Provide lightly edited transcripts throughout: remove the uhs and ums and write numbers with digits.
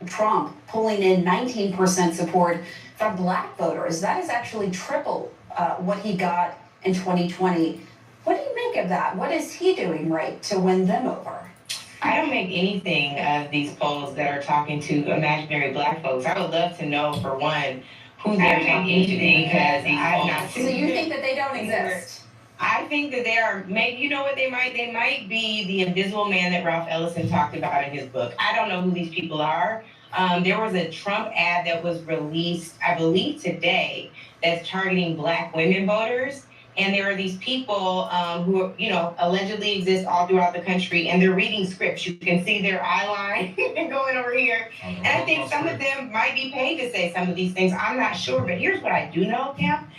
Trump pulling in 19% support from black voters. That is actually triple what he got in 2020. What do you make of that? What is he doing right to win them over? I don't make anything of these polls that are talking to imaginary black folks. I would love to know, for one, who they're talking to, because I've not seen. So you think that they don't exist? I think that they are, maybe, you know what they might be the invisible man that Ralph Ellison talked about in his book. I don't know who these people are. There was a Trump ad that was released, I believe today, that's targeting black women voters. And there are these people who, allegedly exist all throughout the country, and they're reading scripts. You can see their eye line going over here. And I think some of them might be paid to say some of these things. I'm not sure, but here's what I do know, Cam.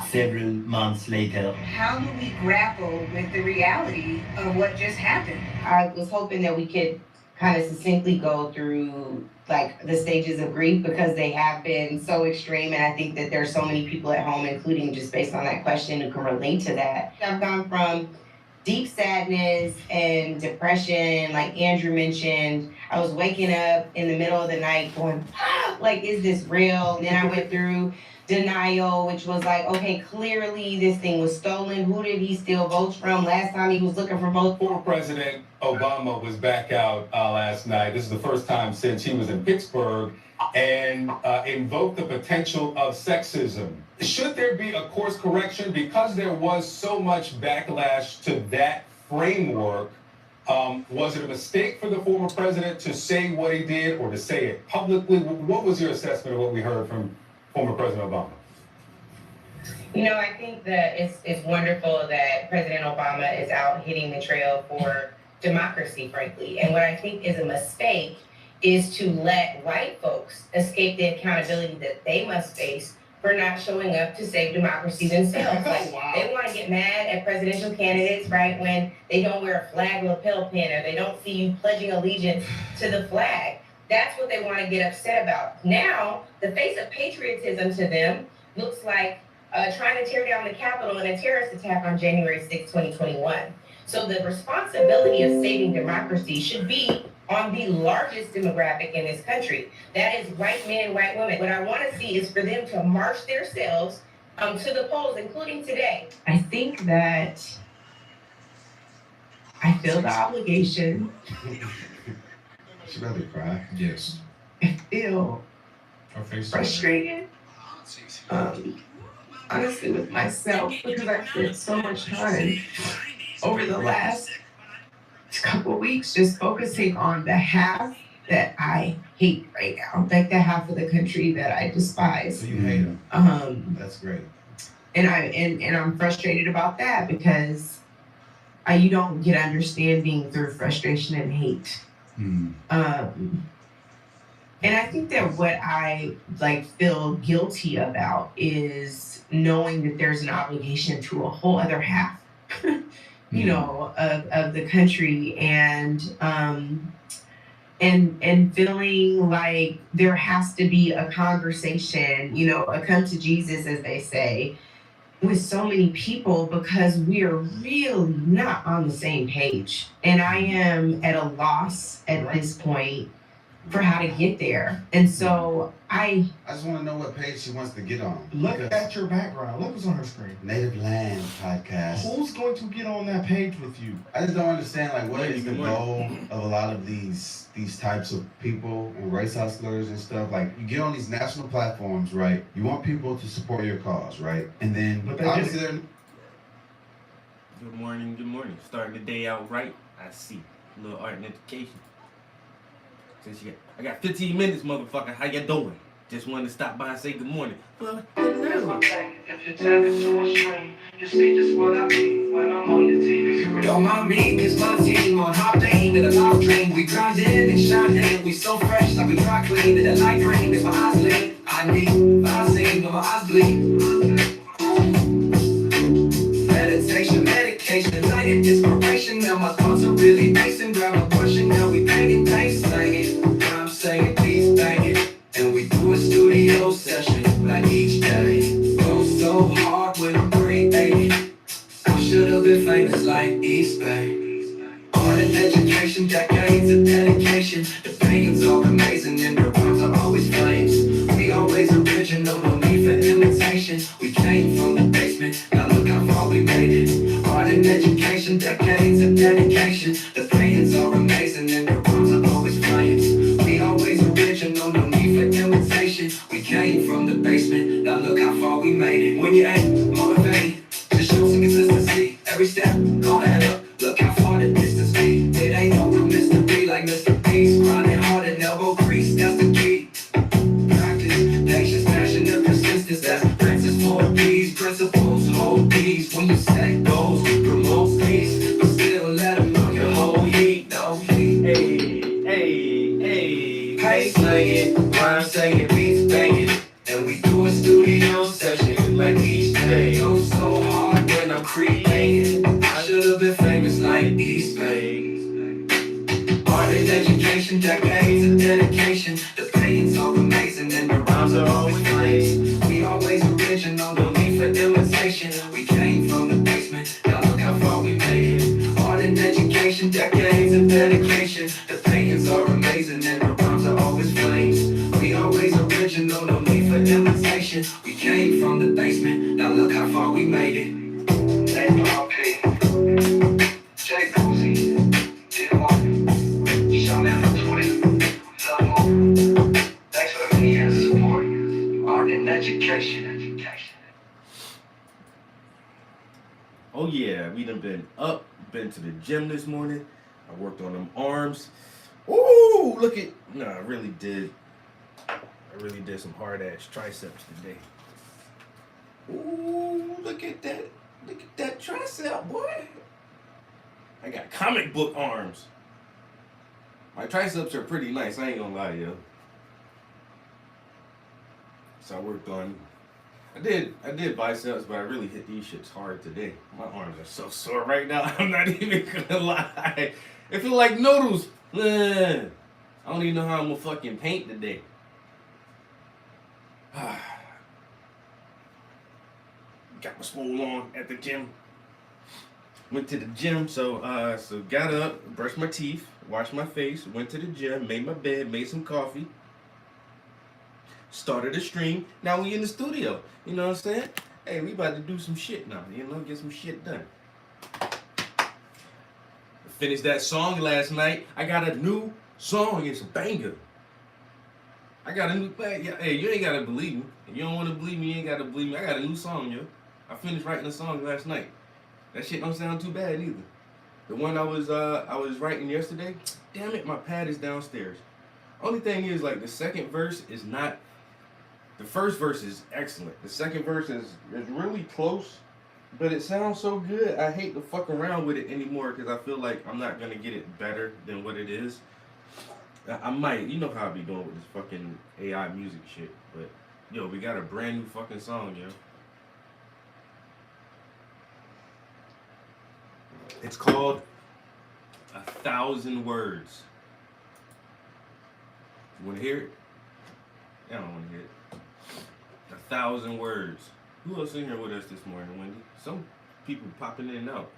Several months later. How do we grapple with the reality of what just happened? I was hoping that we could kind of succinctly go through like the stages of grief, because they have been so extreme, and I think that there's so many people at home, including just based on that question, who can relate to that. I've gone from deep sadness and depression, like Andrew mentioned. I was waking up in the middle of the night going, like, is this real? And then I went through denial, which was like, okay, clearly this thing was stolen. Who did he steal votes from? Last time he was looking for votes. Former President Obama was back out last night. This is the first time since he was in Pittsburgh, and invoked the potential of sexism. Should there be a course correction? Because there was so much backlash to that framework, was it a mistake for the former president to say what he did, or to say it publicly? What was your assessment of what we heard from former President Obama? I think that it's wonderful that President Obama is out hitting the trail for democracy, frankly. And what I think is a mistake is to let white folks escape the accountability that they must face for not showing up to save democracy themselves. Like, wow. They want to get mad at presidential candidates, right, when they don't wear a flag lapel pin, or they don't see you pledging allegiance to the flag. That's what they want to get upset about. Now, the face of patriotism to them looks like trying to tear down the Capitol in a terrorist attack on January 6, 2021. So the responsibility of saving democracy should be on the largest demographic in this country. That is white men, white women. What I want to see is for them to march themselves to the polls, including today. I think that I feel the obligation. She'd rather cry. Yes. I feel frustrated, honestly, with myself, because I spent so much time over the last couple of weeks just focusing on the half that I hate right now, like the half of the country that I despise. So you hate them. That's great. And I'm frustrated about that, because you don't get understanding through frustration and hate. And I think that what I feel guilty about is knowing that there's an obligation to a whole other half, of the country, and feeling like there has to be a conversation, a come to Jesus, as they say, with so many people, because we are really not on the same page. And I am at a loss at this point for how to get there. And so I just want to know what page she wants to get on. Look at your background. Look what's on her screen. Native Land Podcast. Who's going to get on that page with you? I just don't understand, what is the goal of a lot of these types of people and race hustlers and stuff? Like, you get on these national platforms, right? You want people to support your cause, right? And then, obviously, they're... Good morning. Starting the day out right, I see. A little art and education. Since I got 15 minutes, motherfucker. How you doing? Just wanted to stop by and say good morning. Well, hello. If you tap into a string, you see just what I mean when I'm on your TV. Don't mind me, cause my team on hot lane to the love train. We grinding and shining, we so fresh like we dry clean. To the light rain, if my eyes bleed, I need Vaseline when my eyes bleed. Medication, light and inspiration. Now my thoughts are really basing. Grab a portion, now we banging, singing. I'm saying, please bang it. And we do a studio session like each day. Go so hard when I'm creating. I should have been famous like East Bay. Art and education, decades of dedication. The pain's all amazing in the generation, decades of dedication. The paintings are amazing and the rhymes are always flying. We always original, no need for imitation. We came from the basement, now look how far we made it. When you ain't motivated, just show some consistency. Every step, gonna add up, look how far the distance be. It ain't no real mystery like Mr. Beast. Grinding hard and elbow crease, that's the key. Practice, patience, passion, and persistence. That's Francis Ford P's principles, hold these. When you set goals, promote peace, but still let them know your whole heat, no heat. Pace slanging, rhyme singing, beats banging, and we do a studio session like each day. Go so hard when I'm creating. I should have been famous like East Bay. Art and education, decades of dedication. The paintings are amazing and the rhymes are always flames. We always original, no need for imitation. We came from the basement, now look how far we made it. Art and education, decades of dedication. The paintings are amazing and the rhymes are always flames. We always original, no need for imitation. We came from the basement, now look how far we made it. A.R.P. J. Boozy, D1, Shawn F. 20, Level. Thanks for the years of support. Art and education. Oh yeah, we done been up, been to the gym this morning. I worked on them arms. Ooh, look at, no, I really did some hard ass triceps today. Ooh, look at that tricep, boy. I got comic book arms. My triceps are pretty nice, I ain't gonna lie to you. So I worked on, I did biceps, but I really hit these shits hard today. My arms are so sore right now, I'm not even gonna lie. It feel like noodles. I don't even know how I'm gonna fucking paint today. Got my swole on at the gym. Went to the gym, so got up, brushed my teeth, washed my face, went to the gym, made my bed, made some coffee, started a stream. Now we in the studio. You know what I'm saying? Hey, we about to do some shit now. You know, get some shit done. Finished that song last night. I got a new song. It's a banger. I got a new thing. Hey, you ain't gotta believe me. If you don't want to believe me, you ain't gotta believe me. I got a new song, yo. I finished writing a song last night. That shit don't sound too bad either. The one I was writing yesterday, damn it, my pad is downstairs. Only thing is, like, the second verse is not. The first verse is excellent. The second verse is really close, but it sounds so good. I hate to fuck around with it anymore because I feel like I'm not gonna get it better than what it is. I might, you know how I be doing with this fucking AI music shit, but yo, we got a brand new fucking song, yo. It's called 1,000 Words. You wanna hear it? I don't wanna hear it. 1,000 Words. Who else in here with us this morning, Wendy? Some people popping in and out.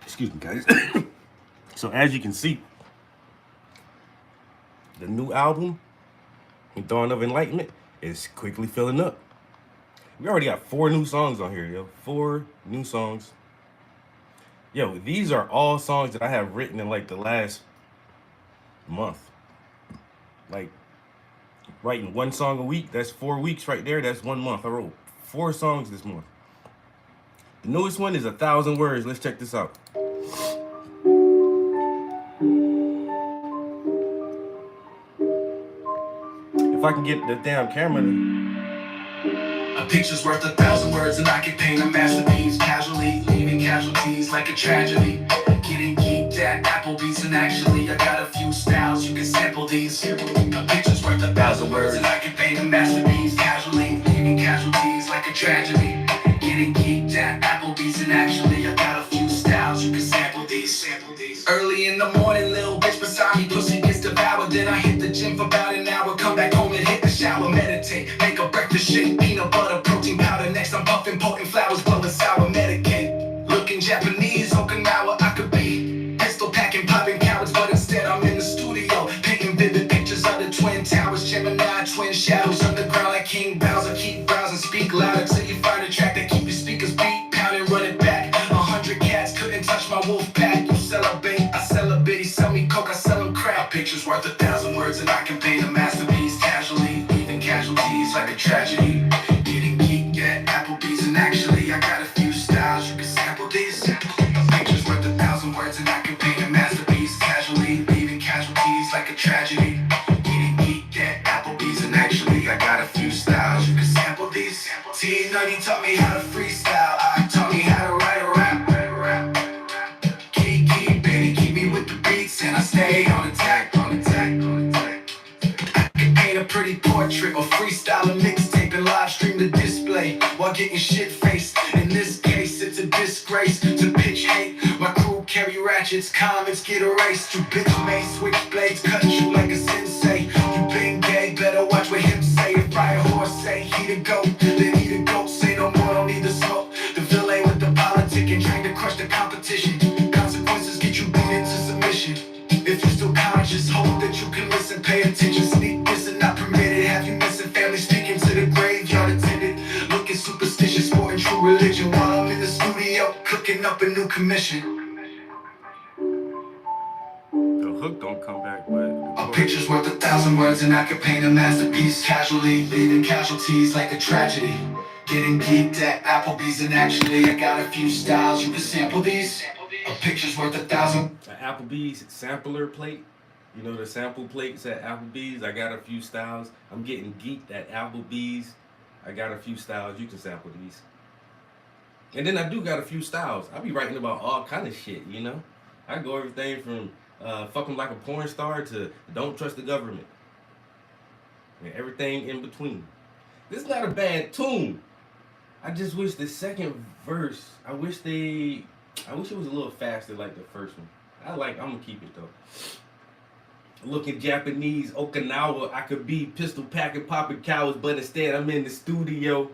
Excuse me, guys. So as you can see, the new album, Dawn of Enlightenment, is quickly filling up. We already got 4 new songs on here, yo. 4 new songs. Yo, these are all songs that I have written in like the last month. Like, writing 1 song a week, that's 4 weeks right there. That's 1 month. I wrote 4 songs this month. The newest one is 1,000 Words. Let's check this out. I can get the damn camera to... A picture's worth 1,000 words, and I can paint a masterpiece. Casually leaving casualties like a tragedy. Getting geeked at Applebee's, and actually I got a few styles, you can sample these. A picture's worth 1,000 words, and I can paint a masterpiece. Casually leaving casualties like a tragedy. Getting geeked at Applebee's, and actually I got a few styles, you can sample these. Early in the morning, little bitch beside me, pussy gets devoured. Then I hit the gym for about an hour, come back home and hit the shower, meditate, make a breakfast shake, peanut butter, protein powder. Next I'm puffing potent flowers, blowing sour, medicate. Looking Japanese, Okinawa, I could be pistol packing, popping cowards, but instead I'm in the studio, painting vivid pictures of the Twin Towers, Gemini, twin shadows, underground like King Bowser. Keep browsing, speak louder till you find a track that keep your speakers beat, pounding, run it back. 100 cats couldn't touch my wolf pack. You celebrate, I celebrate. He sell me coke, I sell him crap. Picture's worth 1,000 words, and I can paint a masterpiece. Casually leaving casualties like a tragedy. Getting geeked at Applebee's, and actually I got a few styles, you can sample these. Picture's worth 1,000 words, and I can paint a masterpiece. Casually leaving casualties like a tragedy. Getting geeked at Applebee's, and actually I got a few styles, you can sample these. T90 taught me how to freestyle. I taught me how to write a rap. Kiki, baby, keep me with the beats, and I stay on attack. I can paint a pretty portrait or freestyle a mixtape and live stream the display while getting shit faced. In this case, it's a disgrace to pitch hate. My crew carry ratchets, comments get erased. You bitch made switchblades, cut you like a sensei. You been gay, better watch what him say. If Fire Horse say he the goat, then he the goat. Say no more, don't need the smoke. The villain with the politic and trying to crush the competition. Consequences get you beat into submission. If you're still conscious, hope that you can listen, pay attention. Sneak this and not permitted. Have you missing family speaking to the graveyard attendant? Looking superstitious, sporting true religion while I'm in the studio cooking up a new commission. The hook don't come back, but... A picture's worth 1,000 words, and I can paint a masterpiece. Casually leaving casualties like a tragedy. Getting geeked at Applebee's, and actually I got a few styles, you can sample these. A picture's worth 1,000. An Applebee's sampler plate. You know the sample plates at Applebee's? I got a few styles. I'm getting geeked at Applebee's. I got a few styles. You can sample these. And then I do got a few styles. I be writing about all kind of shit, you know? I go everything from fucking like a porn star to don't trust the government. And everything in between. This is not a bad tune. I just wish the second verse, I wish it was a little faster like the first one. I'm gonna keep it though. Looking Japanese, Okinawa, I could be pistol packing, popping cowards, but instead I'm in the studio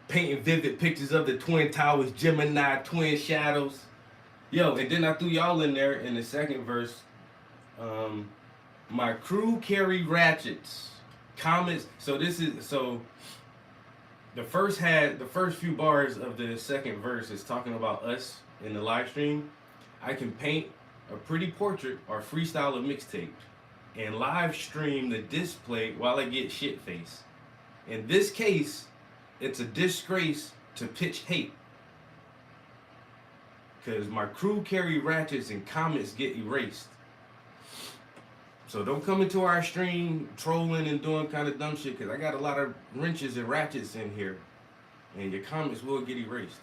painting vivid pictures of the Twin Towers, Gemini, twin shadows. Yo, and then I threw y'all in there in the second verse. My crew carry ratchets. Comments. So the first few bars of the second verse is talking about us in the live stream. I can paint a pretty portrait or freestyle a mixtape and live stream the display while I get shit faced. In this case, it's a disgrace to pitch hate. Cause my crew carry ratchets and comments get erased. So don't come into our stream trolling and doing kind of dumb shit, cause I got a lot of wrenches and ratchets in here. And your comments will get erased.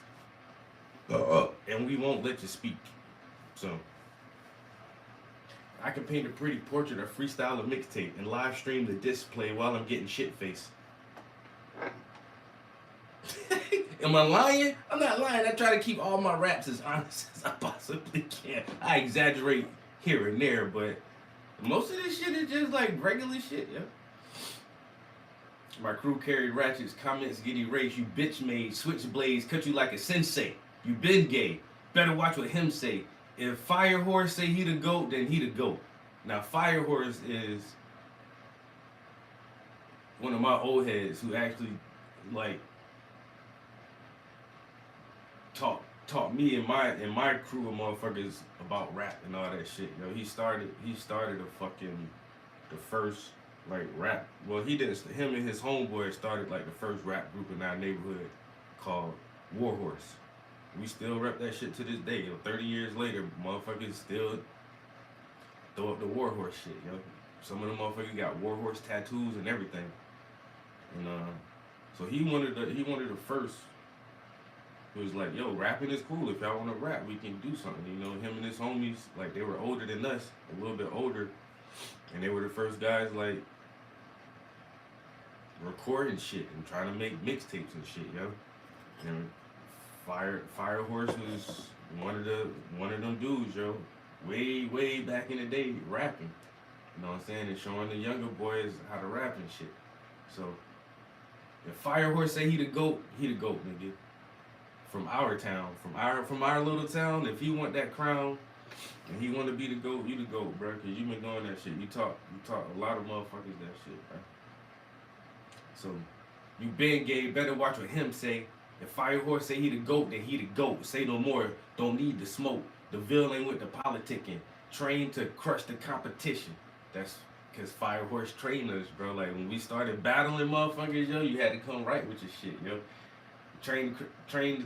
And we won't let you speak. So I can paint a pretty portrait or freestyle a mixtape and live stream the display while I'm getting shit faced. Am I lying? I'm not lying. I try to keep all my raps as honest as I possibly can. I exaggerate here and there, but most of this shit is just like regular shit, yeah. My crew carry ratchets, comments get erased. You bitch made switchblades, cut you like a sensei. You been gay. Better watch what him say. If Fire Horse say he the GOAT, then he the GOAT. Now Fire Horse is one of my old heads who actually like taught me and my crew of motherfuckers about rap and all that shit. You know, he started the first like rap. Well, he didn't. Him and his homeboy started like the first rap group in our neighborhood called Warhorse. We still rep that shit to this day. You know, 30 years later, motherfuckers still throw up the Warhorse shit. You know, Some of them motherfuckers got Warhorse tattoos and everything. And so he wanted the first. He was like, yo, rapping is cool. If y'all want to rap, we can do something. You know, him and his homies, like, they were older than us, a little bit older. And they were the first guys, like, recording shit and trying to make mixtapes and shit, yo. And Firehorse was one of them dudes, yo. Way back in the day, rapping. You know what I'm saying? And showing the younger boys how to rap and shit. So, if Firehorse say he the GOAT, nigga. From our town, from our little town, if he want that crown and he want to be the GOAT, you the GOAT, bro. Cause you been doing that shit. You taught a lot of motherfuckers that shit, bro. So you Ben Gay better watch what him say. If Firehorse say he the GOAT, then he the GOAT. Say no more. Don't need the smoke. The villain ain't with the politicking. Trained to crush the competition. That's cause Firehorse trained us, bro. Like when we started battling motherfuckers, yo, you had to come right with your shit, yo. Trained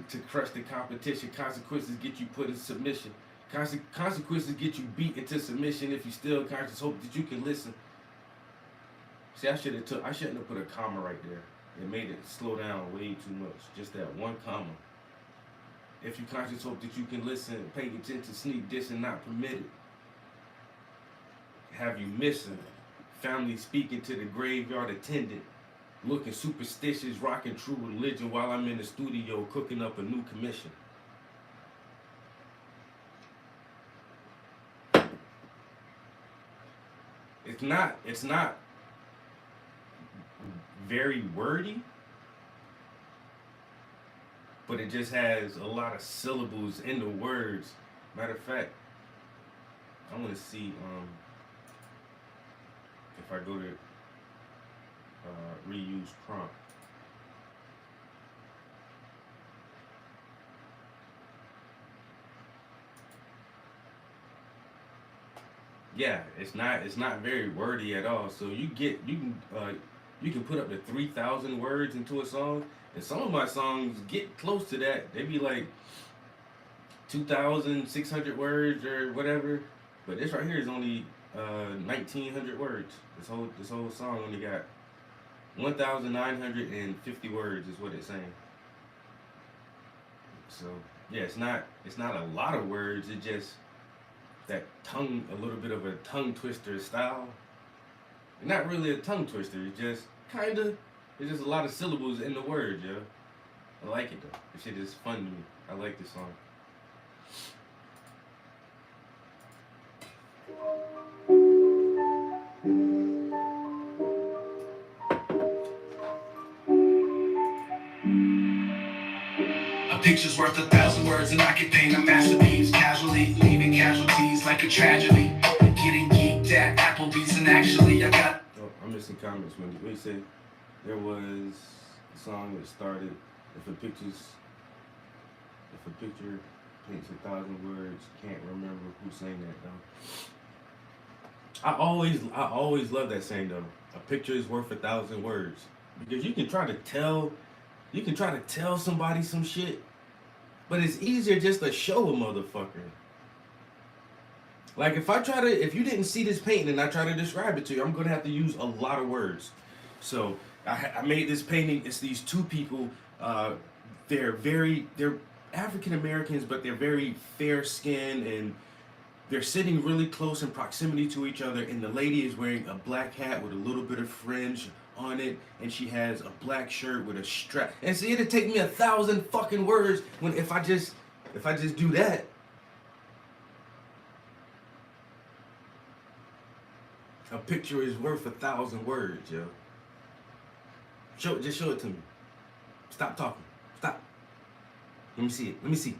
to crush the competition. Consequences get you put in submission. Consequences get you beat into submission. If you still conscious, hope that you can listen. See, I shouldn't have put a comma right there. It made it slow down way too much. Just that one comma. If you conscious, hope that you can listen. Pay attention, sneak dissing not permitted. Have you missing? Family speaking to the graveyard attendant. Looking superstitious, rocking true religion while I'm in the studio cooking up a new commission. It's not very wordy, but it just has a lot of syllables in the words. Matter of fact, I want to see if I go to reuse prompt. Yeah, it's not very wordy at all. So you can put up to 3,000 words into a song, and some of my songs get close to that. They be like 2,600 words or whatever. But this right here is only 1,900 words. This whole song only got 1,950 words is what it's saying. So yeah, it's not a lot of words. It just a little bit of a tongue twister style. Not really a tongue twister. It's just it's just a lot of syllables in the word, yo. I like it though. This shit is fun to me. I like this song. A picture's worth 1,000 words, and I can paint a masterpiece casually, leaving casualties like a tragedy. Getting geeked at Applebee's, and actually I got. Oh, I'm missing comments, man. What you say? There was a song that started, if a picture paints 1,000 words, can't remember who sang that though. I always love that saying though. A picture is worth 1,000 words, because you can try to tell somebody some shit, but it's easier just to show a motherfucker. Like if you didn't see this painting and I try to describe it to you, I'm gonna have to use a lot of words. So I made this painting. It's these two people. They're African Americans, but they're very fair skinned, and they're sitting really close in proximity to each other. And the lady is wearing a black hat with a little bit of fringe on it, and she has a black shirt with a strap. And see, it'd take me 1,000 fucking words if I just do that. A picture is worth 1,000 words, yo. Just show it to me. Stop talking. Stop. Let me see it. Let me see.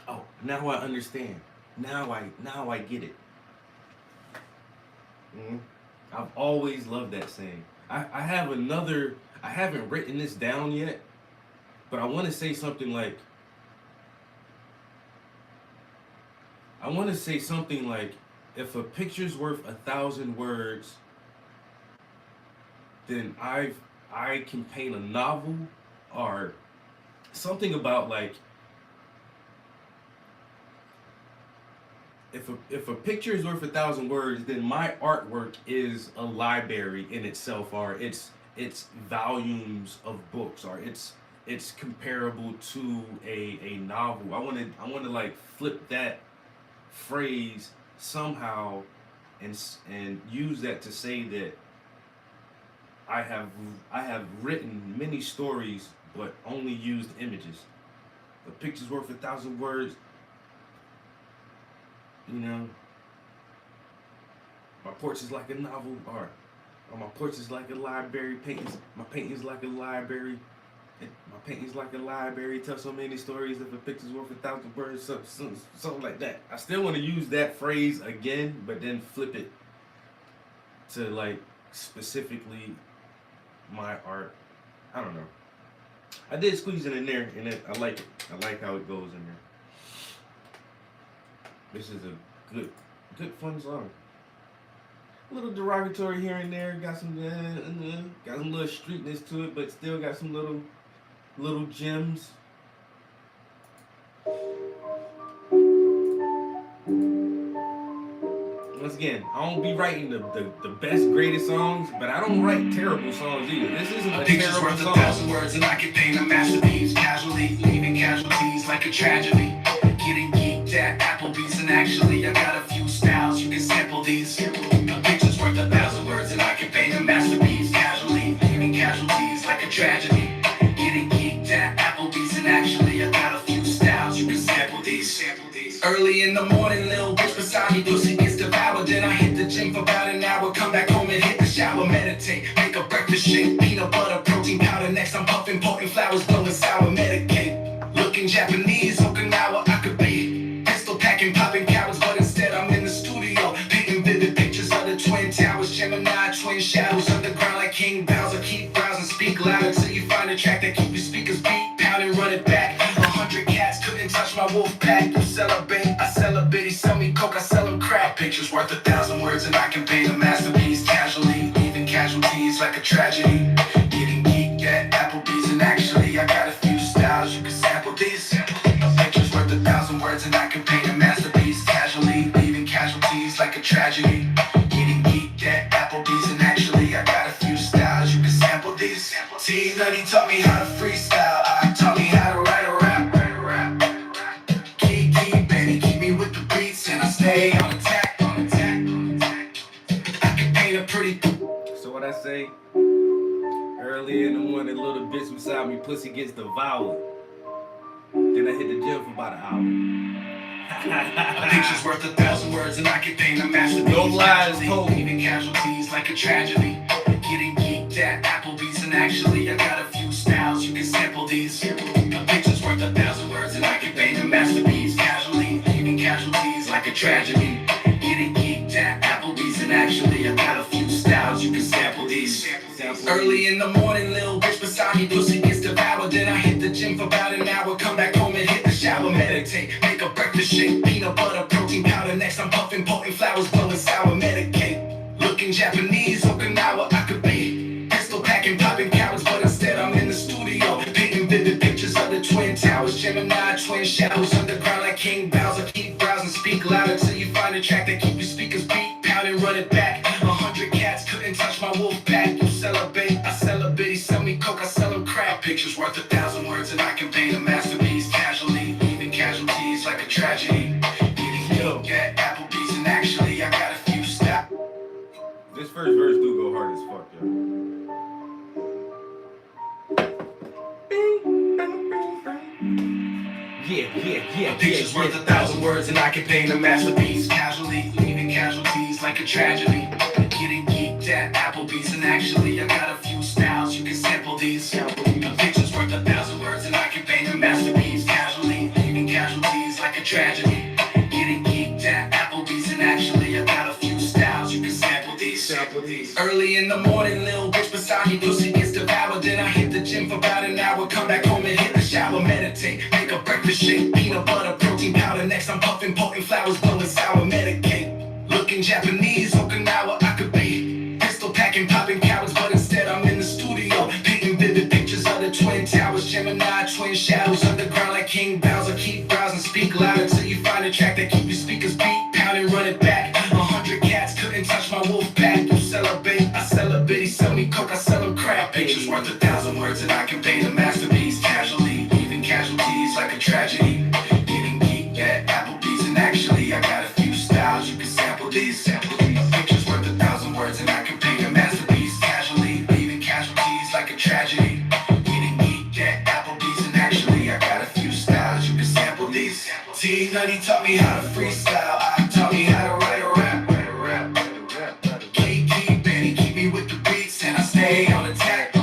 Oh, now I understand. Now I get it. I've always loved that saying. I haven't written this down yet, but I want to say something like, if a picture's worth 1,000 words, then I can paint a novel or something about like if a picture is worth 1,000 words, then my artwork is a library in itself, or it's volumes of books, or it's comparable to a novel. I want to like flip that phrase somehow and use that to say that I have written many stories but only used images. A picture's worth 1,000 words. You know, my porch is like a novel, or my porch is like a library. My painting's like a library. My painting's like a library. Tell so many stories. If a picture's worth 1,000 words, something like that. I still want to use that phrase again, but then flip it to like specifically my art. I don't know. I did squeeze it in there, and I like it. I like how it goes in there. This is a good fun song. A little derogatory here and there. Got some little streetness to it, but still got some little gems. Once again, I don't be writing the best, greatest songs, but I don't write terrible songs either. This isn't a picture's terrible worth song. 1,000 words, and I can paint a masterpiece casually, leaving casualties like a tragedy. Getting geeked at Applebee's, and actually I got a few styles you can sample these. A picture's worth 1,000 words, and I can paint a masterpiece casually, leaving casualties like a tragedy. Getting geeked at Applebee's, and actually I got a few styles you can sample these. Early in the morning, little bitch beside me, pussy gets devoured. Then I hit the gym for about an hour, come back home and hit the shower, meditate, make a breakfast shake, peanut butter, protein powder. Next I'm puffing potent flowers, blowing sour, medicate. Looking Japanese, Okinawa, I could be pistol packing, popping cowards, but instead I'm in the studio, painting vivid pictures of the Twin Towers, Gemini, twin shadows, underground like King Bowser. Keep browsing, speak loud until you find a track that keep your speakers beat, pound and run it back. 100 cats couldn't touch my wolf pack. You celebrate, I celebrate. He sell me coke, I sell him crack. Picture's worth 1,000 words, and I can paint a masterpiece casually, leaving casualties like a tragedy. Getting geeked at Applebee's, and actually I got a few styles you can sample these. A picture's worth 1,000 words, and I can paint a masterpiece casually, leaving casualties like a tragedy. Getting geeked at Applebee's, and actually I got a few styles you can sample these. T-Nutty taught me how to freestyle. I taught me how to write a rap. Key, baby, keep me with the beats, and I stay on attack. I can paint a pretty. So what I say? Early in the morning, little bitch beside me, pussy gets devoured. Then I hit the gym for about an hour. A picture's worth 1,000 words, and I can paint a masterpiece. No lies told. Leaving casualties like a tragedy. Getting geeked at Applebee's, and actually I got a few styles you can sample these. A picture's worth 1,000 words, and I can paint a masterpiece casually, leaving casualties like a tragedy. Getting geeked at Applebee's, and actually I got a few styles you can sample these. Early in the morning, little bitch beside me, pussy gets devoured. Then I hit the gym for about an hour, come back home and hit the shower, meditate, make a breakfast shake, peanut butter, protein powder. Next I'm puffing potent flowers, blowing sour, medicate. Looking Japanese, Okinawa, I could be pistol packing, popping cowards, but instead I'm in the studio, painting vivid pictures of the Twin Towers, Gemini, twin shadows, underground like King Bowser. Keep browsing, speak loud until you find a track that keep your speakers beat, pound and run it back. 100 cats couldn't touch my wolf pack. You celebrate, I celebrate. He sell me coke, I sell him crack. Picture's worth 1,000 words, and I can paint a masterpiece casually, leaving casualties like a tragedy. Getting geeked at Applebee's, and actually I got a few styles. This first verse do go hard as fuck, yo. Yeah. A picture's worth 1,000 words, and I can paint a masterpiece casually, leaving casualties like a tragedy. Getting geeked at Applebee's, and actually I got a few styles you can sample these. A picture's worth 1,000 words, and I can paint a masterpiece casually, leaving casualties like a tragedy. Getting geeked at Applebee's, and actually I got a few styles you can sample these. Early in the morning, little bitch beside me, pussy gets devoured. Then I hit the gym for about an hour, come back home and hit the shower, meditate, make a breakfast shake, peanut butter, protein powder. Next I'm puffing potent flowers, blowing sour, medicate. Looking Japanese, Okinawa, I could be pistol packing, popping cowards, but instead I'm in the studio, painting vivid pictures of the Twin Towers, Gemini, twin shadows, underground like King Bowser. Keep browsing, speak loud until you find a track that keep your speakers beat, pound and run it back. 100 cats couldn't touch my wolf pack. You celebrate, I celebrate. He sell me coke, I sell him crap. Pictures worth 1,000 words and I can paint a masterpiece. Casually, leaving casualties like a tragedy. Getting geeked at Applebee's and actually I got a few styles. You can sample these. Pictures worth 1,000 words and I can paint a masterpiece. Casually, leaving casualties like a tragedy. Getting geeked at Applebee's and actually I got a few styles. You can sample these. T Nutty taught me how to freestyle. I taught me how to write a rap. Kiki Benny keep me with the beats and I stay on attack. I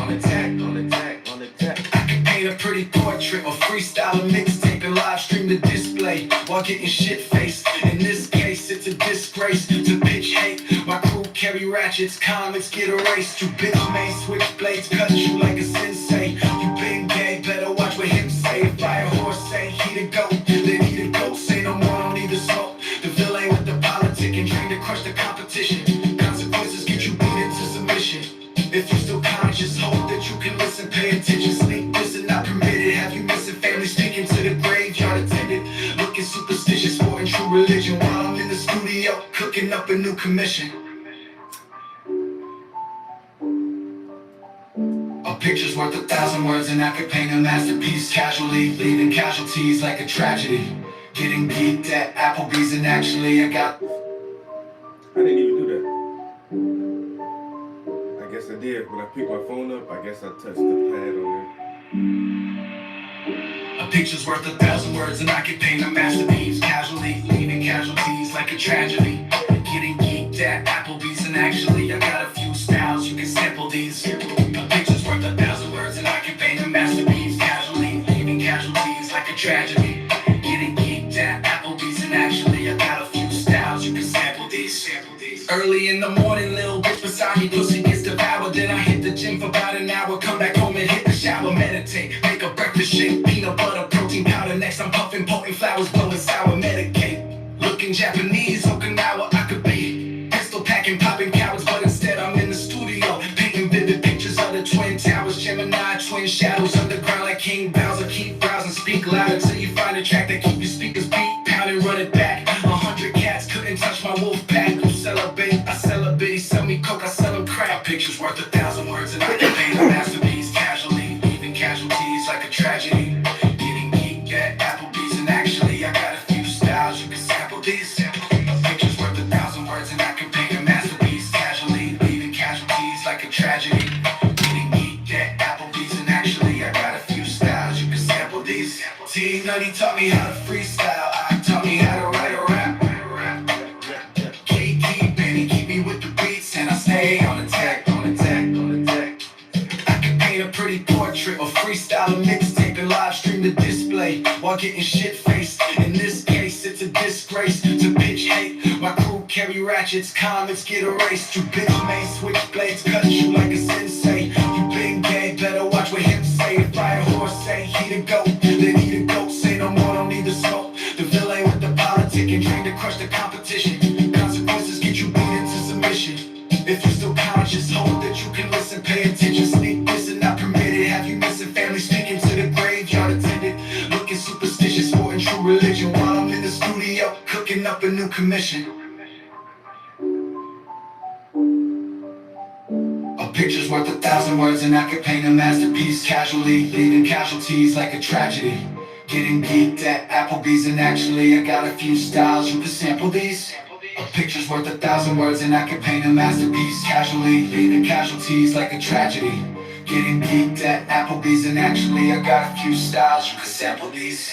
can paint a pretty portrait or freestyle a mixtape and live stream the display while getting shit faced. In this case, it's a disgrace to pitch hate. My crew carry ratchets, comics get erased. You bitch made switchblades cut you like a sensei. You been gay, better watch what him say. Fire horse say he the goat, then he the goat. Say no more, don't need the smoke. The villain with the politic and trained to crush the competition. Consequences get you beat into submission. If you still conscious, hope that you can listen, pay attention. Sneak this and not permitted. Have you missing family speaking to the graveyard attendant? Looking superstitious, sporting true religion while I'm in the studio cooking up a new commission. A picture's worth 1,000 words and I could paint a masterpiece. Casually, leaving casualties like a tragedy. Getting geeked at Applebee's and actually I got... I didn't even do that. I guess I did. When I picked my phone up, I guess I touched the pad on there. A picture's worth 1,000 words and I could paint a masterpiece. Casually, leaving casualties like a tragedy. Getting geeked at Applebee's and actually I got a few styles, you can sample these. A picture's worth 1,000 words and I can paint a masterpiece. Casually, leaving casualties like a tragedy. Getting geeked at Applebee's and actually I got a few styles, you can sample these. Early in the morning, little bitch beside me, pussy gets devoured. Then I hit the gym for about an hour, come back home and hit the shower, meditate, make a breakfast shake, peanut butter, protein powder. Next I'm puffing potent flowers, blowing sour, medicate. Looking Japanese, Okinawa, I could be pistol packing, popping cowards, but instead I'm in the studio, painting vivid pictures of the Twin Towers, Gemini, twin shadows, underground like King Bowser. Keep browsing, speak loud until you find a track that keep your speakers beat, pound and run it back. 100 cats couldn't touch my wolf pack. You celebrate, I celebrate. He sell me coke, I sell him crap. Pictures worth 1,000 words and I can paint a masterpiece. Casually, leaving casualties like a tragedy. Getting geeked at Applebee's and actually I got a few styles, you can sample these. Pictures worth 1,000 words and I can paint a masterpiece. Casually, leaving casualties like a tragedy. Getting geeked at Applebee's and actually I got a few styles, you can sample these. T Nutty taught me how to freestyle. I taught me how to write a rap. Kiki Benny keep me with the beats and I stay on attack. I can paint a pretty portrait or freestyle a mixtape and live stream the display while getting shit faced. In this case, it's a disgrace to pitch hate. My crew carry ratchets, comics get erased. You bitch made switchblades cut you like a sensei. You been gay, better watch what him say. Fire horse say he the goat, then he the goat. Say no more, don't need the smoke. The villain with the politic and trained to crush the competition. Consequences get you beat into submission. If you're still conscious, hope that you can listen, pay attention. Sneak this and not permitted. Have you missing family speaking to the graveyard attendant? Looking superstitious, sporting true religion while I'm in the studio cooking up a new commission. A picture's worth 1,000 words and I could paint a masterpiece. Casually, leaving casualties like a tragedy. Getting geeked at Applebee's and actually I got a few styles, you can sample these. A picture's worth 1,000 words and I can paint a masterpiece. Casually, leaving casualties like a tragedy. Getting geeked at Applebee's and actually I got a few styles, you can sample these.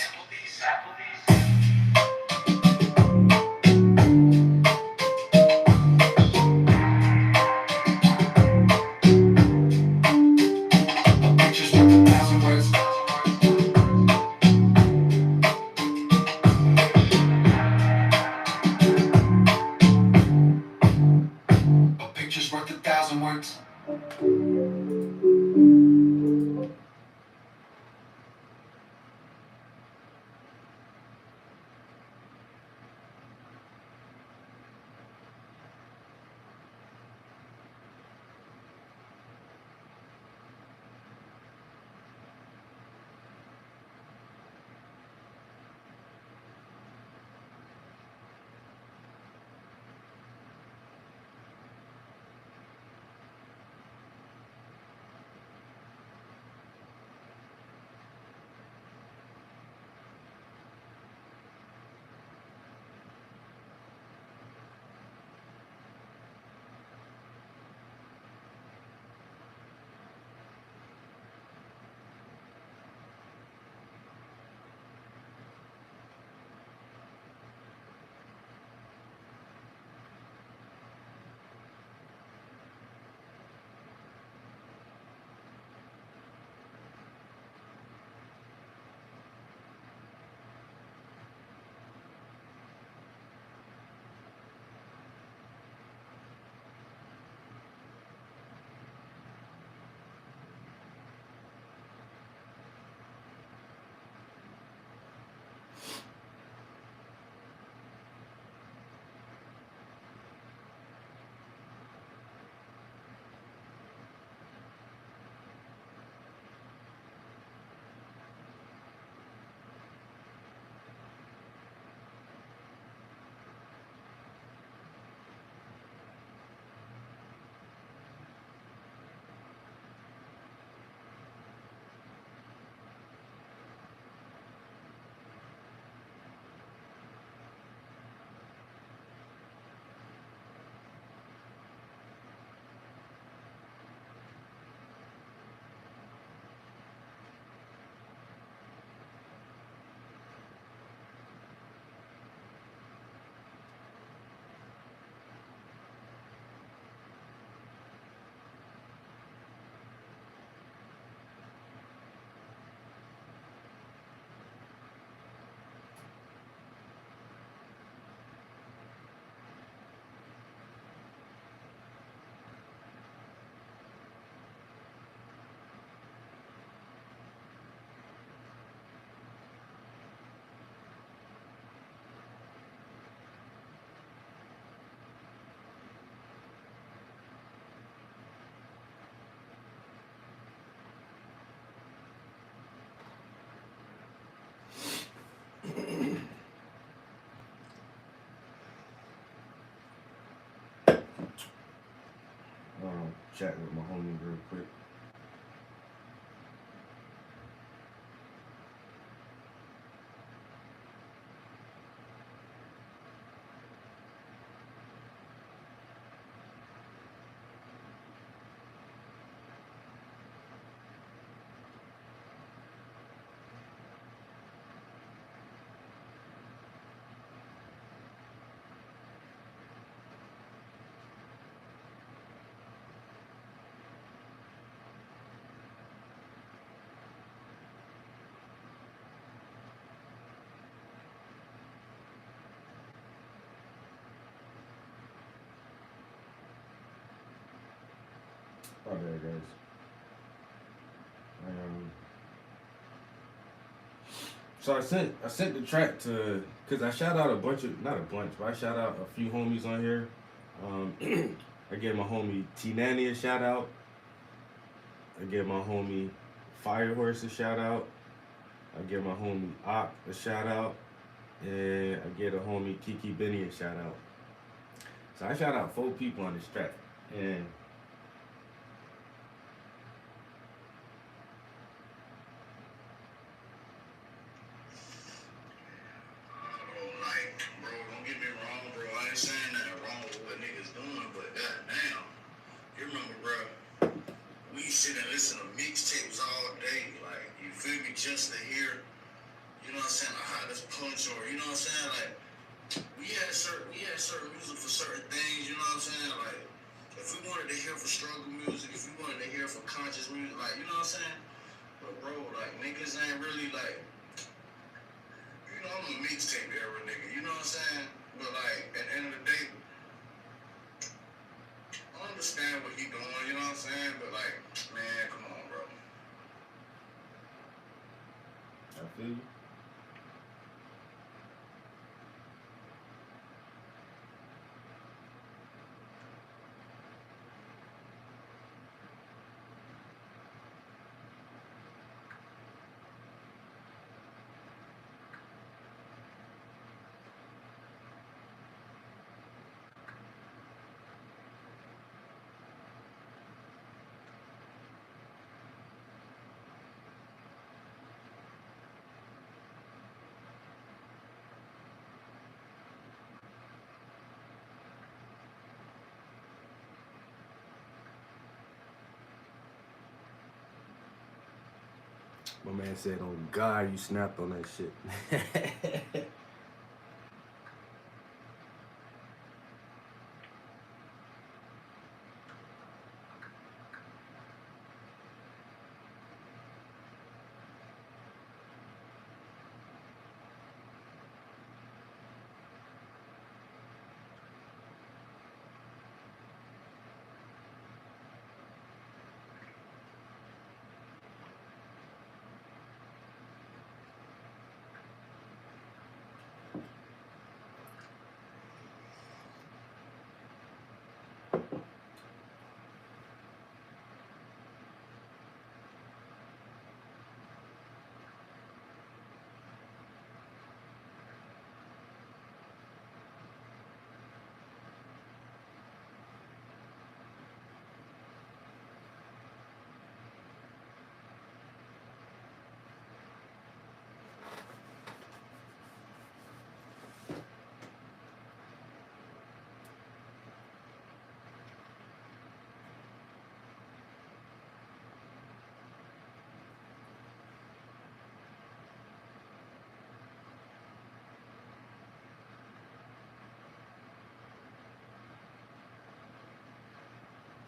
chatting with my homie real quick. Oh, there, guys. So I sent the track to, cause I shout out not a bunch, but I shout out a few homies on here. I gave my homie T Nanny a shout out. I gave my homie Firehorse a shout out. I gave my homie Ock a shout out, and I gave the homie Kiki Benny a shout out. So I shout out 4 people on this track, and sit and listen to mixtapes all day, like, you feel me, just to hear, you know what I'm saying, the hottest punch, or, you know what I'm saying, like, we had certain music for certain things, you know what I'm saying, like, if we wanted to hear for struggle music, if we wanted to hear for conscious music, like, you know what I'm saying, but bro, like, niggas ain't really, like, you know, I'm a mixtape era nigga, you know what I'm saying, but, like, at the end of the day, I understand what he doing, you know what I'm saying? But like, man, come on, bro. I feel you. My man said, "Oh God, you snapped on that shit."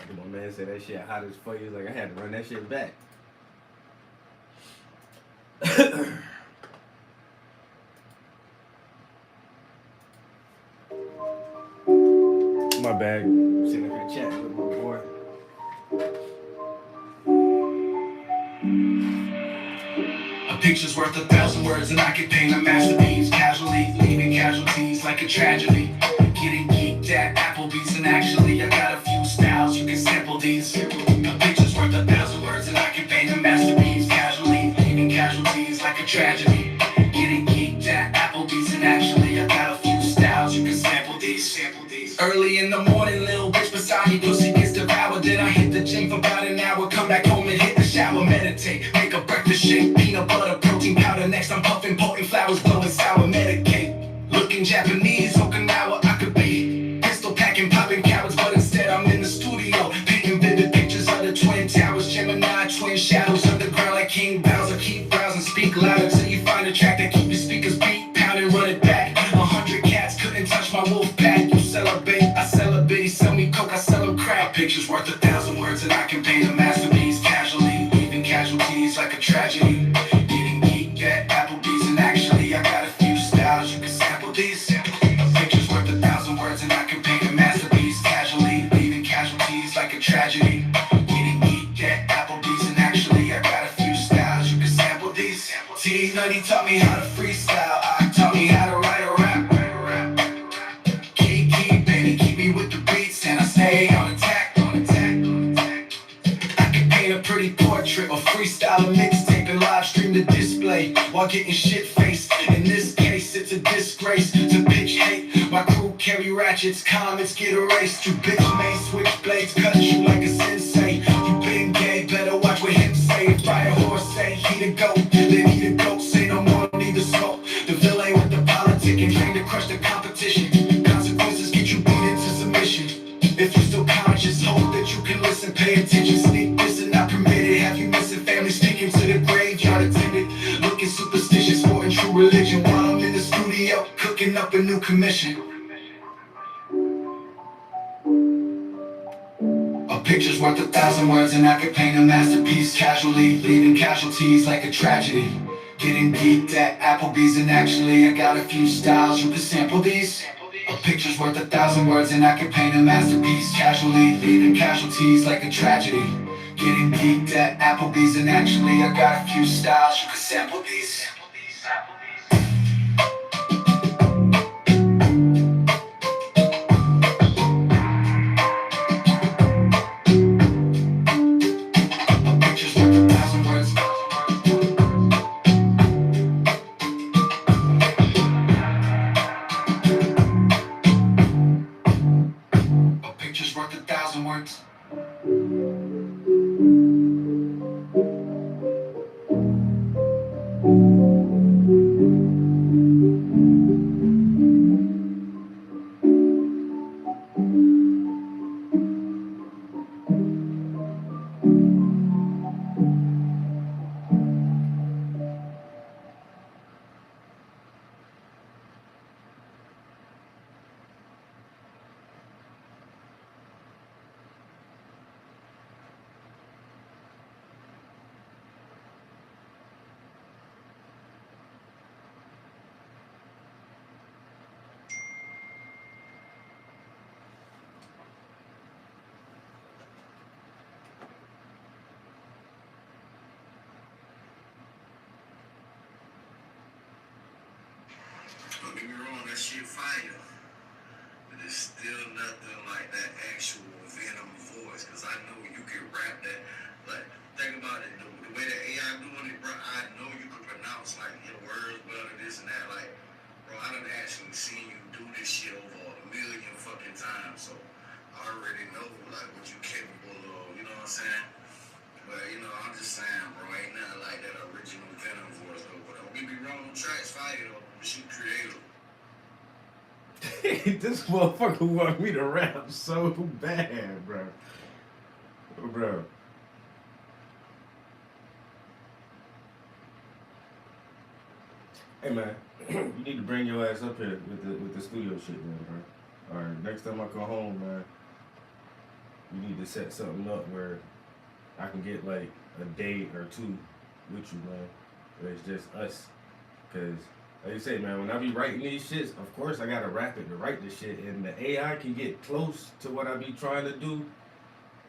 My man said that shit hot as fuck. He was like, I had to run that shit back. My bad. Sitting here chatting with my boy. A picture's worth 1,000 words, and I can paint a masterpiece casually, leaving casualties like a tragedy. Getting geeked at Applebee's, and actually I got a few styles you can sample these. A picture's worth 1,000 words, and I can paint a masterpiece casually, leaving casualties like a tragedy. Getting geeked at Applebee's, and actually I got a few styles you can sample these. Early in the morning, little bitch beside me, pussy gets devoured, then I hit the gym for about an hour, come back home and hit the shower, meditate, make a breakfast shake, peanut butter, protein powder. Next I'm puffing potent flowers, blowing sour, medicate. Looking Japanese, Okinawa, I could be pistol packing, popping cowards, but instead I'm in the studio, painting vivid pictures of the Twin Towers, Gemini, twin shadows, underground like King Bowser. Keep browsing, speak louder till you find a track that keep your speakers beat, pound and run it back. 100 cats couldn't touch my wolf pack. You celebrate, I celebrate. He sell me coke, I sell him crack. Pictures worth 1,000 words, and I can paint a masterpiece casually, leaving casualties like a tragedy. Getting geeked at Applebee's, and actually I got a few styles you can sample these. Pictures worth 1,000 words, and I can paint a masterpiece casually, leaving casualties like a tragedy. Getting geeked at Applebee's, and actually I got a few styles you can sample these. T Nutty taught me how to freestyle. I taught me how to write a rap. Key, baby, keep me with the beats, and I stay on attack, on attack, on attack. I can paint a pretty portrait or freestyle a mixtape and live stream the display while getting shit faced. In this case, it's a disgrace to pitch hate. My crew carry ratchets, comments get erased. You bitch may switch blades, cut you like a sensei. You been gay, better watch what him say. If I a horse say he the goat, then he the goat. Say no more, need the smoke. The villain with the politic and trained to crush the competition. Consequences get you beat into submission. If you still conscious, hope that you can listen, pay attention. Sneak this and not permitted. Have you missing family speaking to the graveyard attendant? Looking superstitious, sporting true religion while I'm in the studio cooking up a new commission. A picture's worth 1,000 words, and I could paint a masterpiece casually, leaving casualties like a tragedy. Getting geeked at Applebee's, and actually I got a few styles you can sample these. A picture's worth 1,000 words, and I can paint a masterpiece casually, leaving casualties like a tragedy. Getting geeked at Applebee's, and actually I got a few styles you can sample these. Don't get me wrong, that shit fire. But it's still nothing like that actual Venom voice. Cause I know you can rap that. Like, think about it, the way the AI doing it, bro, I know you can pronounce like your words better, this and that. Like, bro, I done actually seen you do this shit over 1 million fucking times. So I already know like what you capable of, you know what I'm saying? But you know, I'm just saying, bro, ain't nothing like that original Venom voice though. But don't get me wrong, tracks fire though. She creative. This motherfucker want me to rap so bad, bro. Bro. Hey man, you need to bring your ass up here with the studio shit, man, bro. Alright, next time I come home, man, you need to set something up where I can get like a day or two with you, man. Where it's just us. Cause like you say, man, when I be writing these shits, of course I gotta rap it to write this shit, and the AI can get close to what I be trying to do.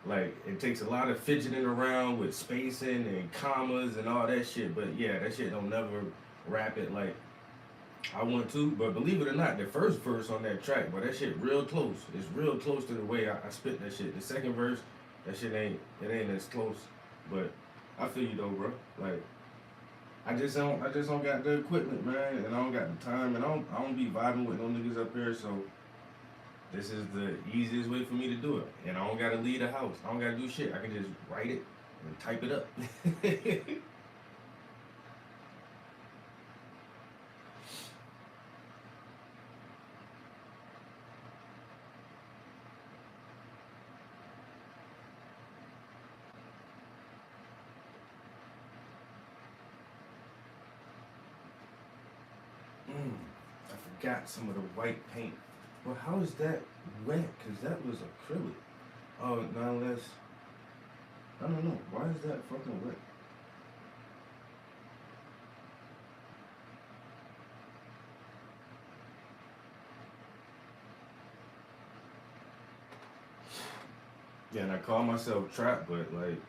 Like, it takes a lot of fidgeting around with spacing and commas and all that shit, but yeah, that shit don't never rap it like I want to. But believe it or not, the first verse on that track, but that shit real close. It's real close to the way I spit that shit. The second verse, that shit ain't as close. But I feel you though, bro. Like, I just don't got the equipment, man, and I don't got the time, and I don't be vibing with no niggas up here, so this is the easiest way for me to do it. And I don't gotta leave the house. I don't gotta do shit. I can just write it and type it up. I forgot some of the white paint. Well, how is that wet? Because that was acrylic. Oh, now let's... I don't know. Why is that fucking wet? Yeah, and I call myself Trap, but like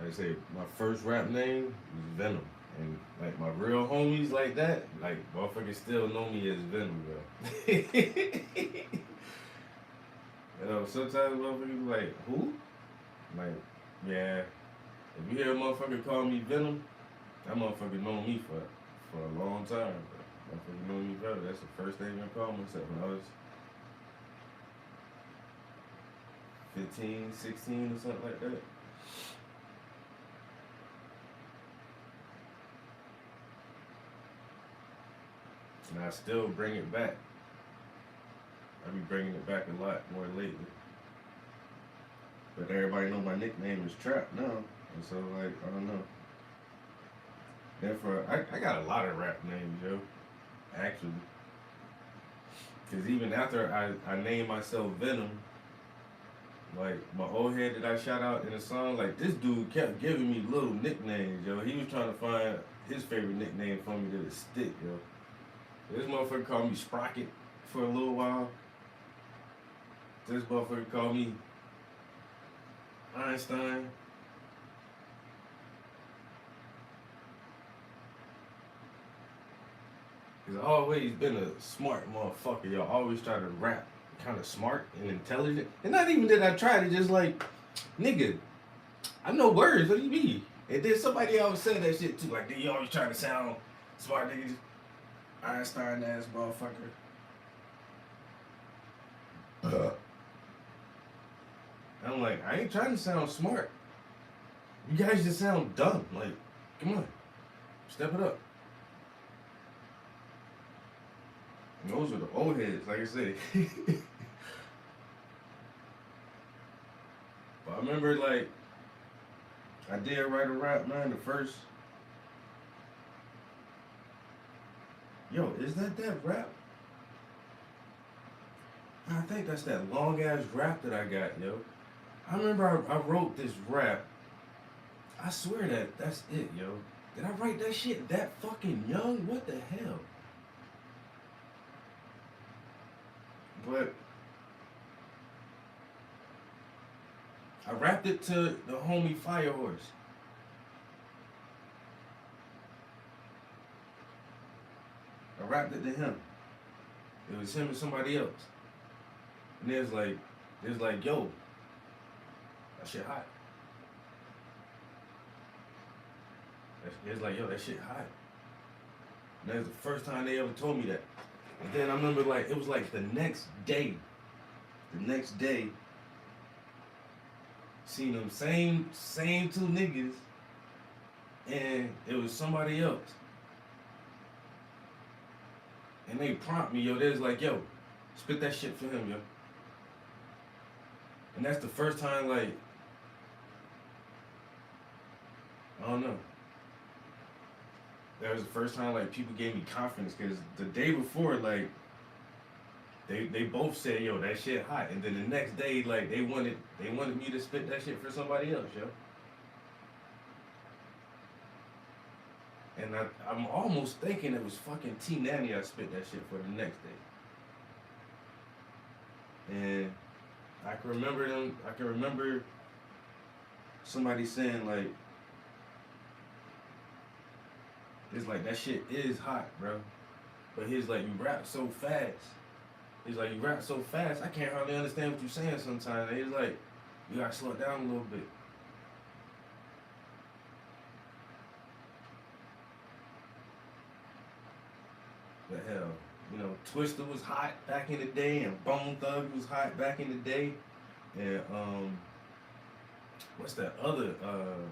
I say, my first rap name was Venom. And like my real homies like that, like motherfuckers still know me as Venom, bro. You know, sometimes motherfuckers be like, who? Like, yeah. If you hear a motherfucker call me Venom, that motherfucker know me for a long time, bro. Motherfucker know me better. That's the first thing I called myself when I was 15, 16 or something like that. And I still bring it back. I be bringing it back a lot more lately. But everybody know my nickname is Trap now. And so like, I don't know. Therefore, I got a lot of rap names, yo. Actually. Cause even after I named myself Venom, like my old head that I shout out in the song, like this dude kept giving me little nicknames, yo. He was trying to find his favorite nickname for me that would stick, yo. This motherfucker called me Sprocket for a little while. This motherfucker called me Einstein. Cause I've always been a smart motherfucker, yo. I always try to rap kind of smart and intelligent. And not even that I try to, just like, nigga, I know words, what do you mean? And then somebody else said that shit too, like, you always trying to sound smart, nigga. Einstein ass motherfucker. I'm like, I ain't trying to sound smart. You guys just sound dumb. Like, come on, step it up. And those are the old heads, like I said. But I remember, like, I did write a rap, man, the first. Yo, is that rap? I think that's that long ass rap that I got, yo. I remember I wrote this rap. I swear that's it, yo. Did I write that shit that fucking young? What the hell? But I rapped it to the homie Firehorse. I rapped it to him. It was him and somebody else. And it was like, yo, that shit hot. It's like, yo, that shit hot. And that was the first time they ever told me that. And then I remember, like, it was like the next day, seen them same two niggas, and it was somebody else. And they prompt me, yo, they was like, yo, spit that shit for him, yo. And that's the first time, like, I don't know. That was the first time, like, people gave me confidence, because the day before, like, they both said, yo, that shit hot. And then the next day, like, they wanted me to spit that shit for somebody else, yo. And I'm almost thinking it was fucking T Nanny I spit that shit for the next day. And I can remember somebody saying, like, it's like, that shit is hot, bro. But he's like, you rap so fast. He's like, you rap so fast, I can't hardly understand what you're saying sometimes. And he's like, you gotta slow it down a little bit. The hell, You know, Twister was hot back in the day, and Bone Thug was hot back in the day, and what's that other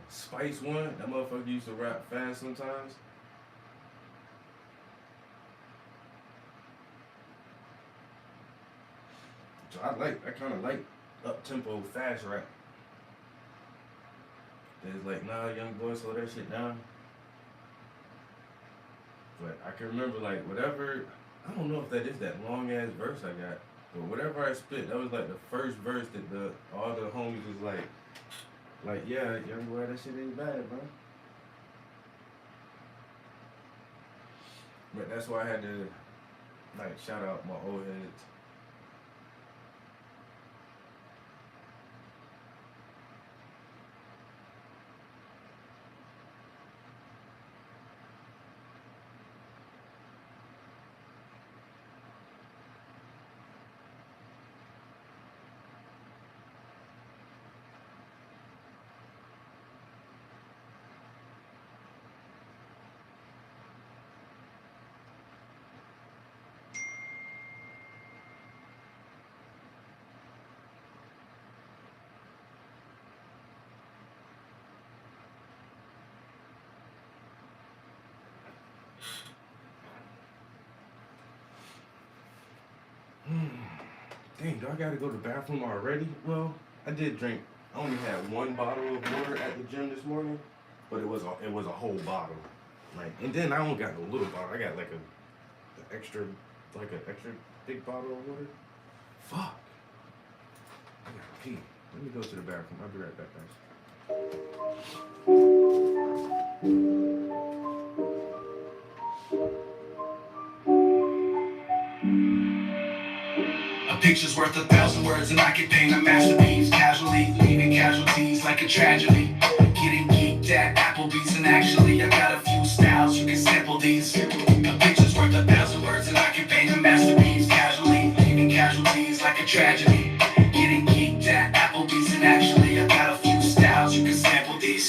Spice one? That motherfucker used to rap fast sometimes. So I kind of like up tempo fast rap. It's like, nah, young boy, slow that shit down. But I can remember like whatever. I don't know if that is that long ass verse I got, but whatever I spit, that was like the first verse that all the homies was like, yeah, young boy, that shit ain't bad, bro. But that's why I had to like shout out my old heads. Dang, do I gotta go to the bathroom already? Well, I did drink. I only had one bottle of water at the gym this morning, but it was a whole bottle. Like, and then I don't got no little bottle. I got like an extra big bottle of water. Fuck. I gotta pee. Let me go to the bathroom. I'll be right back, A picture's worth 1,000 words, and I can paint a masterpiece casually, leaving casualties like a tragedy. Getting geeked at Applebee's, and actually I got a few styles you can sample these. A picture's worth 1,000 words, and I can paint a masterpiece casually, leaving casualties like a tragedy. Getting geeked at Applebee's, and actually I got a few styles you can sample these.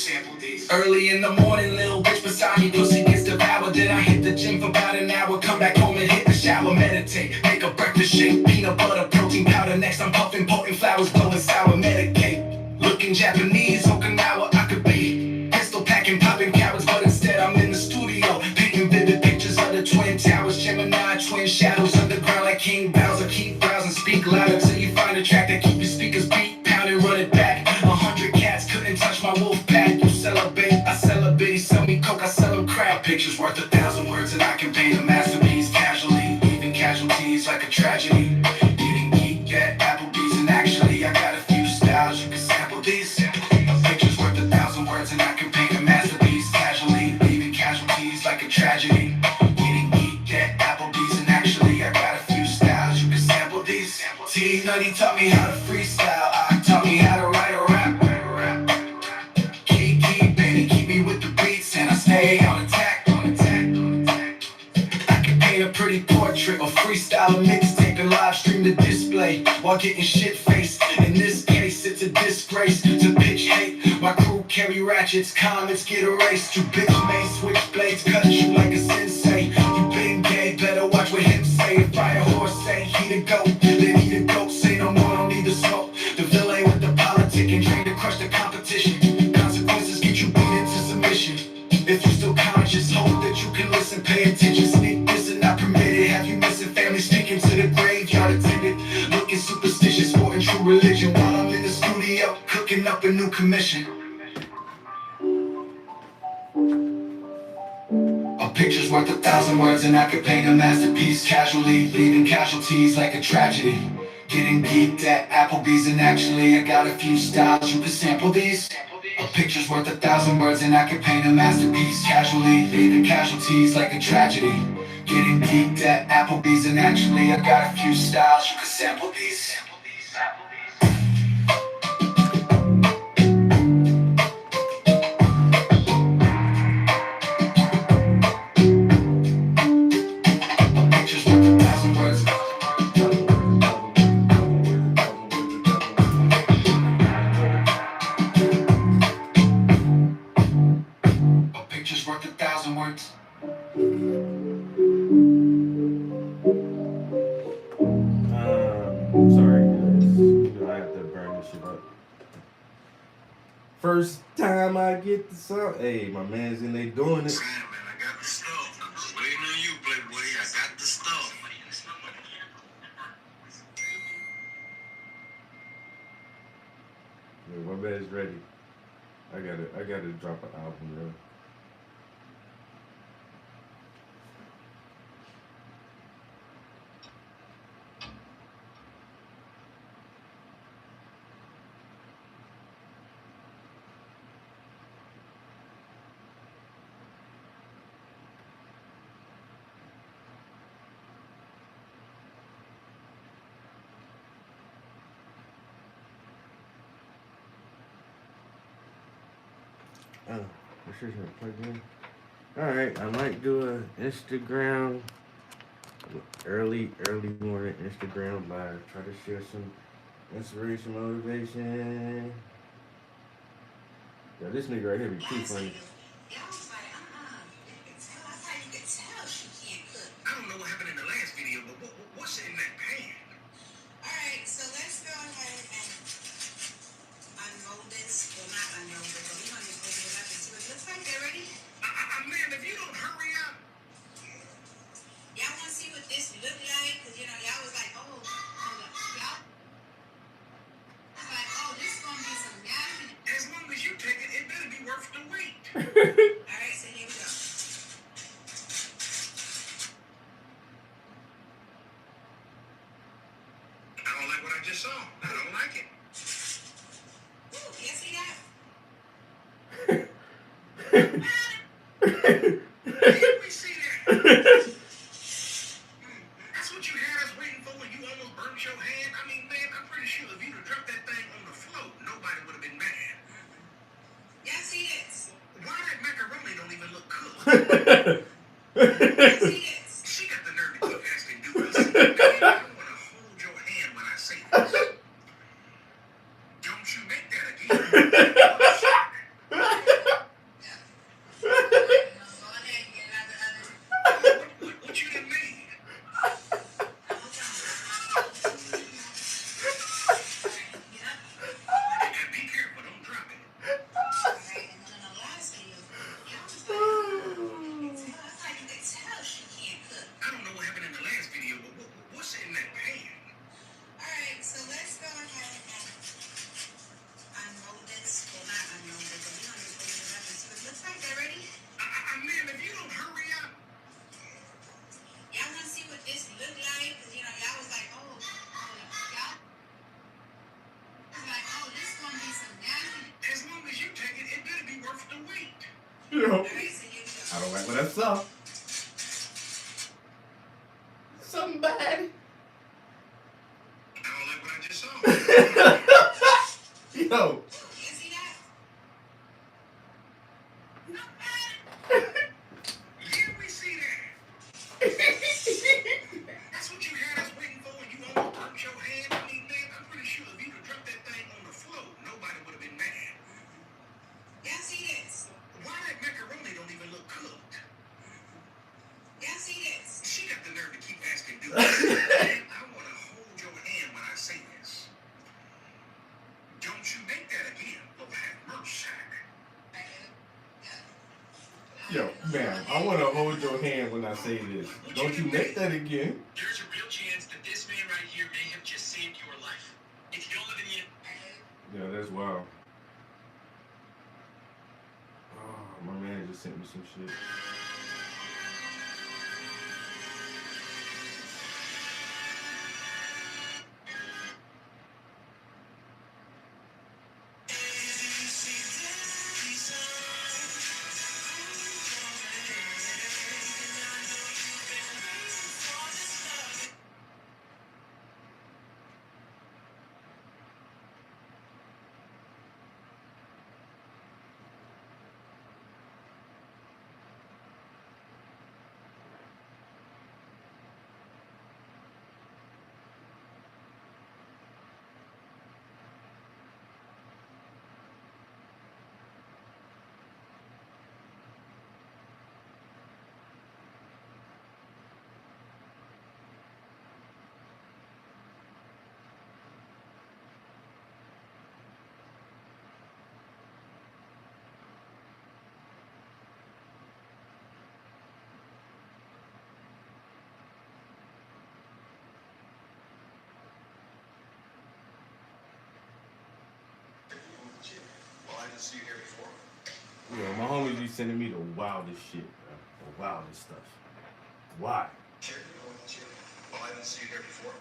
Early in the morning, little bitch beside me, pussy gets devoured. Then I hit the gym for about an hour, come back home and hit the shower, meditate, make a breakfast shake, peanut butter, protein powder. Next I'm puffing potent flowers, blowing sour, medicate. Looking Japanese, Okinawa, I could be pistol packing, popping cowards, but instead I'm in the studio, painting vivid pictures of the Twin Towers, Gemini, twin shadows, underground like King Bowser. Keep browsing, speak louder till you find a track that keep your speakers beat, pound and run it back. 100 cats couldn't touch my wolf pack. You celebrate, I celebrate. He sell me coke, I sell him crack. A picture's worth 1,000 words, and I can paint a masterpiece casually, leaving casualties like a tragedy. Getting geeked at Applebee's, and actually I got a few styles you can sample these. A picture's worth 1,000 words, and I can paint a masterpiece casually, leaving casualties like a tragedy. Getting geeked at Applebee's, and actually I got a few styles you can sample these. T Nutty taught me how to freestyle, I taught me how to write a rap. Kiki, baby, keep me with the beats, and I stay on attack. I can paint a pretty portrait or freestyle a mixtape and live stream the display while getting shit faced. In this case, it's a disgrace to pitch hate. My crew carry ratchets, comments get erased. You bitch made switchblades, cut you like a sensei. You been gay, better watch what him say. If I a horse say he the goat, then he the goat. Say no more, don't need the smoke. The villain with the politic and trained to crush the competition. Consequences get you beat into submission. If you still conscious, hope that you can listen, pay attention. Sneak this and not permitted. Have you missing family speaking to the graveyard attendant? Looking superstitious, sporting true religion while I'm in the studio cooking up a new commission. A picture's worth 1,000 words, and I could paint a masterpiece casually, leaving casualties like a tragedy. Getting geeked at Applebee's, and actually I got a few styles you can sample these. A picture's worth 1,000 words, and I can paint a masterpiece casually, leaving casualties like a tragedy. Getting geeked at Applebee's, and actually I got a few styles you can sample these. A picture's worth 1,000 words. Sorry, guys. You know I have to burn this shit up. First time I get the song. Hey, my man's in there doing it. Man, I got the stuff. I'm just waiting on you, Playboy. I got the stuff. Yeah, my man's ready. I gotta drop an album, yo. Oh, this isn't plugged in. Alright, I might do a Instagram early morning Instagram live. Try to share some inspiration, motivation. Yeah, this nigga right here be too funny. I don't know what happened in the last video, but what's in that pan? Alright, so let's go ahead and unroll this. Well, not unroll it, but we're going to open it up and see what it looks like. You ready? Man, if you don't hurry up. Y'all want to see what this look like? Because, you know, y'all was like, oh, hold up. Y'all was like, oh, this is going to be some nasty. As long as you take it, it better be worth the wait. Alright, so here we go. I don't like what I just saw. I don't like it. Ooh, you see that? Did we see that? That's what you had us waiting for when you almost burnt your hand. I mean, man, I'm pretty sure if you'd have dropped that thing on the floor, nobody would have been mad. Y'all see this? Why that macaroni don't even look cooked? Y'all see this? She got the nerve to keep asking, do we see that? Man, I want to hold your hand when I say this. Don't you make that again. What you done made? And be careful, don't drop it. Alright, and then in the last video, y'all was like, oh, it's like you can tell she can't cook. I don't know what happened in the last video, but what's in that pan? Alright, so let's go ahead and unroll this. Well, not unroll it, but we're going to open it up and see what it looks like. You ready? Man, if you don't hurry up. Y'all want to see what this look like? Because, you know, y'all was like, oh, hold up. Y'all was like, oh, this is going to be some nasty. As long as you take it, it better be worth the wait. Yo, Alright, so here we go. I don't like what I saw. Somebody. I don't like what I just saw. Yo. You see that? Yeah, we see that. That's what you had us waiting for when you almost burnt your hand. I mean, man, I'm pretty sure if you'd have dropped that thing on the floor, nobody would have been mad. Y'all see this? Why that macaroni don't even look cooked? Y'all see this? She got the nerve to keep asking, do we see that? I want to hold your hand when I say this. Don't you make that again. Lord have mercy. Yo, ma'am, I want to hold your hand when I say this. Don't you make that again. There's a real chance that this man right here may have just saved your life. If you don't live in the Yeah, that's wild. Oh, my man just sent me some shit. I didn't see you here before. Yeah, my homies be sending me the wildest shit, bro. The wildest stuff. Why? Sure. Well, I didn't see you here before.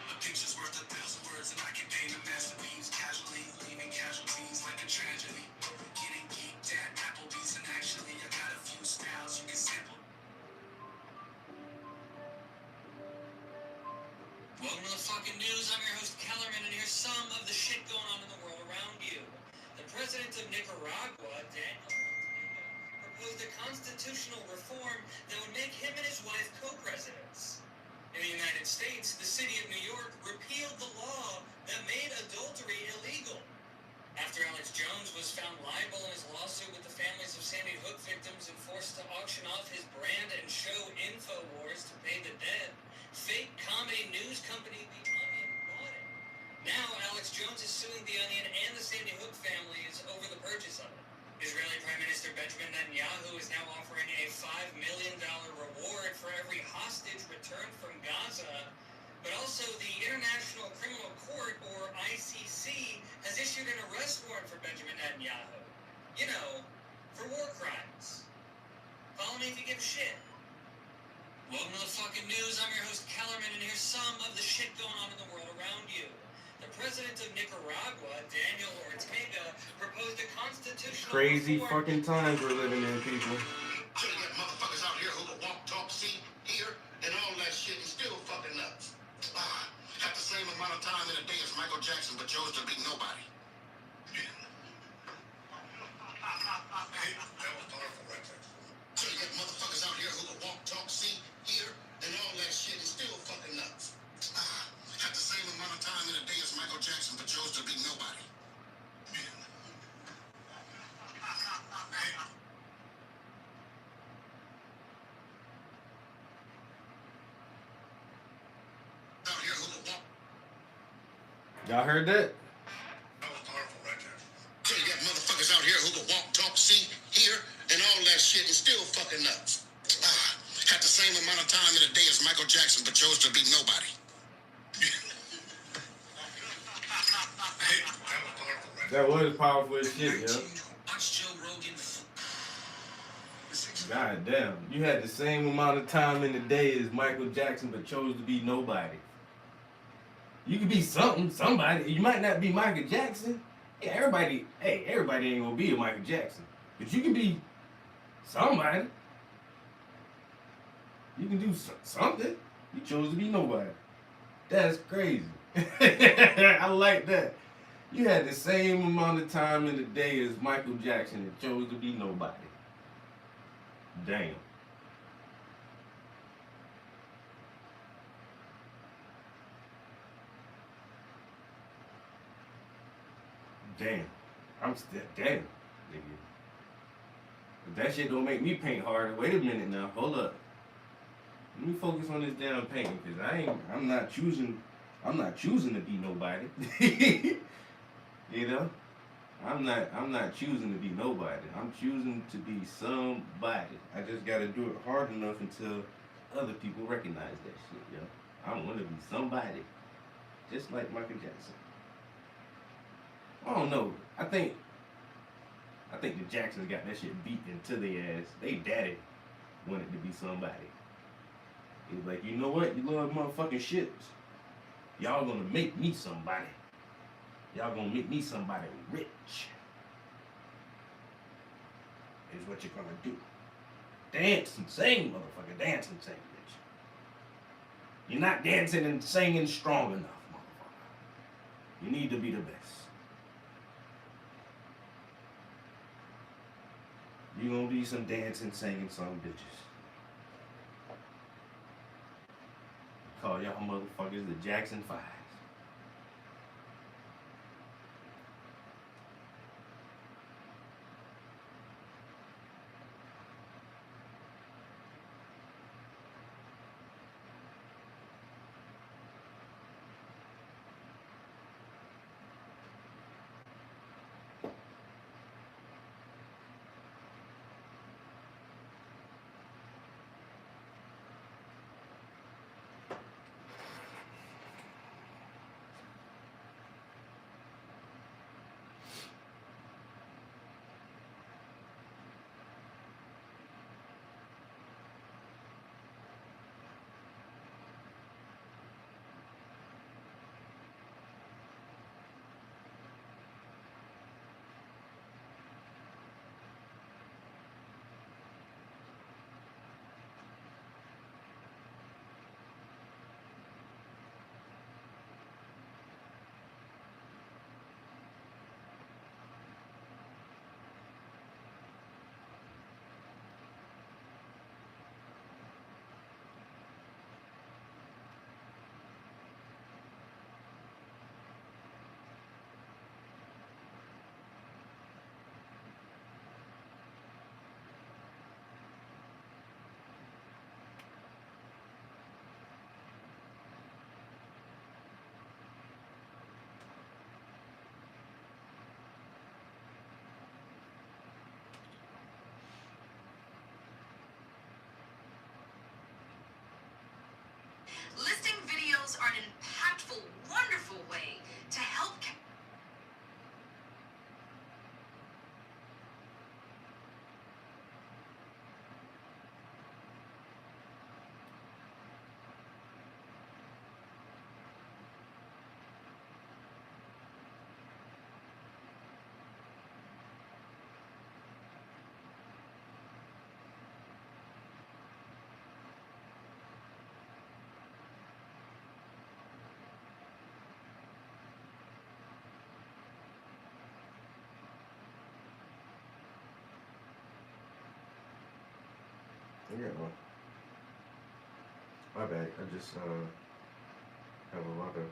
A picture's worth 1,000 words, and I can paint a masterpiece casually, leaving casualties like a tragedy. Getting geeked at Applebee's, and actually, I got a few styles you can sample. Welcome to the fucking news. I'm your host, Kellerman, and here's some of the shit going on in the world around you. The president of Nicaragua, Daniel Ortega, proposed a constitutional reform that would make him and his wife co-presidents. In the United States, the city of New York repealed the law that made adultery illegal. After Alex Jones was found liable in his lawsuit with the families of Sandy Hook victims and forced to auction off his brand and show InfoWars to pay the debt, fake comedy news company The Onion bought it. Now Alex Jones is suing The Onion and the Sandy Hook families over the purchase of it. Israeli Prime Minister Benjamin Netanyahu is now offering a $5 million reward for every hostage returned from Gaza, but also the International Criminal Court, or ICC, has issued an arrest warrant for Benjamin Netanyahu. You know, for war crimes. Follow me if you give a shit. Welcome to the fucking news. I'm your host, Kellerman, and here's some of the shit going on in the world around you. The president of Nicaragua, Daniel Ortega, proposed a constitutional Crazy reform. fucking times we're living in, people. So you got motherfuckers out here who will walk, talk, see, hear, and all that shit and still fucking nuts. Had the same amount of time in a day as Michael Jackson, but chose to be nobody. Hey, that was powerful right there. So you got motherfuckers out here who will walk, talk, see, hear, and all that shit and still fucking nuts. Had the same amount of time in a day as Michael Jackson, but chose to be nobody. Out here who will walk. Y'all heard that? That was powerful right there. So you got motherfuckers out here who will walk, talk, see, hear, and all that shit and still fucking nuts. Had the same amount of time in a day as Michael Jackson, but chose to be nobody. That was powerful as shit, yo. Watch Joe Rogan. God damn. You had the same amount of time in the day as Michael Jackson, but chose to be nobody. You could be something, somebody. You might not be Michael Jackson. Yeah, everybody ain't gonna be a Michael Jackson. But you can be somebody. You can do something. You chose to be nobody. That's crazy. I like that. You had the same amount of time in the day as Michael Jackson and chose to be nobody. Damn. Damn. I'm still damn, nigga. But that shit don't make me paint harder. Wait a minute now. Hold up. Let me focus on this damn painting, cause I'm not choosing to be nobody. You know? I'm not choosing to be nobody. I'm choosing to be somebody. I just gotta do it hard enough until other people recognize that shit, yo. I wanna be somebody. Just like Michael Jackson. I don't know. I think the Jacksons got that shit beat into their ass. They daddy wanted to be somebody. He was like, you know what? You little motherfucking shits. Y'all gonna make me somebody. Y'all gonna make me somebody rich. Is what you're gonna do. Dance and sing, motherfucker. Dance and sing, bitch. You're not dancing and singing strong enough, motherfucker. You need to be the best. You gonna be some dancing, singing, some bitches. Call y'all motherfuckers the Jackson 5. Listing videos are an impactful, wonderful way to help. Yeah, well, my bad. I just have a lot of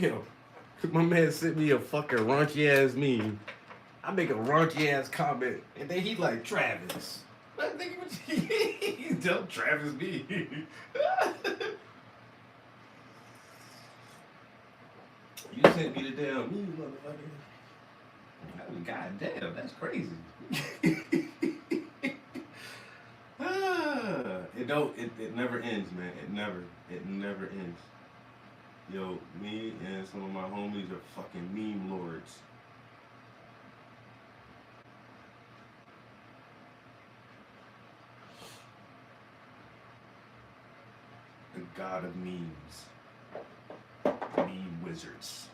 Yo, my man sent me a fucking raunchy ass meme. I make a raunchy ass comment, and then he like, Travis. Like, nigga, what you tell Travis me? You sent me the damn meme, motherfucker. God damn, that's crazy. It never ends, man. It never ends. Yo, me and some of my homies are fucking meme lords. The god of memes. Meme wizards.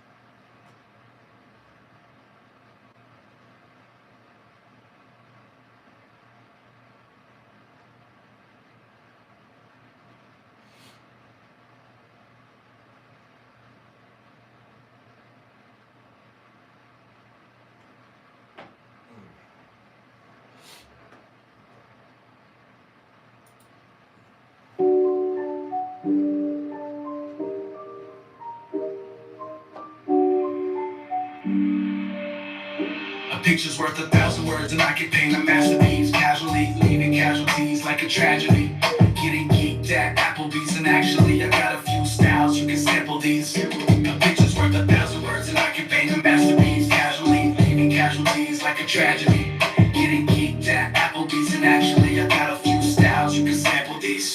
A picture's worth 1,000 words, and I can paint a masterpiece. Casually leaving casualties like a tragedy. Getting geeked at Applebee's, and actually I got a few styles you can sample these. A picture's worth 1,000 words, and I can paint a masterpiece. Casually leaving casualties like a tragedy. Getting geeked at Applebee's, and actually I got a few styles you can sample these.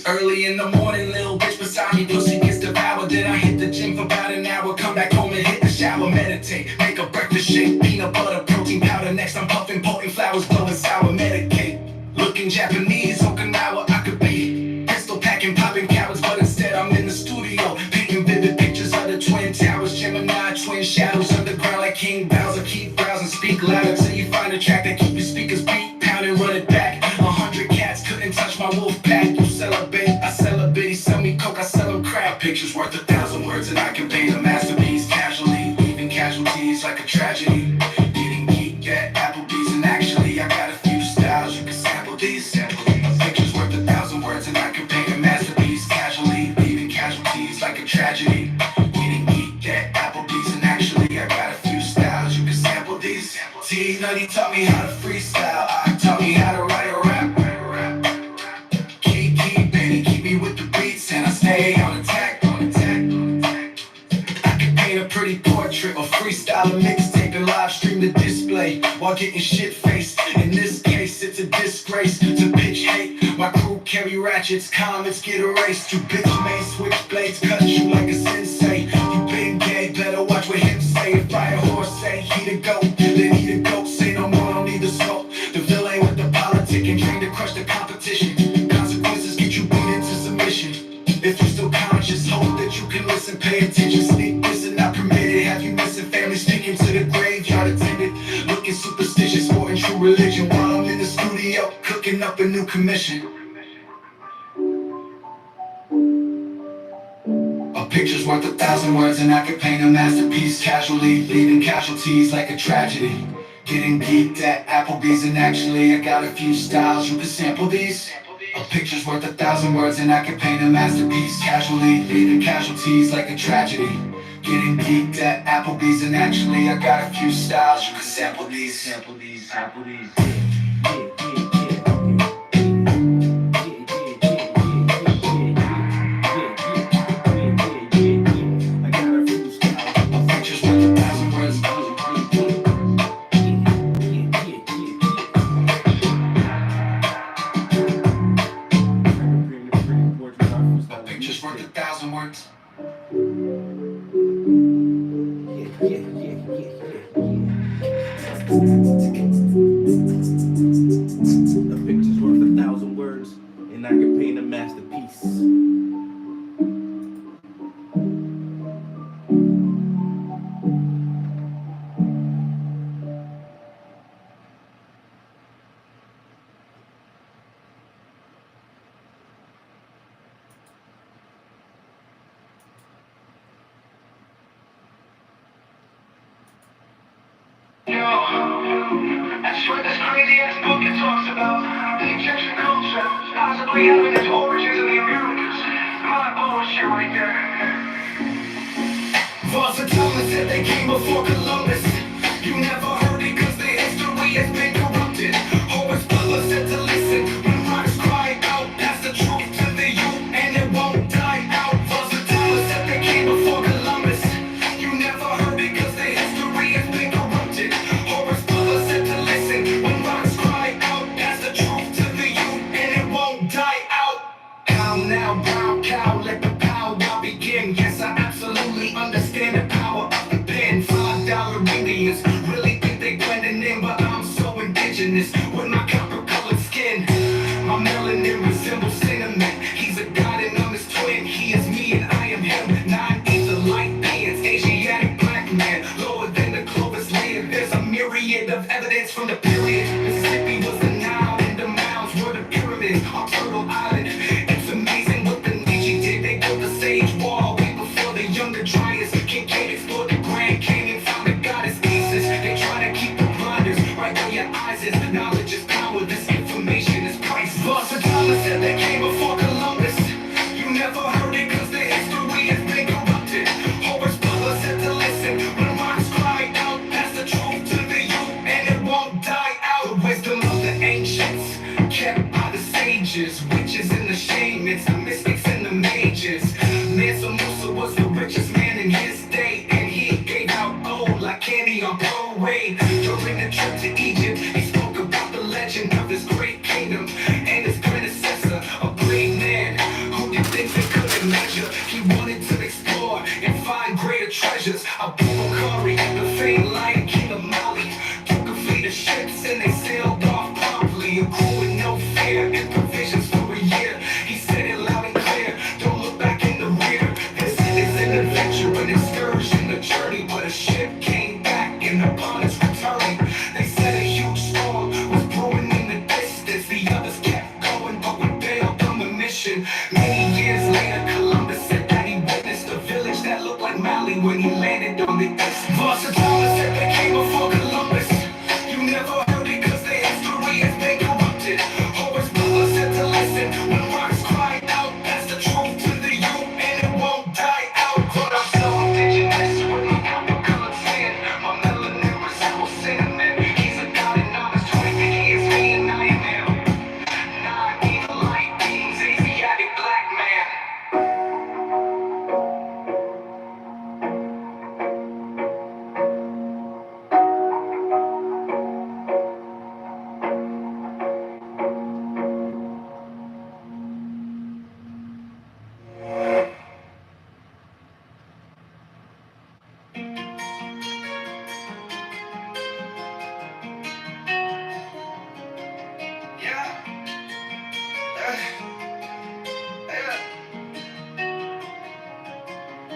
Early in the morning, little bitch beside me, pussy gets devoured. Then I hit the gym for about an hour, come back home and hit the shower, meditate, make a breakfast shake, peanut butter, protein powder. Next I'm puffing potent flowers, blowing sour, medicate. Looking Japanese, Okinawa, I could be pistol packing, popping cowards, but instead I'm in the studio, painting vivid pictures of the Twin Towers, Gemini, twin shadows, underground like King Bowser. Keep browsing, speak louder till you find a track that keep your speakers beat, pound and run it back. 100 cats couldn't touch my wolf pack. You celebrate, I celebrate. He sell me coke, I sell him crack. Pictures worth 1,000 words, and I can paint a masterpiece. Casually leaving casualties like a tragedy. Getting geeked at Applebee's, and actually I got a few styles you can sample these. Pictures worth 1,000 words, and I can paint a masterpiece. Casually leaving casualties like a tragedy. Getting geeked at Applebee's, and actually I got a few styles you can sample these. T-Nutty taught me how to freestyle. I taught me how to write a rap. Keep me with the beats, and I stay on attack. I can paint a pretty portrait or freestyle a mixtape and live stream the display while getting shit faced. In this case, it's a disgrace to pitch hate. My crew carry ratchets, comments get erased. You bitch made switchblades, cut you like a sensei. You been gay, better watch what him say. If I a horse say he the goat, then he the goat. Say no more, don't need the smoke. The villain with the politic and trained to crush the competition. Consequences get you beat into submission. If you're still conscious, hope that you can listen, pay attention. Sneak this and not permitted. Have you missing family speaking to the graveyard attendant? Looking superstitious, sporting true religion while I'm in the studio cooking up a new commission. A picture's worth 1,000 words, and I can paint a masterpiece. Casually leaving casualties like a tragedy. Getting geeked at Applebee's, and actually I got a few styles you can sample these. A picture's worth 1,000 words, and I can paint a masterpiece. Casually leaving casualties like a tragedy. Getting geeked at Applebee's, and actually I got a few styles you can sample these. Sample these. I swear this crazy ass book it talks about the Egyptian culture, possibly having its origins in the Americas. My bullshit right there. Father Thomas said they came before Columbus. You never heard it cause the history has been corrupted. Horace Butler said to listen when rocks cry out. That's the truth to the youth and it won't die out. Father Thomas said they came before Columbus. You never heard it cause the history has been corrupted. Horace Butler said to listen when rocks cry out. That's the truth to the youth and it won't die out. How now, brown cow, let the power begin. Yes, I absolutely understand the power of the pen. $5 Indians really think they blending in, but I'm so indigenous with my copper-colored skin. My melanin resembles cinnamon. He's a god and I'm his twin. He is me and I am him. 9 ether light beings, Asiatic black man, lower than the Clovis layer. There's a myriad of evidence from the period. Mississippi was the Nile and the mounds were the pyramids on Turtle Island. It's amazing what the Nietzsche did. They built the Sage Wall way before the Younger Dryas. Kincaid explored the Grand Canyon, found the goddess Isis. They try to keep the blinders right where your eyes is. Knowledge is power, this information is priceless. Father Thomas said they came before Columbus. You never heard it cause the history has been corrupted. Horace Butler said to listen when rocks cry out. That's the truth to the youth and it won't die out. The wisdom of the ancients kept by the sages, witches and the shamans, the mystics and the mages. Mansa Musa was the richest man in his day, and he gave out gold like candy on parade. During the trip to Egypt, he spoke about the legend of this great kingdom and his predecessor, a great man who did things they couldn't measure. He wanted to explore and find greater treasures. Abu Bakari, the famed lion king of Mali, took a fleet of ships and they sailed off promptly. A crew with no fear and provisions for a year. He said it loud and clear, don't look back in the rear. This is an adventure, an excursion, a journey. But a ship came back and upon its returning, they said a huge storm was brewing in the distance. The others kept going but we bailed on the mission. Many years later, Columbus said that he witnessed a village that looked like Mali when he landed on the east. Father Thomas said they came before Columbus. You never heard it cause the history has been corrupted. Horace Butler said to listen when rocks cry out. That's the truth to the youth and it won't die out. But I'm so indigenous with my copper-colored skin. My melanin resembles cinnamon. He's a god and I'm his twin. He is me and I am him. 9 ether light beings, Asiatic black man.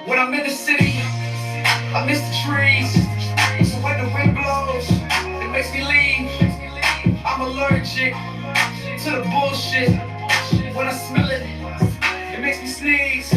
When I'm in the city, I miss the trees. So when the wind blows, it makes me leave. I'm allergic to the bullshit. When I smell it, it makes me sneeze.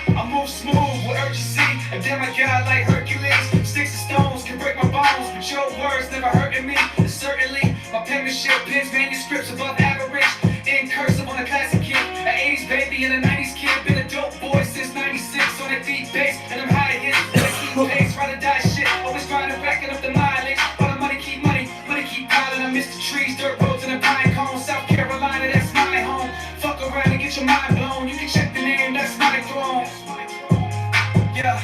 I move smooth with urgency, and damn I got like Hercules. Sticks and stones can break my bones, but your words never hurting me. And certainly, my penmanship pins manuscripts above average. In cursive on a classic kid, an 80s baby and a 90s kid. Been a dope boy since 96 on that deep bass, and I'm high hits. Keep pace, ride or die shit. Always grinding, racking up the mileage. All the money keep piling. I miss the trees, dirt roads, and the pine cones. South Carolina, that's my home. Fuck around and get your mind blown. You can check the name, that's my throne. Yeah.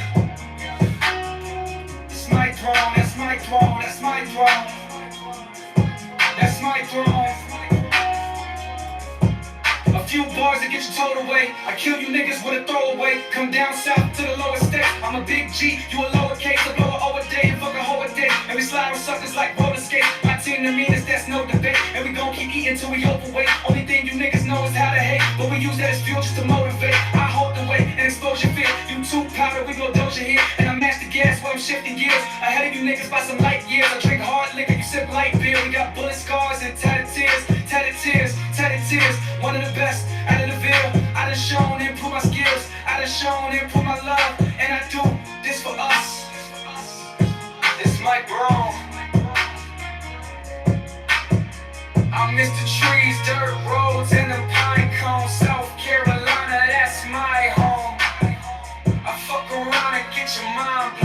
It's my throne, that's my throne, that's my throne. That's my throne. A few bars that get you towed away. I kill you niggas with a throwaway. Come down south to the lower state. I'm a big G, you a lowercase. I blow a O a day and fuck a hoe a day. And we slide on suckers like roller skates. My team the meanest, that's no debate. And we gon' keep eating till we overweight. Only thing you niggas know is how to hate. But we use that as fuel just to motivate. I hold the weight and expose your fear. You too powder, we gon' doja here. And I master gas while I'm shifting gears. Ahead of you niggas by some light years. I drink hard liquor, you sip light beer. We got bullet scars and tatted tears. Tatted tears, tatted tears. One of the best out of the Ville. I done shown and prove my skills. I done shown and prove my love. And I do this for us. It's my bro. I miss the trees, dirt roads, and the pine cones. South Carolina, that's my home. I fuck around and get your mind blown.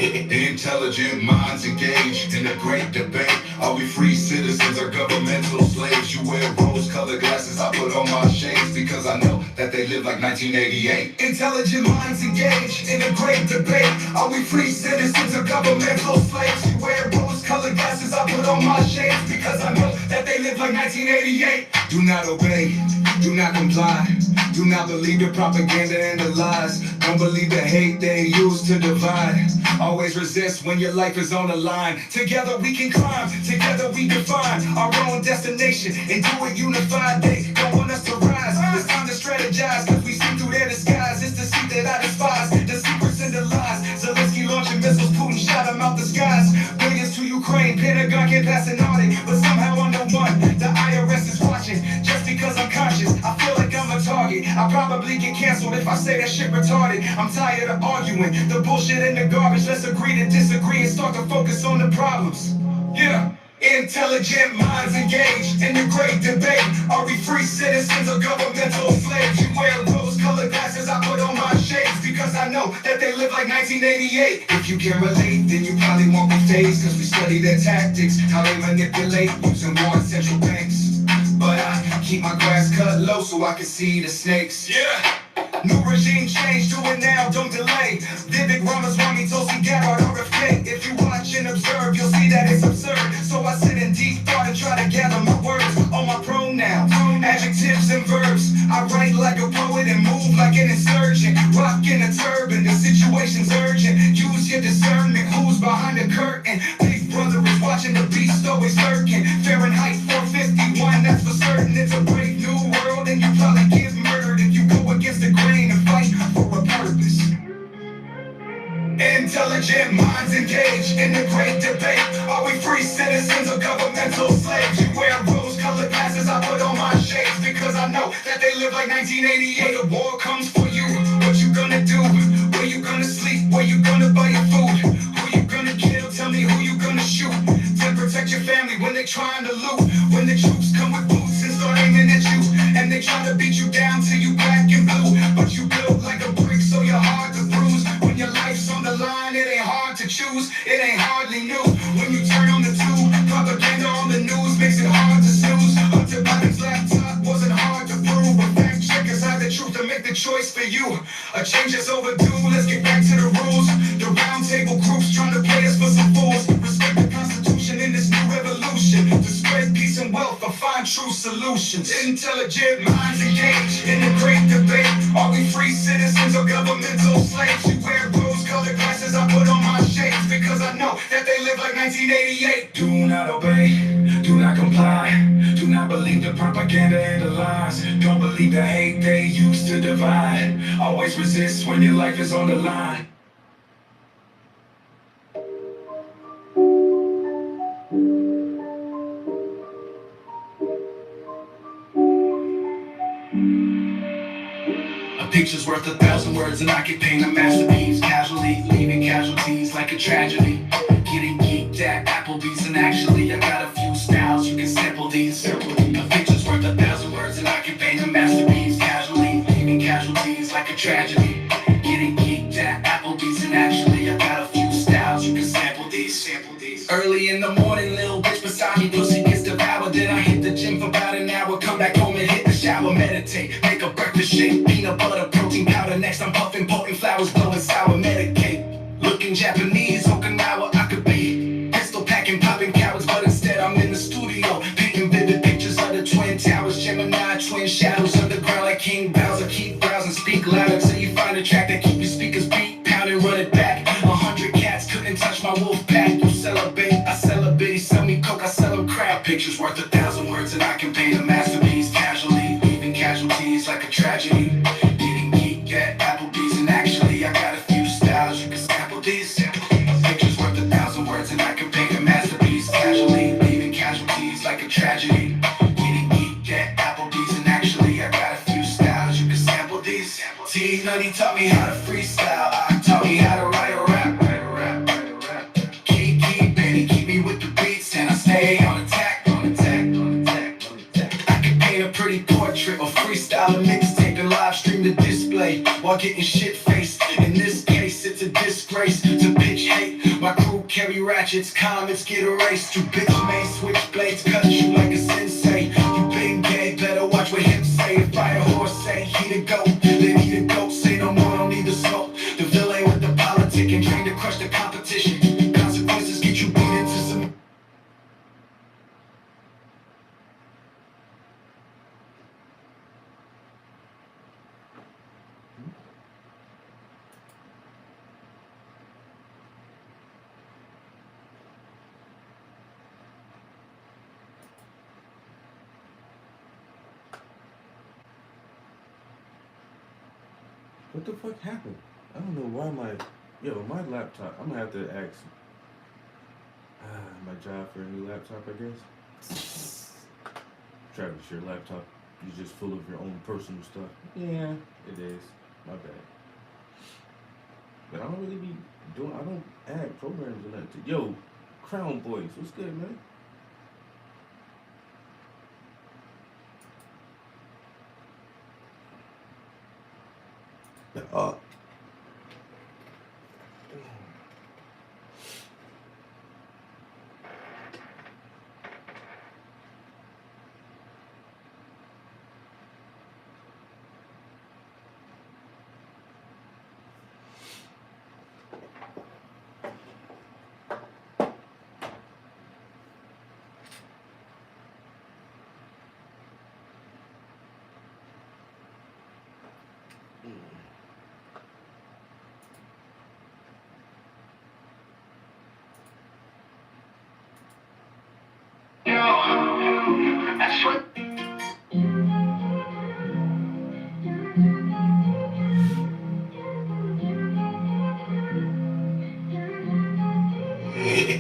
Intelligent minds engaged in a great debate. Are we free citizens or governmental slaves? You wear rose-colored glasses, I put on my shades because I know that they live like 1988. Intelligent minds engaged in a great debate. Are we free citizens or governmental slaves? You wear rose-colored glasses, I put on my shades because I know that they live like 1988. Do not obey, do not comply. Do not believe the propaganda and the lies. Don't believe the hate they use to divide. Always resist when your life is on the line. Together we can climb, together we define our own destination and do it unified. They don't want us to rise. It's time to strategize, cause we see through their disguise. It's the seat that I despise, the secrets and the lies. Zelensky launching missiles, Putin shot him out the skies. Billions to Ukraine, Pentagon can't pass an audit, but somehow I'm the one the IRS is watching. Just because I'm conscious, I feel like I'm a target. I'll probably get canceled if I say that shit retarded. I'm tired of arguing the bullshit and the garbage. Let's agree to disagree and start to focus on the problems. Yeah. Intelligent minds engaged in the great debate. Are we free citizens or governmental slaves? You wear rose-colored glasses, I put on my shades because I know that they live like 1988. If you can relate, then you probably won't be phased, cause we study their tactics, how they manipulate using war and central banks. But I keep my grass cut low so I can see the snakes. Yeah. New regime change, do it now, don't delay. Vivek Ramaswamy, Tulsi Gabbard, RFK. If you watch and observe, you'll see that it's absurd. So I sit in deep thought and try to gather my words. All my pronouns, adjectives and verbs. I write like a poet and move like an insurgent. Rockin' a turban, the situation's urgent. Use your discernment, who's behind the curtain? Big brother is watching, the beast always lurking. Fahrenheit 451, that's for certain. It's a brave new world and you probably get murdered if you go against the grain and fight for a purpose. Intelligent minds engaged in the great debate. Are we free citizens or governmental slaves? You wear rose-colored glasses, I put on my shades because I know that they live like 1988. When the war comes for you, what you gonna do? Where you gonna sleep? Where you gonna buy your food? Who you gonna kill? Tell me who you gonna shoot to protect your family when they trying to loot. When the troops come with boots and start aiming at you, and they try to beat you down till you black and blue. But you built like a brick, so you're hard to bruise. When your life's on the line, it ain't hard to choose. It ain't hardly new. When you turn on the tube, propaganda on the news makes it hard to snooze. Hunter Biden's laptop wasn't hard to prove, but fact checkers have the truth to make the choice for you. A change is overdue. Let's get back to the rules. The round table groups trying to play us for some fools. Respect the Constitution in this new revolution. To spread peace and wealth or find true solutions. Intelligent minds engaged in a great debate. Are we free citizens or governmental slaves? You wear rose-colored glasses, I put on my shades because I know that they live like 1988. Do not obey, do not comply. Do not believe the propaganda and the lies. Don't believe the hate they use to divide. Always resist when your life is on the line. A picture's worth 1,000 words and I can paint a masterpiece. Casually leaving casualties like a tragedy. Getting geeked at Applebee's and actually I got a few styles you can sample these. A picture's worth 1,000 words and I can paint a masterpiece. Casually leaving casualties like a tragedy. Getting geeked at Applebee's and actually I got a few styles you can sample these. Early in the morning, little bitch beside me, pussy gets devoured. Then I hit the gym for about an hour, come back home and hit the shower, meditate, make a breakfast shake, peanut butter, protein powder. Next I'm puffing potent flowers, blowing sour, medicate. Looking Japanese, Okinawa, I could be pistol packing, popping cowards, but instead I'm in the studio, painting vivid pictures of the Twin Towers, Gemini, twin shadows, underground like King Bowser. Keep browsing, speak louder till you find a track that keep your speakers beat, pound and run it back. 100 cats couldn't touch my wolf pack. You celebrate, I celebrate. He sell me coke, I sell him crap. Pictures worth 1,000 words and I can paint a masterpiece. Casually leaving casualties like a tragedy. Getting geeked at Applebee's and actually I got a few styles you can sample these. Pictures worth 1,000 words and I can paint a masterpiece. Casually leaving casualties like a tragedy. Getting geeked at Applebee's and actually I got a few styles you can sample these. T Nutty taught me how to freestyle. I taught me how to write a rap. Keep me with the beats and I stay on attack. I can paint a pretty portrait or freestyle a mixtape and live stream the display while getting shit faced. In this case, it's a disgrace to pitch hate ratchets, comets get erased. You bitch made switchblades cut you like a sensei. You been gay, better watch what him say. If I a horse say he the goat, then he the goat. Say no more, don't need the smoke. The villain with the politic and trained to crush the competition. Consequences get you beat into some. What the fuck happened? I don't know why my laptop, I'm gonna have to ask my job for a new laptop, I guess. Travis, your laptop is just full of your own personal stuff. Yeah, it is. My bad. But I don't really be doing, I don't add programs or nothing. Yo, Crown Boys, what's good, man?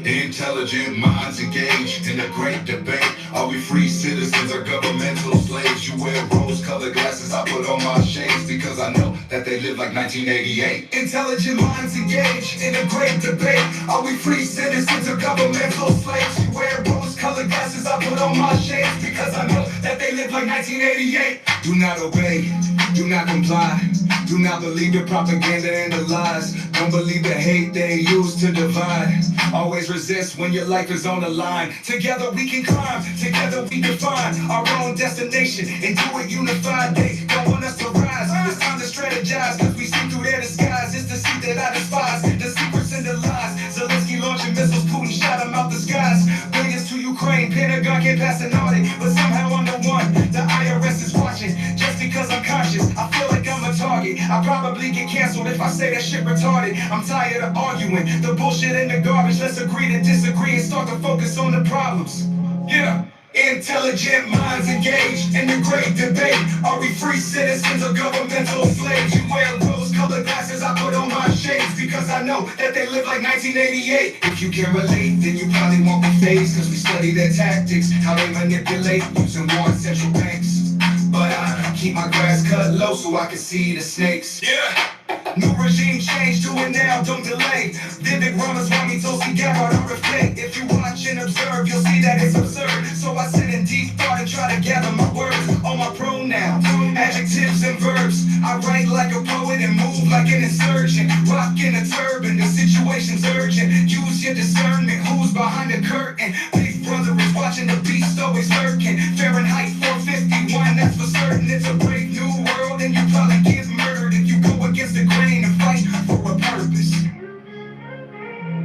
Intelligent minds engaged in a great debate. Are we free citizens or governmental slaves? You wear rose-colored glasses, I put on my shades because I know that they live like 1988. Intelligent minds engaged in a great debate. Are we free citizens or governmental slaves? You wear rose-colored glasses, I put on my shades because I know that they live like 1988. Do not obey, do not comply. Do not believe the propaganda and the lies. Don't believe the hate they use to divide. Always resist when your life is on the line. Together we can climb, together we define our own destination and do it unified. They don't want us to rise. It's time to strategize, cause we see through their disguise. It's the seat that I despise, the secrets and the lies. Zelensky launching missiles, Putin shot him out the skies. Billions to Ukraine, Pentagon can't pass an audit, but somehow I'm the one. The IRS is watching, just because I'm conscious. I feel like I'm a target. I probably get canceled if I say that shit retarded. I'm tired of arguing the bullshit and the garbage. Let's agree to disagree and start to focus on the problems. Yeah. Intelligent minds engaged in the great debate. Are we free citizens or governmental slaves? You wear rose-colored glasses, I put on my shades because I know that they live like 1988. If you can relate, then you probably won't be phased, cause we study their tactics, how they manipulate using war and central banks. But I keep my grass cut low so I can see the snakes. Yeah. New regime change, do it now, don't delay. Vivek Ramaswamy, Tulsi Gabbard, RFK. If you watch and observe, you'll see that it's absurd. So I sit in deep thought and try to gather my words. All my pronouns, adjectives and verbs. I write like a poet and move like an insurgent. Rockin' a turban, the situation's urgent. Use your discernment, who's behind the curtain? Big brother is watching, the beast always lurking. Fahrenheit 451, that's for certain. It's a brave new world and you probably get murdered if you go against the grain and fight for a purpose.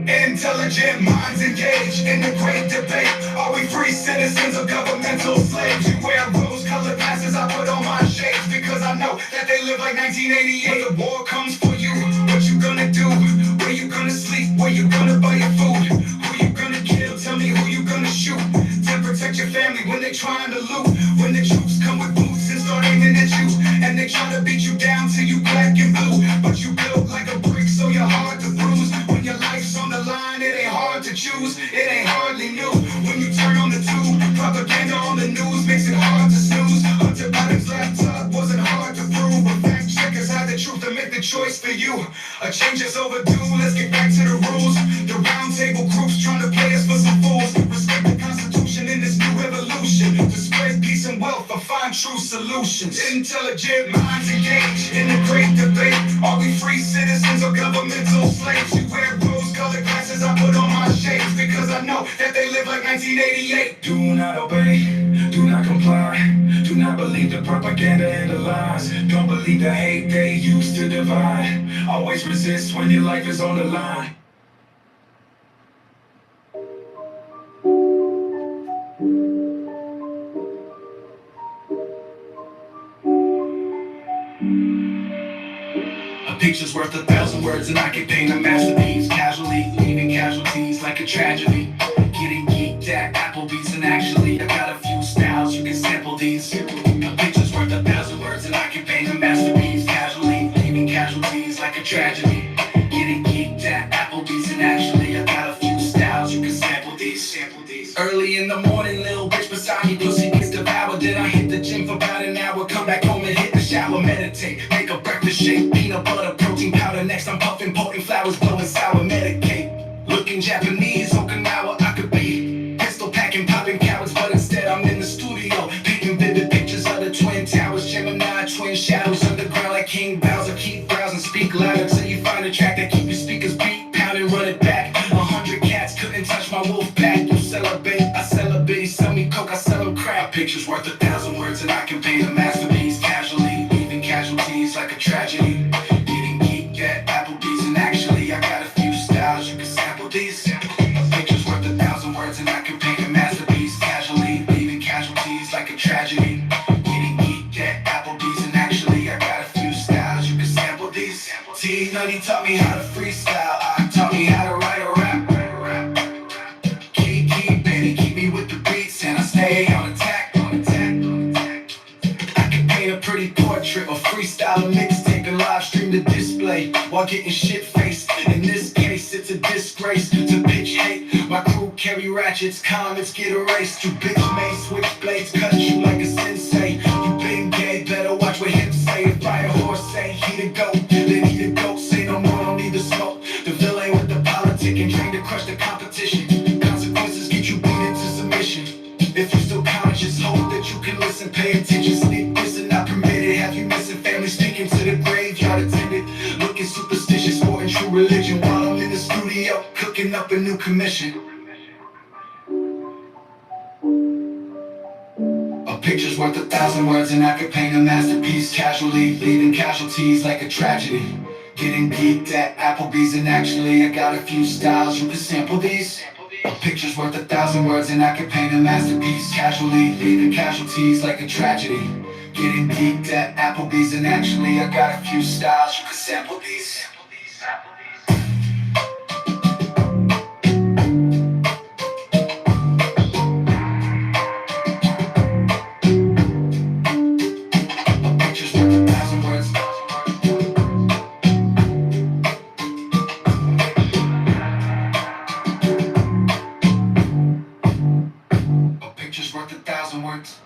Intelligent minds engaged in the great debate. Are we free citizens or governmental slaves? You wear rose-colored glasses, I put on my shades because I know that they live like 1988. When the war comes for you, what you gonna do? Where you gonna sleep? Where you gonna buy your food? Who you gonna kill? Tell me who you gonna shoot to protect your family when they trying to loot. When the troops come with boots and start aiming at you, and they try to beat you down till you black and blue. But you built like a brick, so you're hard to bruise. When your life's on the line, it ain't hard to choose. It ain't hardly new. When you turn on the tube, propaganda on the news makes it hard to snooze. Hunter Biden's laptop wasn't hard to prove, but fact checkers had the truth to make the choice for you. A change is overdue. Let's get back to the rules. The round table groups trying to play us for some fools. Respect the Constitution in this new revolution. To spread peace and wealth or find true solutions. Intelligent minds engaged in a great debate. Are we free citizens or governmental slaves? You wear rose-colored glasses, I put on my shades. I know that they live like 1988. Do not obey, do not comply. Do not believe the propaganda and the lies. Don't believe the hate they used to divide. Always resist when your life is on the line. A picture's worth 1,000 words, and I can paint a masterpiece. Casually leaving casualties like a tragedy. Getting geeked at Applebee's, and actually I got a few styles you can sample these. A picture's worth 1,000 words, and I can paint a masterpiece. Casually leaving casualties like a tragedy. Getting geeked at Applebee's, and actually I got a few styles you can sample these. Early in the morning, little bitch beside me, pussy gets devoured. Then I hit the gym for about an hour, come back home and hit the shower, meditate, make a breakfast shake, peanut butter, protein powder. Next I'm puffing potent flowers, blowing sour, medicate. Looking Japanese, Okinawa, I could be pistol packing, popping cowards, but instead I'm in the studio, painting vivid pictures of the Twin Towers, Gemini, twin shadows, underground like King Bowser. Keep browsing, speak louder till you find a track that keep your speakers beat, pound and run it back. 100 cats couldn't touch my wolf pack. You celebrate, I celebrate. Sell me coke, I sell them crap. Pictures worth 1,000 words, and I can paint a masterpiece. Casually leaving casualties like a tragedy. Getting geeked at Applebee's, and actually I got a few styles you can sample these. A picture's worth 1,000 words, and I can paint a masterpiece. Casually leaving casualties like a tragedy. Getting geeked at Applebee's, and actually I got a few styles you can sample these. T Nutty taught me how to freestyle. I taught me how to write a rap. Keep me with the beats, and I stay on attack. I can paint a pretty portrait or freestyle a mixtape and live stream the display while getting shit faced. In this case, it's a disgrace to pitch hate. My crew carry ratchets, comments get erased. You bitch may switch blades, cut you like a sensei. You been gay, better watch what him say. If I a horse say he the goat, then he the goat. Say no more, don't need the smoke. The villain with the politic and trained to crush the competition. Consequences get you beat into submission. If you still conscious, hope that you can listen, pay attention. Sneak this and not permitted. Have you missing family speaking to the graveyard attendant? Looking superstitious, sporting true religion while I'm in the studio cooking up a new commission. A picture's worth 1,000 words, and I could paint a masterpiece. Casually leaving casualties like a tragedy. Getting geeked at Applebee's, and actually I got a few styles you can sample these. A picture's worth 1,000 words, and I can paint a masterpiece. Casually leaving casualties like a tragedy. Getting geeked at Applebee's, and actually I got a few styles you can sample these. A picture's worth 1,000 words. A picture's worth 1,000 words.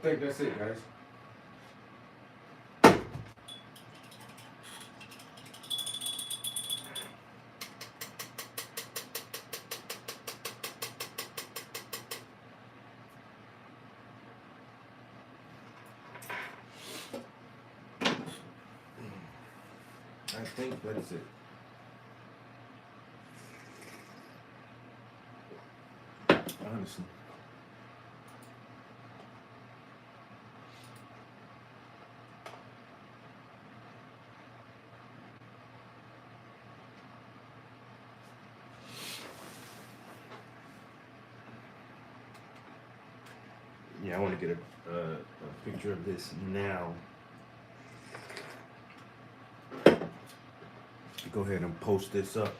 think that's it, guys. I think that's it. Honestly. Yeah, I want to get a picture of this now. Go ahead and post this up.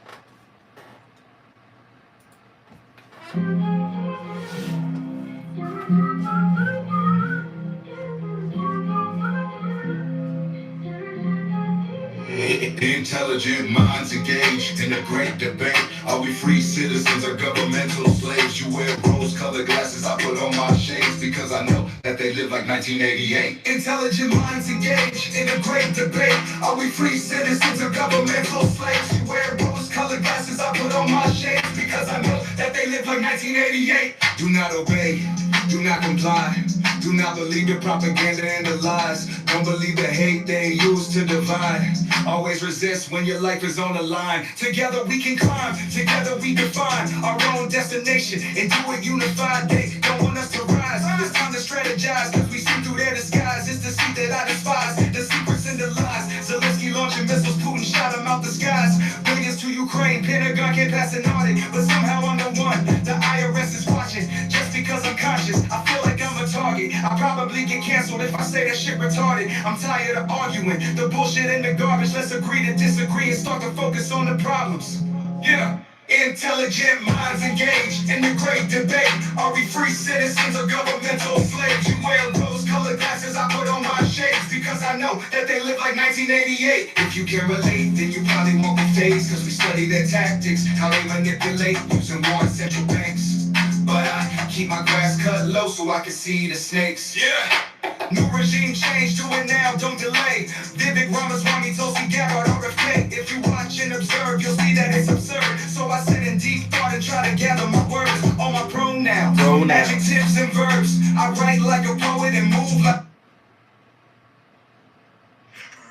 Intelligent minds engaged in a great debate. Are we free citizens or governmental slaves? You wear rose-colored glasses, I put on my shades because I know that they live like 1988. Intelligent minds engaged in a great debate. Are we free citizens or governmental slaves? You wear rose-colored glasses, I put on my shades because I know that they live like 1988. Do not obey, do not comply. Do not believe the propaganda and the lies. Don't believe the hate they use to divide. Always resist when your life is on the line. Together we can climb, together we define our own destination and do it unified. They don't want us to rise. It's time to strategize, cause we see through their disguise. It's the seed that I despise, the secrets and the lies. Zelensky launching missiles, Putin shot them out the skies. Billions to Ukraine, Pentagon can't pass an audit, but somehow I'm the one the IRS is watching. Just because I'm conscious, I feel like I'm a target. I probably get canceled if I say that shit retarded. I'm tired of arguing, the bullshit and the garbage. Let's agree to disagree and start to focus on the problems. Yeah. Intelligent minds engaged in the great debate. Are we free citizens or governmental slaves? You wear rose-colored glasses, I put on my shades because I know that they live like 1988. If you can relate, then you probably won't be phased, cause we study their tactics, how they manipulate using war and central banks. But I keep my grass cut low so I can see the snakes. Yeah. New regime change, do it now, don't delay. Vivek Ramaswamy, Tulsi Gabbard, RFK. If you watch and observe, you'll see that it's absurd. So I sit in deep thought and try to gather my words. All my pronouns, adjectives and verbs. I write like a poet and move like...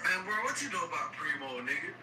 Man, bro, what you know about Primo, nigga?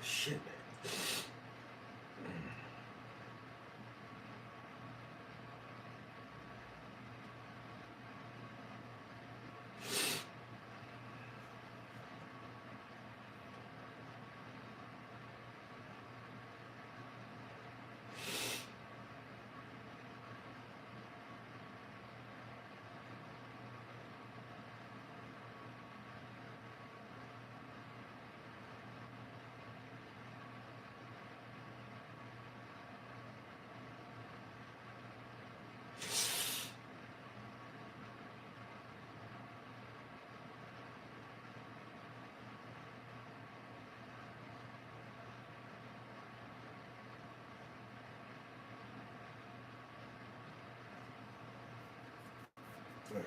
Shit. Right.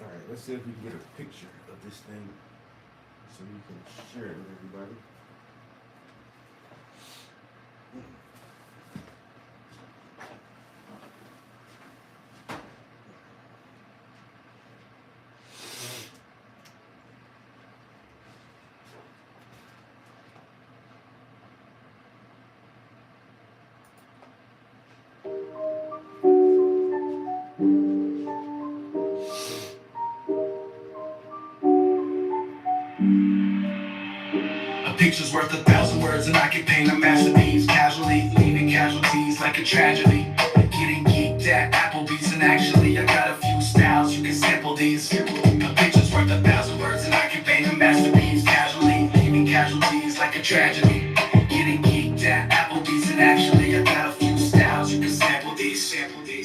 All right, let's see if we can get a picture of this thing so we can share it with everybody. A picture's worth 1,000 words, and I can paint a masterpiece casually, leaving casualties like a tragedy. Getting geeked at Applebee's, and actually I got a few styles you can sample these. A picture's worth 1,000 words, and I can paint a masterpiece casually, leaving casualties like a tragedy. Getting geeked at Applebee's, and actually I got a few styles you can sample these.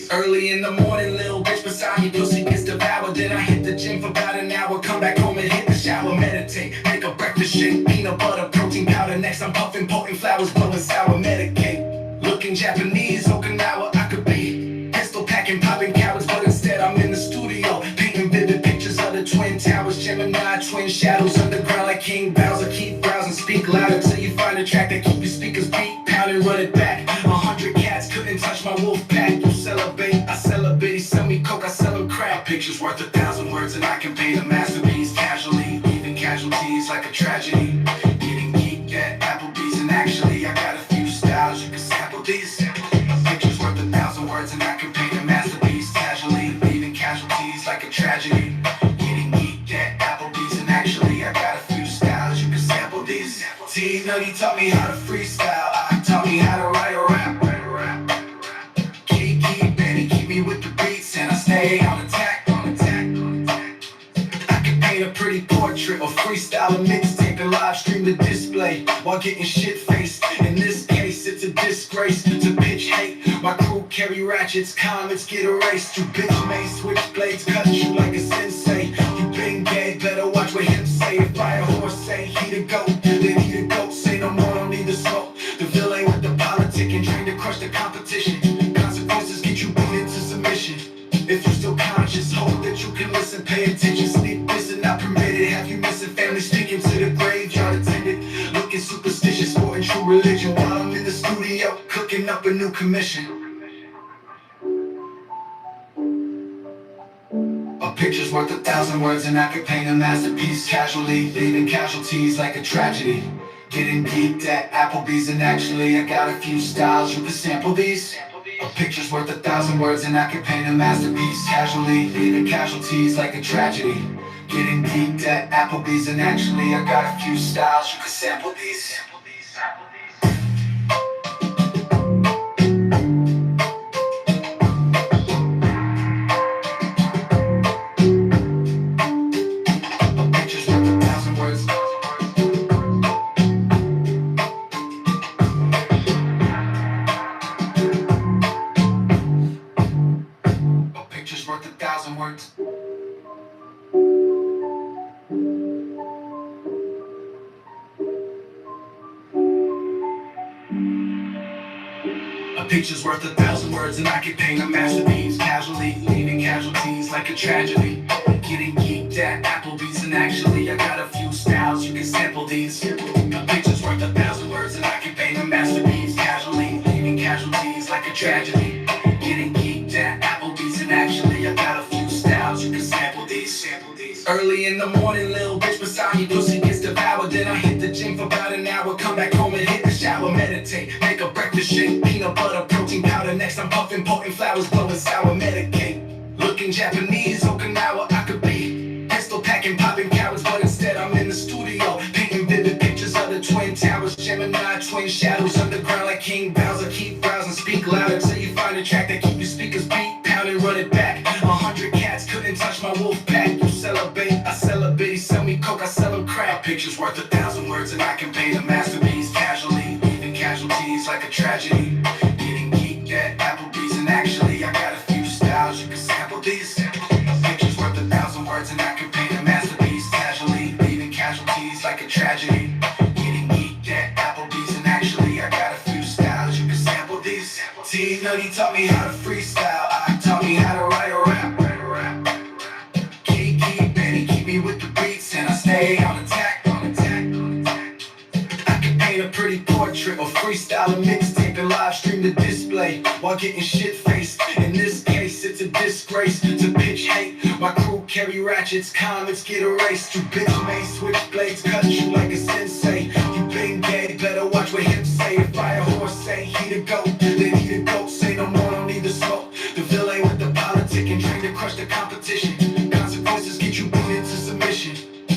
Early in the morning, little bitch beside me, pussy gets devoured. Then I hit the gym for about an hour, come back home and hit the shower, meditate, make a breakfast shake, peanut butter, protein powder. Next I'm puffing potent flowers, blowing sour, medicate. Looking Japanese, Okinawa, I could be pistol packing, popping cowards, but instead I'm in the studio, painting vivid pictures of the Twin Towers, Gemini, twin shadows, underground like King Bowser. Keep browsing, speak louder till you find a track that keep your speakers beat, pounding, run it back. 100 cats couldn't touch my wolf pack. You celebrate, I celebrate. He sell me coke, I sell him crack. Picture's worth 1,000 words, and I can paint a masterpiece casually, leaving casualties like a tragedy. Getting geeked at Applebee's, and actually I got a few styles you can sample these. Picture's worth 1,000 words, and I can paint a masterpiece casually, leaving casualties like a tragedy. Getting geeked at Applebee's, and actually I got a few styles you can sample these. T-Nutty taught me how to freestyle, I taught me how to write a rap. Kiki, Benny, keep me with the beats, and I stay on attack. I can paint a pretty portrait or freestyle a mixtape and live stream the display while getting shit faced. In this case, it's race to pitch hate. My crew carry ratchets, comets get erased. You bitch may switch blades, cut you like a sensei. You been gay, better watch what him say. If I a horse say he the goat, then he the goat. Say no more, don't need the smoke. The villain with the politic and trained to crush the competition. Consequences get you beat into submission. If you're still conscious, hope that you can listen, pay attention. Sneak this and not permitted. Have you missing family speaking to the graveyard attendant? Looking superstitious, sporting true religion. While I'm in the studio, cooking up a new commission. A picture's worth 1,000 words and I could paint a masterpiece casually, leaving casualties like a tragedy. Getting geeked at Applebee's and actually I got a few styles, you can sample these. A picture's worth 1,000 words and I could paint a masterpiece casually, leaving casualties like a tragedy. Getting geeked at Applebee's and actually I got a few styles, you can sample these. A picture's worth 1,000 words and I can paint a masterpiece casually, leaving casualties like a tragedy. Getting geeked at Applebee's and actually I got a few styles, you can sample these. A picture's worth 1,000 words and I can paint a masterpiece casually, leaving casualties like a tragedy. Getting geeked at Applebee's and actually I got a few styles, you can sample these. Early in the morning, little bitch beside me, pussy gets devoured. Then I hit the gym for about an hour, come back home and hit the shower, meditate, make a breakfast shake, peanut butter, protein powder. Next I'm puffing potent flowers, blowing sour, medicate. Looking Japanese, Okinawa, I could be pistol packing, popping cowards, but instead I'm in the studio, painting vivid pictures of the Twin Towers, Gemini, twin shadows, underground like King Bowser. Keep browsing, speak louder till you find a track that keep your speakers beat, pound and run it back. 100 cats couldn't touch my wolf pack. You celebrate, I celebrate. He sell me coke, I sell him crack. Picture's worth 1,000 words and I can paint a masterpiece casually, leaving casualties like a tragedy. Getting geeked at Applebee's and actually I got a few styles, you can sample these. Picture's worth 1,000 words and I can paint a masterpiece casually, leaving casualties like a tragedy. Getting geeked at Applebee's and actually I got a few styles, you can sample these. T Nutty taught me how to freestyle, I taught me how to write a rap. Kiki, Benny, keep me with the beats and I stay on attack. I can paint a pretty portrait or freestyle a mixtape and live stream the display while getting shit faced. In this case, it's a disgrace to pitch hate. My crew carry ratchets, comets get erased. You bitch may switch blades, cut you like a sensei. You been gay, better watch what him say. If I a horse say he the goat, then he the goat. Say no more, don't need the smoke. The villain with the politic and trained to crush the competition. Consequences get you beat into submission.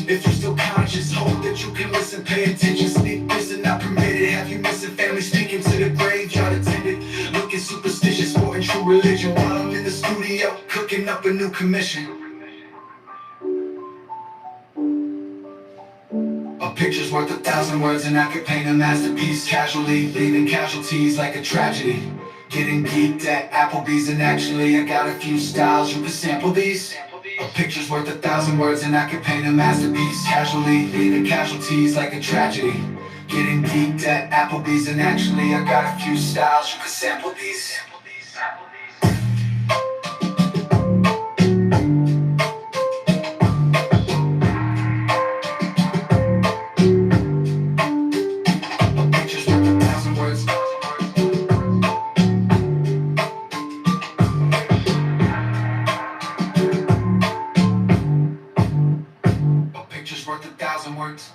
If you're still conscious, hope that you can listen, pay attention. Sneak this and not permitted. Have you missing family speaking to the graveyard attendant? Looking superstitious, sporting true religion. While I'm in the studio, cooking up a new commission. A picture's worth 1,000 words and I could paint a masterpiece casually, leaving casualties like a tragedy. Getting geeked at Applebee's and actually I got a few styles, you can sample these. A picture's worth 1,000 words and I could paint a masterpiece casually, leaving casualties like a tragedy. Getting geeked at Applebee's and actually I got a few styles, you can sample these. Worth 1,000 words.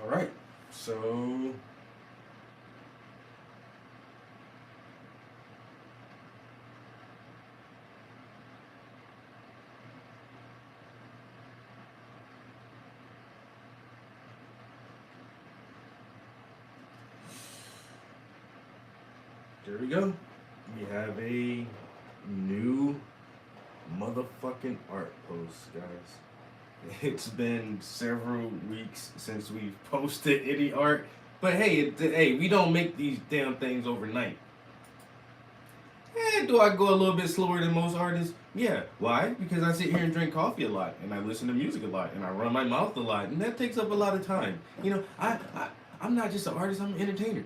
All right, so there we go. We have a new motherfucking art post, guys. It's been several weeks since we've posted any art, but hey, we don't make these damn things overnight. Do I go a little bit slower than most artists? Yeah. Why? Because I sit here and drink coffee a lot, and I listen to music a lot, and I run my mouth a lot, and that takes up a lot of time. You know, I'm not just an artist, I'm an entertainer.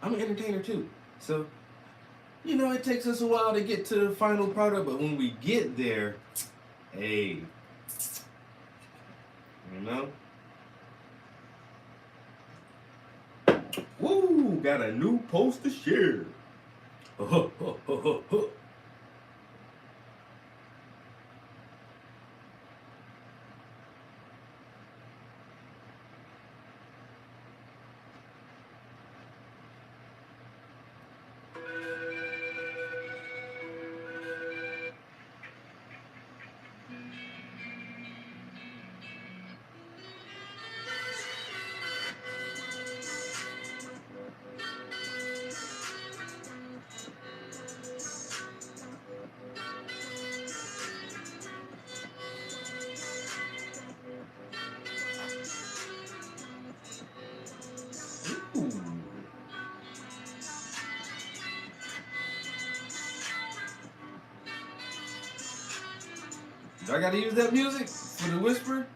I'm an entertainer too. So, you know, it takes us a while to get to the final product, but when we get there, hey, you know? Woo! Got a new post to share. Do I gotta use that music for the whisper?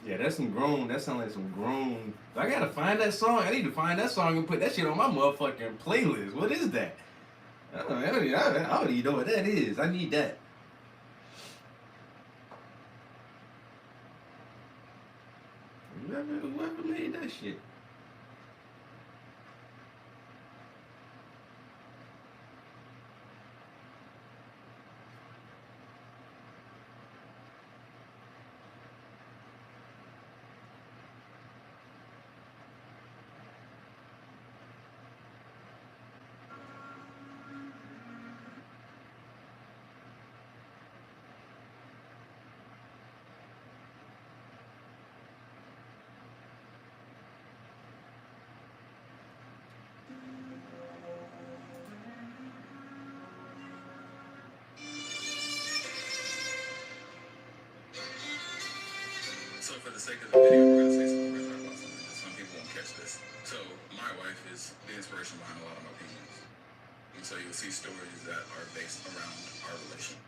Yeah, that's some grown. That sounds like some grown. I gotta find that song. I need to find that song and put that shit on my motherfucking playlist. What is that? I don't even know what that is. I need that. Whoever made that shit. So for the sake of the video, we're gonna say something. We're gonna talk about something that some people won't catch this. So my wife is the inspiration behind a lot of my opinions. And so you'll see stories that are based around our relation.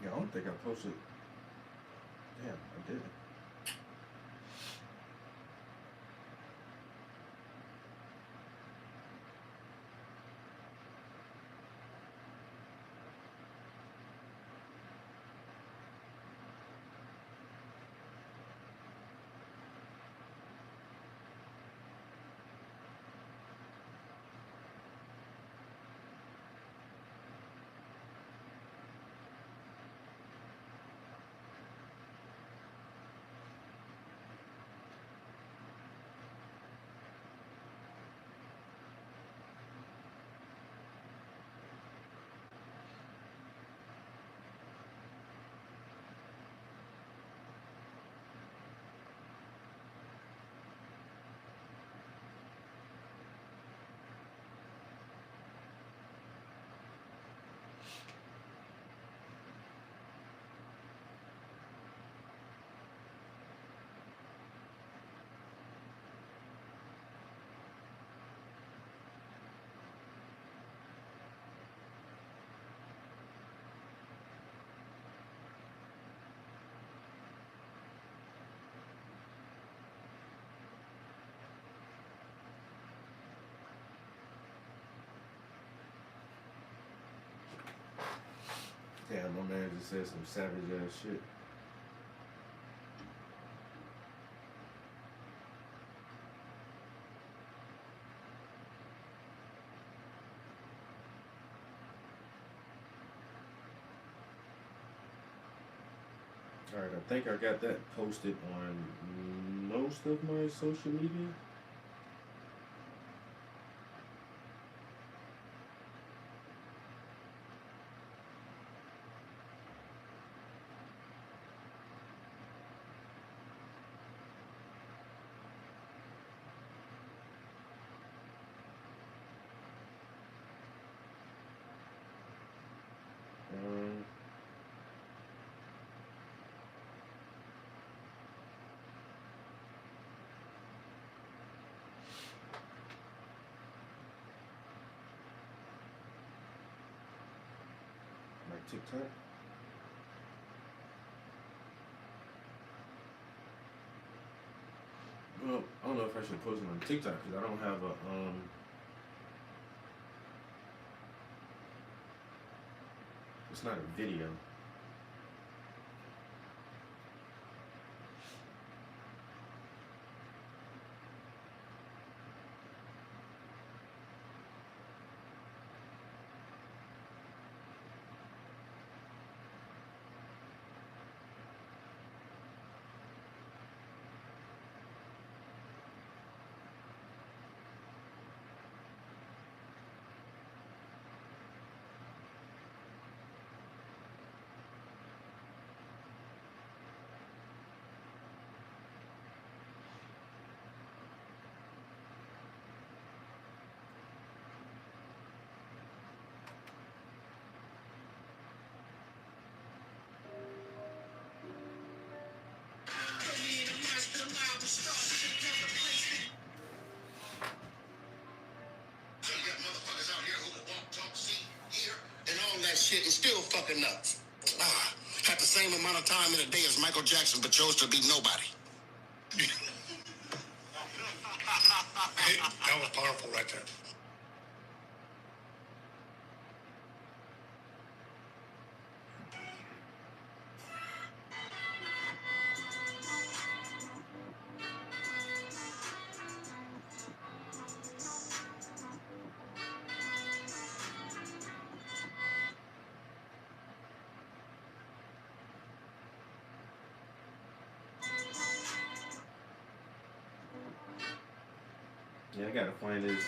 Yeah, I don't think I posted. Damn, I didn't. Damn, my man just said some savage ass shit. Alright, I think I got that posted on most of my social media. Like TikTok. Well, I don't know if I should post it on TikTok because I don't have a it's not a video. That shit is still fucking nuts. Had the same amount of time in a day as Michael Jackson, but chose to be nobody. That was powerful right there. Yeah, I gotta find this.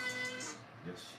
Yes.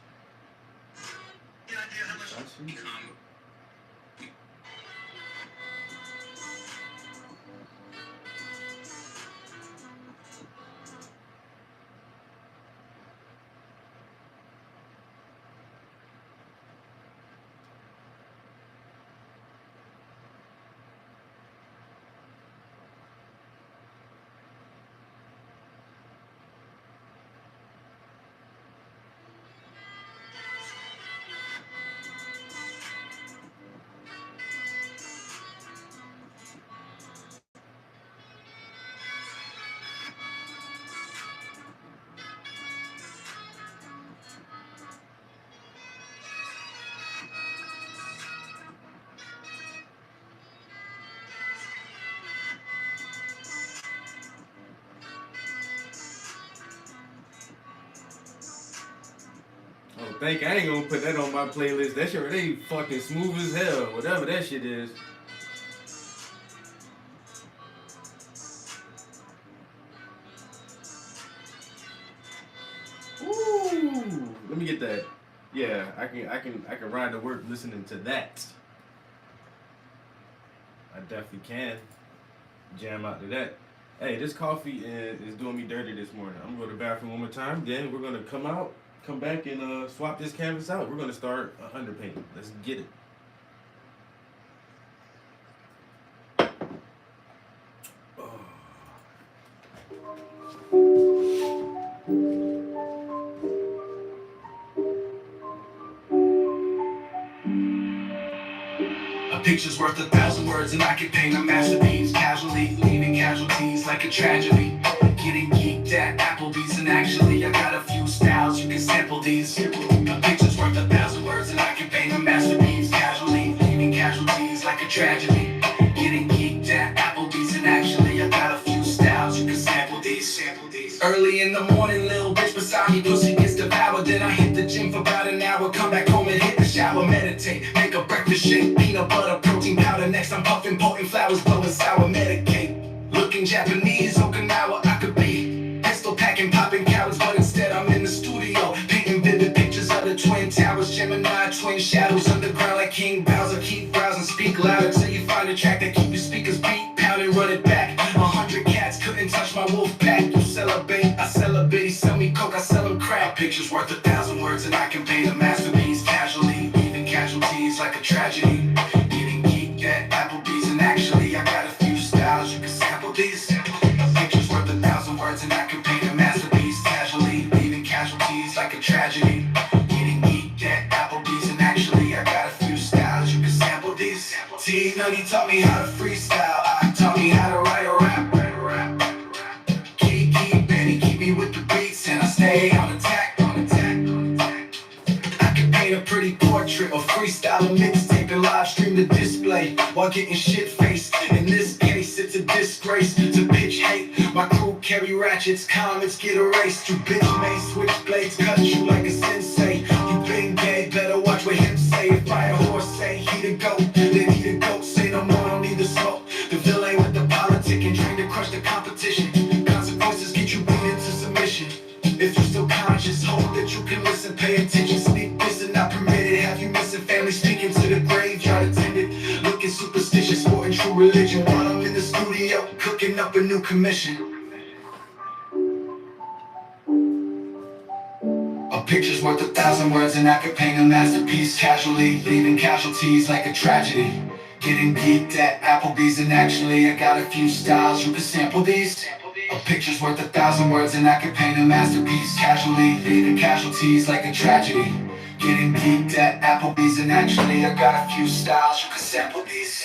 Oh, thank you. I ain't gonna put that on my playlist. That shit, they fucking smooth as hell. Whatever that shit is. Ooh, let me get that. Yeah, I can ride to work listening to that. I definitely can jam out to that. Hey, this coffee is doing me dirty this morning. I'm gonna go to the bathroom one more time. Then we're gonna come back and swap this canvas out. We're gonna start underpainting. Let's get it. A picture's worth 1,000 words, and I can paint a masterpiece casually, leaving casualties like a tragedy. Getting geeked at Applebee's, and actually I got a few styles you can sample these. A picture's worth 1,000 words, and I can paint a masterpiece casually, leaving casualties like a tragedy. Getting geeked at Applebee's, and actually I got a few styles you can sample these. Early in the morning, little bitch beside me, pussy gets devoured. Then I hit the gym for about an hour, come back home and hit the shower, meditate, make a breakfast shake, peanut butter, protein powder. Next I'm puffing potent flowers, blowing sour, medicate. Looking Japanese, Okinawa, I could be pistol packing, popping cowards, but instead I'm in the studio, painting vivid pictures of the Twin Towers, Gemini, twin shadows, underground like King Bowser. Keep browsing, speak louder till you find a track that keep your speakers beat, pound and run it back. 100 cats couldn't touch my wolf pack. You celebrate, I celebrate. He sell me coke, I sell him crack. Picture's worth 1,000 words, and I can paint a masterpiece casually, leaving casualties like a tragedy. Getting geeked at Applebee's, and actually I got a few styles you can sample these. A picture's worth 1,000 words, and I can paint a masterpiece casually, leaving casualties like a tragedy. Getting geeked at Applebee's, and actually I got a few styles you can sample these. T Nutty taught me how to freestyle. I taught me how to write a rap. Kiki Benny keep me with the beats, and I stay on attack. I can paint a pretty portrait or freestyle a mixtape and live stream the display while getting shit faced. In this case, it's a disgrace to pitch hate. My crew carry ratchets, comments get erased. You bitch may switch blades, cut you like a sensei. You been gay, better watch what him say. If I a horse say he the goat, then he the goat. Say no more, don't need the smoke. The villain with the politic and trained to crush the competition. Consequences get you beat into submission. If you're still conscious, hope that you can listen, pay attention. Sneak this and not permitted. Have you missing family speaking to the graveyard attendant? Looking superstitious, sporting true religion while I'm in the studio cooking up a new commission. A picture's worth 1,000 words, and I could paint a masterpiece casually, leaving casualties like a tragedy. Getting geeked at Applebee's, and actually I got a few styles you can sample these. A picture's worth 1,000 words, and I could paint a masterpiece casually, leaving casualties like a tragedy. Getting geeked at Applebee's, and actually I got a few styles you can sample these.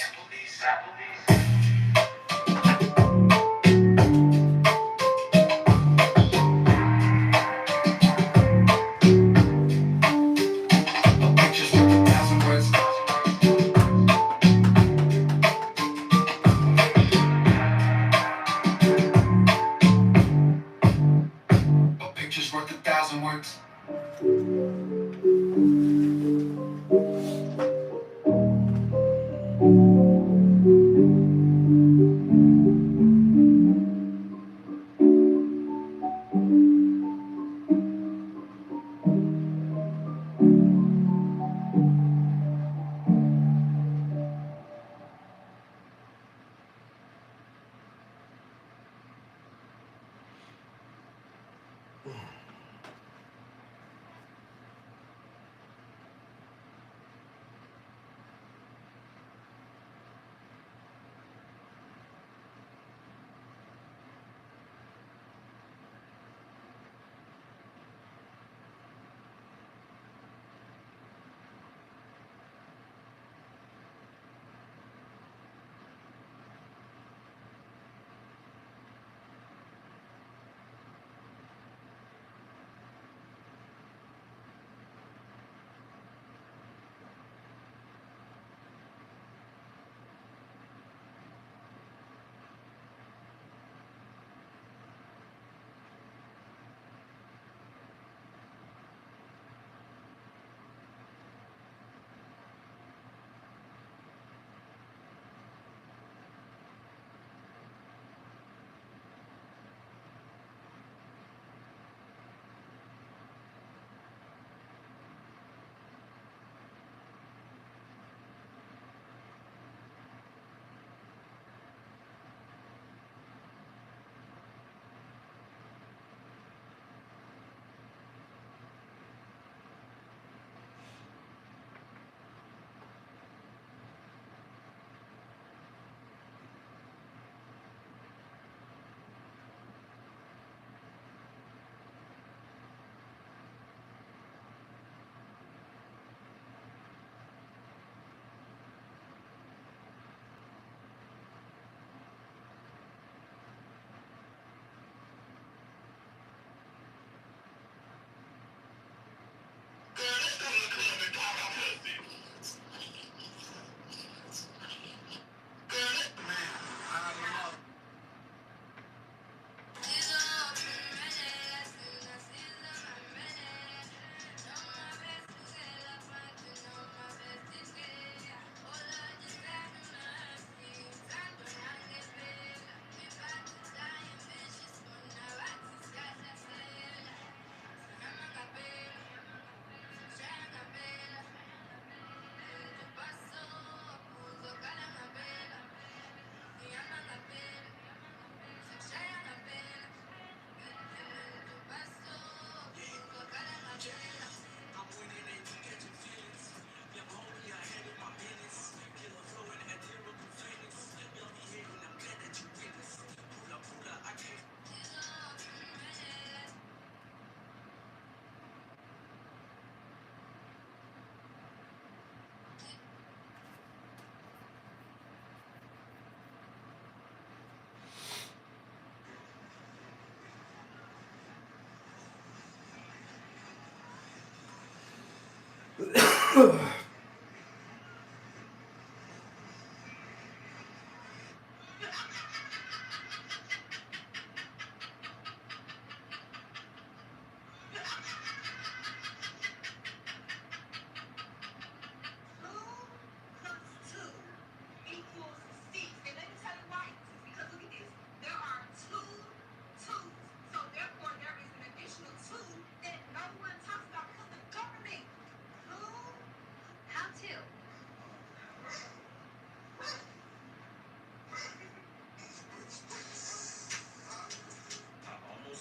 Almost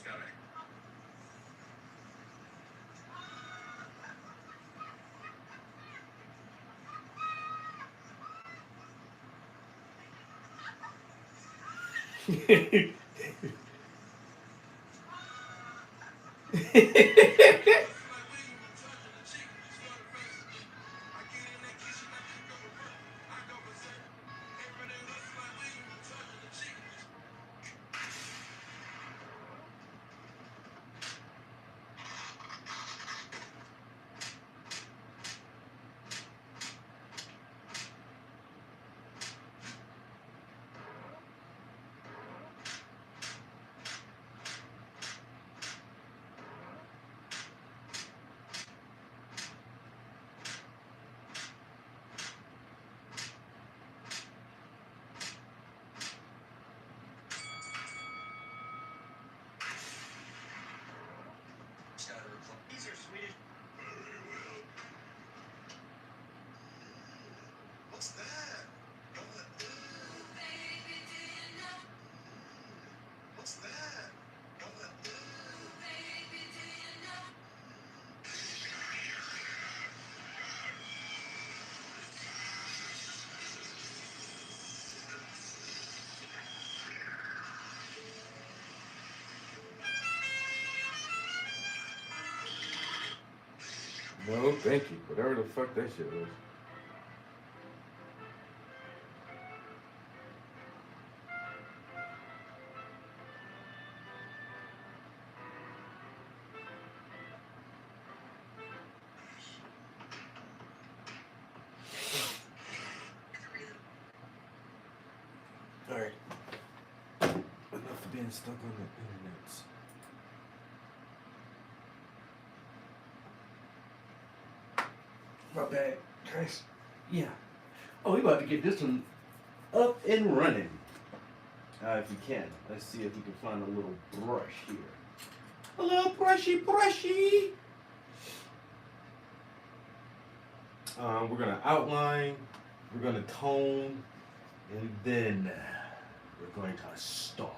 got it. These are Swedish. Very well. What's that? What's that? No, thank you. Whatever the fuck that shit was. Alright. Enough of being stuck on the internet. My bad, guys. Yeah. Oh, we about to get this one up and running. If you can. Let's see if we can find a little brush here. A little brushy. We're gonna outline, we're gonna tone, and then we're going to start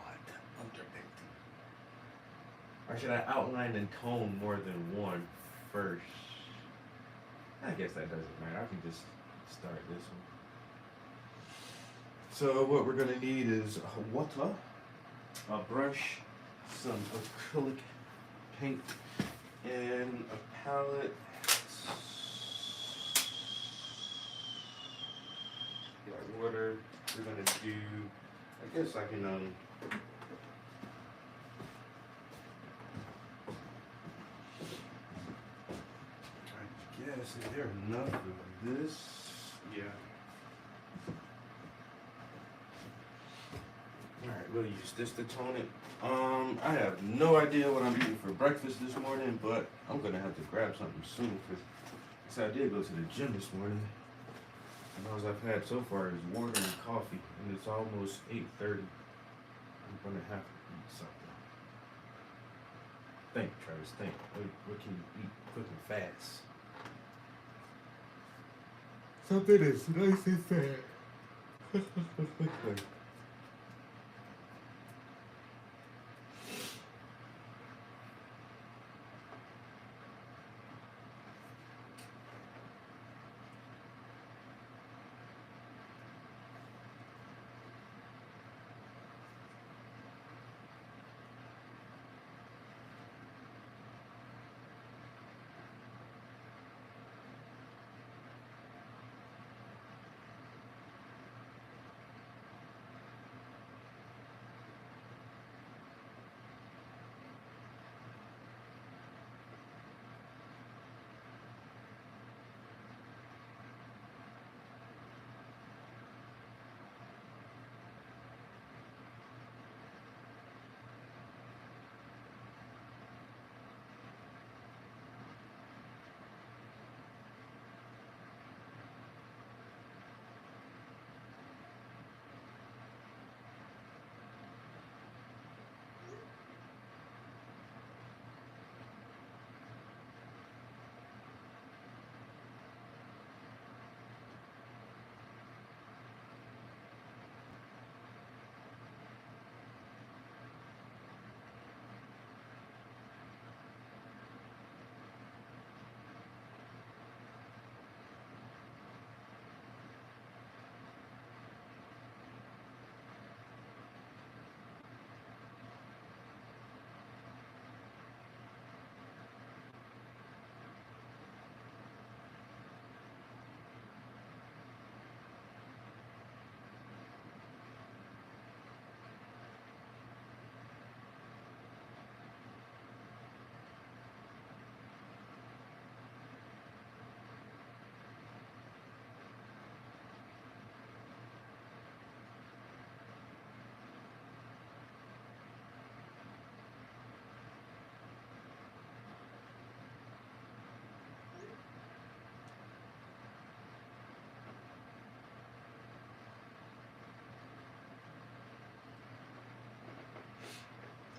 underneath. Or should I outline and tone more than one first? I guess that doesn't matter. I can just start this one. So what we're gonna need is water, a brush, some acrylic paint, and a palette. Got water. We're gonna do. I guess I can Yes, is there enough of this? Yeah. Alright, we'll use this to tone it. I have no idea what I'm eating for breakfast this morning, but I'm gonna have to grab something soon because I did go to the gym this morning. And all I've had so far is water and coffee, and it's almost 8:30. I'm gonna have to eat something. Think, Travis, think. What can you eat quick and fast? Something that's nice and fast.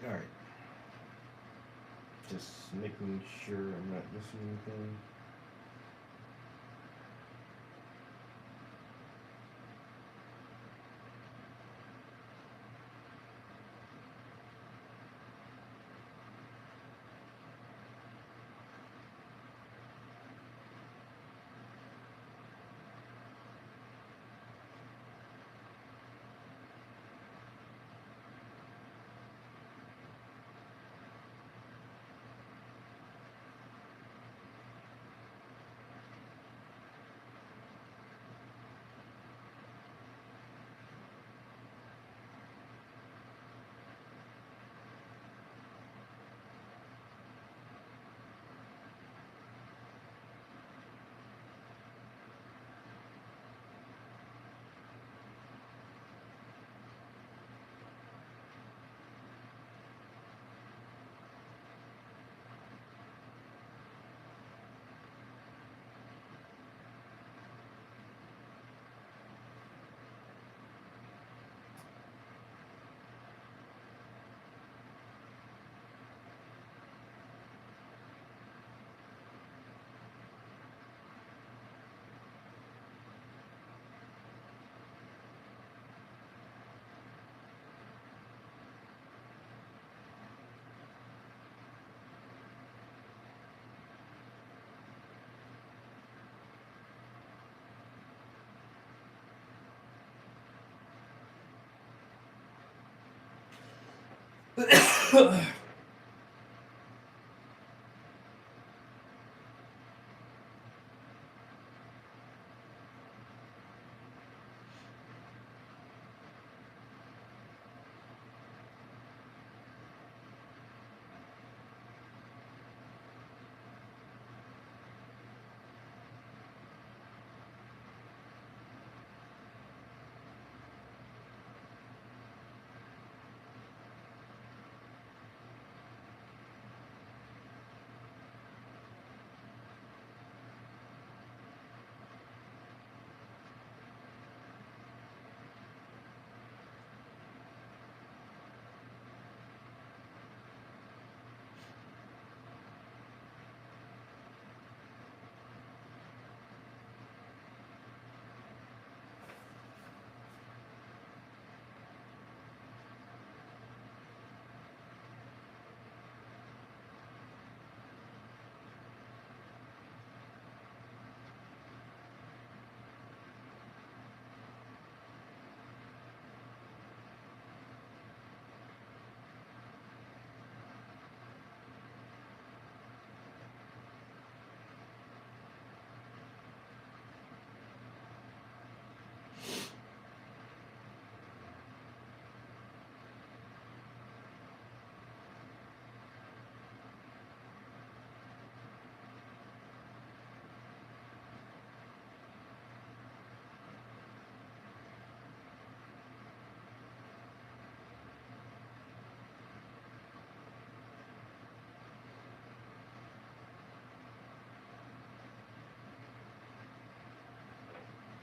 All right. Just making sure I'm not missing anything.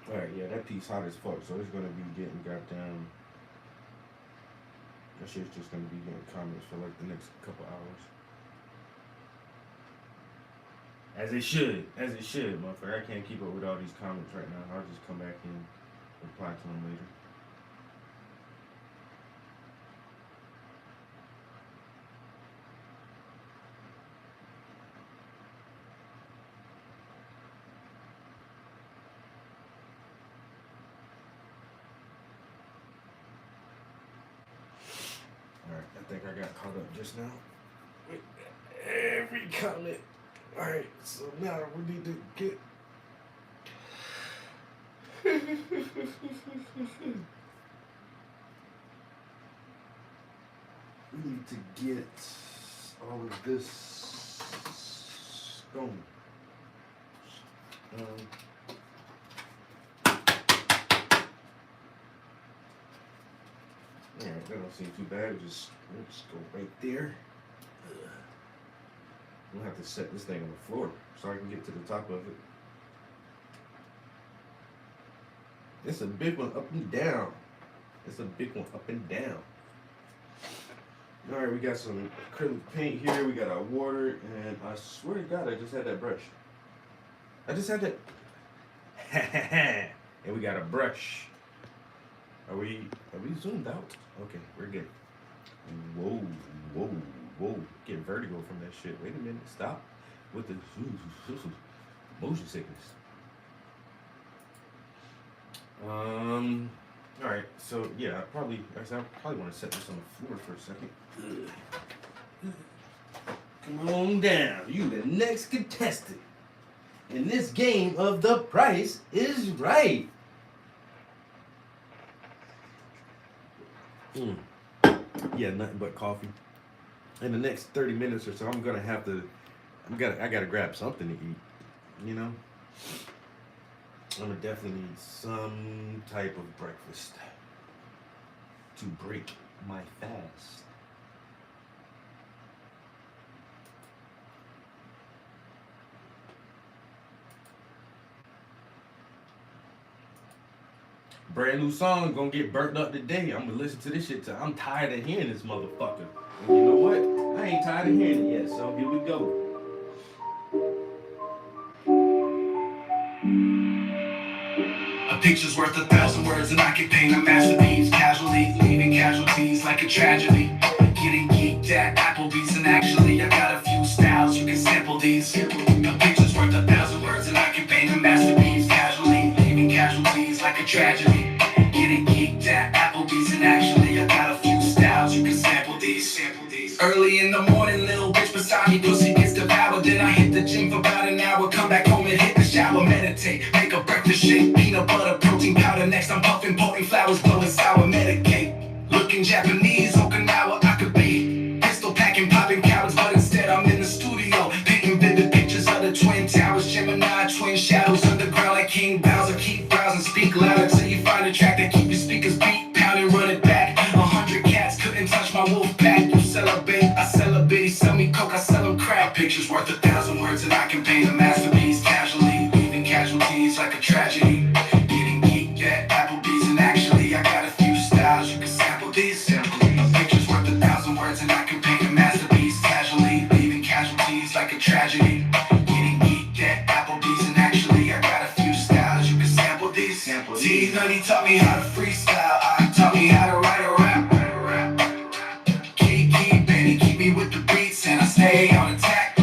Alright, yeah, that piece hot as fuck, so it's gonna be getting goddamn. That shit's just gonna be getting comments for like the next couple hours. As it should, motherfucker. I can't keep up with all these comments right now. I'll just come back and reply to them later. Alright, I think I got caught up just now with every comment. Alright, so now we need to get we need to get all of this going. Alright, that don't seem too bad. We'll just go right there. I'm gonna have to set this thing on the floor so I can get to the top of it. It's a big one up and down. It's a big one up and down. All right, we got some acrylic paint here. We got our water, and I swear to God, I just had that brush. I just had that. And we got a brush. Are we zoomed out? Okay, we're good. Whoa, whoa, whoa. Getting vertigo from that shit. Wait a minute, stop with the motion sickness. All right, so yeah, I probably want to set this on the floor for a second. Come on down. You the next contestant in this game of The Price is Right. Yeah, nothing but coffee. In the next 30 minutes or so, I gotta grab something to eat. You know? I'm gonna definitely need some type of breakfast to break my fast. Brand new song gonna get burnt up today. I'm gonna listen to this shit till I'm tired of hearing this motherfucker. And you know what? I ain't tired of hearing it yet, so here we go. A picture's worth 1,000 words, and I can paint a masterpiece casually, leaving casualties like a tragedy. Getting geeked at Applebee's, and actually I got a few styles you can sample these. A picture's worth 1,000 words, and I can paint a masterpiece casually, leaving casualties like a tragedy. Getting geeked at Applebee's, and actually I got a few styles you can sample these. Early in the morning, little bitch beside me, pussy gets devoured. Then I hit the gym for about an hour, come back home and hit the shower, meditate, make a breakfast shake, peanut butter, protein powder. Next I'm puffing potent flowers, blowing sour, medicate. Looking Japanese, Okinawa, I could be pistol packing, popping cowards, but instead I'm in the studio, painting vivid pictures of the Twin Towers, Gemini, twin shadows, underground like King Bowser. Keep browsing, speak louder till you find a track that keep your speakers beat, pound and run it back. 100 cats couldn't touch my wolf pack. You celebrate, I celebrate. He sell me coke, I sell him crack. Pictures worth 1,000 words, and I can paint a masterpiece casually, leaving casualties like a tragedy. Getting geeked at Applebee's, and actually I got a few styles you can sample these. A picture's worth 1,000 words, and I can paint a masterpiece casually, leaving casualties like a tragedy. Getting geeked at Applebee's, and actually I got a few styles you can sample these. T-Honey taught me how to freestyle, I taught me how to write a rap. Keep me with the beats, and I stay on attack.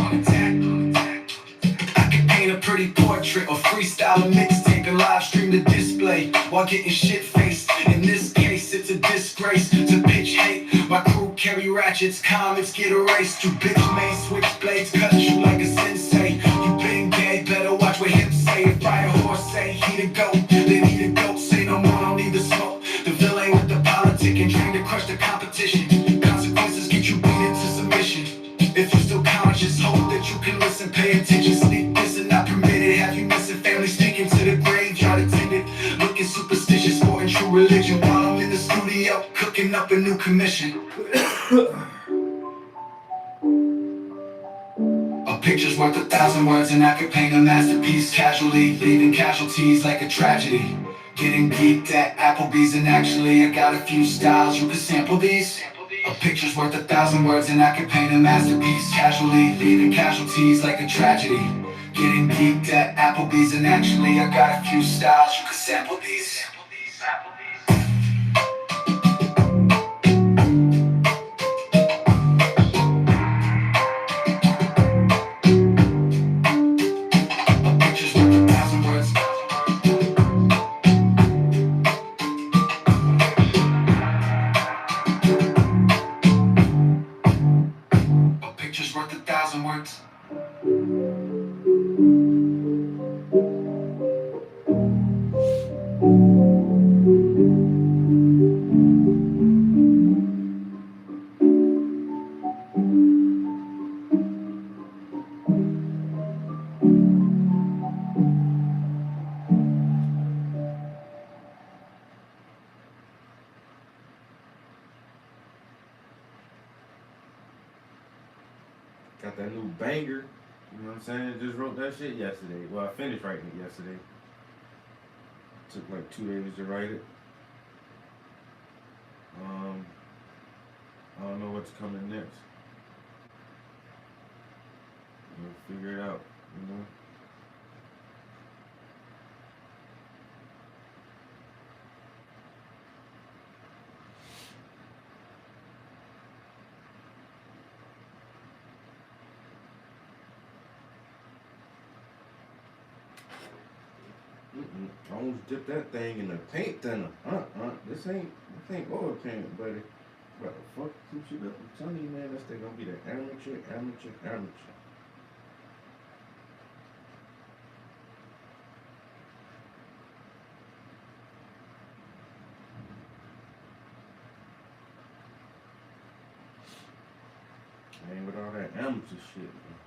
I can paint a pretty portrait or freestyle a mixtape and live stream the display while getting shit faced. In this case, it's a disgrace to pitch hate. My crew carry ratchets, comments get erased. You bitch made switchblades, cut you like a sensei. You been gay, better watch what him say. If I a horse say he the goat, then he the goat. Say no more, don't need the smoke. The villain with the politic and trained to crush the competition. Consequences get you beat into submission. If you still conscious, hope that you can listen, pay attention. Sneak this and not permitted. Have you missing family speaking to the graveyard attendant? Looking superstitious, sporting true religion while I'm in the studio cooking up a new commission. A picture's worth 1,000 words, and I could paint a masterpiece casually, leaving casualties like a tragedy. Getting geeked at Applebee's, and actually I got a few styles you can sample these. A picture's worth 1,000 words, and I can paint a masterpiece casually, leaving casualties like a tragedy. Getting geeked at Applebee's, and actually I got a few styles you can sample these. Got that new banger. You know what I'm saying? Just wrote that shit yesterday. Well, I finished writing it yesterday. Took like 2 days to write it. I don't know what's coming next. We'll figure it out, you know. I almost dipped that thing in the paint thinner. This ain't oil paint, buddy. What the fuck some shit up? I'm telling you, man, this thing gonna be the amateur. I ain't with all that amateur shit, man.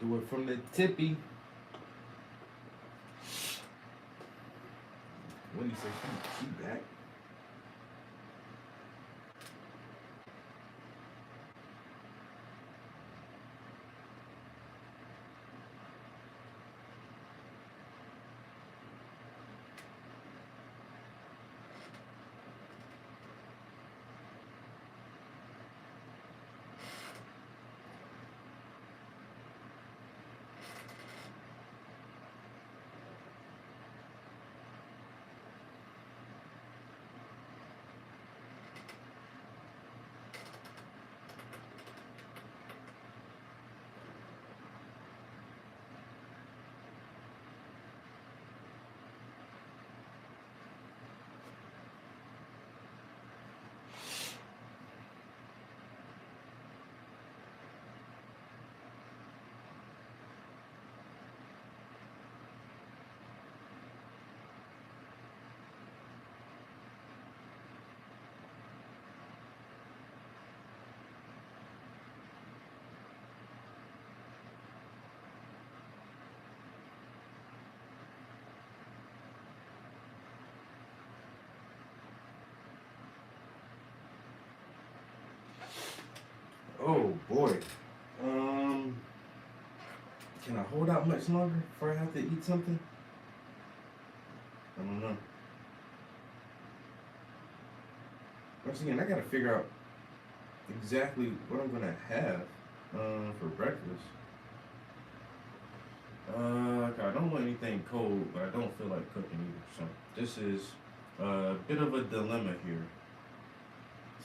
Do it from the tippy. When you say she back. Oh boy. Can I hold out much longer before I have to eat something? I don't know. Once again, I gotta figure out exactly what I'm gonna have for breakfast. I don't want anything cold, but I don't feel like cooking either. So this is a bit of a dilemma here.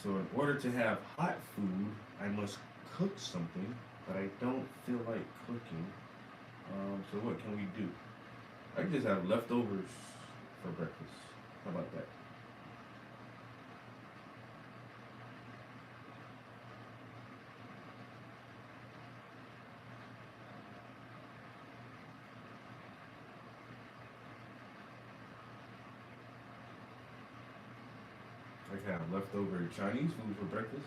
So in order to have hot food, I must cook something, but I don't feel like cooking. So what can we do? I can just have leftovers for breakfast. How about that? wife have leftover Chinese food for breakfast?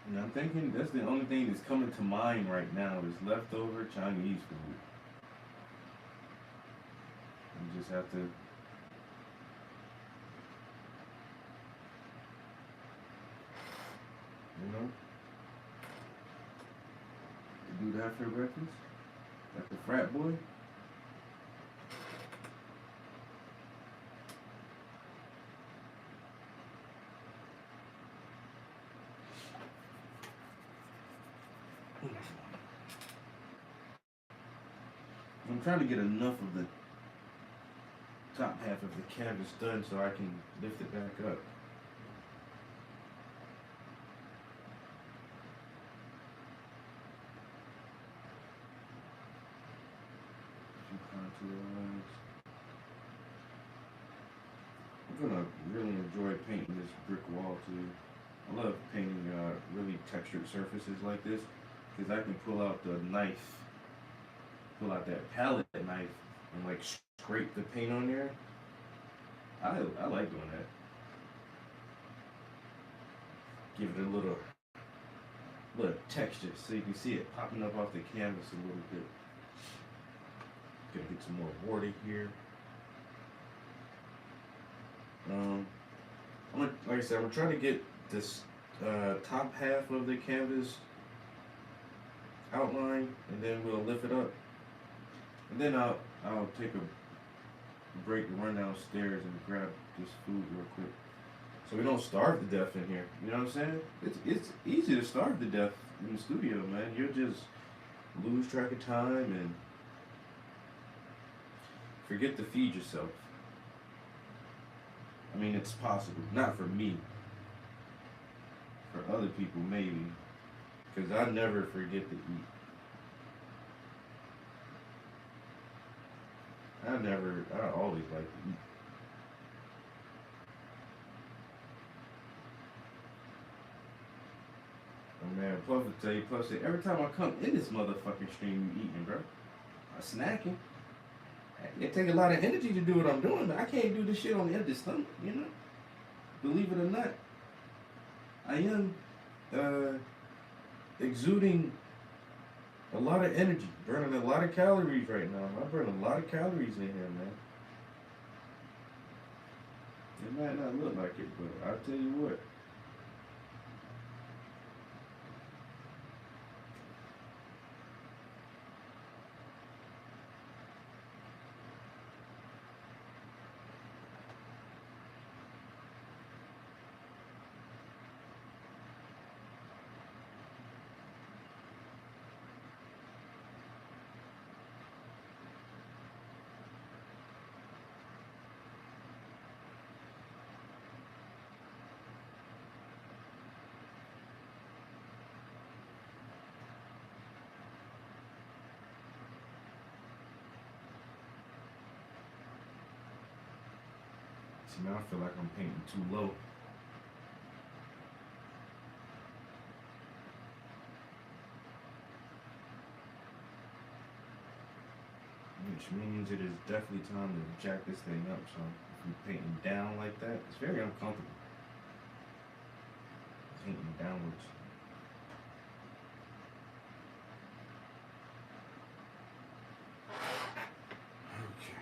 And I'm thinking that's the only thing that's coming to mind right now is leftover Chinese food. You just have to, do that for breakfast? Like a frat boy? I'm trying to get enough of the top half of the canvas done so I can lift it back up. A few contour lines. I'm gonna really enjoy painting this brick wall too. I love painting really textured surfaces like this because I can pull out the knife, pull out that palette knife and like scrape the paint on there. I like doing that. Give it a little texture so you can see it popping up off the canvas a little bit. Gonna get some more water here. Like I said, I'm gonna try to get this top half of the canvas outline, and then we'll lift it up. And then I'll take a break and run downstairs and grab this food real quick, so we don't starve to death in here. You know what I'm saying? It's easy to starve to death in the studio, man. You'll just lose track of time and forget to feed yourself. I mean, it's possible. Not for me. For other people, maybe. Because I never forget to eat. I always like to eat. Oh man, Puff will tell you, Puff said, every time I come in this motherfucking stream, you eating, bro. I'm snacking. It take a lot of energy to do what I'm doing, but I can't do this shit on the empty stomach, you know? Believe it or not. I am exuding a lot of energy, burning a lot of calories right now. I burn a lot of calories in here, man. It might not look like it, but I'll tell you what. See, now I feel like I'm painting too low. Which means it is definitely time to jack this thing up. So if you're painting down like that, it's very uncomfortable. Painting downwards. Okay.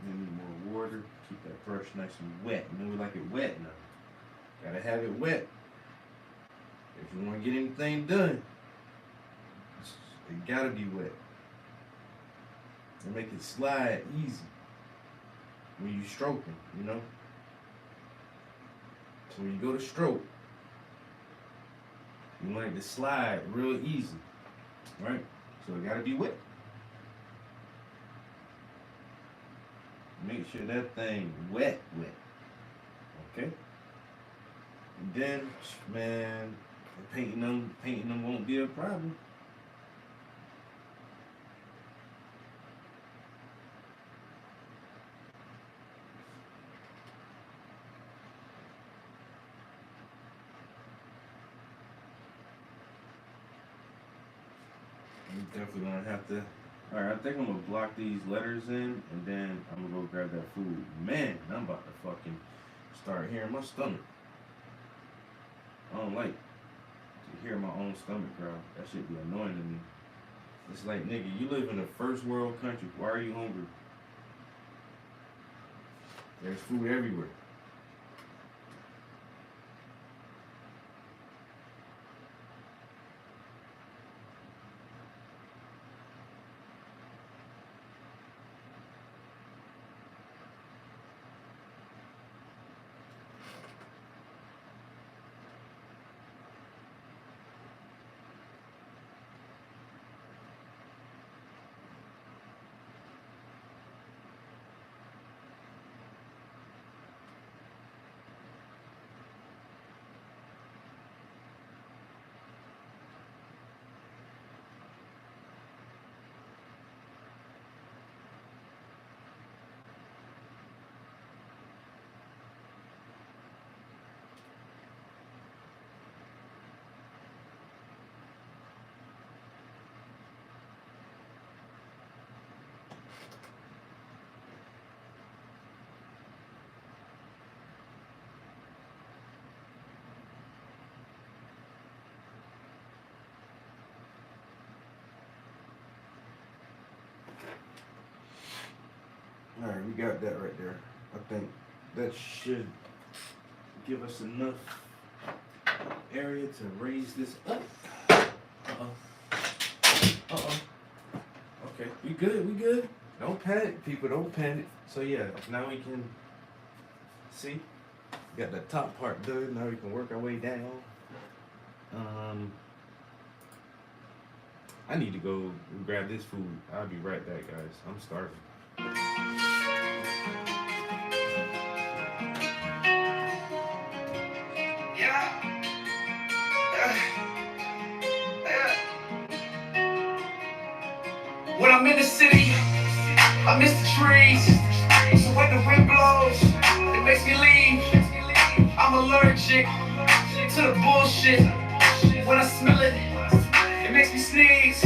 I need more water. Keep that brush nice and wet. You know we like it wet now. Gotta have it wet. If you want to get anything done, it gotta be wet. And make it slide easy when you stroking, you know? So when you go to stroke, you want it to slide real easy, right? So it gotta be wet. Make sure that thing wet, okay? And then, man, painting them won't be a problem. I'm definitely gonna have to. Alright, I think I'm gonna block these letters in, and then I'm gonna go grab that food. Man, I'm about to fucking start hearing my stomach. I don't like to hear my own stomach growl. That shit be annoying to me. It's like, nigga, you live in a first world country. Why are you hungry? There's food everywhere. Alright, we got that right there. I think that should give us enough area to raise this up. Okay, we good. Don't panic, people, don't panic. So yeah, now we can see. Got the top part done, now we can work our way down. I need to go grab this food. I'll be right back, guys. I'm starving. When I'm in the city, I miss the trees. So when the wind blows, it makes me leave. I'm allergic to the bullshit. When I smell it, it makes me sneeze.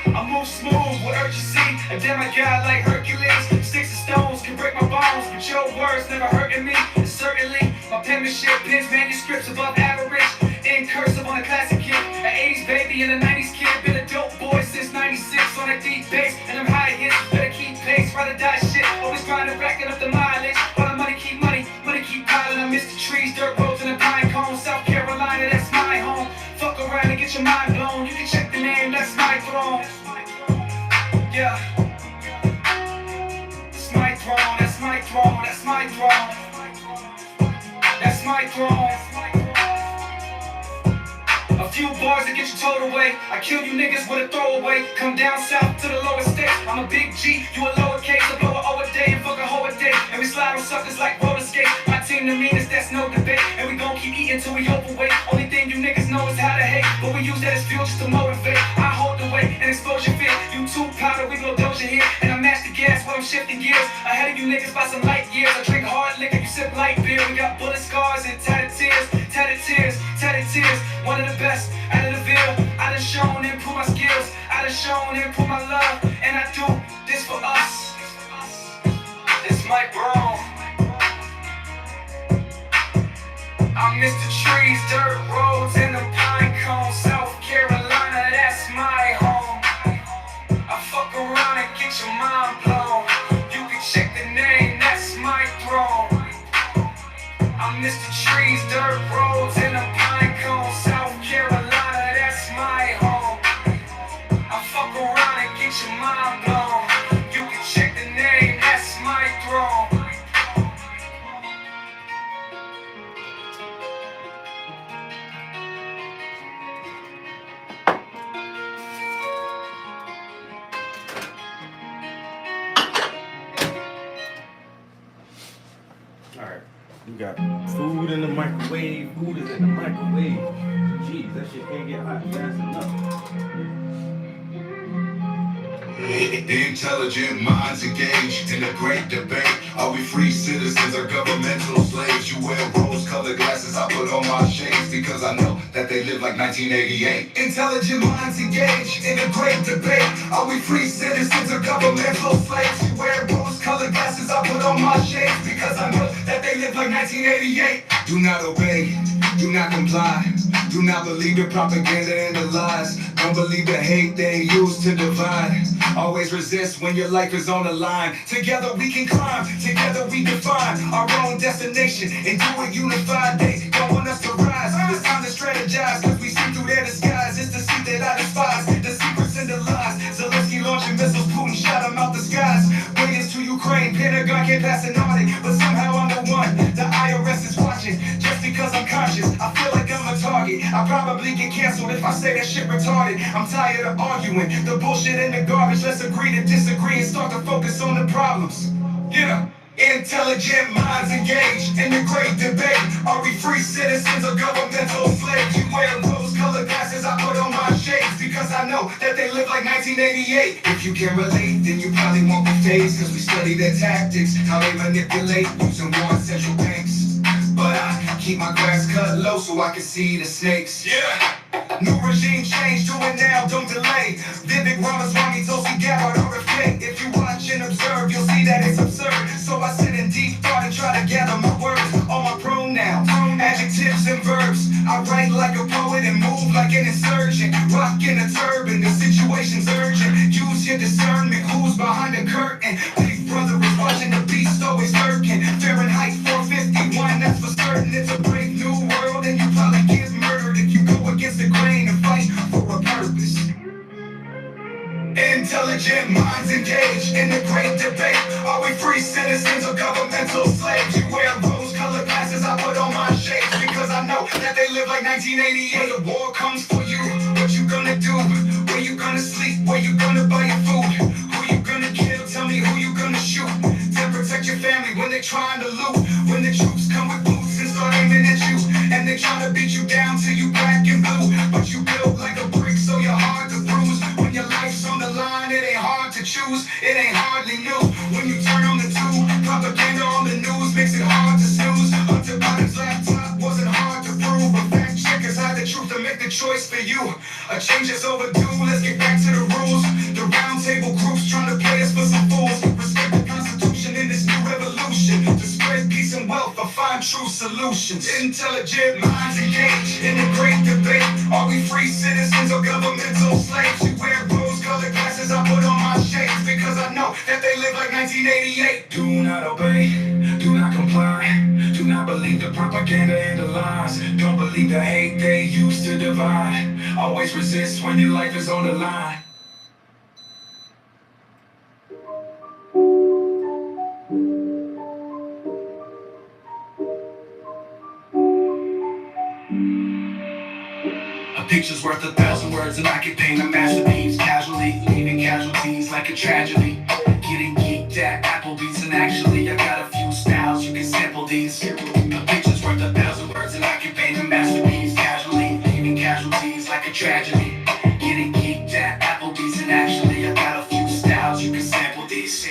I move smooth with urgency, and then I got like Hercules. Sticks and stones can break my bones, but your words never hurting me. And certainly, my penmanship pins manuscripts above average. In cursive on a classic kid, an 80s baby and a 90s kid. Been a dope boy since 96 on a deep bass. And I'm high hits, better keep pace, rather die shit. Always grinding, racking up the mileage. While the money keep piling. I miss the trees, dirt roads, and the pine cones. South Carolina, that's my home. Fuck around and get your mind blown. You can check the name, that's my throne. Yeah. It's my throne, that's my throne, that's my throne. That's my throne. A few bars to get you towed away. I kill you niggas with a throwaway. Come down south to the lower state. I'm a big G, you a lowercase. I blow a O a day and fuck a hoe a day. And we slide on suckers like roller skate. My team the meanest, that's no debate. And we gon' keep eating till we overweight. Only thing you niggas know is how to hate. But we use that as fuel just to motivate. I hold the weight and expose your fear. You too powder, we blow doja here. And I match the gas while I'm shifting gears. Ahead of you niggas by some light years. I drink hard liquor, you sip light beer. We got bullet scars and tatted tears. Tatted tears, tatted tears. One of the best out of the Ville. I done shown and prove my skills. I done shown and prove my love. And I do this for us. It's my bro. I miss the trees, dirt roads, and the pine cones. South Carolina, that's my home. I fuck around and get your mind blown. You can check the name, that's my throne. got food in the microwave. Food is in the microwave. Jeez, that shit can't get hot fast enough. The intelligent minds engaged in a great debate. Are we free citizens or governmental slaves? You wear rose-colored glasses, I put on my shades because I know that they live like 1988. Intelligent minds engaged in a great debate. Are we free citizens or governmental slaves? You wear rose-colored glasses, I put on my shades because I know that they live like 1988. Do not obey, do not comply. Do not believe the propaganda and the lies. Don't believe the hate they use to divide. Always resist when your life is on the line. Together we can climb, together we define our own destination and do it unified. They don't want us to rise. It's time to strategize, cause we see through their disguise. It's the seat that I despise, the secrets and the lies. Zelensky launching missiles, Putin shot them out the skies. Billions to Ukraine, Pentagon can't pass an audit, but somehow I'm the one. The IRS is watching, just because I'm conscious. I feel like I'm a target. I probably get canceled if I say that shit retarded. I'm tired of arguing, the bullshit and the garbage. Let's agree to disagree and start to focus on the problems. Yeah. Intelligent minds engaged in the great debate. Are we free citizens or governmental slaves? You wear rose-colored glasses, I put on my shades because I know that they live like 1988. If you can relate, then you probably won't be phased, cause we study their tactics, how they manipulate using war and central banks. But I keep my grass cut low so I can see the snakes. Yeah. New regime change, do it now, don't delay. Vivek Ramaswamy, Tulsi Gabbard, RFK. If you watch and observe, you'll see that it's absurd. So I sit in deep thought and try to gather my words. All my pronouns, adjectives and verbs. I write like a poet and move like an insurgent. Rockin' a turban, the situation's urgent. Use your discernment, who's behind the curtain? Big brother is watching, the beast always lurking. Fahrenheit 451, that's for certain. It's a brave new world and you probably get murdered if you go against the grain and fight for a purpose. Intelligent minds engaged in the great debate. Are we free citizens or governmental slaves? You wear rose-colored glasses, I put on my shades because I know that they live like 1988. When the war comes for you, what you gonna do? Where you gonna sleep? Where you gonna buy your food? Who you gonna kill? Tell me who you gonna shoot to protect your family when they're trying to loot. When the troops come with boots and start aiming at you, and they trying to beat you down till you black and blue. But you built like a brick, so you're hard to bruise. When your life's on the line, it ain't hard to choose. It ain't hardly new. When you turn on the tube, propaganda on the news makes it hard to snooze. Hunter Biden's laptop wasn't hard to prove, but fact checkers had the truth to make the choice for you. A change is overdue. Let's get back to the rules. The round table groups trying to play us for some fools. Respect the Constitution in this new revolution. To spread peace and wealth or find true solutions. Intelligent minds engaged in the great debate. Are we free citizens or governmental slaves? You wear rose-colored glasses, I put on my shades because I know that they live like 1988. Do not obey, do not comply. Do not believe the propaganda and the lies. Don't believe the hate they use to divide. Always resist when your life is on the line. A picture's worth 1,000 words, and I can paint a masterpiece casually, leaving casualties like a tragedy. Getting geeked at Applebee's, and actually I got a few styles, you can sample these. A picture's worth 1,000 words, and I can paint a masterpiece casually, leaving casualties like a tragedy. Getting geeked at Applebee's, and actually I got a few styles, you can sample these.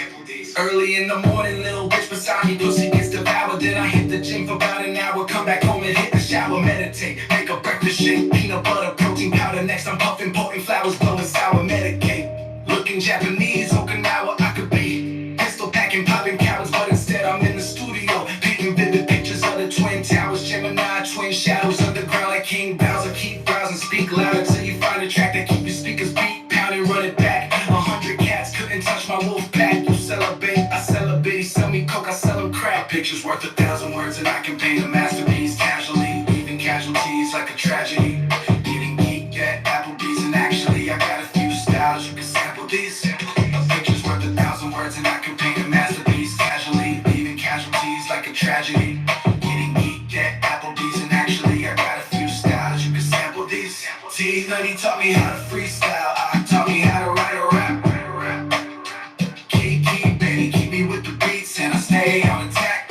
Early in the morning, little bitch beside me, pussy gets devoured. Then I hit the gym for about an hour, come back home and hit the shower, meditate, make a breakfast shake, peanut butter, protein powder. Next I'm puffing potent flowers, blowing sour, medicate. Looking Japanese, Okinawa, I could be pistol packing, popping cowards, but instead I'm in the studio, painting vivid pictures of the Twin Towers, Gemini, twin shadows, underground like King Bowser. Keep browsing, speak louder till you find a track that keep your speakers beat, pound and run it back. 100 cats couldn't touch my wolf pack. You celebrate, I celebrate. He sell me coke, I sell him crack. Pictures worth 1,000 words, and I can paint a masterpiece casually, leaving casualties like a tragedy. Getting geeked at Applebee's, and actually I got a few styles, you can sample these. A picture's worth 1,000 words, and I can paint a masterpiece casually, leaving casualties like a tragedy. Getting geeked at Applebee's, and actually I got a few styles, you can sample these. T-Nutty taught me how to freestyle, I taught me how to write a rap. Key, baby, keep me with the beats, and I stay on attack.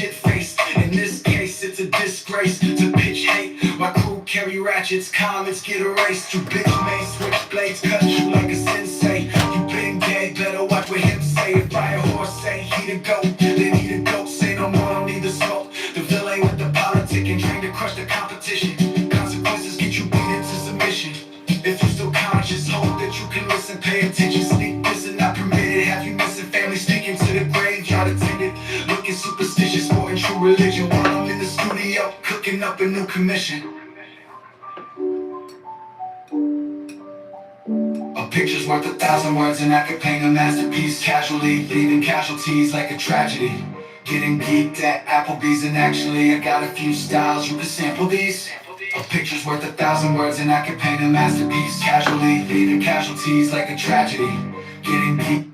shit faced. In this case, it's a disgrace to pitch hate. My crew carry ratchets, comments get erased. You bitch may switch blades, cut you like a sensei. You been dead, better watch what him say. If I a horse say he the goat, then he the goat. Say no more, don't need the smoke. The villain with the politic and trained to crush the competition. Consequences get you beat into submission. If you still conscious, hope that you can listen, pay attention. Sneak this and not permitted. Have you missing family sneaking to the graveyard attended? Looking superstitious, sporting true religion. While I'm in the studio, cooking up a new commission. A picture's worth 1,000 words, and I could paint a masterpiece casually, leaving casualties like a tragedy. Getting geeked at Applebee's, and actually I got a few styles, you can sample these. A picture's worth 1,000 words, and I could paint a masterpiece casually, leaving casualties like a tragedy. Getting geeked.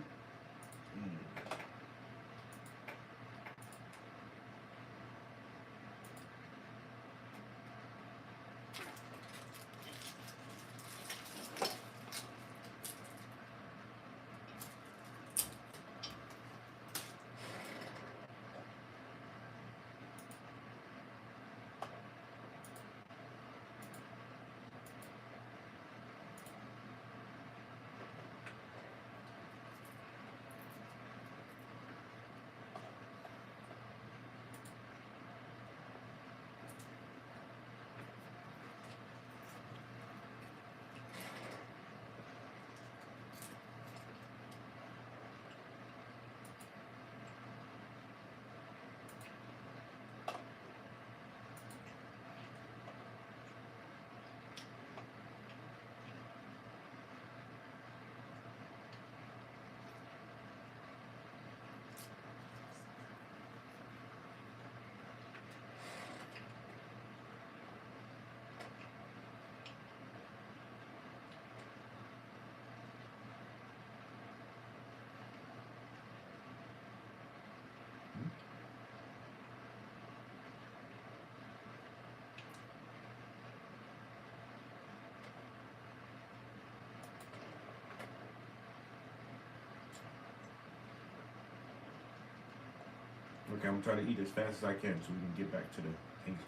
Okay, I'm trying to eat as fast as I can so we can get back to the things.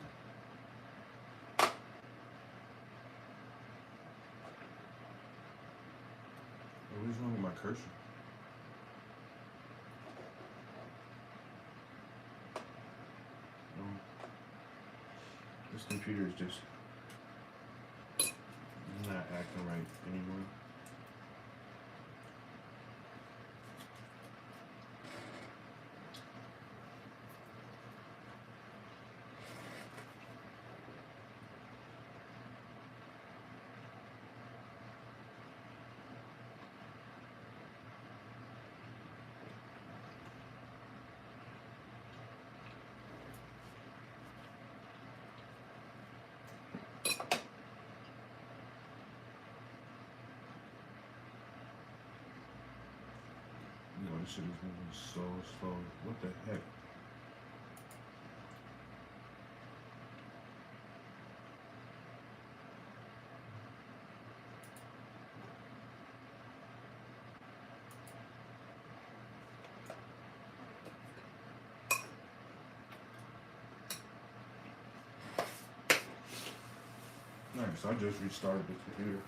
What is wrong with my cursor? This computer is just not acting right anymore. This shit is moving so slow. What the heck? Alright, so I just restarted the computer.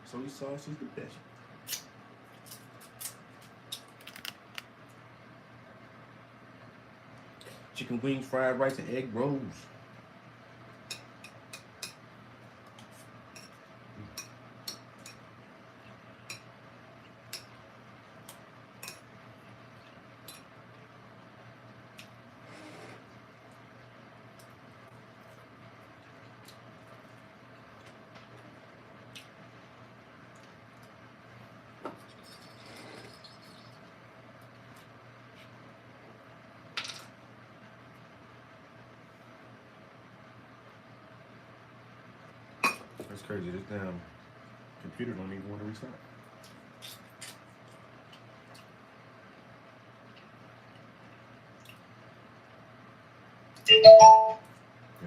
Soy sauce is the best. Chicken wings, fried rice, and egg rolls. That's crazy. This damn computer don't even want to restart. There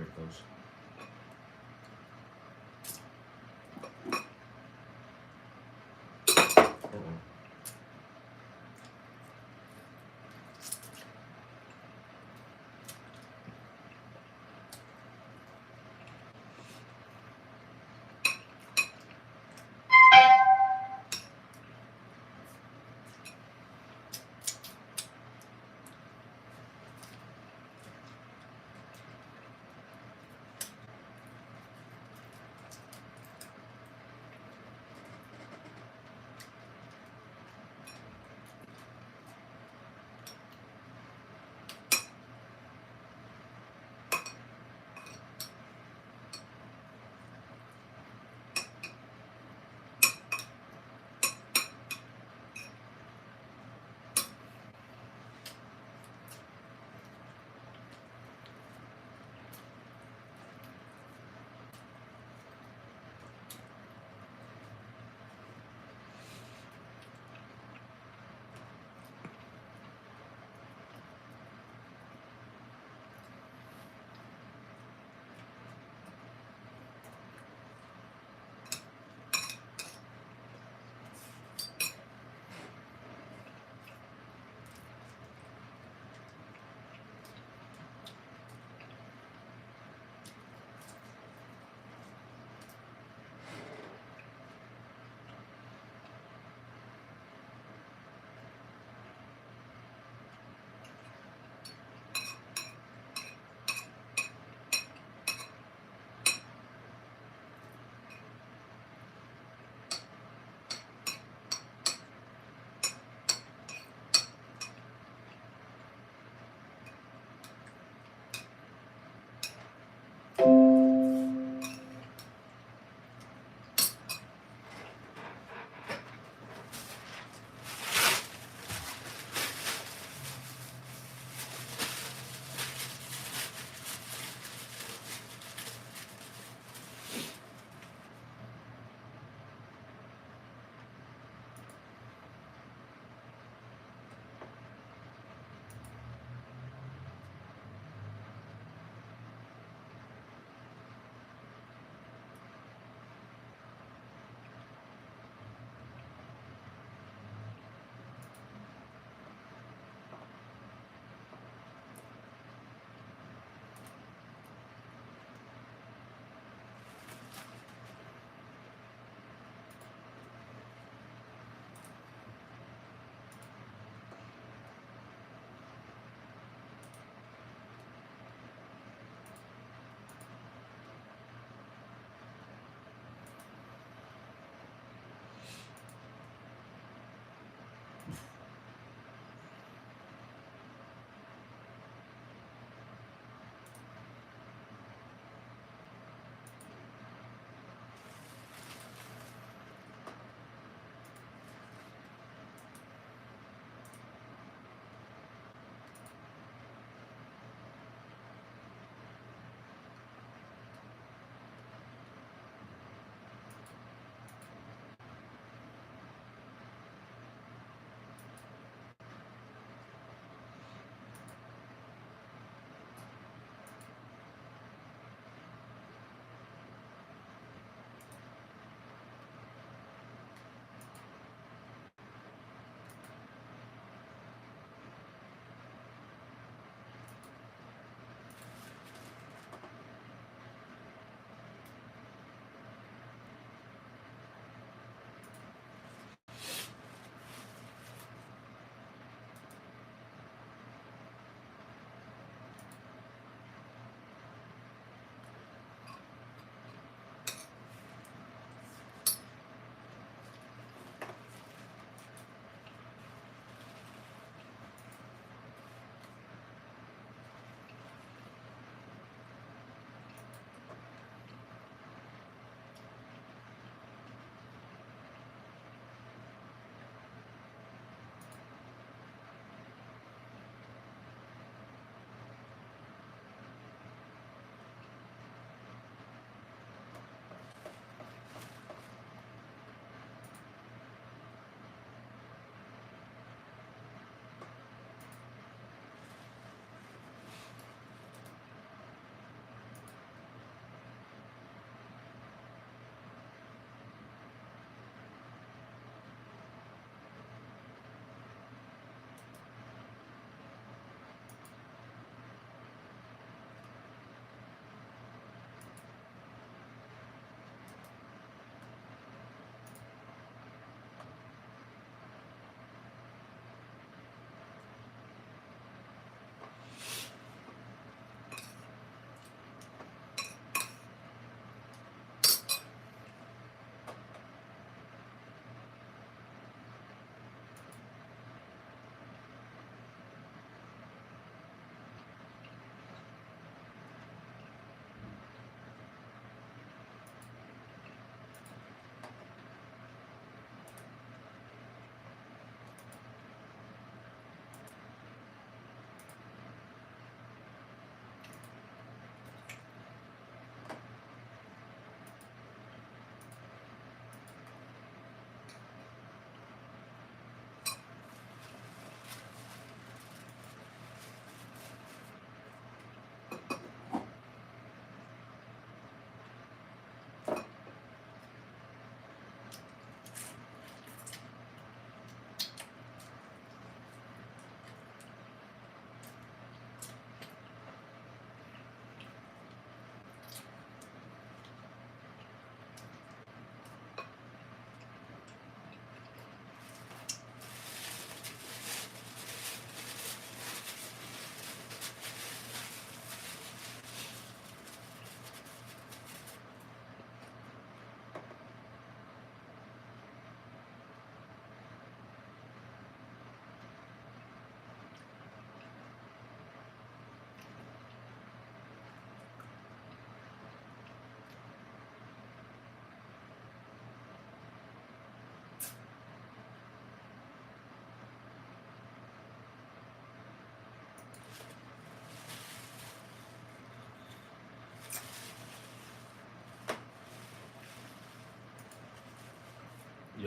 it goes.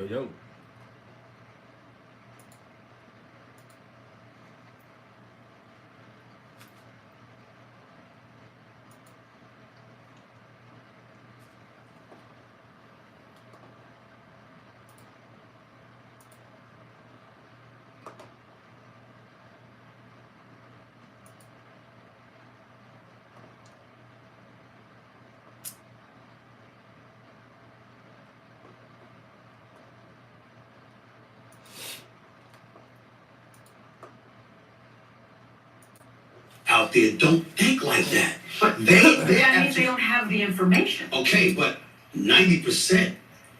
Yo. Out there don't think like that. But They that means have they don't have the information. okay, but 90%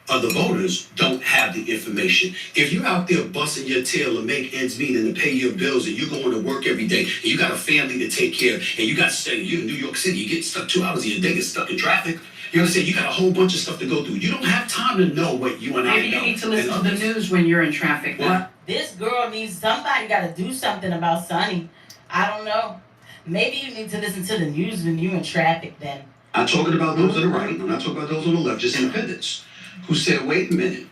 of the voters don't have the information. If you're out there busting your tail to make ends meet and to pay your bills, and you're going to work every day, and you got a family to take care of, and you got to stay, you're in New York City, you get stuck 2 hours of your day, get stuck in traffic. You understand? You got a whole bunch of stuff to go through. You don't have time to know what you and I Maybe know. you need to listen to the news when you're in traffic. What? This girl needs somebody got to do something about Sonny. I don't know. Maybe you need to listen to the news when you're in traffic then. I'm talking about those on the right. I'm not talking about those on the left, just independents who said, wait a minute.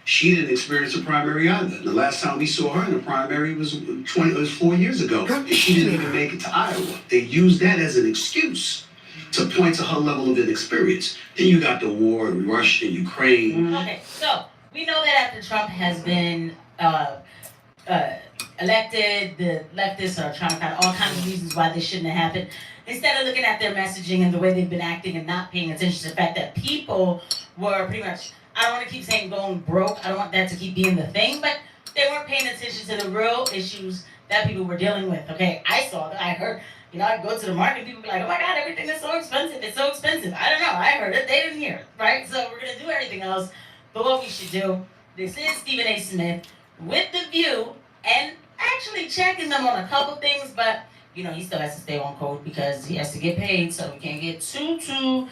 She didn't experience a primary either. The last time we saw her in a primary was 4 years ago. And she didn't even make it to Iowa. They used that as an excuse to point to her level of inexperience. Then you got the war in Russia and Ukraine. Okay, so we know that after Trump has been elected, the leftists are trying to find all kinds of reasons why this shouldn't have happened. Instead of looking at their messaging and the way they've been acting and not paying attention to the fact that people were pretty much, I don't want to keep saying going broke, I don't want that to keep being the thing, but they weren't paying attention to the real issues that people were dealing with, okay? I saw that, I heard, you know, I go to the market, people be like, oh my God, everything is so expensive, it's so expensive. I don't know, I heard it, they didn't hear it, right? So we're gonna do everything else, but what we should do, this is Stephen A. Smith with The View, and actually checking them on a couple things, but you know, he still has to stay on code because he has to get paid, so we can't get too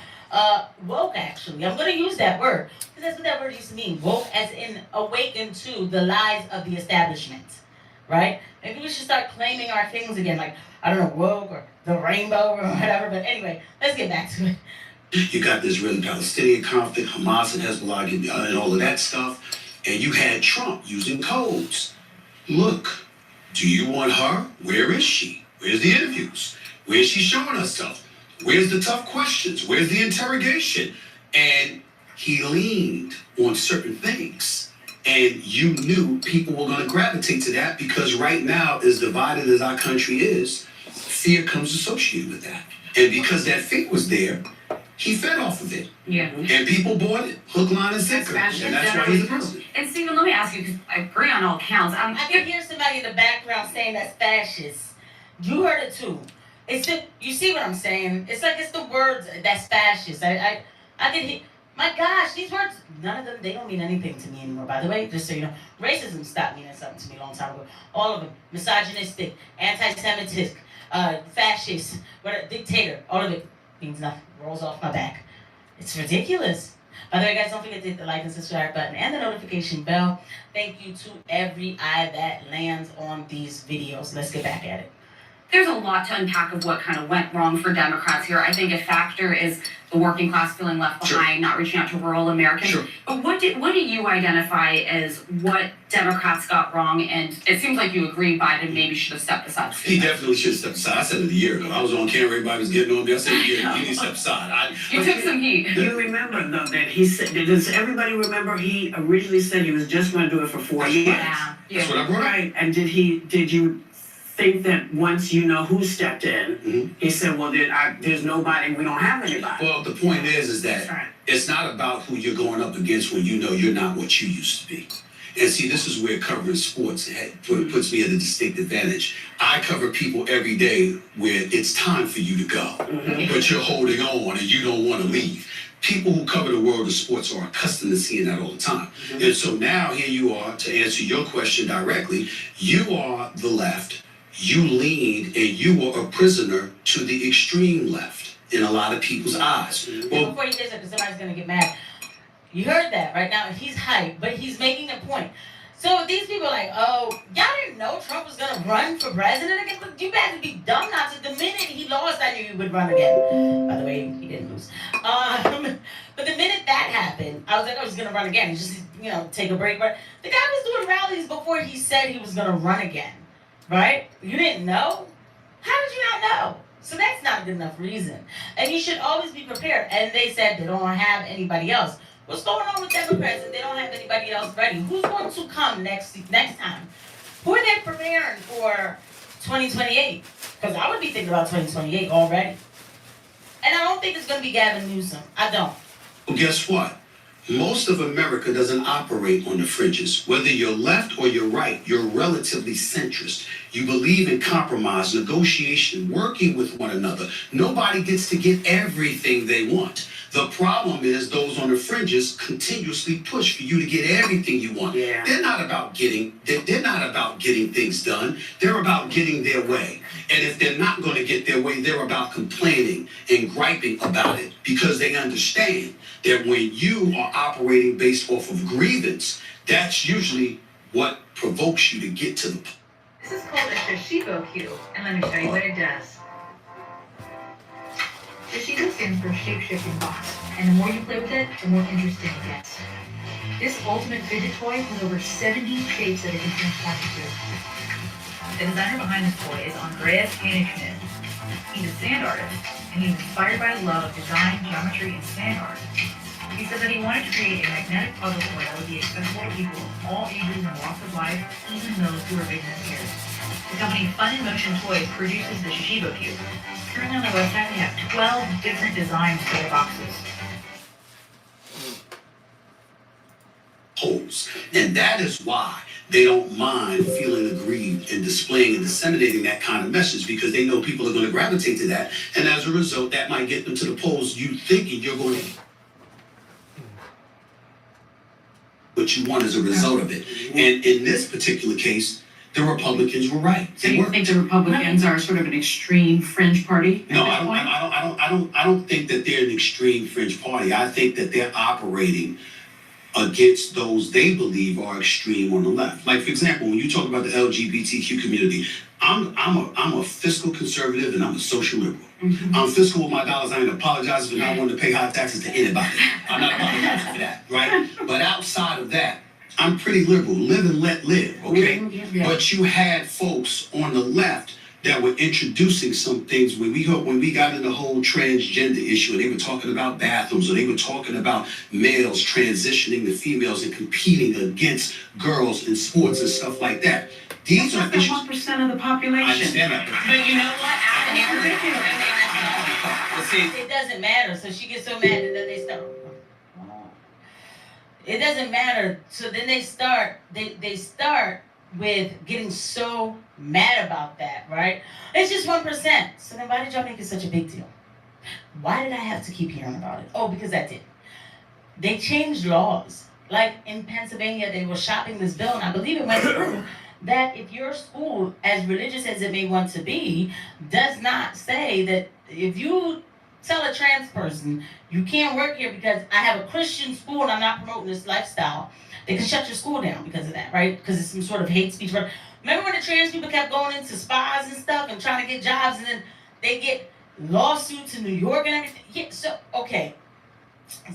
woke, actually. I'm going to use that word, because that's what that word used to mean. Woke as in awaken to the lies of the establishment, right? Maybe we should start claiming our things again, like, I don't know, woke or the rainbow or whatever, but anyway, let's get back to it. You got the Israeli-Palestinian conflict, Hamas and Hezbollah and all of that stuff, and you had Trump using codes. Look, do you want her? Where is she? Where's the interviews? Where's she showing herself? Where's the tough questions? Where's the interrogation? And he leaned on certain things. And you knew people were going to gravitate to that because right now, as divided as our country is, fear comes associated with that. And because that fear was there, he fed off of it. Yeah. And people bought it, hook, line, and sinker. And that's why he's the president. And Stephen, let me ask you, because I agree on all counts. I can hear somebody in the background saying that's fascist. You heard it too. It's the, you see what I'm saying? It's like it's the words that's fascist. I can hear, my gosh, these words, none of them, they don't mean anything to me anymore, by the way, just so you know. Racism stopped meaning something to me a long time ago. All of them. Misogynistic, anti-Semitic, fascist, dictator, all of it means nothing. Rolls off my back. It's ridiculous. By the way, guys, don't forget to hit the like and subscribe button and the notification bell. Thank you to every eye that lands on these videos. Let's get back at it. There's a lot to unpack of what kind of went wrong for Democrats here. I think a factor is the working class feeling left behind, not reaching out to rural Americans. Sure. But what do you identify as what Democrats got wrong? And it seems like you agree Biden maybe should have stepped aside. He definitely should have stepped aside. I said it a year ago. I was on camera, everybody was getting on me. I said, yeah, he needs to step aside. You took some heat. You remember, though, that he said, does everybody remember he originally said he was just going to do it for 4 years? Yeah. That's what I brought up. Right. And did you think that once you know who stepped in, he said, well, there's nobody, we don't have anybody. Well, the point is that it's not about who you're going up against when you know you're not what you used to be. And see, this is where covering sports puts me at a distinct advantage. I cover people every day where it's time for you to go, but you're holding on and you don't want to leave. People who cover the world of sports are accustomed to seeing that all the time. And so now here you are, to answer your question directly, you are the left. You leaned and you were a prisoner to the extreme left in a lot of people's eyes. Well, before you say something, somebody's going to get mad. You heard that right now. He's hyped, but he's making a point. So these people are like, oh, y'all didn't know Trump was going to run for president again? You better be dumb not to. The minute he lost, I knew he would run again. By the way, he didn't lose. But the minute that happened, I was like, oh, he's going to run again. He's just take a break. But the guy was doing rallies before he said he was going to run again, right? You didn't know? How did you not know? So that's not a good enough reason. And you should always be prepared. And they said they don't have anybody else. What's going on with Democrats if they don't have anybody else ready? Who's going to come next time? Who are they preparing for 2028? Because I would be thinking about 2028 already. And I don't think it's going to be Gavin Newsom. I don't. Well, guess what? Most of America doesn't operate on the fringes. Whether you're left or you're right, you're relatively centrist. You believe in compromise, negotiation, working with one another. Nobody gets to get everything they want. The problem is those on the fringes continuously push for you to get everything you want. Yeah. They're not about getting things done. They're about getting their way. And if they're not going to get their way, they're about complaining and griping about it because they understand that when you are operating based off of grievance, that's usually what provokes you to get to the point. This is called a Shishibo cube, and let me show you what it does. Shishibo stands for shape-shifting box, and the more you play with it, the more interesting it gets. This ultimate fidget toy has over 70 shapes that it can transport you to. The designer behind this toy is Andreas Hannigschmidt. He's a sand artist, and he's inspired by a love of design, geometry, and sand art. He said that he wanted to create a magnetic puzzle toy that would be accessible to people of all ages and walks of life, even those who are vision impaired. The company Fun in Motion Toys produces the Shishibo Cube. Currently on their website, they have 12 different designs for their boxes. Holes. And that is why they don't mind feeling aggrieved and displaying and disseminating that kind of message because they know people are going to gravitate to that. And as a result, that might get them to the polls you thinking you're going to what you want as a result of it. And in this particular case, the Republicans were right. So you think the Republicans are sort of an extreme fringe party? No, I don't think that they're an extreme fringe party. I think that they're operating against those they believe are extreme on the left. Like, for example, when you talk about the LGBTQ community, I'm a fiscal conservative and I'm a social liberal. Mm-hmm. I'm fiscal with my dollars. I ain't apologizing for not wanting to pay high taxes to anybody. I'm not apologizing for that, right? But outside of that, I'm pretty liberal. Live and let live, okay? Yeah. But you had folks on the left that were introducing some things when we got in the whole transgender issue and they were talking about bathrooms or they were talking about males transitioning to females and competing against girls in sports and stuff like that. These are issues. 1% of the population. I understand that. But you know what? It doesn't matter. So she gets so mad and then they start. It doesn't matter. So then they start with getting so mad about that, right? It's just 1%. So then why did y'all make it such a big deal? Why did I have to keep hearing about it? Oh, because I did. They changed laws. Like in Pennsylvania, they were shopping this bill, and I believe it went through, that if your school, as religious as it may want to be, does not say that if you tell a trans person, you can't work here because I have a Christian school and I'm not promoting this lifestyle, they can shut your school down because of that, right? Because it's some sort of hate speech. Remember when the trans people kept going into spas and stuff and trying to get jobs and then they get lawsuits in New York and everything? Yeah, so, okay.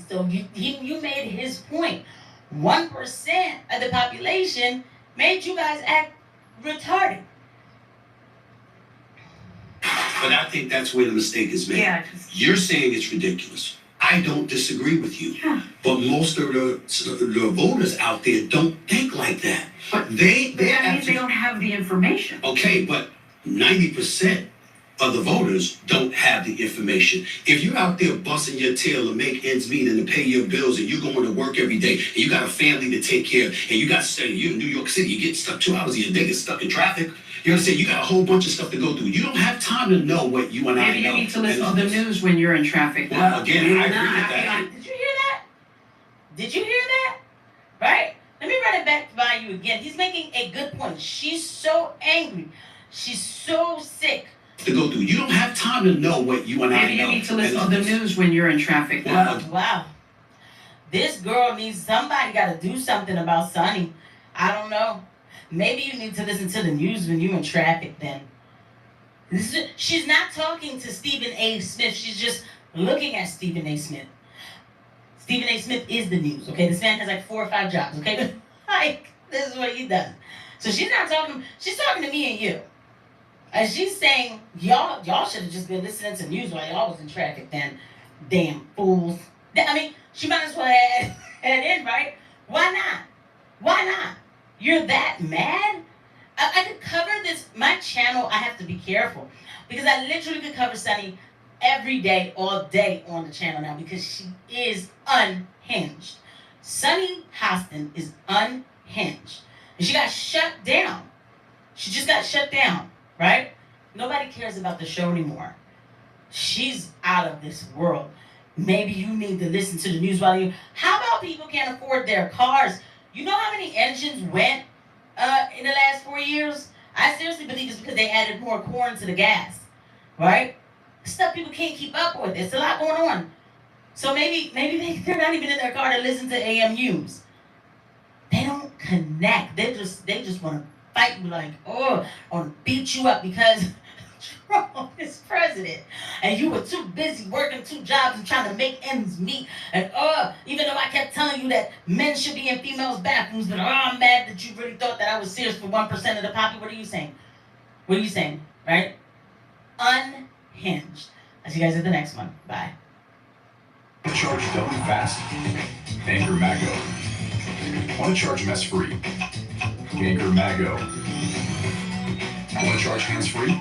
So you made his point. 1% of the population made you guys act retarded. But I think that's where the mistake is made. Yeah, you're saying it's ridiculous. I don't disagree with you. Yeah. But most of the voters out there don't think like that. But that means they don't have the information. Okay, but 90% of the voters don't have the information. If you're out there busting your tail to make ends meet and to pay your bills and you're going to work every day and you got a family to take care of and you got to stay, you're in New York City, you get stuck 2 hours of your day, get stuck in traffic. You understand? You got a whole bunch of stuff to go through. You don't have time to know what you and I know. Maybe you need to listen to the news when you're in traffic. Well, again, I agree with that. Did you hear that? Did you hear that? Right? Let me run it back by you again. He's making a good point. She's so angry. She's so sick. To go through. You don't have time to know what you and I know. Maybe you need to listen to the news when you're in traffic. Wow. This girl needs, somebody got to do something about Sonny. I don't know. Maybe you need to listen to the news when you're in traffic then. She's not talking to Stephen A. Smith. She's just looking at Stephen A. Smith. Stephen A. Smith is the news, okay? This man has like 4 or 5 jobs, okay? Like, this is what he does. So she's talking to me and you. And she's saying, y'all should have just been listening to news while y'all was in traffic then. Damn fools. I mean, she might as well have in, right? Why not? Why not? You're that mad? I could cover this. My channel, I have to be careful. Because I literally could cover Sunny every day, all day on the channel now. Because she is unhinged. Sunny Hostin is unhinged. And she got shut down. She just got shut down. Right? Nobody cares about the show anymore. She's out of this world. Maybe you need to listen to the news while you... How about people can't afford their cars? You know how many engines went in the last 4 years? I seriously believe it's because they added more corn to the gas. Right? Stuff people can't keep up with. There's a lot going on. So maybe they're not even in their car to listen to AM news. They don't connect. They just want to fight you like, oh, I want to beat you up because Trump is president. And you were too busy working 2 jobs and trying to make ends meet. And even though I kept telling you that men should be in females' bathrooms, but I'm mad that you really thought that I was serious for 1% of the poppy. What are you saying? What are you saying? Right? Unhinged. I'll see you guys at the next one. Bye. Charge double fast? Anchor Mago. Want to charge mess free? Anchor Mago. Want to charge hands free?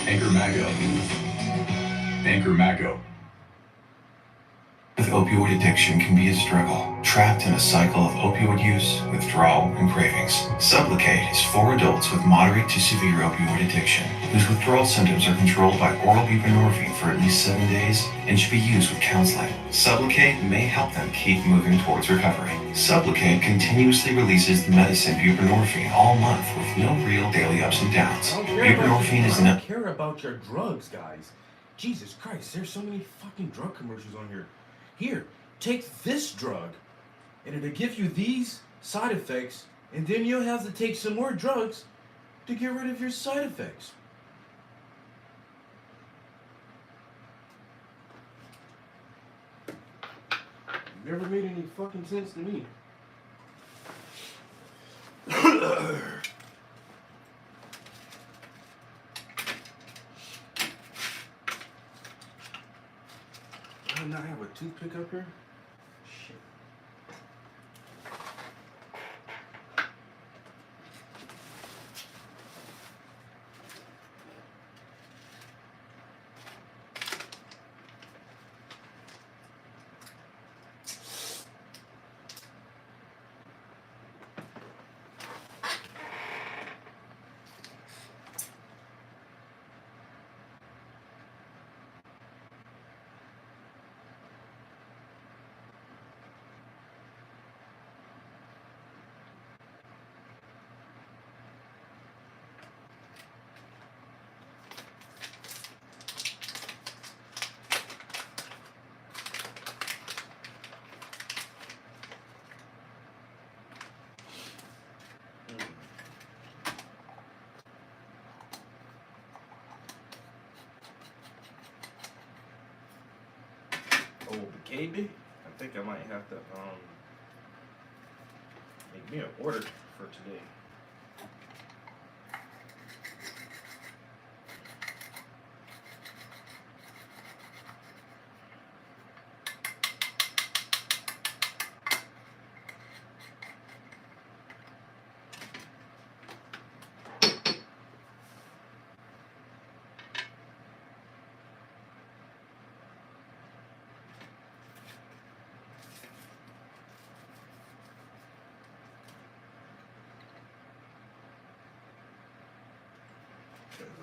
Anchor Mago. Anchor Mago. With opioid addiction can be a struggle, trapped in a cycle of opioid use, withdrawal, and cravings. Sublocade is for adults with moderate to severe opioid addiction, whose withdrawal symptoms are controlled by oral buprenorphine for at least 7 days and should be used with counseling. Sublocade may help them keep moving towards recovery. Sublocade continuously releases the medicine buprenorphine all month with no real daily ups and downs. Buprenorphine is I not don't care about your drugs, guys. Jesus Christ, there's so many fucking drug commercials on here. Here, take this drug, and it'll give you these side effects, and then you'll have to take some more drugs to get rid of your side effects. Never made any fucking sense to me. Do I not have a toothpick up here? Shit. Oh, the KB? I think I might have to make me an order for today.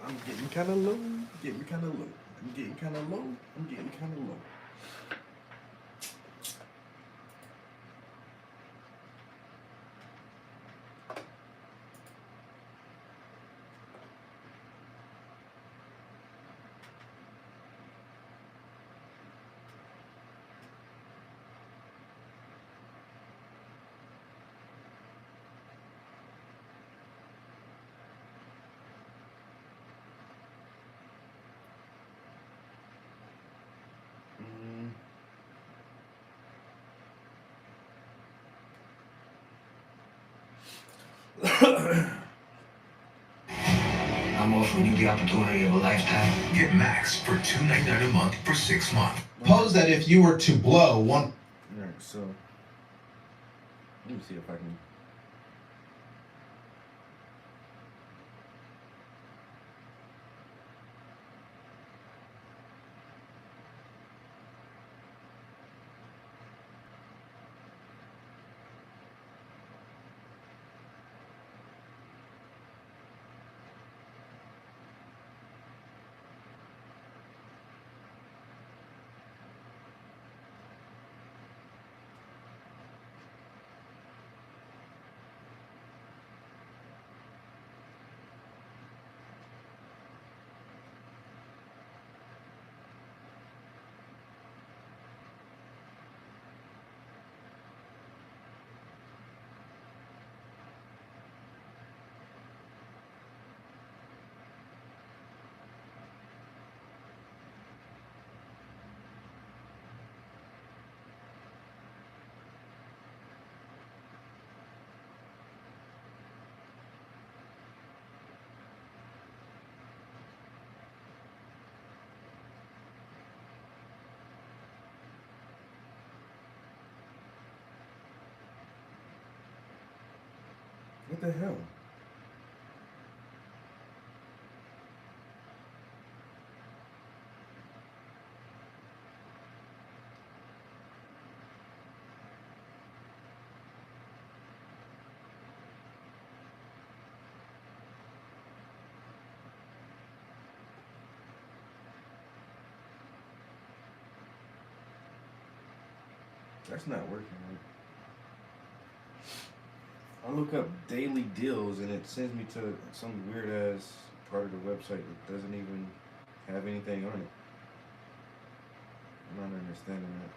I'm getting kind of low, getting kind of low. I'm getting kind of low, I'm getting kind of low. I'm offering you the opportunity of a lifetime. Get Max for $2.99 a month for 6 months. Pose that if you were to blow one. Alright, so let me see if I can. What the hell? That's not working, right? I look up daily deals and it sends me to some weird ass part of the website that doesn't even have anything on it. I'm not understanding that.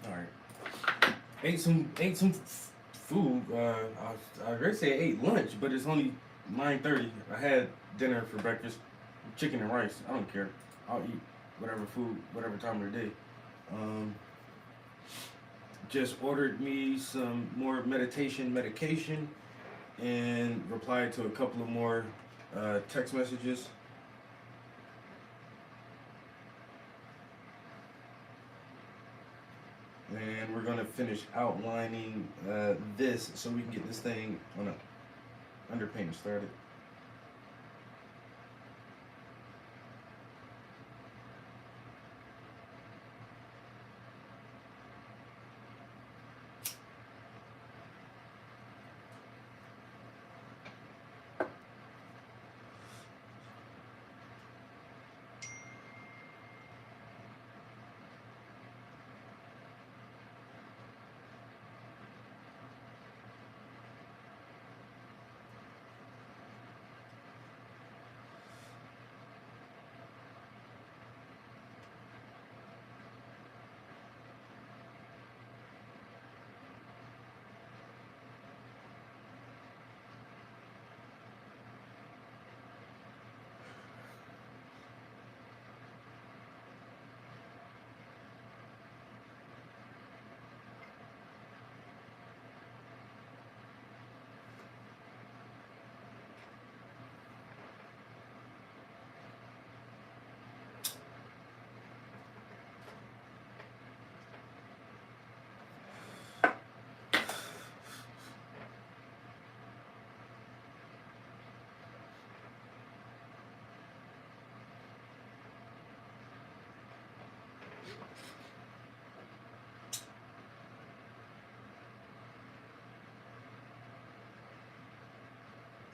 All right. Ate some food. I was gonna say I ate lunch, but it's only 9:30. I had dinner for breakfast, chicken and rice. I don't care. I'll eat whatever food, whatever time of the day. Just ordered me some more medication, and replied to a couple of more text messages. And we're gonna finish outlining this so we can get this thing on a underpainting started.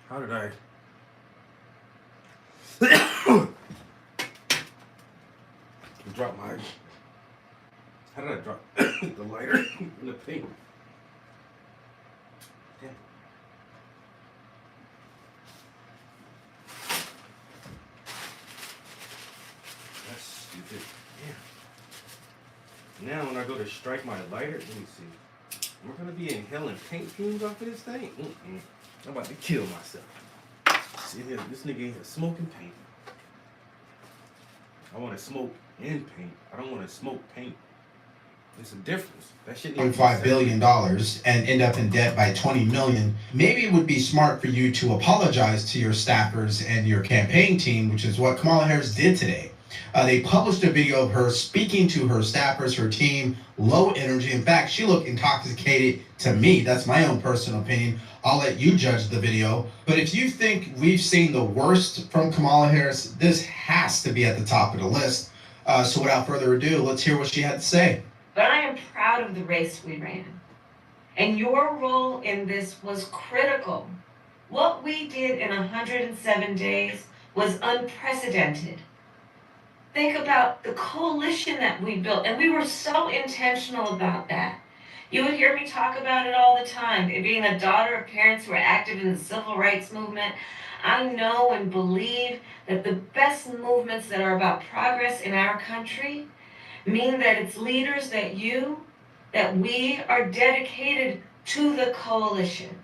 How did I drop my? How did I drop the lighter in the paint? Damn. That's stupid. Yeah. Now when I go to strike my lighter, let me see. We're gonna be inhaling paint fumes off of this thing. I'm about to kill myself. See here, this nigga in here smoking paint. I want to smoke in paint. I don't want to smoke paint. There's a difference. That shit needs $1.5 billion and end up in debt by 20 million. Maybe it would be smart for you to apologize to your staffers and your campaign team, which is what Kamala Harris did today. They published a video of her speaking to her staffers, her team, low energy. In fact, she looked intoxicated to me. That's my own personal opinion. I'll let you judge the video. But if you think we've seen the worst from Kamala Harris, this has to be at the top of the list. So without further ado, let's hear what she had to say. But I am proud of the race we ran. And your role in this was critical. What we did in 107 days was unprecedented. Think about the coalition that we built, and we were so intentional about that. You would hear me talk about it all the time. Being a daughter of parents who are active in the civil rights movement, I know and believe that the best movements that are about progress in our country mean that it's leaders that we are dedicated to the coalition,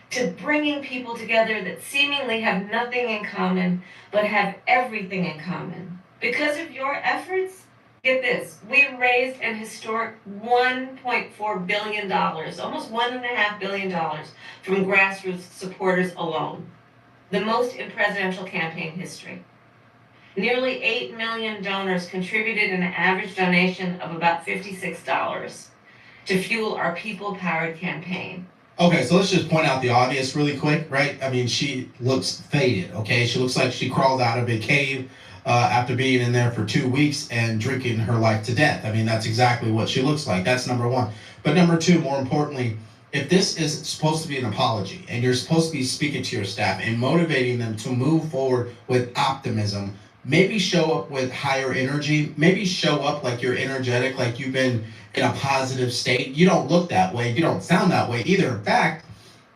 to bringing people together that seemingly have nothing in common, but have everything in common. Because of your efforts, get this, we raised an historic $1.4 billion, almost $1.5 billion from grassroots supporters alone. The most in presidential campaign history. Nearly 8 million donors contributed an average donation of about $56 to fuel our people-powered campaign. Okay, so let's just point out the obvious really quick, right? I mean, she looks faded, okay? She looks like she crawled out of a cave after being in there for 2 weeks and drinking her life to death. I mean, that's exactly what she looks like. That's number one. But number two, more importantly, if this is supposed to be an apology and you're supposed to be speaking to your staff and motivating them to move forward with optimism, maybe show up with higher energy, maybe show up like you're energetic, like you've been in a positive state. You don't look that way. You don't sound that way either. In fact,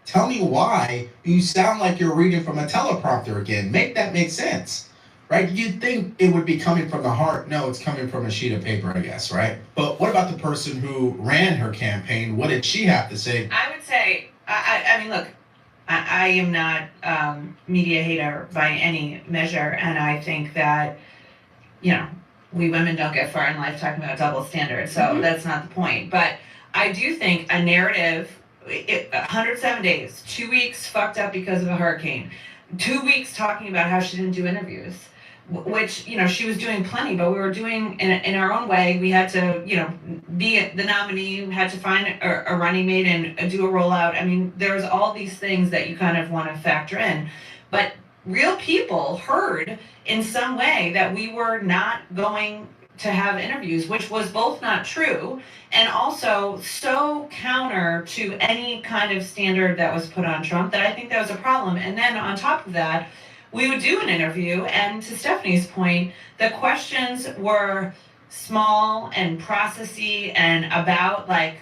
tell me why you sound like you're reading from a teleprompter again. Make that make sense. Right? You'd think it would be coming from the heart. No, it's coming from a sheet of paper, I guess, right? But what about the person who ran her campaign? What did she have to say? I would say, I mean, look, I am not media hater by any measure, and I think that, you know, we women don't get far in life talking about double standards, so that's not the point. But I do think a narrative, 107 days, 2 weeks fucked up because of a hurricane, 2 weeks talking about how she didn't do interviews, which, you know, she was doing plenty, but we were doing in our own way. We had to, you know, be the nominee, had to find a running mate and do a rollout. I mean, there's all these things that you kind of want to factor in. But real people heard in some way that we were not going to have interviews, which was both not true and also so counter to any kind of standard that was put on Trump that I think that was a problem. And then on top of that, we would do an interview, and to Stephanie's point, the questions were small and processy and about like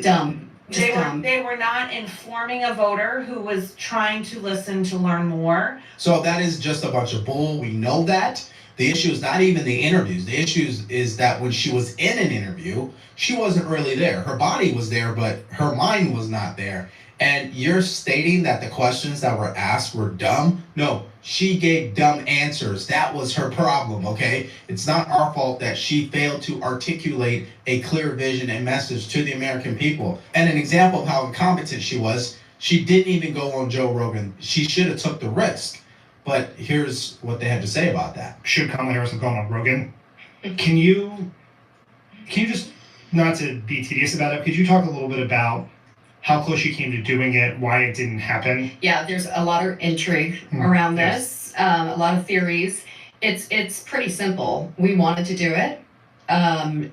dumb. They were not informing a voter who was trying to listen to learn more. So that is just a bunch of bull. We know that. The issue is not even the interviews. The issue is that when she was in an interview, she wasn't really there. Her body was there, but her mind was not there. And you're stating that the questions that were asked were dumb? No, she gave dumb answers. That was her problem, okay? It's not our fault that she failed to articulate a clear vision and message to the American people. And an example of how incompetent she was, she didn't even go on Joe Rogan. She should have took the risk. But here's what they had to say about that. Should Kamala Harris have gone on Rogan? Can you just, not to be tedious about it, could you talk a little bit about how close you came to doing it, why it didn't happen? Yeah, there's a lot of intrigue around this, a lot of theories. It's pretty simple. We wanted to do it. I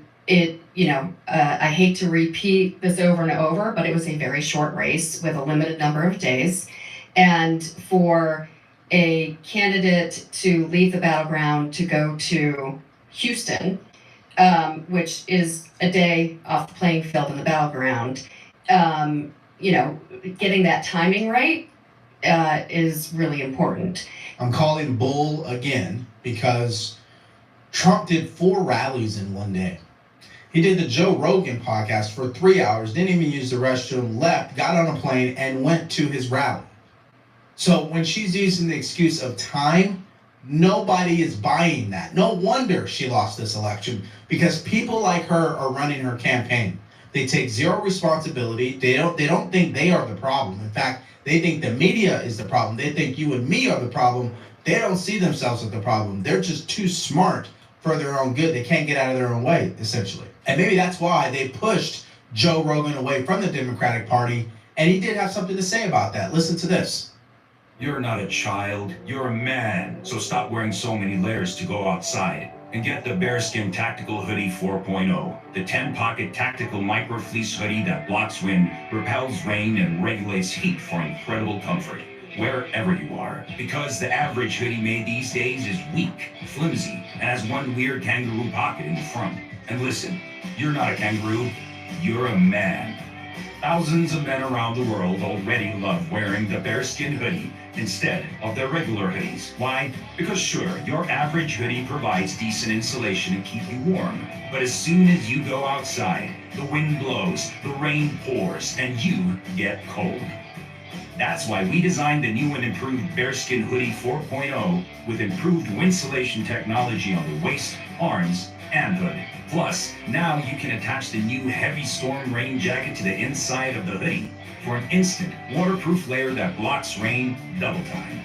hate to repeat this over and over, but it was a very short race with a limited number of days. And for a candidate to leave the battleground to go to Houston, which is a day off the playing field in the battleground, getting that timing right is really important. I'm calling bull again because Trump did 4 rallies in one day. He did the Joe Rogan podcast for 3 hours, didn't even use the restroom, left, got on a plane, and went to his rally. So when she's using the excuse of time, nobody is buying that. No wonder she lost this election, because people like her are running her campaign. They take zero responsibility. They don't think they are the problem. In fact, they think the media is the problem. They think you and me are the problem. They don't see themselves as the problem. They're just too smart for their own good. They can't get out of their own way, essentially. And maybe that's why they pushed Joe Rogan away from the Democratic Party. And he did have something to say about that. Listen to this. You're not a child. You're a man. So stop wearing so many layers to go outside. and get the Bearskin Tactical Hoodie 4.0, the 10-pocket tactical micro fleece hoodie that blocks wind, repels rain, and regulates heat for incredible comfort wherever you are. Because the average hoodie made these days is weak, flimsy, and has one weird kangaroo pocket in the front. And listen, you're not a kangaroo, you're a man. Thousands of men around the world already love wearing the Bearskin hoodie instead of their regular hoodies. Why? Because sure, your average hoodie provides decent insulation and keep you warm. But as soon as you go outside, the wind blows, the rain pours, and you get cold. That's why we designed the new and improved Bearskin Hoodie 4.0 with improved windsolation technology on the waist, arms, and hood. Plus, now you can attach the new heavy storm rain jacket to the inside of the hoodie for an instant waterproof layer that blocks rain double time.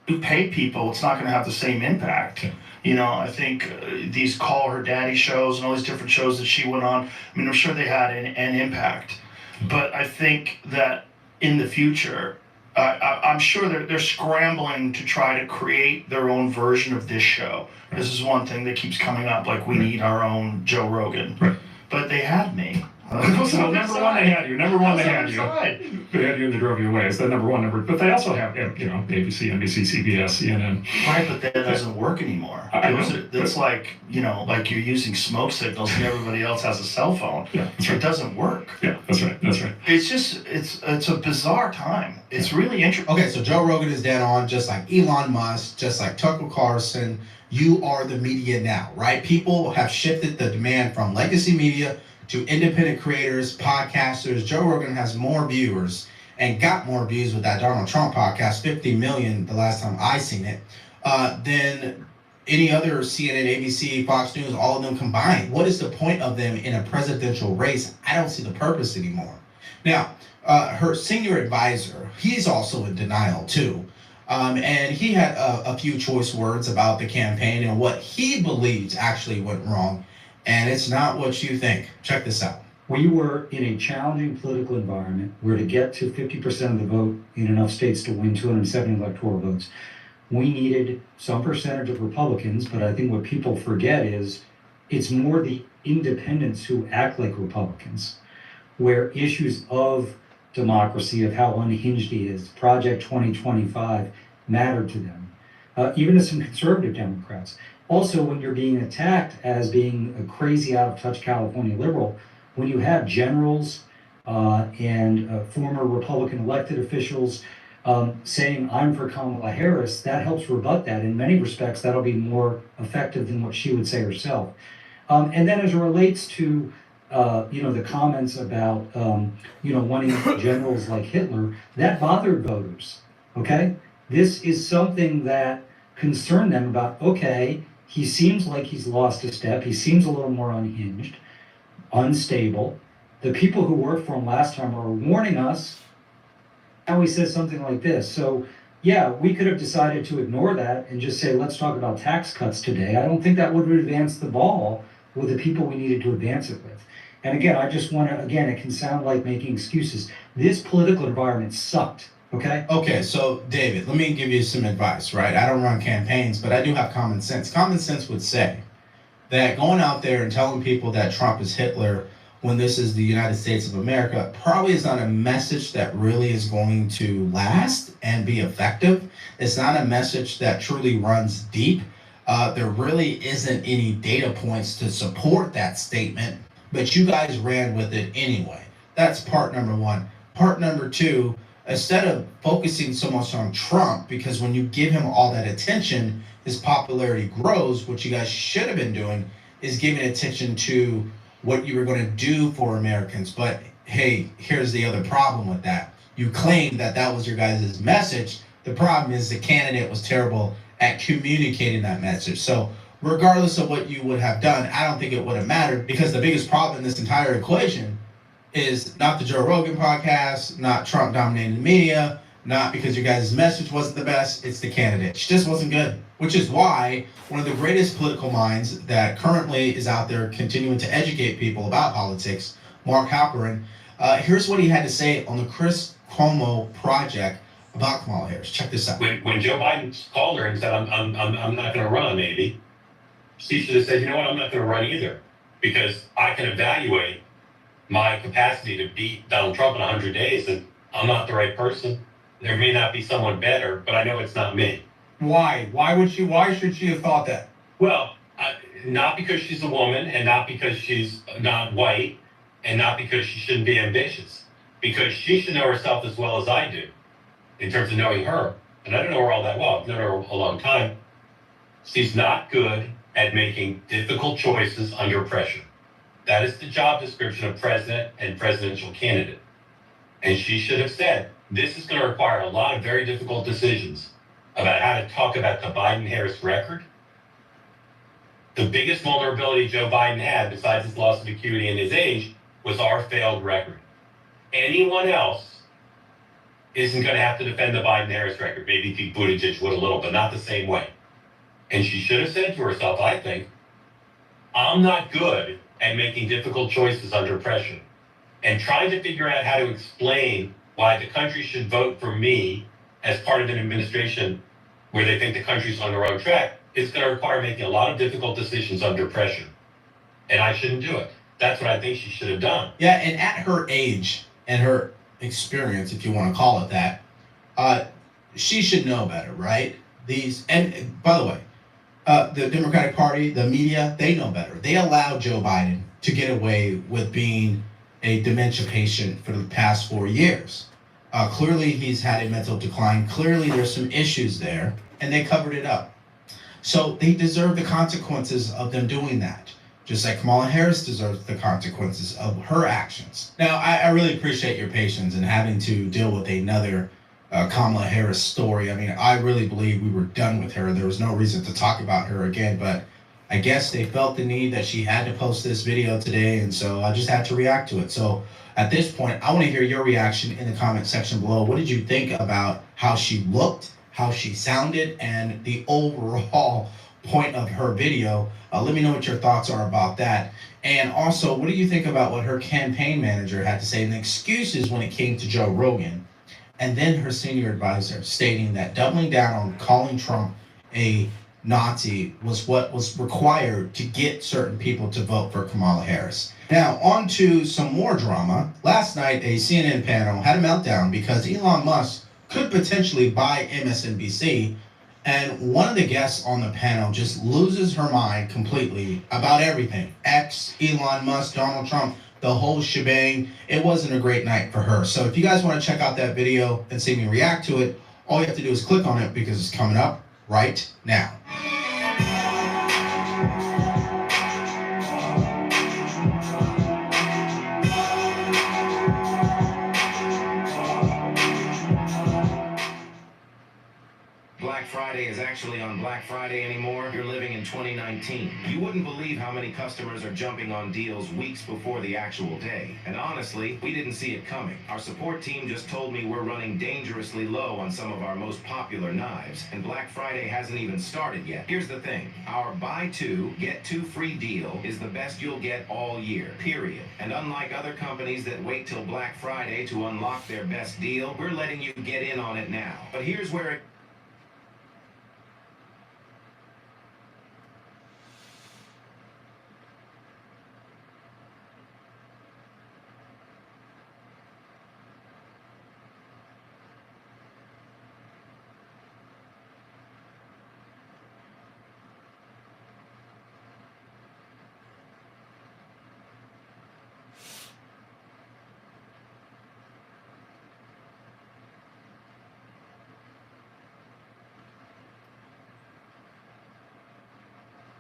To pay people, it's not going to have the same impact. You know, I think these Call Her Daddy shows and all these different shows that she went on, I mean, I'm sure they had an impact. But I think that in the future, I'm sure they're scrambling to try to create their own version of this show. This is one thing that keeps coming up, like we need our own Joe Rogan. But they had me. So number one, they had you. Number one, they had you. They had you and they drove you away. It's the number one number. But they also have, you know, ABC, NBC, CBS, CNN. Right, but that doesn't work anymore. It's like, you know, like you're using smoke signals and everybody else has a cell phone. Yeah, that's It right. doesn't work. Yeah, that's right. That's right. It's just, it's a bizarre time. It's really interesting. Okay, so Joe Rogan is dead on, just like Elon Musk, just like Tucker Carlson. You are the media now, right? People have shifted the demand from legacy media to independent creators, podcasters. Joe Rogan has more viewers and got more views with that Donald Trump podcast, 50 million the last time I seen it, than any other CNN, ABC, Fox News, all of them combined. What is the point of them in a presidential race? I don't see the purpose anymore. Now, her senior advisor, he's also in denial too. And he had a few choice words about the campaign and what he believes actually went wrong. And it's not what you think. Check this out. We were in a challenging political environment where to get to 50% of the vote in enough states to win 270 electoral votes, we needed some percentage of Republicans, but I think what people forget is it's more the independents who act like Republicans, where issues of democracy, of how unhinged he is, Project 2025 mattered to them, even to some conservative Democrats. Also, when you're being attacked as being a crazy out-of-touch California liberal, when you have generals and former Republican elected officials saying, I'm for Kamala Harris, that helps rebut that. In many respects, that'll be more effective than what she would say herself. And then as it relates to, the comments about, wanting generals like Hitler, that bothered voters, okay? This is something that concerned them about, okay, he seems like he's lost a step. He seems a little more unhinged, unstable. The people who worked for him last time are warning us. Now he says something like this. So, yeah, we could have decided to ignore that and just say, let's talk about tax cuts today. I don't think that would have advanced the ball with the people we needed to advance it with. And again, I just want to, it can sound like making excuses. This political environment sucked. Okay. Okay, so David, let me give you some advice, right? I don't run campaigns, but I do have common sense. Common sense would say that going out there and telling people that Trump is Hitler when this is the United States of America probably is not a message that really is going to last and be effective. It's not a message that truly runs deep. There really isn't any data points to support that statement, but you guys ran with it anyway. That's part number one. Part number two, instead of focusing so much on Trump, because when you give him all that attention, his popularity grows. What you guys should have been doing is giving attention to what you were going to do for Americans. But hey, here's the other problem with that. You claimed that that was your guys' message. The problem is the candidate was terrible at communicating that message. So regardless of what you would have done, I don't think it would have mattered, because the biggest problem in this entire equation is not the Joe Rogan podcast, not Trump dominating the media, not because your guys' message wasn't the best, it's the candidate. She just wasn't good, which is why one of the greatest political minds that currently is out there continuing to educate people about politics, Mark Halperin, here's what he had to say on the Chris Cuomo project about Kamala Harris. Check this out. When Joe Biden called her and said, I'm not going to run, maybe, she should have said, you know what, I'm not going to run either, because I can evaluate my capacity to beat Donald Trump in 100 days, and I'm not the right person. There may not be someone better, but I know it's not me. Why? Why should she have thought that? Well, not because she's a woman, and not because she's not white, and not because she shouldn't be ambitious. Because she should know herself as well as I do, in terms of knowing her. And I don't know her all that well. I've known her a long time. She's not good at making difficult choices under pressure. That is the job description of president and presidential candidate. And she should have said, this is going to require a lot of very difficult decisions about how to talk about the Biden-Harris record. The biggest vulnerability Joe Biden had, besides his loss of acuity and his age, was our failed record. Anyone else isn't going to have to defend the Biden-Harris record. Maybe Pete Buttigieg would a little, but not the same way. And she should have said to herself, I think, I'm not good at making difficult choices under pressure. And trying to figure out how to explain why the country should vote for me as part of an administration where they think the country's on the wrong track, it's going to require making a lot of difficult decisions under pressure. And I shouldn't do it. That's what I think she should have done. Yeah, and at her age and her experience, if you want to call it that, she should know better, right? And by the way, the Democratic Party, the media, they know better. They allowed Joe Biden to get away with being a dementia patient for the past 4 years. Clearly, he's had a mental decline. Clearly, there's some issues there, and they covered it up. So they deserve the consequences of them doing that, just like Kamala Harris deserves the consequences of her actions. Now, I really appreciate your patience in having to deal with another Kamala Harris story. I mean, I really believe we were done with her. There was no reason to talk about her again, but I guess they felt the need that she had to post this video today, and so I just had to react to it. So at this point, I want to hear your reaction in the comment section below. What did you think about how she looked, how she sounded, and the overall point of her video? Let me know what your thoughts are about that. And also, what do you think about what her campaign manager had to say and the excuses when it came to Joe Rogan? And then her senior advisor stating that doubling down on calling Trump a Nazi was what was required to get certain people to vote for Kamala Harris. Now, on to some more drama. Last night, a CNN panel had a meltdown because Elon Musk could potentially buy MSNBC, and one of the guests on the panel just loses her mind completely about everything. X, Elon Musk, Donald Trump, the whole shebang. It wasn't a great night for her. So if you guys want to check out that video and see me react to it, all you have to do is click on it because it's coming up right now. Black Friday is actually on Black Friday anymore. You're living in 2019. You wouldn't believe how many customers are jumping on deals weeks before the actual day. And honestly, we didn't see it coming. Our support team just told me we're running dangerously low on some of our most popular knives, and Black Friday hasn't even started yet. Here's the thing. Our buy two, get two free deal is the best you'll get all year, period. And unlike other companies that wait till Black Friday to unlock their best deal, we're letting you get in on it now. But here's where it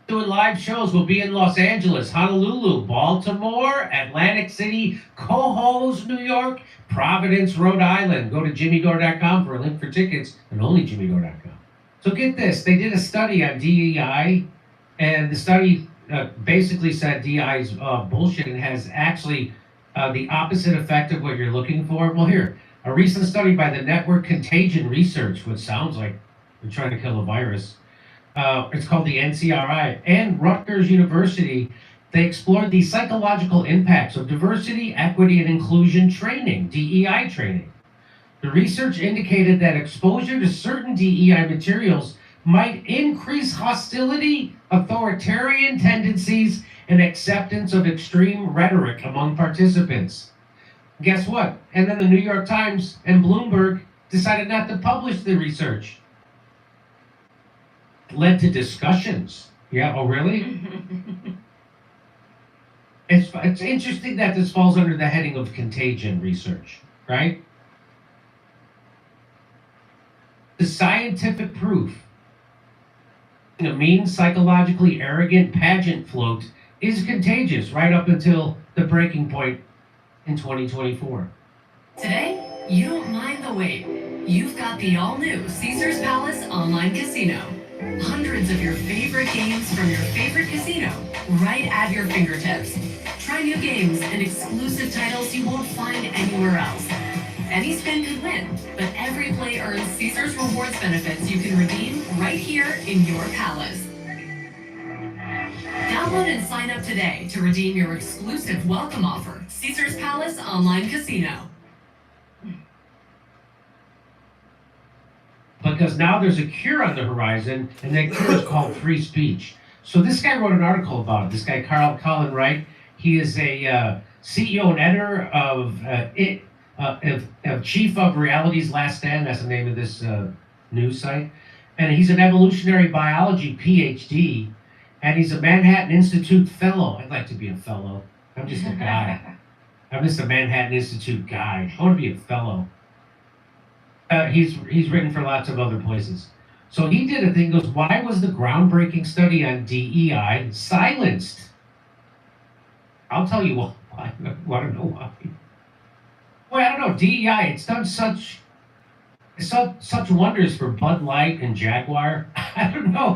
doing live shows. We'll be in Los Angeles, Honolulu, Baltimore, Atlantic City, Cohoes, New York, Providence, Rhode Island. Go to jimmydore.com for a link for tickets, and only jimmydore.com. So get this, they did a study on DEI, and the study basically said DEI is bullshit and has actually the opposite effect of what you're looking for. Well, here, a recent study by the Network Contagion Research, which sounds like they're trying to kill a virus. It's called the NCRI, and Rutgers University. They explored the psychological impacts of diversity, equity, and inclusion training, DEI training. The research indicated that exposure to certain DEI materials might increase hostility, authoritarian tendencies, and acceptance of extreme rhetoric among participants. Guess what? And then the New York Times and Bloomberg decided not to publish the research. It led to discussions. Yeah, oh really? It's interesting that this falls under the heading of contagion research, right? The scientific proof a mean, psychologically arrogant pageant float is contagious right up until the breaking point in 2024. Today, you don't mind the wait. You've got the all-new Caesars Palace Online Casino. Hundreds of your favorite games from your favorite casino, right at your fingertips. Try new games and exclusive titles you won't find anywhere else. Any spin could win, but every play earns Caesars Rewards benefits you can redeem right here in your palace. Download and sign up today to redeem your exclusive welcome offer, Caesars Palace Online Casino. Because now there's a cure on the horizon, and that cure is called free speech. So this guy wrote an article about it. This guy, Colin Wright, he is a CEO and editor of Chief of Reality's Last Stand. That's the name of this news site. And he's an evolutionary biology PhD, and he's a Manhattan Institute fellow. I'd like to be a fellow. I'm just a guy. I'm just a Manhattan Institute guy. I want to be a fellow. He's written for lots of other places. So he did a thing, goes, why was the groundbreaking study on DEI silenced? I'll tell you why. I want to know why. Well, I don't know, DEI, it's done such wonders for Bud Light and Jaguar. I don't know.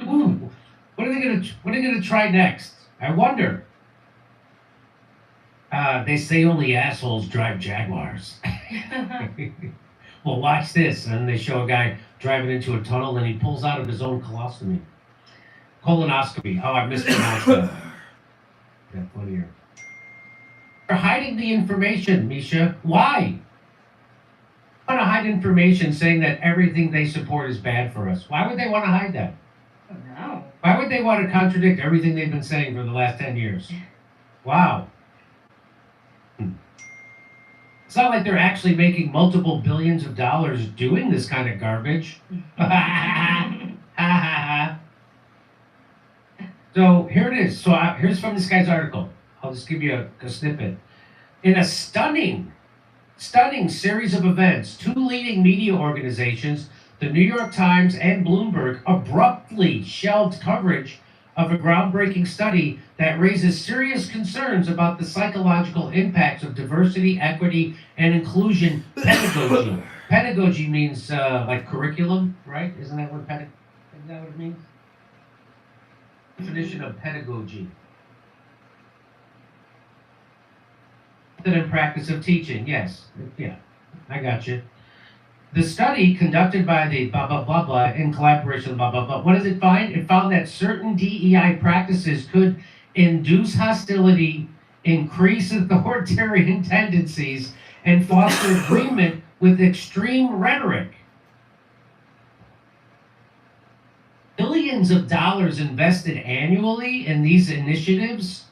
Ooh, what are they gonna try next? I wonder. They say only assholes drive Jaguars. Well, watch this. And then they show a guy driving into a tunnel and he pulls out of his own colostomy. Colonoscopy. Oh, I mispronounced that. Yeah, funnier. They're hiding the information, Misha. Why? They want to hide information saying that everything they support is bad for us. Why would they want to hide that? No. Why would they want to contradict everything they've been saying for the last 10 years? Wow. It's not like they're actually making multiple billions of dollars doing this kind of garbage. So here it is. So here's from this guy's article. I'll just give you a snippet. In a stunning series of events, two leading media organizations, the New York Times and Bloomberg, abruptly shelved coverage of a groundbreaking study that raises serious concerns about the psychological impacts of diversity, equity, and inclusion pedagogy. Pedagogy means like curriculum, right? Isn't that what it means? Definition of pedagogy. Method and practice of teaching, yes. Yeah, I got you. The study conducted by the blah, blah, blah, blah, in collaboration with blah, blah, blah, what does it find? It found that certain DEI practices could induce hostility, increase authoritarian tendencies, and foster agreement with extreme rhetoric. Billions of dollars invested annually in these initiatives.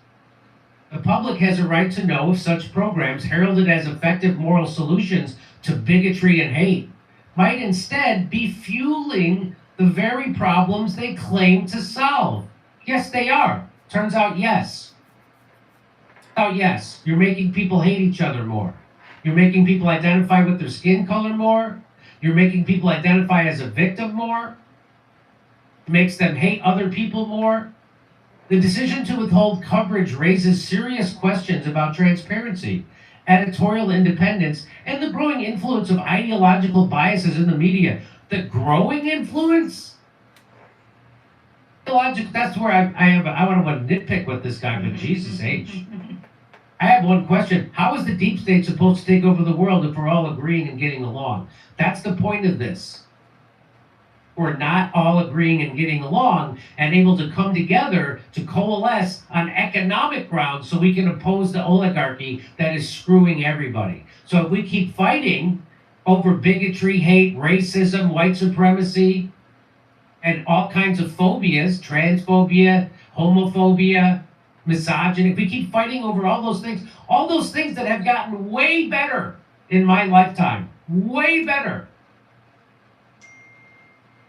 The public has a right to know if such programs, heralded as effective moral solutions to bigotry and hate, might instead be fueling the very problems they claim to solve. Yes, they are. Turns out, yes. Oh, yes. You're making people hate each other more. You're making people identify with their skin color more. You're making people identify as a victim more. It makes them hate other people more. The decision to withhold coverage raises serious questions about transparency, editorial independence, and the growing influence of ideological biases in the media. The growing influence? That's where I want to nitpick with this guy, but Jesus H. I have one question. How is the deep state supposed to take over the world if we're all agreeing and getting along? That's the point of this. We're not all agreeing and getting along and able to come together to coalesce on economic grounds so we can oppose the oligarchy that is screwing everybody. So if we keep fighting over bigotry, hate, racism, white supremacy, and all kinds of phobias, transphobia, homophobia, misogyny. We keep fighting over all those things that have gotten way better in my lifetime, way better.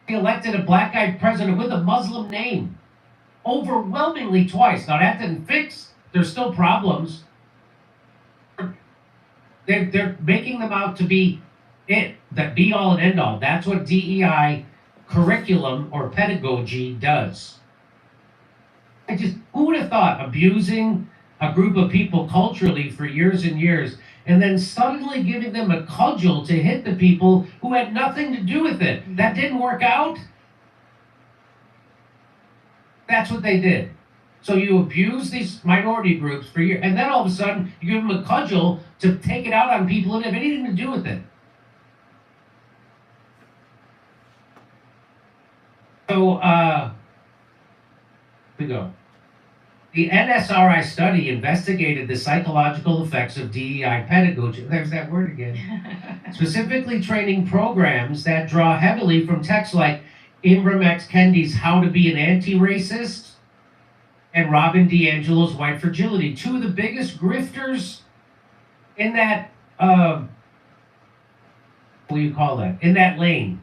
We elected a black guy president with a Muslim name, overwhelmingly twice. Now that didn't fix, there's still problems. They're making them out to be it, that be all and end all. That's what DEI curriculum or pedagogy does. Who would have thought abusing a group of people culturally for years and years, and then suddenly giving them a cudgel to hit the people who had nothing to do with it? That didn't work out. That's what they did. So you abuse these minority groups for years, and then all of a sudden you give them a cudgel to take it out on people who didn't have anything to do with it. So, here we go. The NSRI study investigated the psychological effects of DEI pedagogy. There's that word again. Specifically training programs that draw heavily from texts like Ibram X. Kendi's How to Be an Anti-Racist and Robin DiAngelo's White Fragility. Two of the biggest grifters in that, what do you call that? In that lane.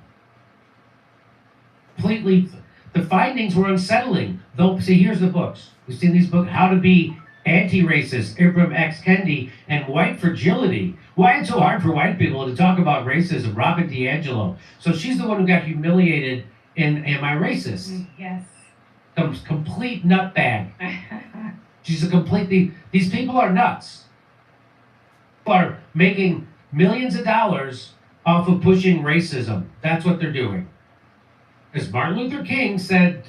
Completely, the findings were unsettling. Though, see, here's the books. We've seen these books, How to Be Anti-Racist, Ibram X. Kendi, and White Fragility. Why it's so hard for white people to talk about racism? Robin DiAngelo. So she's the one who got humiliated in Am I Racist? Yes. Complete nutbag. She's a completely, these people are nuts. People are making millions of dollars off of pushing racism. That's what they're doing. As Martin Luther King said,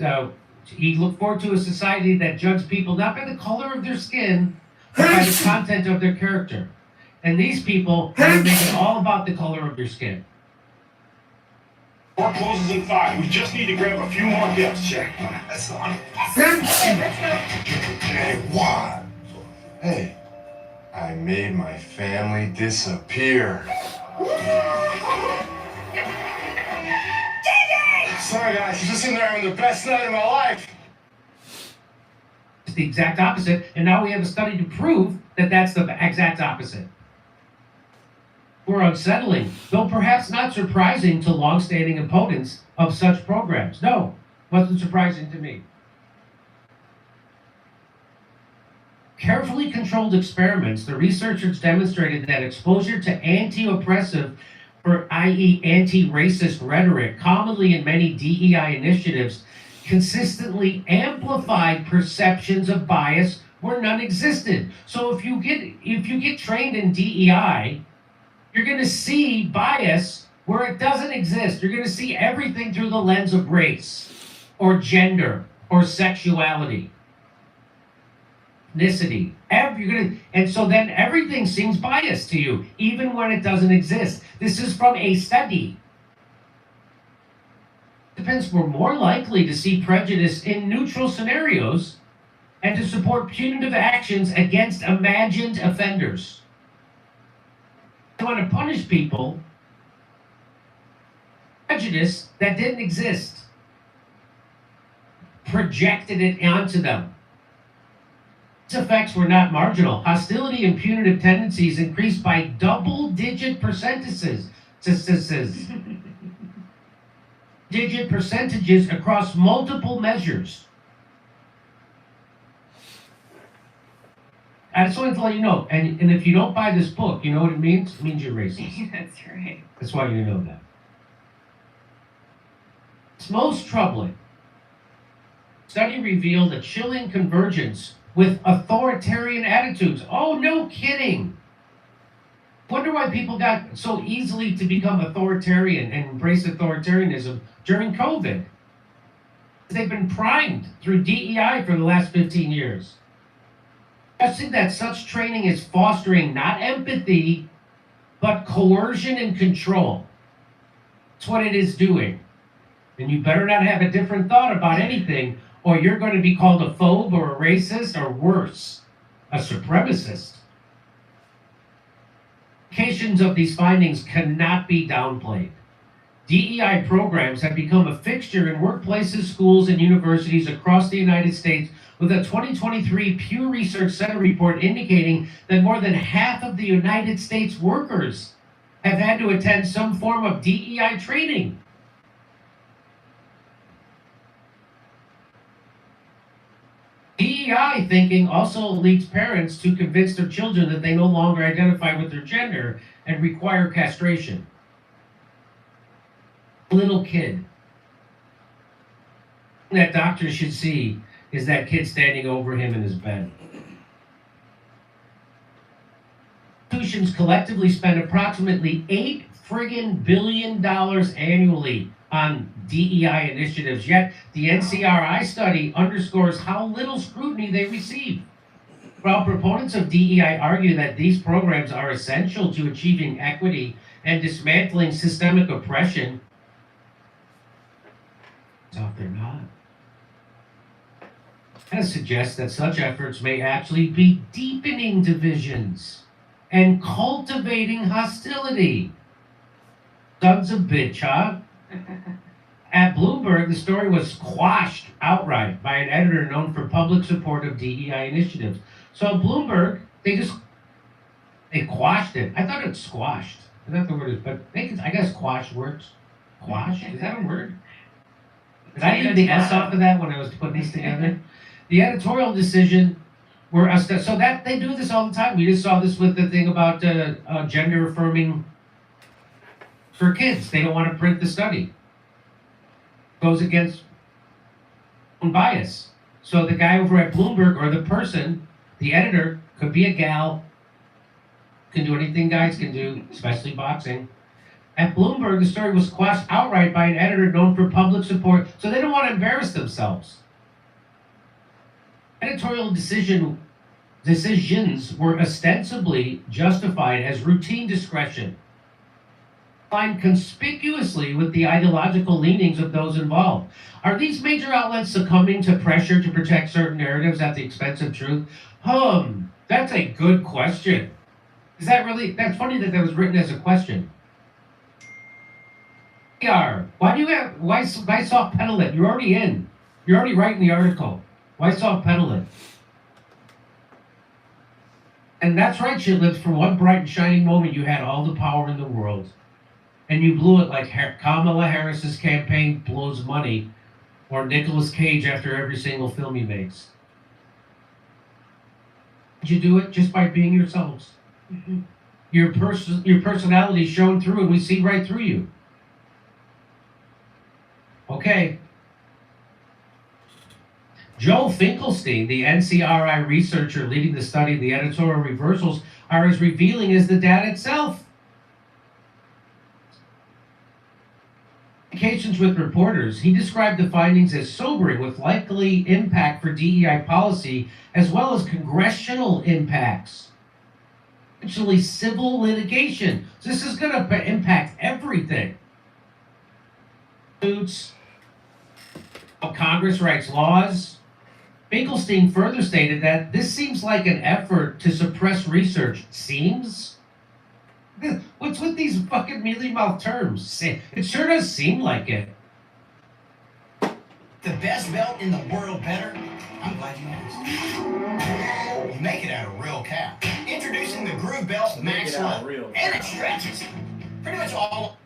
he looked forward to a society that judged people not by the color of their skin, but by the content of their character. And these people are making it all about the color of your skin. Door closes in 5. We just need to grab a few more gifts. Check. That's on. Hey, what? Hey, I made my family disappear. Sorry guys, I'm just in there having the best night of my life. It's the exact opposite, and now we have a study to prove that that's the exact opposite. We're unsettling, though perhaps not surprising to long-standing opponents of such programs. No, wasn't surprising to me. Carefully controlled experiments, the researchers demonstrated that exposure to anti-oppressive, or i.e. anti-racist rhetoric, commonly in many DEI initiatives, consistently amplified perceptions of bias where none existed. So if you get trained in DEI, you're going to see bias where it doesn't exist. You're going to see everything through the lens of race, or gender, or sexuality, ethnicity. And so then everything seems biased to you, even when it doesn't exist. This is from a study. Participants were more likely to see prejudice in neutral scenarios and to support punitive actions against imagined offenders. They want to punish people prejudice that didn't exist, projected it onto them. These effects were not marginal. Hostility and punitive tendencies increased by double-digit percentages. Digit percentages across multiple measures. I just wanted to let you know, and if you don't buy this book, you know what it means? It means you're racist. That's right. That's why you know that. It's most troubling. Study revealed a chilling convergence with authoritarian attitudes. Oh, no kidding. Wonder why people got so easily to become authoritarian and embrace authoritarianism during COVID. They've been primed through DEI for the last 15 years. Suggesting that such training is fostering not empathy, but coercion and control. That's what it is doing. And you better not have a different thought about anything, or you're going to be called a phobe or a racist, or worse, a supremacist. Implications of these findings cannot be downplayed. DEI programs have become a fixture in workplaces, schools, and universities across the United States, with a 2023 Pew Research Center report indicating that more than half of the United States workers have had to attend some form of DEI training. DEI thinking also leads parents to convince their children that they no longer identify with their gender and require castration. Little kid. That doctor should see is that kid standing over him in his bed. Institutions collectively spend approximately $8 billion annually on DEI initiatives, yet the NCRI study underscores how little scrutiny they receive. While proponents of DEI argue that these programs are essential to achieving equity and dismantling systemic oppression, they're not. That suggests that such efforts may actually be deepening divisions and cultivating hostility. Sons of bitch, huh? At Bloomberg, the story was quashed outright by an editor known for public support of DEI initiatives. So at Bloomberg, they quashed it. I thought it squashed. Is that the word? But I guess quash works. Quash? Is that a word? Did I leave the S off of that when I was putting these together? The editorial decision so that they do this all the time. We just saw this with the thing about gender affirming for kids. They don't want to print the study. Goes against bias. So the guy over at Bloomberg, or the person, the editor, could be a gal, can do anything guys can do, especially boxing. At Bloomberg, the story was quashed outright by an editor known for public support, so they don't want to embarrass themselves. Editorial decisions were ostensibly justified as routine discretion, aligned conspicuously with the ideological leanings of those involved. Are these major outlets succumbing to pressure to protect certain narratives at the expense of truth? That's a good question. Is that really? That's funny that was written as a question. Why soft pedal it? You're already in. You're already writing the article. Why soft pedal it? And that's right, shitlibs. For one bright and shining moment, you had all the power in the world. And you blew it like Kamala Harris's campaign blows money, or Nicolas Cage after every single film he makes. Did you do it just by being yourselves? Mm-hmm. Your personality shone through, and we see right through you. Okay. Joe Finkelstein, the NCRI researcher leading the study, the editorial reversals are as revealing as the data itself. In communications with reporters, he described the findings as sobering, with likely impact for DEI policy as well as congressional impacts. Actually, civil litigation. So this is going to impact everything. How Congress writes laws. Finkelstein further stated that this seems like an effort to suppress research. Seems? What's with these fucking mealy-mouthed terms? It sure does seem like it. The best belt in the world better? I'm glad you asked. You make it out of real cow. Introducing the Groove Belt Max Low. And it stretches. Pretty much all...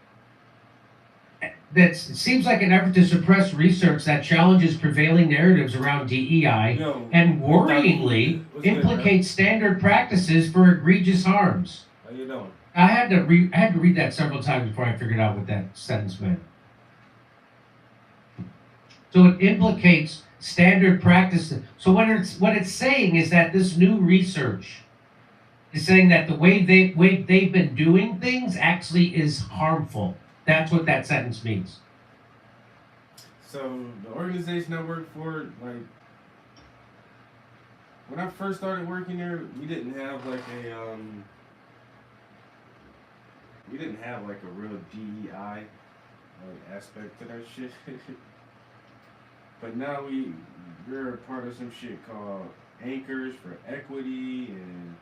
That seems like an effort to suppress research that challenges prevailing narratives around DEI and worryingly implicates standard practices for egregious harms. How you doing? I had to read that several times before I figured out what that sentence meant. So it implicates standard practices. So what it's saying is that this new research is saying that the way they've been doing things actually is harmful. That's what that sentence means. So the organization I work for, like, when I first started working there, we didn't have like a real DEI aspect to that shit. But now we're a part of some shit called Anchors for Equity, and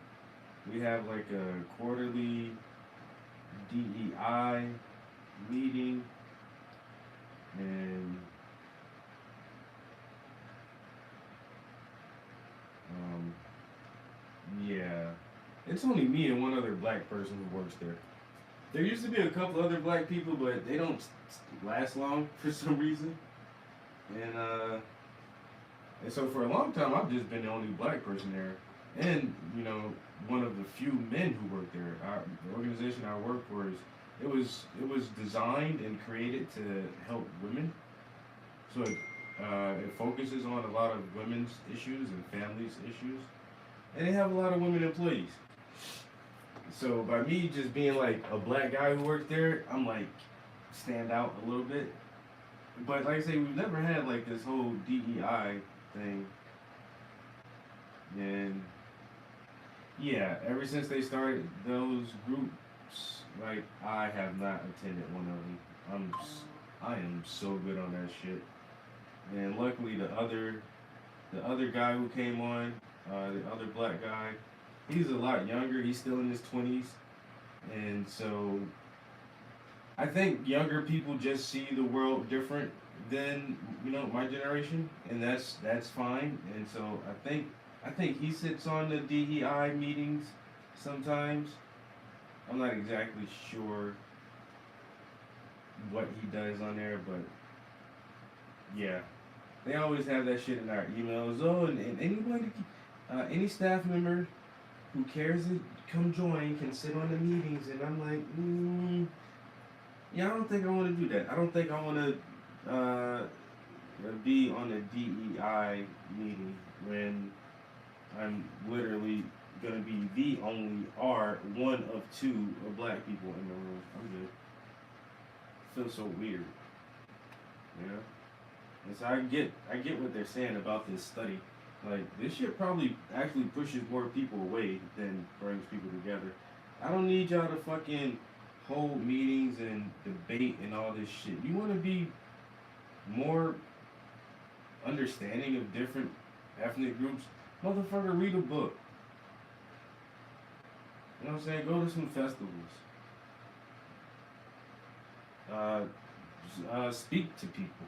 we have like a quarterly DEI meeting It's only me and one other black person who works there. There used to be a couple other black people, but they don't last long for some reason. And so for a long time, I've just been the only black person there. And, you know, one of the few men who work there. The organization I work for it was designed and created to help women. So it focuses on a lot of women's issues and families' issues. And they have a lot of women employees. So by me just being like a black guy who works there, I'm like stand out a little bit. But like I say, we've never had like this whole DEI thing. And yeah, ever since they started those groups, like I have not attended one of them. I am so good on that shit. And luckily the other guy who came on, the other black guy, he's a lot younger. He's still in his 20s. And so I think younger people just see the world different than, you know, my generation, and that's fine. And so I think he sits on the DEI meetings sometimes. I'm not exactly sure what he does on there, but yeah. They always have that shit in our emails. Oh, and anybody, any staff member who cares to come join can sit on the meetings. And I'm like, yeah, I don't think I want to do that. I don't think I want to be on a DEI meeting when I'm literally going to be the only one of two of black people in the room. I'm good. Feels so weird. You know? And so I get what they're saying about this study. Like, this shit probably actually pushes more people away than brings people together. I don't need y'all to fucking hold meetings and debate and all this shit. You want to be more understanding of different ethnic groups? Motherfucker, read a book. You know what I'm saying? Go to some festivals. Speak to people.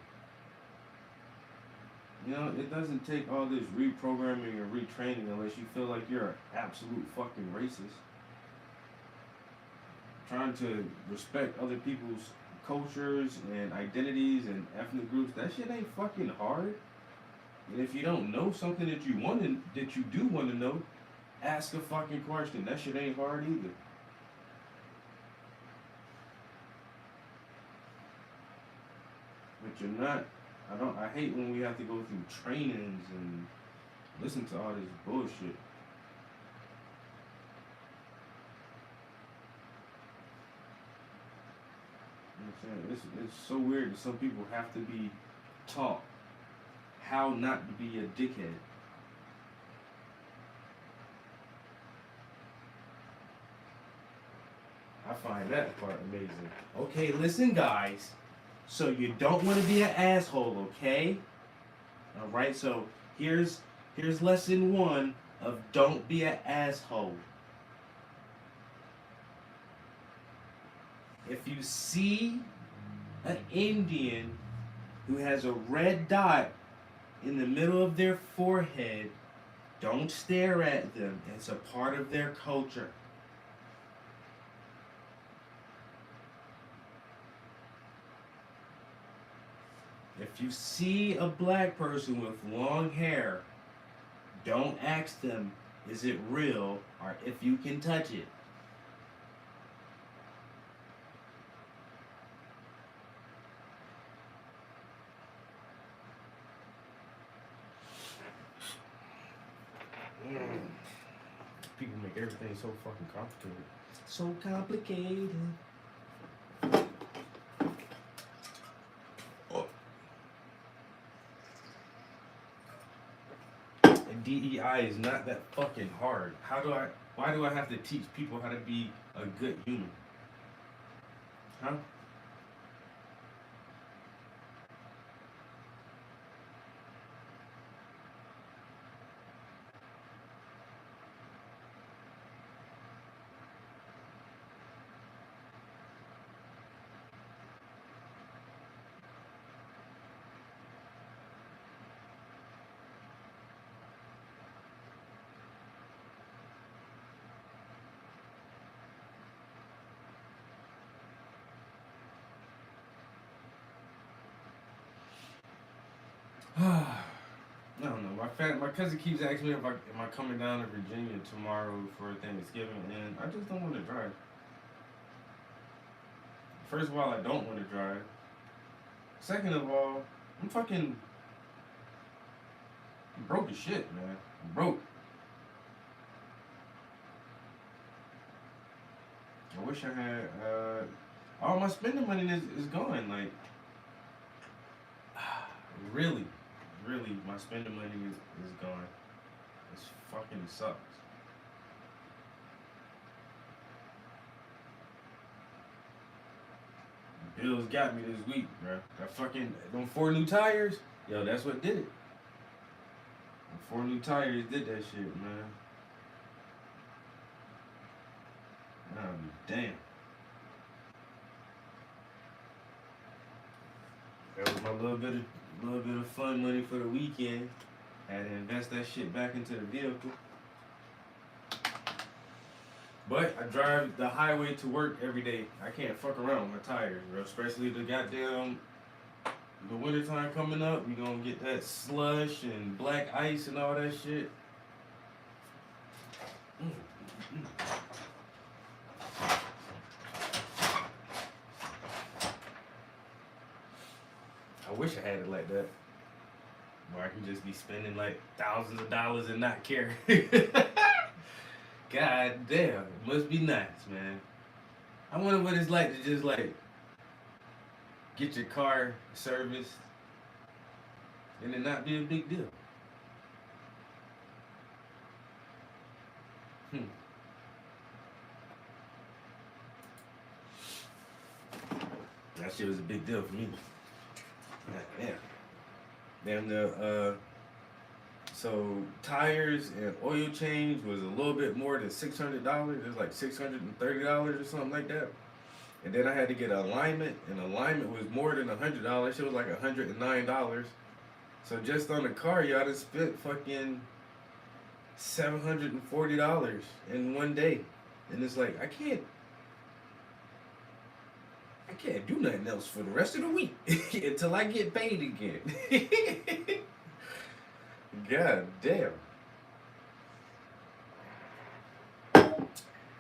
You know, it doesn't take all this reprogramming or retraining unless you feel like you're an absolute fucking racist. Trying to respect other people's cultures and identities and ethnic groups, that shit ain't fucking hard. And if you don't know something that you do want to know, ask a fucking question. That shit ain't hard either. But you're not. I hate when we have to go through trainings and listen to all this bullshit. You know what I'm saying? It's so weird that some people have to be taught how not to be a dickhead. I find that part amazing. Okay, listen, guys. So you don't want to be an asshole, okay? All right. So here's lesson 1 of don't be an asshole. If you see an Indian who has a red dot in the middle of their forehead, don't stare at them. It's a part of their culture. If you see a black person with long hair, don't ask them, is it real, or if you can touch it. People make everything so fucking complicated. So complicated. DEI is not that fucking hard. Why do I have to teach people how to be a good human? Huh? my cousin keeps asking me if am I coming down to Virginia tomorrow for Thanksgiving, and I just don't want to drive. First of all, I don't want to drive. Second of all, I'm broke as shit, man. I'm broke. I wish I had all my spending money is gone. Like really, my spending money is gone. It fucking sucks. Bills got me this week, bro. That fucking them 4 new tires, yo, that's what did it. Them 4 new tires did that shit, man. Damn. That was my little bit of fun money for the weekend. Had to invest that shit back into the vehicle. But I drive the highway to work every day. I can't fuck around with my tires, bro. Especially the wintertime coming up. We gonna get that slush and black ice and all that shit. I wish I had it like that. Where I can just be spending like thousands of dollars and not care. God damn, it must be nice, man. I wonder what it's like to just like get your car serviced and it not be a big deal. That shit was a big deal for me. So tires and oil change was a little bit more than $600. It was like $630 or something like that. And then I had to get an alignment, and alignment was more than $100. It was like $109. So just on the car, y'all done spent fucking $740 in one day. And it's like, I can't do nothing else for the rest of the week until I get paid again. God damn.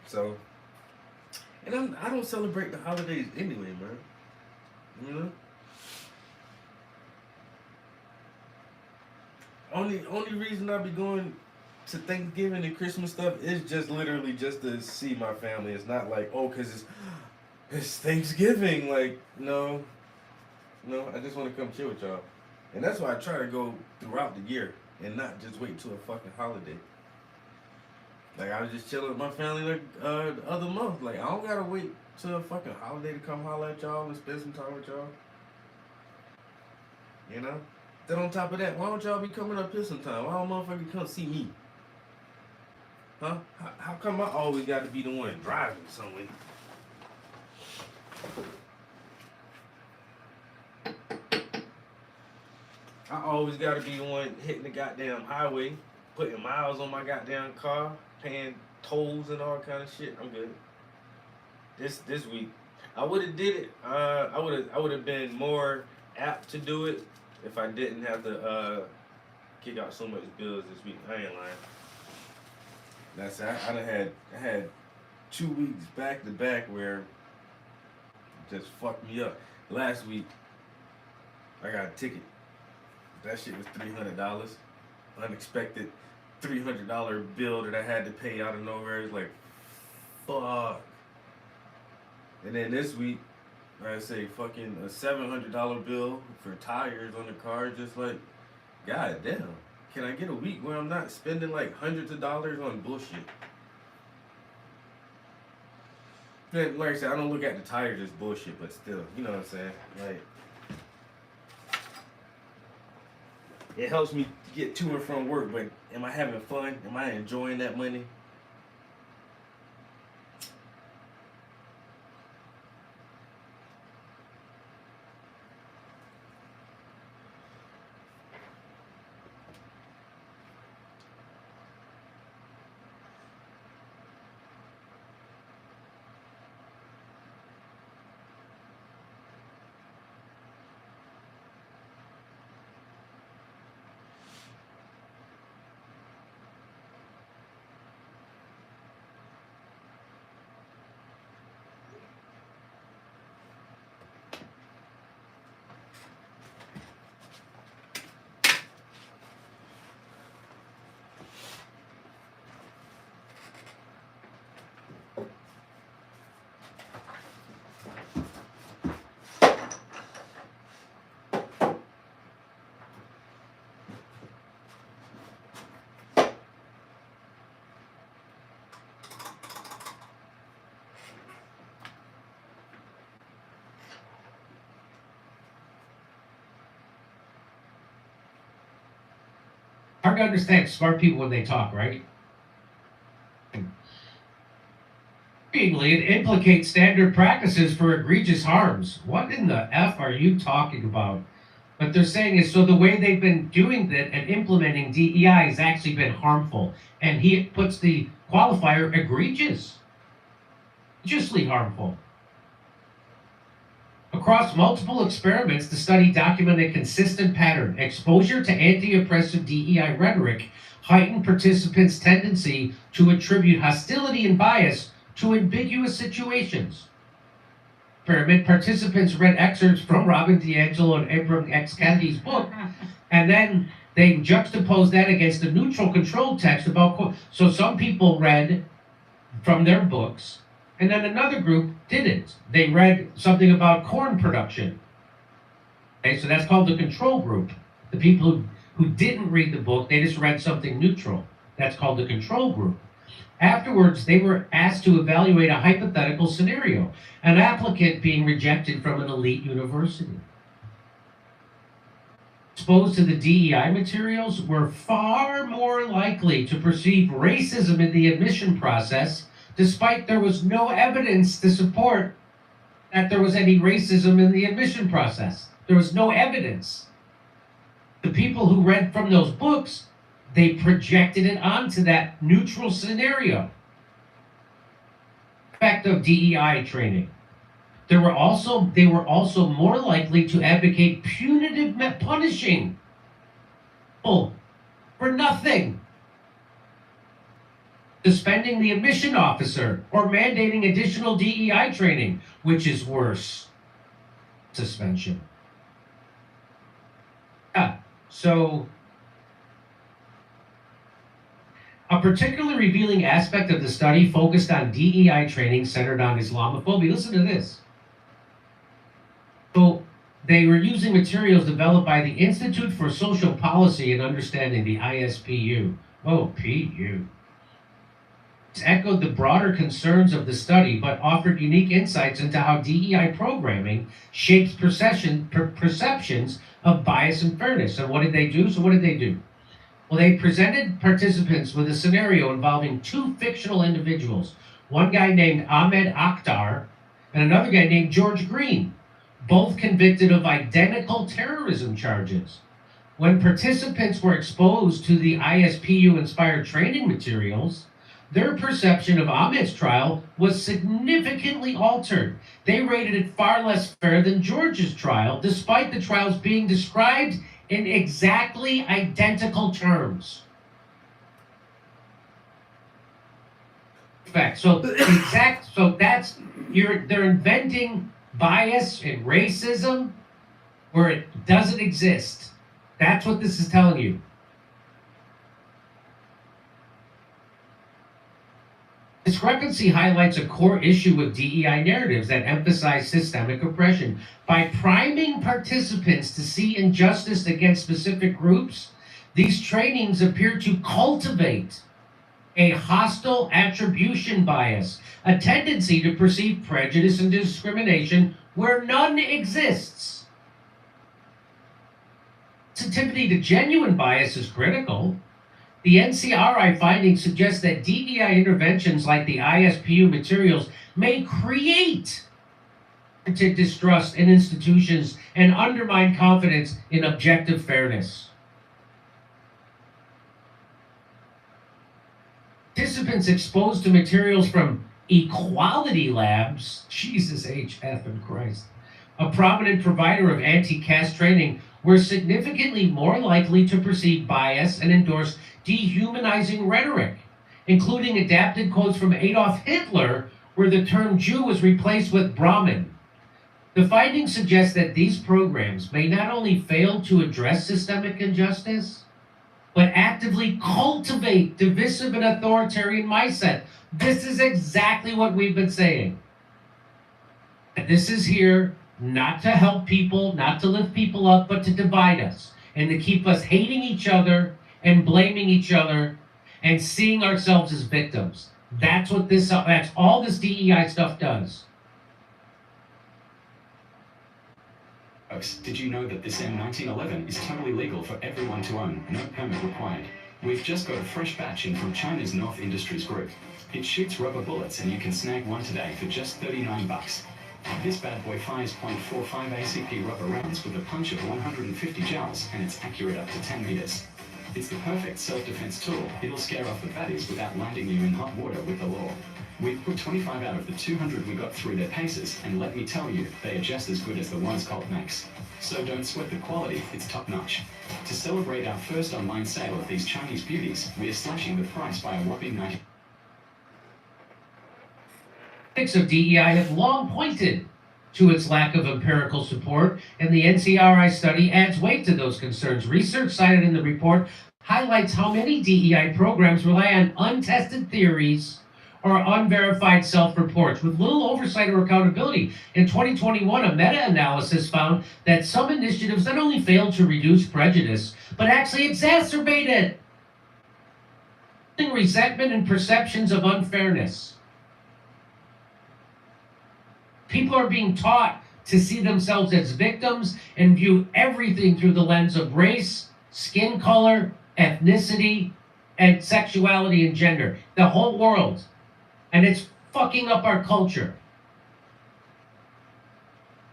So, and I don't celebrate the holidays anyway, man. You know? Only reason I be going to Thanksgiving and Christmas stuff is just literally just to see my family. It's not like, oh, cause it's Thanksgiving. Like, no, I just want to come chill with y'all. And that's why I try to go throughout the year and not just wait till a fucking holiday. Like, I was just chilling with my family like the other month. Like, I don't gotta wait till a fucking holiday to come holler at y'all and spend some time with y'all. You know? Then on top of that, why don't y'all be coming up here sometime? Why don't motherfuckers come see me? Huh? How come I always got to be the one driving somewhere? I always gotta be the one hitting the goddamn highway, putting miles on my goddamn car, paying tolls and all kind of shit. I'm good. This week, I would have did it. I would have been more apt to do it if I didn't have to kick out so much bills this week. I ain't lying. That's I had 2 weeks back to back where it just fucked me up. Last week, I got a ticket. That shit was $300. Unexpected $300 bill that I had to pay out of nowhere. It's like, fuck. And then this week, I say fucking a $700 bill for tires on the car. Just like, god damn. Can I get a week where I'm not spending like hundreds of dollars on bullshit? And like I said, I don't look at the tires as bullshit, but still, you know what I'm saying? Like, it helps me get to and from work, but am I having fun? Am I enjoying that money? Hard to understand smart people when they talk, right? It implicates standard practices for egregious harms. What in the F are you talking about? What they're saying is, so the way they've been doing that and implementing DEI has actually been harmful. And he puts the qualifier egregious. Egregiously harmful. Across multiple experiments, the study documented a consistent pattern. Exposure to anti-oppressive DEI rhetoric heightened participants' tendency to attribute hostility and bias to ambiguous situations. Experiment participants read excerpts from Robin DiAngelo and Ibram X. Kendi's book, and then they juxtaposed that against a neutral controlled text about. So some people read from their books, and then another group didn't. They read something about corn production. Okay, so that's called the control group. The people who didn't read the book, they just read something neutral. That's called the control group. Afterwards, they were asked to evaluate a hypothetical scenario, an applicant being rejected from an elite university. Exposed to the DEI materials were far more likely to perceive racism in the admission process, despite there was no evidence to support that there was any racism in the admission process. There was no evidence. The people who read from those books, they projected it onto that neutral scenario. Effect of DEI training. They were also more likely to advocate punitive punishing people for nothing. Suspending the admission officer or mandating additional DEI training, which is worse. Suspension. So a particularly revealing aspect of the study focused on DEI training centered on Islamophobia. Listen to this. So they were using materials developed by the Institute for Social Policy and Understanding, the ISPU. Oh, PU. It's echoed the broader concerns of the study, but offered unique insights into how DEI programming shapes perceptions of bias and fairness. And what did they do? Well, they presented participants with a scenario involving two fictional individuals, one guy named Ahmed Akhtar and another guy named George Green, both convicted of identical terrorism charges. When participants were exposed to the ISPU-inspired training materials, their perception of Ahmed's trial was significantly altered. They rated it far less fair than George's trial, despite the trials being described in exactly identical terms. In fact, they're inventing bias and racism where it doesn't exist. That's what this is telling you. Discrepancy highlights a core issue with DEI narratives that emphasize systemic oppression. By priming participants to see injustice against specific groups, these trainings appear to cultivate a hostile attribution bias, a tendency to perceive prejudice and discrimination where none exists. Sensitivity to genuine bias is critical. The NCRI findings suggest that DEI interventions like the ISPU materials may create distrust in institutions and undermine confidence in objective fairness. Participants exposed to materials from Equality Labs, Jesus H. F. and Christ, a prominent provider of anti-caste training, were significantly more likely to perceive bias and endorse dehumanizing rhetoric, including adapted quotes from Adolf Hitler, where the term Jew was replaced with Brahmin. The findings suggest that these programs may not only fail to address systemic injustice, but actively cultivate divisive and authoritarian mindset. This is exactly what we've been saying. And this is here not to help people, not to lift people up, but to divide us and to keep us hating each other and blaming each other and seeing ourselves as victims. That's all this DEI stuff does. Did you know that this M1911 is totally legal for everyone to own? No permit required. We've just got a fresh batch in from China's North Industries Group. It shoots rubber bullets and you can snag one today for just 39 bucks. This bad boy fires .45 ACP rubber rounds with a punch of 150 joules and it's accurate up to 10 meters. It's the perfect self-defense tool. It'll scare off the baddies without landing you in hot water with the law. We've put 25 out of the 200 we got through their paces, and let me tell you, they are just as good as the ones Colt makes. So don't sweat the quality, it's top-notch. To celebrate our first online sale of these Chinese beauties, we are slashing the price by a whopping 90. Critics of DEI have long pointed to its lack of empirical support, and the NCRI study adds weight to those concerns. Research cited in the report highlights how many DEI programs rely on untested theories or unverified self-reports with little oversight or accountability. In 2021, a meta-analysis found that some initiatives not only failed to reduce prejudice, but actually exacerbated resentment and perceptions of unfairness. People are being taught to see themselves as victims and view everything through the lens of race, skin color, ethnicity, and sexuality and gender. The whole world. And it's fucking up our culture.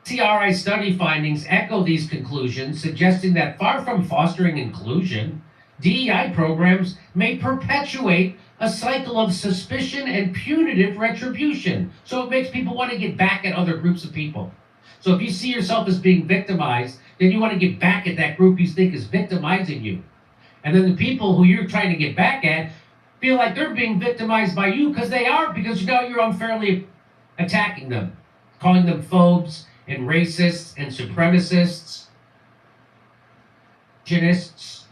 CRI study findings echo these conclusions, suggesting that far from fostering inclusion, DEI programs may perpetuate a cycle of suspicion and punitive retribution. So it makes people want to get back at other groups of people. So if you see yourself as being victimized, then you want to get back at that group you think is victimizing you. And then the people who you're trying to get back at feel like they're being victimized by you because they are, because now you're unfairly attacking them, calling them phobes and racists and supremacists, genists.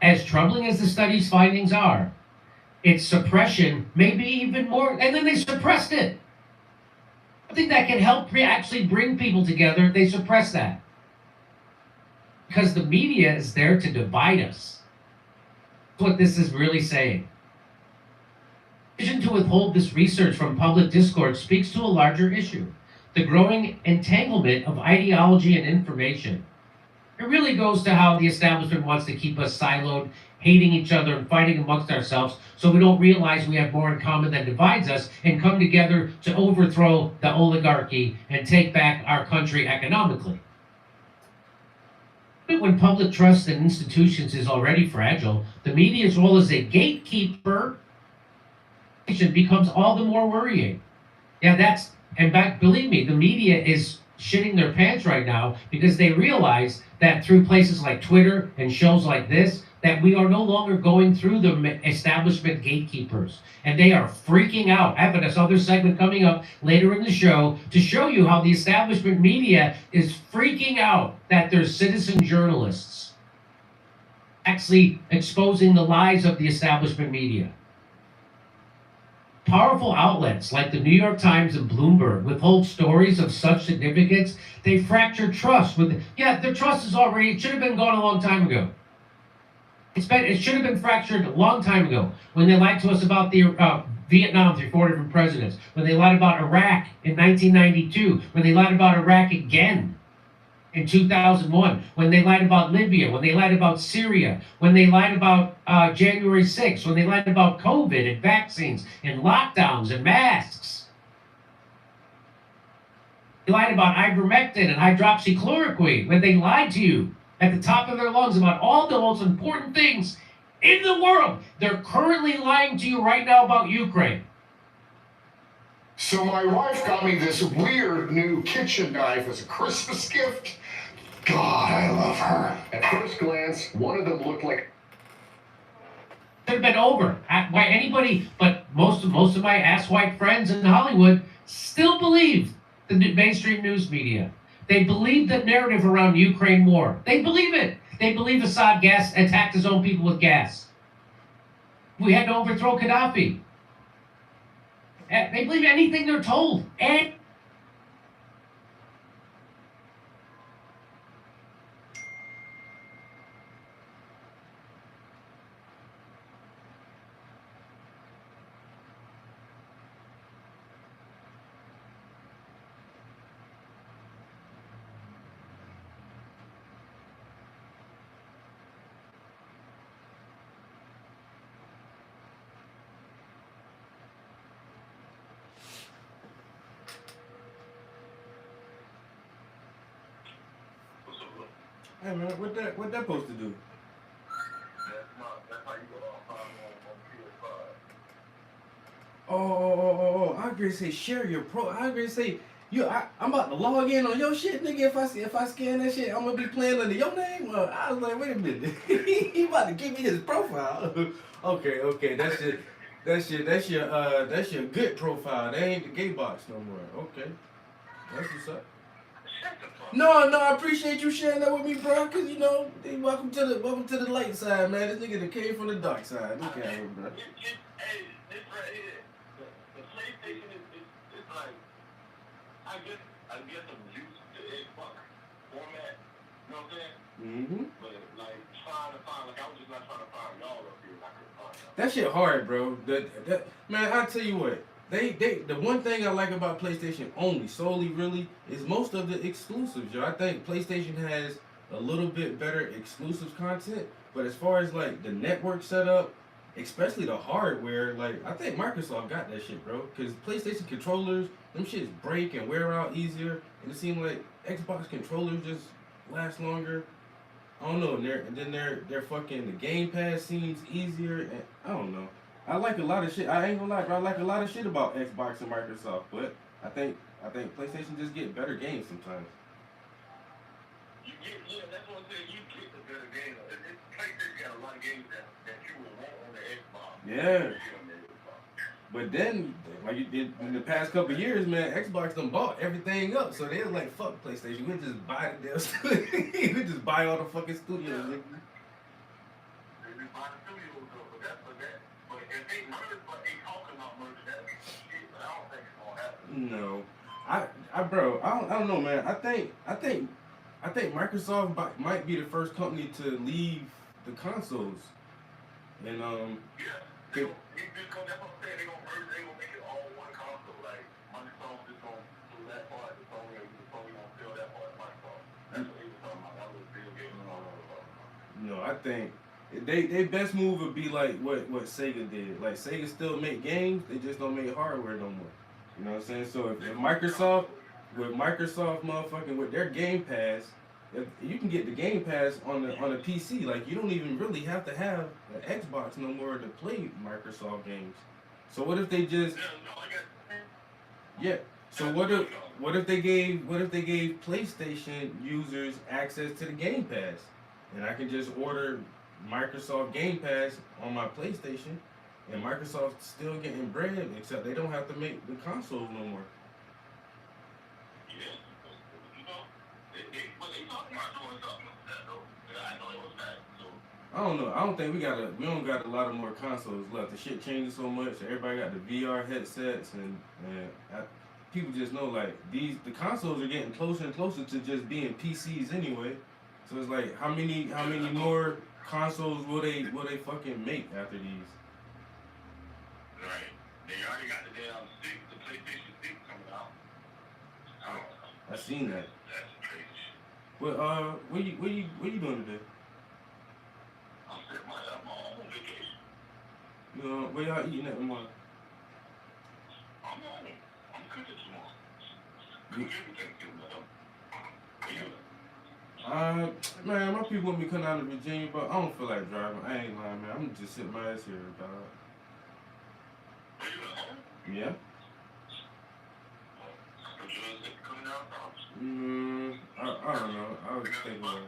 As troubling as the study's findings are, its suppression may be even more, and then they suppressed it. I think that can help actually bring people together. They suppress that. Because the media is there to divide us. That's what this is really saying. The decision to withhold this research from public discourse speaks to a larger issue, the growing entanglement of ideology and information. It really goes to how the establishment wants to keep us siloed, hating each other and fighting amongst ourselves, so we don't realize we have more in common than divides us and come together to overthrow the oligarchy and take back our country economically. When public trust in institutions is already fragile, the media's role as a gatekeeper becomes all the more worrying. Believe me, the media is shitting their pants right now because they realize that through places like Twitter and shows like this, that we are no longer going through the establishment gatekeepers. And they are freaking out. I have this other segment coming up later in the show to show you how the establishment media is freaking out that there's citizen journalists actually exposing the lies of the establishment media. Powerful outlets like the New York Times and Bloomberg withhold stories of such significance. They fracture trust with, their trust is already, it should have been gone a long time ago. It should have been fractured a long time ago when they lied to us about the Vietnam through 4 different presidents, when they lied about Iraq in 1992, when they lied about Iraq again in 2001, when they lied about Libya, when they lied about Syria, when they lied about January 6th, when they lied about COVID and vaccines and lockdowns and masks. They lied about ivermectin and hydroxychloroquine when they lied to you at the top of their lungs about all the most important things in the world. They're currently lying to you right now about Ukraine. So my wife got me this weird new kitchen knife as a Christmas gift. God, I love her. At first glance, one of them looked like... Should have been over. Why anybody, but most of my ass-white friends in Hollywood still believe the mainstream news media. They believe the narrative around Ukraine war. They believe it. They believe Assad attacked his own people with gas. We had to overthrow Gaddafi. They believe anything they're told. And Hey man, what that supposed to do? That's how you go on PS5. Oh, I was gonna say share your pro. I was gonna say I'm about to log in on your shit, nigga. If I scan that shit, I'm gonna be playing under your name. Well, I was like, wait a minute, he about to give me his profile. okay, that's your good profile. That ain't the gay box no more. Okay, that's what's up. No, I appreciate you sharing that with me, bro. Cause you know, welcome to the light side, man. This nigga that came from the dark side. Look at him, bro. Hey, this right here, the PlayStation is like, I guess I'm used to the Xbox format. You know what I'm saying? Mm-hmm. But like trying to find, like I was just not trying to find y'all up here. I couldn't find y'all. That shit hard, bro. That man, I tell you what. The one thing I like about PlayStation solely really, is most of the exclusives, yo. I think PlayStation has a little bit better exclusive content, but as far as like the network setup, especially the hardware, like I think Microsoft got that shit, bro. Cause PlayStation controllers, them shits break and wear out easier, and it seems like Xbox controllers just last longer. I don't know, and then their fucking the Game Pass seems easier, and I don't know. I like a lot of shit. I ain't gonna lie, bro. I like a lot of shit about Xbox and Microsoft, but I think PlayStation just get better games sometimes. That's what I'm saying. You get the better games. PlayStation got a lot of games that you would want on the Xbox. Yeah. But then, like you did in the past couple of years, man, Xbox done bought everything up. So they was like, fuck PlayStation. We'll just buy the damn studio. We just buy all the fucking studios. They just buy the studios up, but that's for that. But if they merge, but they talking about merging, that's shit. But I don't think it's gonna happen. No, I don't know, man. I think Microsoft might be the first company to leave the consoles, and That's what I'm saying. They gonna merge. They gonna make it all one console. Like Microsoft is gonna do that part. Sony gonna sell that part. Microsoft. That's what they were talking about. That was Bill Gates and all that. you know, I think they best move would be like what Sega did. Like Sega still make games, they just don't make hardware no more. You know what I'm saying? So if Microsoft motherfucking with their Game Pass, if you can get the Game Pass on a PC, like you don't even really have to have an Xbox no more to play Microsoft games. So what if they just So what if they gave PlayStation users access to the Game Pass, and I can just order Microsoft Game Pass on my PlayStation, and Microsoft's still getting bread, except they don't have to make the consoles no more. I don't know. I don't think we don't got a lot of more consoles left. The shit changing so much. Everybody got the VR headsets, and people just know like the consoles are getting closer and closer to just being PCs anyway. So it's like how many more consoles will they fucking make after these? Right. They already got the damn stick, the PlayStation stick coming out. I seen that. That's crazy. But what you doing today? I'm sitting I'm on vacation. You know, where y'all eating at tomorrow? I'm cooking tomorrow. Cooking Thanksgiving. Man, my people want me to come down to Virginia, but I don't feel like driving. I ain't lying, man. I'm gonna just sit my ass here, dog. Yeah. I don't know. I was thinking about it.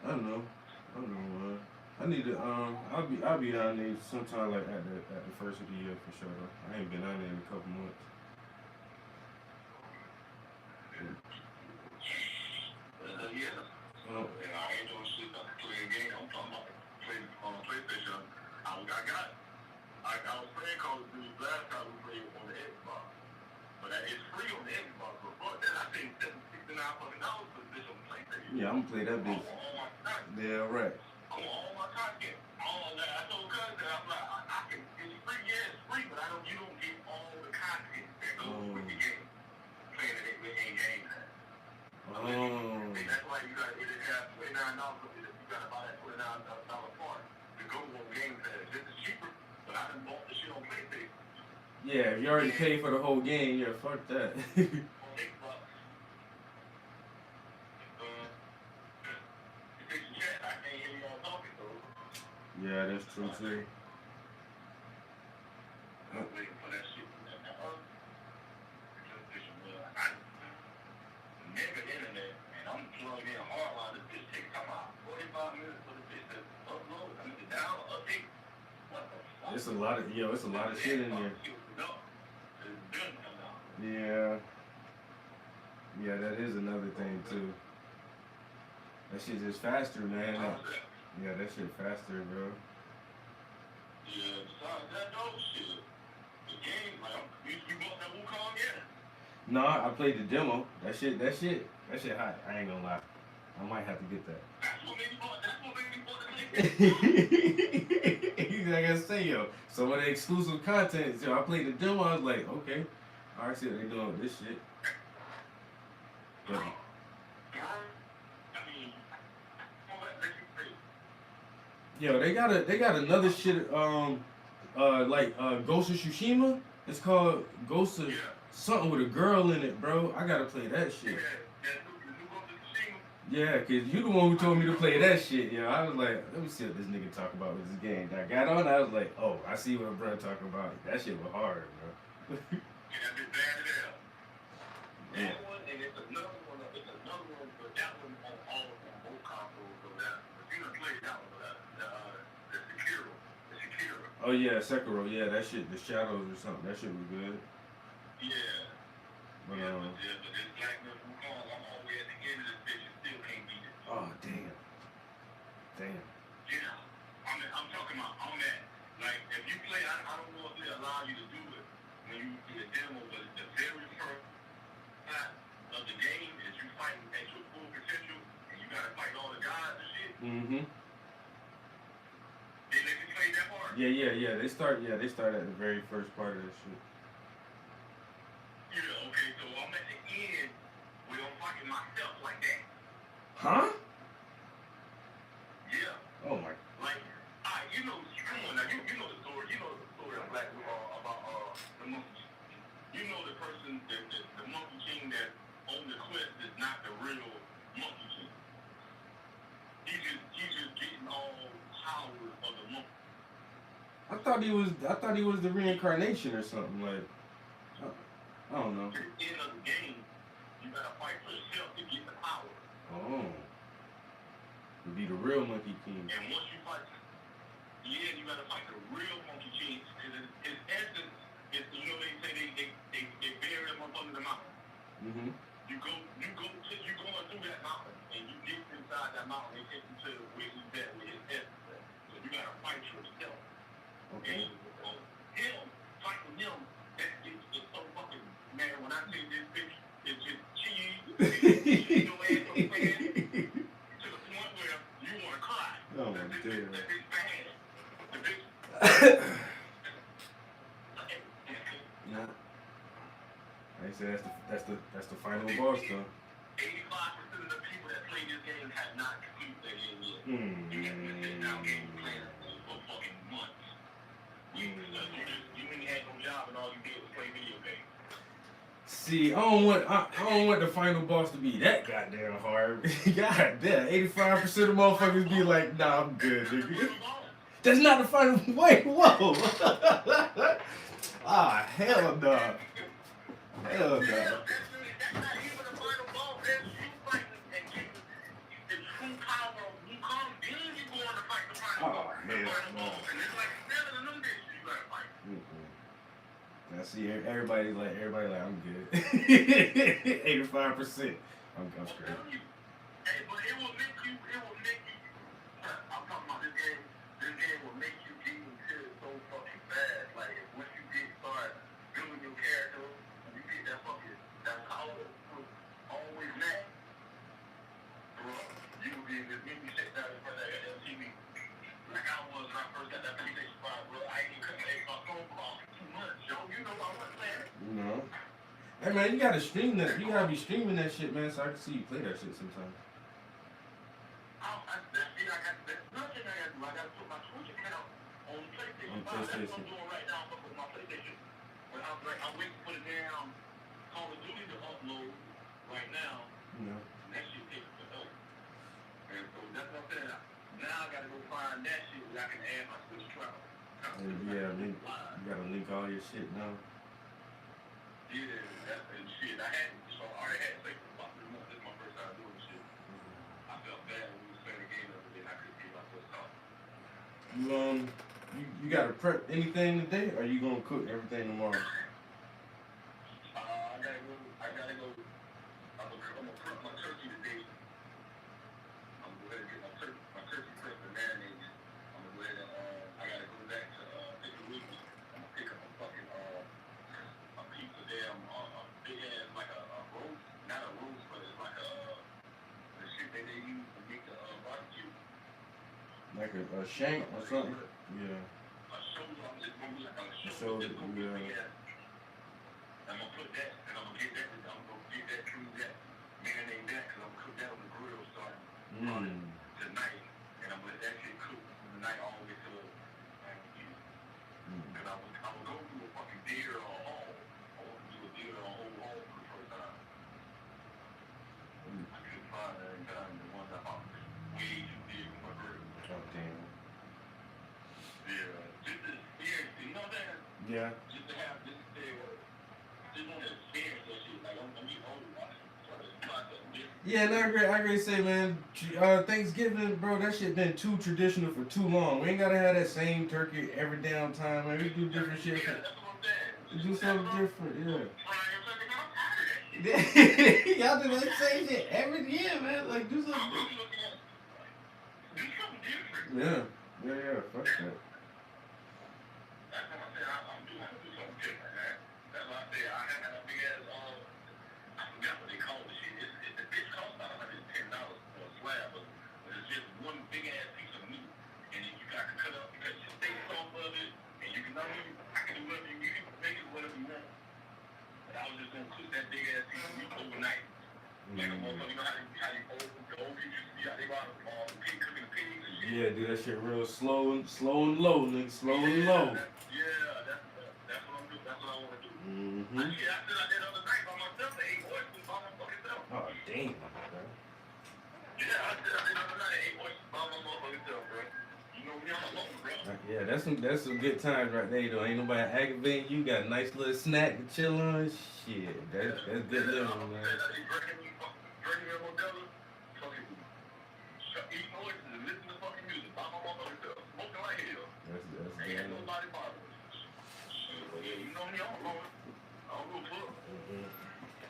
I don't know, man. I need to I'll be down there sometime like at the first of the year for sure. I ain't been down there in a couple months. And I ain't doing shit. I'm playing games. I'm talking about playing on PlayStation. I was playing Call of Duty last time we played on the Xbox. But it's free on the Xbox. But fuck that, I paid $69 for this on PlayStation. Yeah, I'm gonna play that bitch. Yeah, right. I want all my content. I told Cuz that I'm like, I can, it's free, yeah, it's free, but you don't get all the content that goes with the game. Playing it in game. That's why you got it has $29. You gotta buy that $29 part to go on Game Pass. This is cheaper, but I done bought the shit on PlayStation. Yeah, if you already paid for the whole game, yeah, fuck that. True too. I'm waiting for that shit. Mega internet, and I'm plugged in hardline. This bitch takes come out 45 minutes for the bitch to upload. I mean, to download, update. What the fuck? It's a lot of it's a lot of shit in there. Yeah. Yeah, that is another thing too. That shit just faster, man. Yeah, that shit faster, bro. Yeah, besides that though, shit. The game, like, you bought that Wukong yet? No, I played the demo. That shit hot. I ain't gonna lie. I might have to get that. That's what made me bought the game. Like I say, yo, some of the exclusive content, yo, I played the demo, I was like, okay, I see what they doing with this shit. But, yo, they got another shit, like Ghost of Tsushima. It's called Ghost of something with a girl in it, bro. I gotta play that shit. Yeah, cause you the one who told me to play that shit, yo. I was like, let me see what this nigga talk about with this game. I got on, I was like, oh, I see what bro talking about. That shit was hard, bro. Yeah. And it's another one, but that one on all of them, both consoles, so that, if you done played that one, the Sekiro. Oh yeah, Sekiro, yeah, that shit, the Shadows or something, that shit was good. Yeah. But but this Black Myth Wukong, I'm all the way at the end of this bitch and still can't beat it. Oh damn. Yeah. I'm talking about on that. Like, if you play, I don't know if they allow you to do it when you do the demo, but the very first part of the game is you fighting at your full potential and you gotta fight all the guys and shit. Mm-hmm. They let you play that part? Yeah. They start at the very first part of this shit. Yeah, okay, so I'm at the end where I'm fighting myself like that. Huh? Yeah. Oh my. Like, come on now, you know the story. You know the story of Black about the monkey. You know the person, the Monkey King that on the quest is not the real Monkey King. He's just getting all powers of the monkey. I thought he was the reincarnation or something, like I don't know. At the end of the game, you gotta fight for yourself to get the power. Oh. To be the real Monkey King. And once you fight, you gotta fight the real Monkey King. Because his essence is, they say they bury him up under the mountain. Mm-hmm. You going through that mountain, and you get inside that mountain, and take you to where he's at with his essence. So you gotta fight yourself. Okay. And fighting him, it's so fucking, man, when I say this bitch, it's just cheese, your ass so fast, to the point where you want to cry. Oh my damn. That bitch bad. The bitch. Yeah. Like I said, that's the final boss though. 85% of the people that play this game have not completed their game yet. You have to sit down game playing for fucking months. You ain't had no job and all you did was play video games. See, I don't want the final boss to be that goddamn hard. God damn, 85% of motherfuckers be like, nah, I'm good, nigga. That's not the final. Wait, whoa. Ah, hell no. Hell no. Oh, hell no. I see everybody like, I'm good. 85%. I'm straight. Hey, but it will make you, I'm talking about this game will make you get into it so fucking fast. Like, once you start building your character, you get that power always mad. Bro, you will be in this movie sit down in front of that TV. Like I was when I first got that PlayStation 5, bro. I ain't even cut my Xbox phone call for 2 months, yo. You know I wasn't playing. You know. Hey man, you gotta stream that. You gotta be streaming that shit, man, so I can see you play that shit sometime. That's nothing I got to do. I got to put my Twitch account on PlayStation 5. That's what I'm doing right now with my PlayStation. But I'm waiting for the damn Call of Duty to upload right now. Yeah. And that shit takes forever. And so that's what I'm saying. Now I gotta go find that shit where I can add my Twitch travel. Yeah, you gotta link all your shit now. Yeah, that's and shit. I already had sex for about 3 months. This is my first time doing shit. I felt bad when we was playing the game the other day and I couldn't get my first talk. You gotta prep anything today, or you gonna cook everything tomorrow? I gotta go. I'm gonna prep my turkey today. I'm gonna go ahead and get my turkey prepped and marinated. I'm gonna go ahead and I gotta go back to Piggly Wiggly. I'm gonna pick up a fucking a piece of damn big ass like a roast, not a roast, but it's like the shit that they use to make the barbecue. Like a shank or something? Yeah. A shoulder, it's gonna be like a Shoulder, yeah. I'm gonna put that, and I'm gonna get that, clean that, marinate that, cause I'm gonna cook that on the grill starting tonight, and I'm gonna let that shit cook from the night all the way to the Thanksgiving. Cause I would go through a fucking deer or a hog. I want to do a deer or a whole hog for the first time. I couldn't find it every time, the ones I found way too big for my grill. Oh, damn. Yeah, just the experience, you know what I'm saying? Yeah. Just to have this thing, just want to experience that shit. Like, I'm getting older, I try to find something different. Yeah, and I agree to say, man, Thanksgiving, bro, that shit been too traditional for too long. We ain't gotta have that same turkey every damn time, man. We do different shit. We do something different, yeah. Y'all do that same shit every year, man. Like, do something different. Yeah, fuck that. That's what I said, I'm doing something different, man. That's what I said, I had a big ass, I forgot what they call the shit. The bitch costs about $110 for a slab, but it's just one big ass piece of meat. And then you got to cut up, you cut your steak off of it, and you can, I can do whatever you can make it whatever you want. But I was just gonna cook that big ass piece of meat overnight. Like a motherfucker, you know how you old people, you got they got pig cooking the pigs and shit. Yeah, do that shit real slow and low, nigga. Slow and low. That's what I'm doing. That's what I want to do. I sit out there the other night by myself and ate oysters by my fucking self. Oh, damn. Yeah, I sit out there the other night and ate oysters by my motherfucking self, bro. You know me, I'm alone, bro. Yeah, that's some good times right there, though. Ain't nobody aggravating you. Got a nice little snack to chill on. Shit, that's good living, man. Drinking in Modelo, fucking eating oysters and listening to fucking music by my motherfucking self. Smoking like hell. Ain't had nobody bothering me. Shit, but yeah, you know me, I'm alone. I don't go fuck.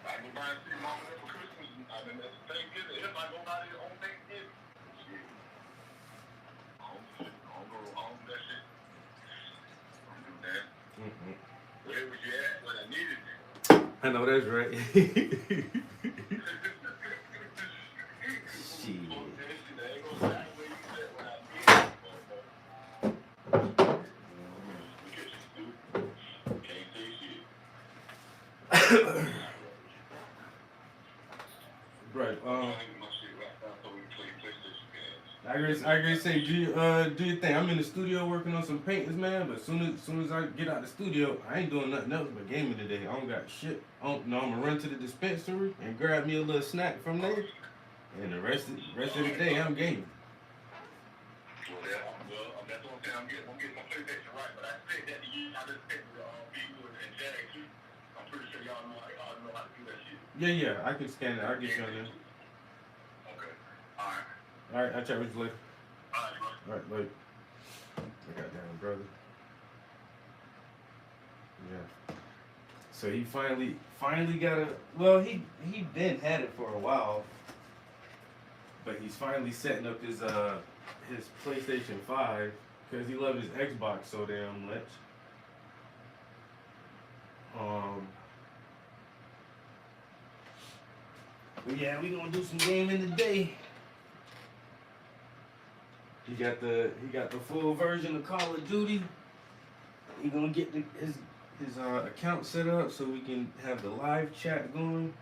I go buy and see mama for Christmas. I mean, that's Thanksgiving. If I go buy it on Thanksgiving, shit. I don't go home that shit. I don't do that. Where was you at when I needed you? I know that's right. Right. I agree. Say, do your thing. I'm in the studio working on some paintings, man. But soon as I get out the studio, I ain't doing nothing else but gaming today. I don't got shit. I'm gonna run to the dispensary and grab me a little snack from there, and the rest of the day I'm gaming. Well, that's what I'm saying. I'm getting my PlayStation right, but I said that to you. I just said to people and Jag too. I'm pretty sure y'all know how to do that shit. Yeah. I can scan it. I'll get you on there. Okay. All right. All right. I'll chat with you later. All right, later. I got down, brother. Yeah. So he finally got a. Well, he been had it for a while, but he's finally setting up his PlayStation 5 because he loved his Xbox so damn much. But yeah, we gonna do some gaming today. He got the full version of Call of Duty. He gonna get his account set up so we can have the live chat going.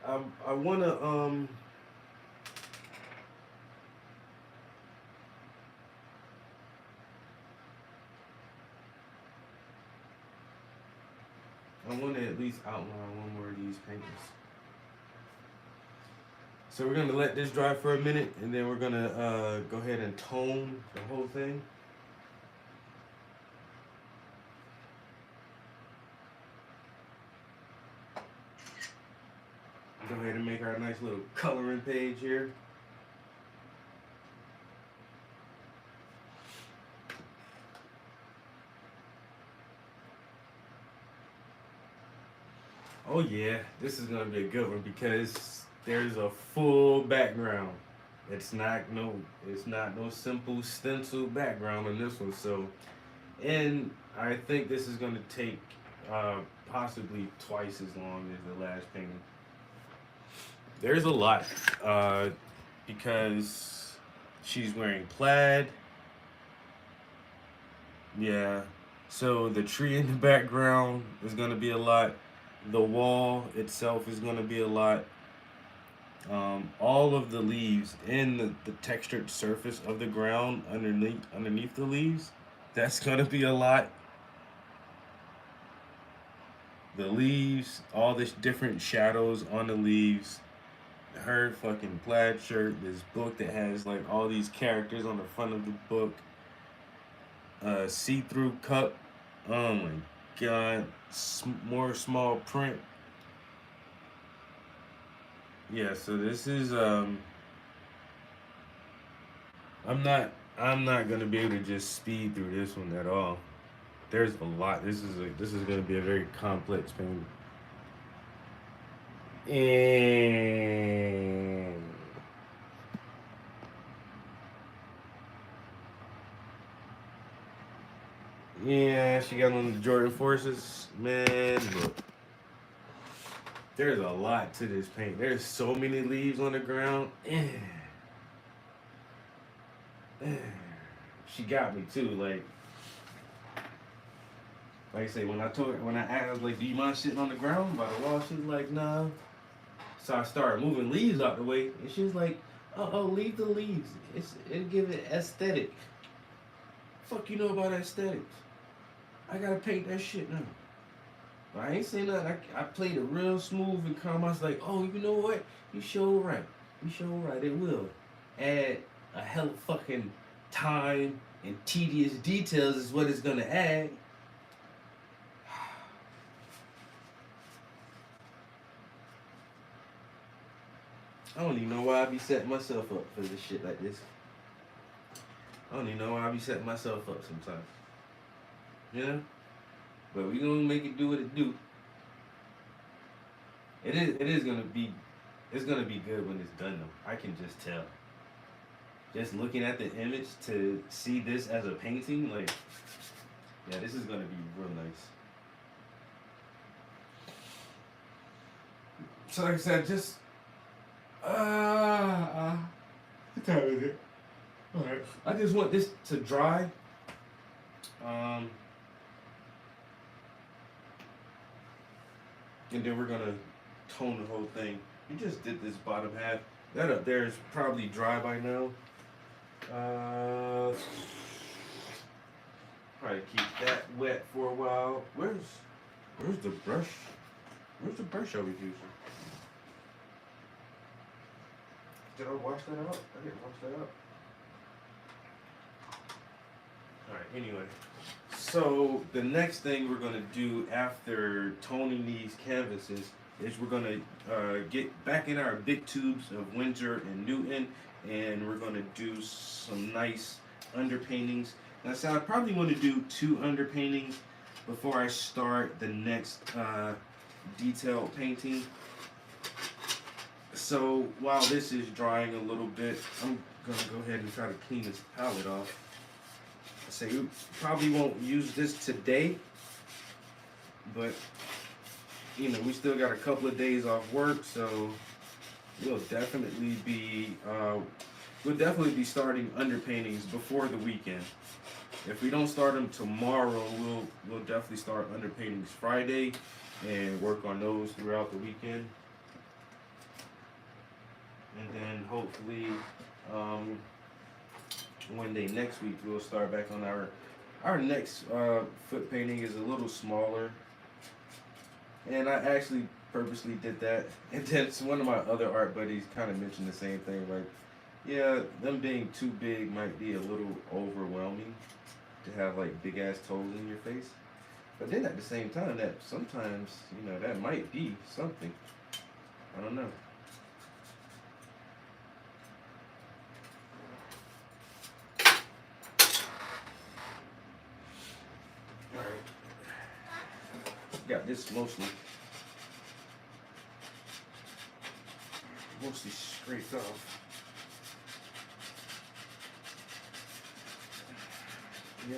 I wanna at least outline one more of these paintings. So we're gonna let this dry for a minute, and then we're gonna go ahead and tone the whole thing. Go ahead and make our nice little coloring page here. Oh yeah, this is gonna be a good one because there's a full background. It's not no simple stencil background on this one. So, and I think this is gonna take possibly twice as long as the last painting. There's a lot because she's wearing plaid. Yeah, so the tree in the background is gonna be a lot. The wall itself is going to be a lot. All of the leaves and the textured surface of the ground underneath the leaves, that's going to be a lot. The leaves, all this different shadows on the leaves. Her fucking plaid shirt, this book that has like all these characters on the front of the book. See-through cup. Oh my God. More small print. Yeah, so this is I'm not gonna be able to just speed through this one at all. There's a lot. This is gonna be a very complex painting. And yeah, she got on the Jordan Forces. Man, look. There's a lot to this paint. There's so many leaves on the ground. She got me too. Like I say, when I asked, like, do you mind sitting on the ground by the wall? She was like, nah. So I started moving leaves out the way, and she was like, oh, leave the leaves. It'll give it aesthetic. Fuck you know about aesthetics? I gotta paint that shit now. I ain't saying nothing. I played it real smooth and calm. I was like, oh, you know what? You sure right. You sure right. It will add a hell of fucking time and tedious details is what it's gonna add. I don't even know why I be setting myself up for this shit like this. I don't even know why I be setting myself up sometimes. You know? But we gonna make it do what it do. It is gonna be, it's gonna be good when it's done though. I can just tell. Just looking at the image to see this as a painting, like, yeah, this is gonna be real nice. So like I said, just what time is it? Alright. I just want this to dry. And then we're gonna tone the whole thing. We just did this bottom half. That up there is probably dry by now. Probably keep that wet for a while. Where's the brush? Where's the brush I was using? Did I wash that out? I didn't wash that out. Alright, anyway. So the next thing we're gonna do after toning these canvases is we're gonna get back in our big tubes of Windsor and Newton, and we're gonna do some nice underpaintings. Now, so I probably want to do 2 underpaintings before I start the next detailed painting. So while this is drying a little bit, I'm gonna go ahead and try to clean this palette off. So we probably won't use this today, but you know, we still got a couple of days off work, so we'll definitely be starting underpaintings before the weekend. If we don't start them tomorrow, we'll definitely start underpaintings Friday and work on those throughout the weekend. And then hopefully one day next week we'll start back on our next foot painting is a little smaller. And I actually purposely did that. And then one of my other art buddies kind of mentioned the same thing. Like, yeah, them being too big might be a little overwhelming to have like big ass toes in your face. But then at the same time, that sometimes, you know, that might be something. I don't know. Alright. Got this mostly scraped off. Yeah.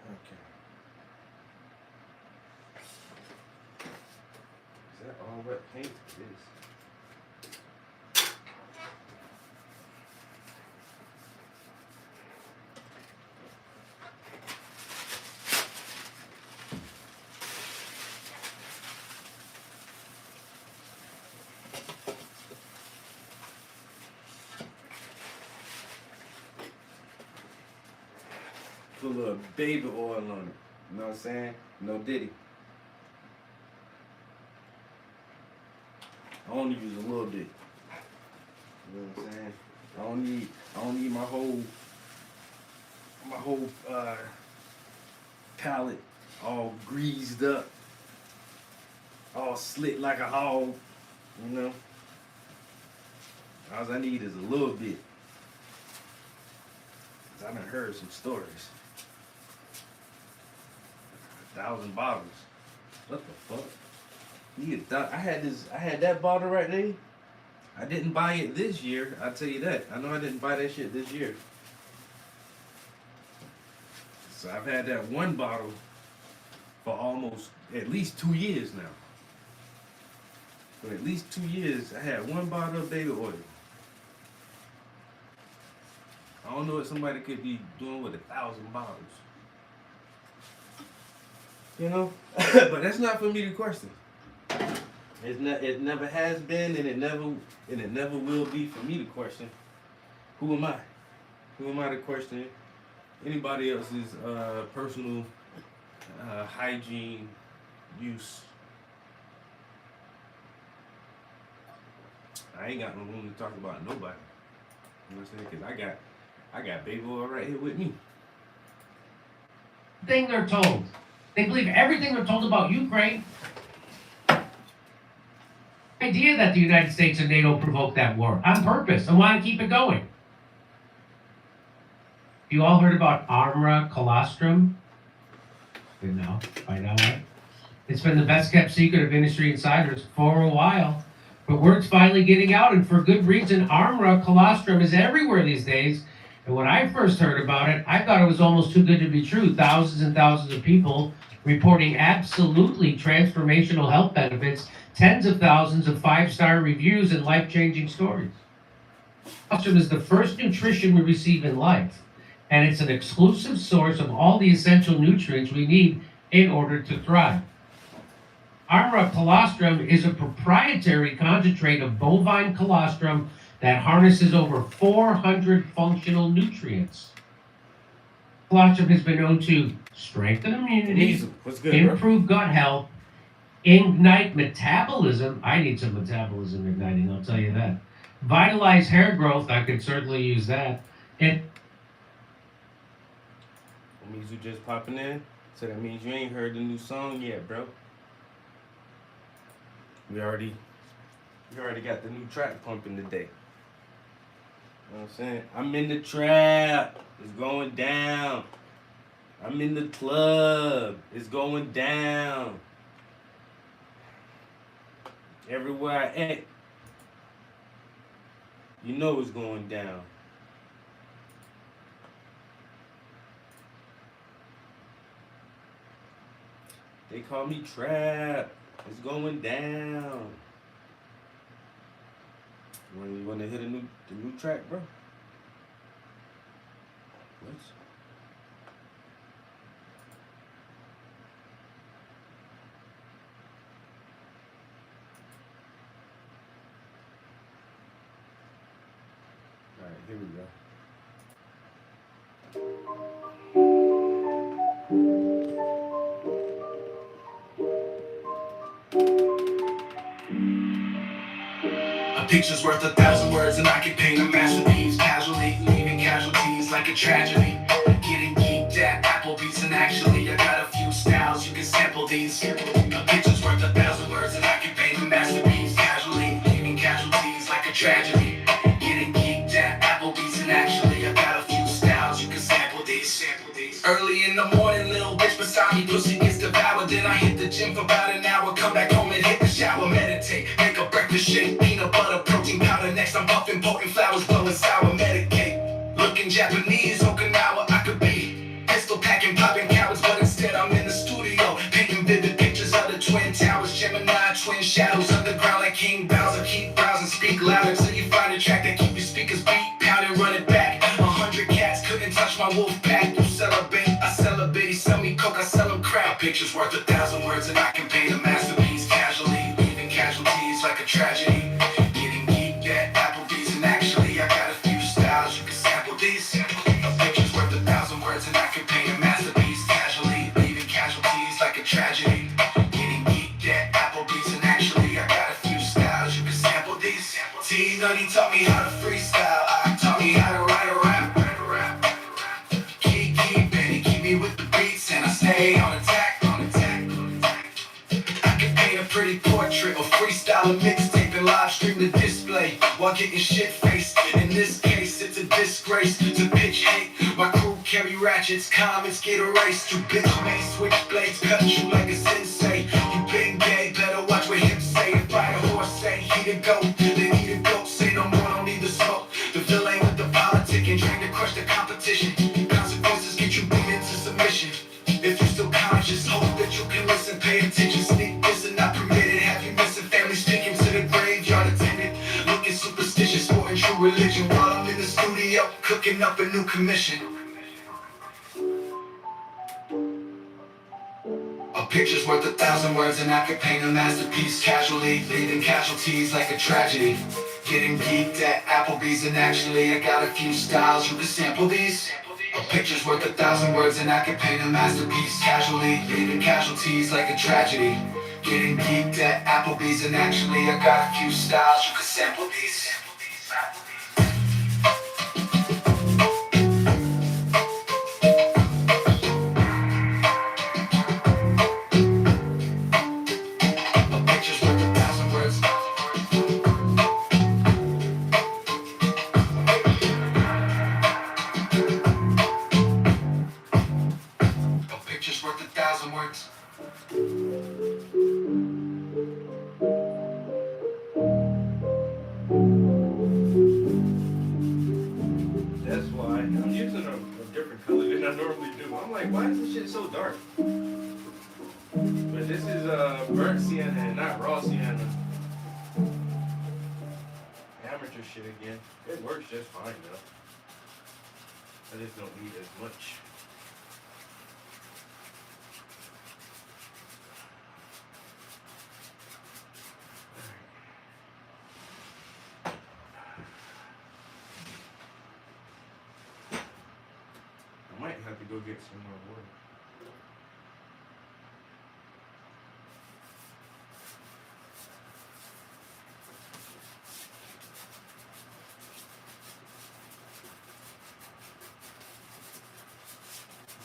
Okay. Is that all wet paint? It is. Put a little baby oil on it. You know what I'm saying? No Diddy. I only use a little bit. You know what I'm saying? I don't need my whole palette all greased up, all slick like a hog. You know? All I need is a little bit. 'Cause I done heard some stories. 1,000 bottles. What the fuck? I had that bottle right there. I didn't buy it this year. I'll tell you that. I know I didn't buy that shit this year. So I've had that one bottle for almost at least 2 years now. For at least 2 years, I had one bottle of baby oil. I don't know what somebody could be doing with 1,000 bottles. You know? But that's not for me to question. It never has been, and it never will be for me to question. Who am I? Who am I to question anybody else's personal hygiene use? I ain't got no room to talk about nobody. You know what I'm saying? Because I got baby oil right here with me. Thing they're told. They believe everything they're told about Ukraine. The idea that the United States and NATO provoked that war on purpose and want to keep it going. You all heard about Armra colostrum? Good now, by now, right? It's been the best kept secret of industry insiders for a while. But word's finally getting out, and for good reason. Armra colostrum is everywhere these days. And when I first heard about it, I thought it was almost too good to be true. Thousands and thousands of people reporting absolutely transformational health benefits, tens of thousands of 5-star reviews, and life-changing stories. Colostrum is the first nutrition we receive in life, and it's an exclusive source of all the essential nutrients we need in order to thrive. Armra colostrum is a proprietary concentrate of bovine colostrum that harnesses over 400 functional nutrients. Colostrum has been known to strengthen immunity, improve gut health, ignite metabolism. I need some metabolism igniting, I'll tell you that. Vitalize hair growth, I could certainly use that. And Means you just popping in, so that means you ain't heard the new song yet, bro. We already got the new track pumping today. You know what I'm saying? I'm in the trap. It's going down. I'm in the club. It's going down. Everywhere I act, you know it's going down. They call me Trap. It's going down. You wanna hit the new track, bro? Let's. Here we go. A picture's worth 1,000 words, and I can paint a masterpiece casually, leaving casualties like a tragedy. Getting geeked at Applebee's, and actually I got a few styles, you can sample these. A picture's worth 1,000 words, and I can paint a masterpiece casually, leaving casualties like a tragedy. Getting geeked at Applebee's, and actually I got a few styles, you can sample these. Early in the morning, little bitch beside me, pussy gets devoured. Then I hit the gym for about an hour, come back home and hit the shower, meditate, make a breakfast shake, peanut butter, protein powder. Next I'm puffing potent flowers, blowing sour, medicate. Looking Japanese, Okinawa, I could be pistol packing, popping cowards, but instead I'm in the studio, painting vivid pictures of the Twin Towers, Gemini, twin shadows, underground like King Bowser. Keep browsing, speak louder till you find a track that keep your speakers beat, pound and run it back. 100 cats couldn't touch my wolf pack. You celebrate, I celebrate. He sell me coke, I sell him crap. Pictures worth 1,000 words, and I can paint a masterpiece casually, leaving casualties like a tragedy. Getting geeked at Applebee's, and actually I got a few styles, you can sample these. A picture's worth 1,000 words, and I can paint a masterpiece casually, leaving casualties like a tragedy. Getting geeked at Applebee's, and actually I got a few styles, you can sample these. T-Nutty taught me how to freestyle, I taught me how to write a rap. Keep me with the beats, and I stay on attack, on attack. I can paint a pretty portrait or freestyle a mixtape and live stream the display while getting shit faced. In this case, it's a disgrace to pitch hate. My crew carry ratchets, comments get erased. You bitch may switch blades, cut you like a sensei. You been gay, better watch what him say. If I a horse say he to go, then he to go. Say no more, don't need the smoke. The villain with the politic and trying to crush the competition. Consequences get you beat into submission. If you still conscious, hope that you can listen, pay attention. Sneak this and not permitted. Have you missing family speaking to the graveyard attendant? Looking superstitious, sporting true religion while I'm in the studio cooking up a new commission. A picture's worth 1,000 words, and I could paint a masterpiece casually, leaving casualties like a tragedy. Getting geeked at Applebee's, and actually I got a few styles, you can sample these. A picture's worth 1,000 words, and I can paint a masterpiece casually, leaving casualties like a tragedy. Getting geeked at Applebee's, and actually I got a few styles, you can sample these. A picture's worth 1,000 words. A picture's worth 1,000 words. That's why I'm using a different color than I normally do. I'm like, why is this shit so dark? But this is burnt sienna and not raw sienna. Amateur shit again. It works just fine though. I just don't need as much. I might have to go get some more water.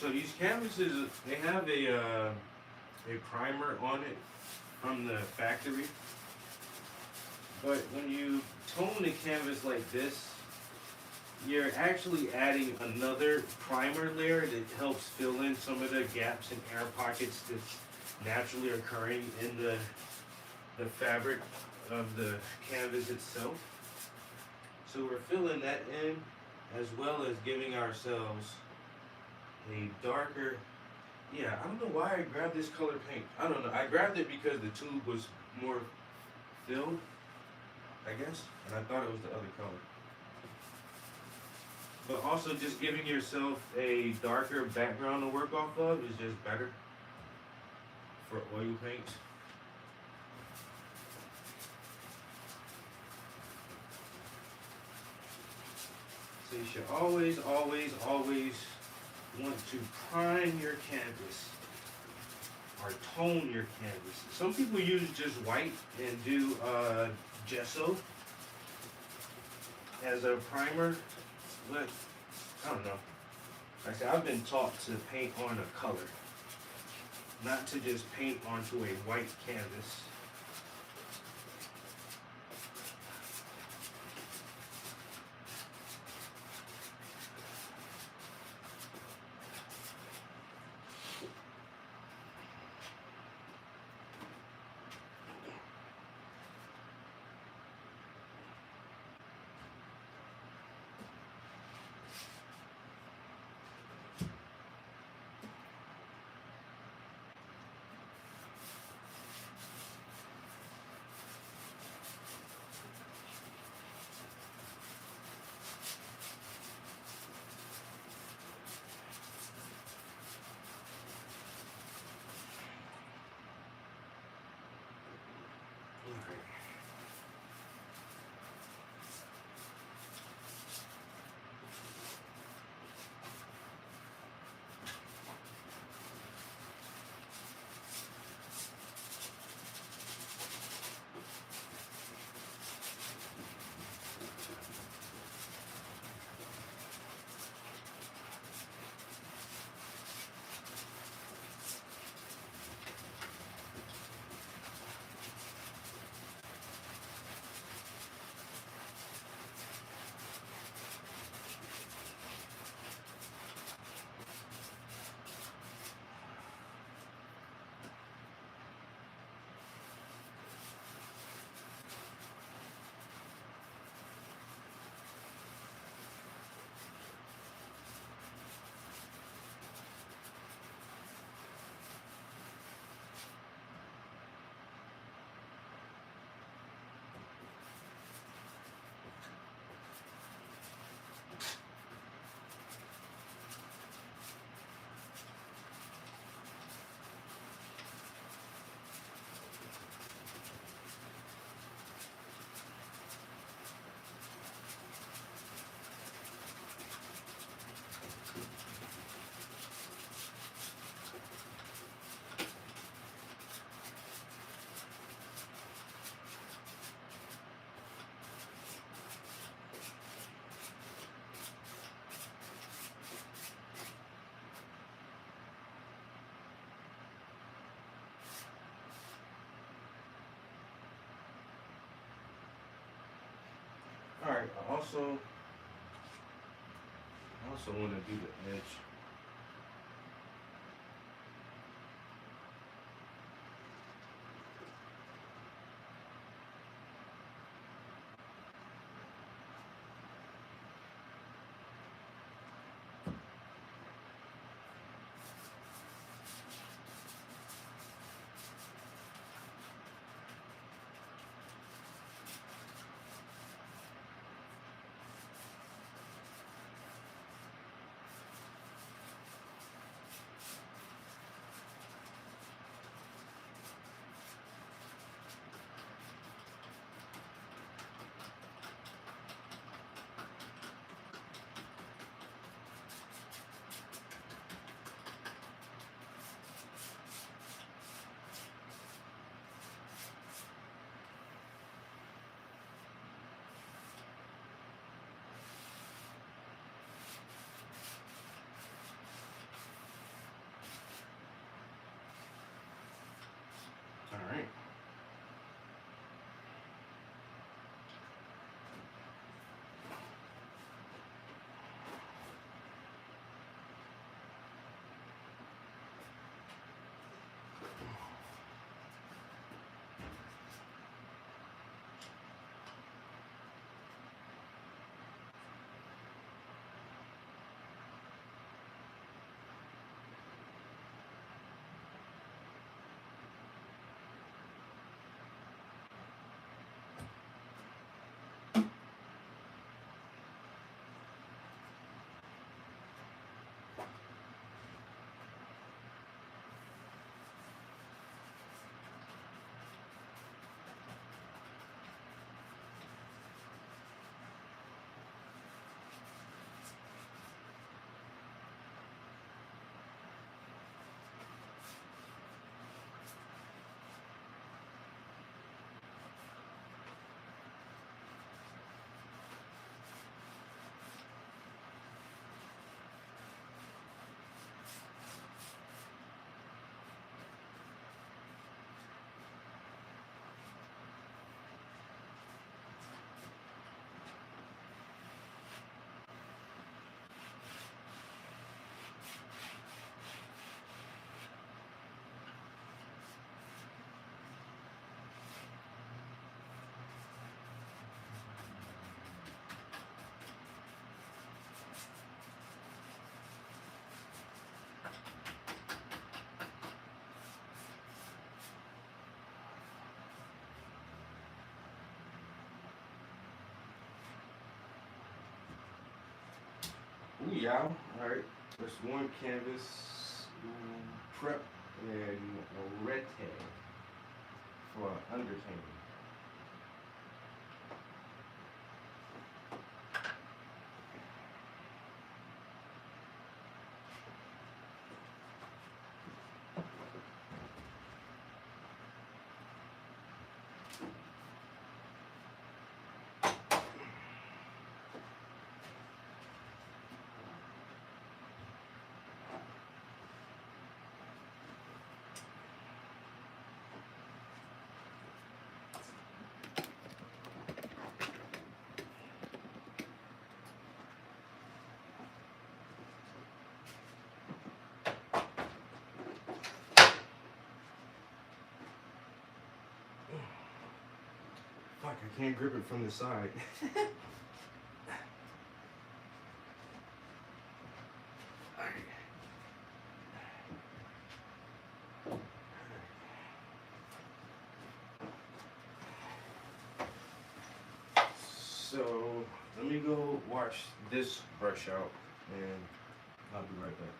So these canvases, they have a primer on it from the factory. But when you tone the canvas like this, you're actually adding another primer layer that helps fill in some of the gaps and air pockets that's naturally occurring in the fabric of the canvas itself. So we're filling that in, as well as giving ourselves a darker, yeah, I don't know why I grabbed this color paint. I don't know. I grabbed it because the tube was more filled, I guess, and I thought it was the other color. But also just giving yourself a darker background to work off of is just better for oil paints. So you should always want to prime your canvas or tone your canvas. Some people use just white and do gesso as a primer, but I don't know. Like I said, I've been taught to paint on a color, not to just paint onto a white canvas. Alright, I also want to do the edge. y'all. All right. That's one canvas, prep, and a red tag for undertaking. Fuck, I can't grip it from the side. So, let me go wash this brush out and I'll be right back.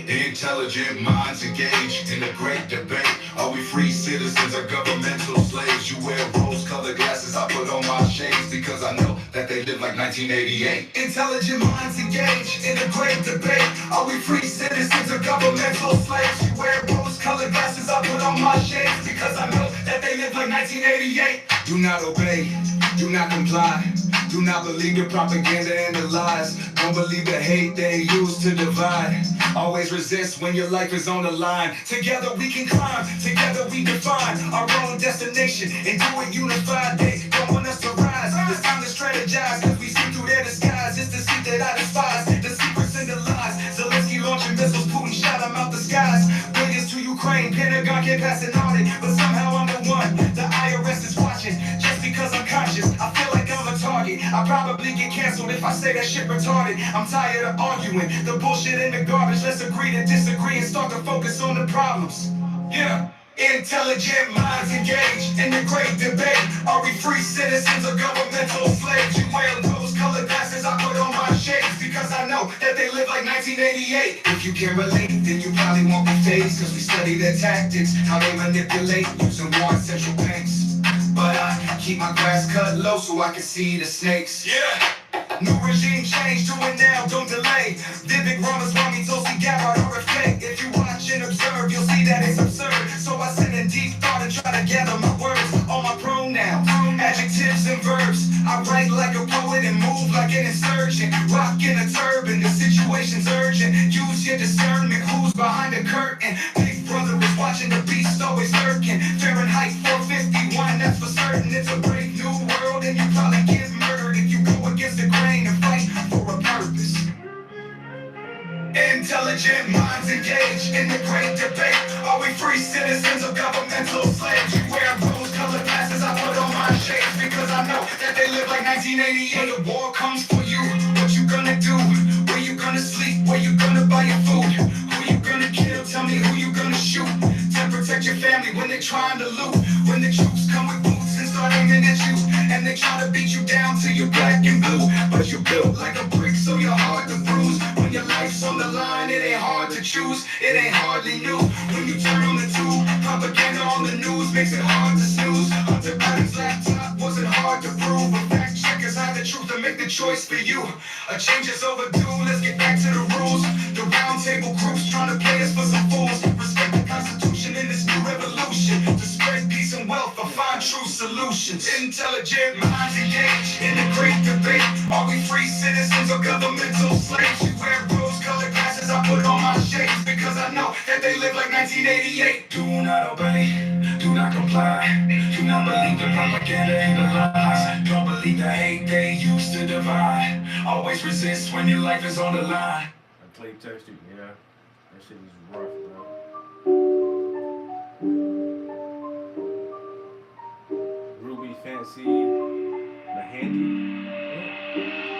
Intelligent minds engaged in a great debate. Are we free citizens or governmental slaves? You wear rose-colored glasses, I put on my shades because I know that they live like 1988. Intelligent minds engaged in a great debate. Are we free citizens or governmental slaves? You wear rose-colored glasses, I put on my shades because I know that they live like 1988. Do not obey, do not comply. Do not believe the propaganda and the lies. Don't believe the hate they use to divide. Always resist when your life is on the line. Together we can climb, together we define our own destination and do it unified. They don't want us to rise. It's time to strategize, cause we see through their disguise. It's the seat that I despise, the secrets and the lies. Zelensky launching missiles, Putin shot them out the skies. Billions to Ukraine, Pentagon can't pass an audit, but somehow I'm the one. The IRS is watching, just because I'm conscious. I feel like I'm a target. I probably get canceled if I say that shit retarded. I'm tired of arguing the bullshit and the garbage. Let's agree to disagree and start to focus on the problems. Yeah. Intelligent minds engaged in the great debate. Are we free citizens or governmental slaves? You wear rose-colored glasses, I put on my shades because I know that they live like 1988. If you can relate, then you probably won't be phased, cause we study their tactics, how they manipulate using war and central banks. But I keep my grass cut low so I can see the snakes. Yeah. New regime change, do it now, don't delay. Vivek Ramaswamy, Tulsi Gabbard, RFK. If you watch and observe, you'll see that it's absurd. So I sit in deep thought and try to gather my words. All my pronouns, adjectives and verbs. I write like a poet and move like an insurgent. Rock in a turban, the situation's urgent. Use your discernment, who's behind the curtain. Big brother is watching, the beast always lurking. Fahrenheit 451, that's for certain. It's a brave new world and you probably get murdered if you go against the grain and fight for a purpose. Intelligent minds engaged in the great debate. Are we free citizens or governmental slaves? You wear rose-colored glasses, I put on my shades because I know that they live like 1988. When the war comes for you, what you gonna do? Where you gonna sleep? Where you gonna buy your food? Who you gonna kill? Tell me who you gonna shoot to protect your family when they're trying to loot. When the troops come with boots and start aiming at you, and they try to beat you down till you're black and blue. But you're built like a brick, so you're hard to bruise. When your life's on the line, it ain't hard to choose. It ain't hardly new. When you turn on the tube, propaganda on the news makes it hard to snooze. Hunter Biden's laptop wasn't hard to prove. But fact checkers hide the truth and make the choice for you. A change is overdue, let's get back to the rules. The round table group's trying to play us for some fools. Respect the Constitution in this new revolution. To spread peace and wealth or find true solutions. Intelligent minds engaged in the great debate. Are we free citizens or governmental slaves? You wear rose-colored glasses, I put on my shades because I know that they live like 1988. Do not obey, do not comply. Do not believe the propaganda and the lies. Don't believe the hate they use to divide. Always resist when your life is on the line. I played texting, yeah. That shit was rough, bro. Ruby Fancy, the handy.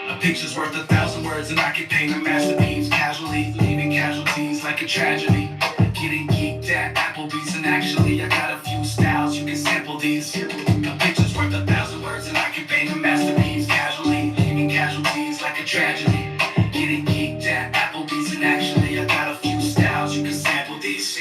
A picture's worth 1,000 words and I can paint a masterpiece. Casually leaving casualties like a tragedy. Getting geeked at Applebee's, and actually I got a few styles you can sample these. A picture's worth 1,000 words, and I can paint a masterpiece casually, leaving casualties like a tragedy. Getting geeked at Applebee's, and actually I got a few styles you can sample these.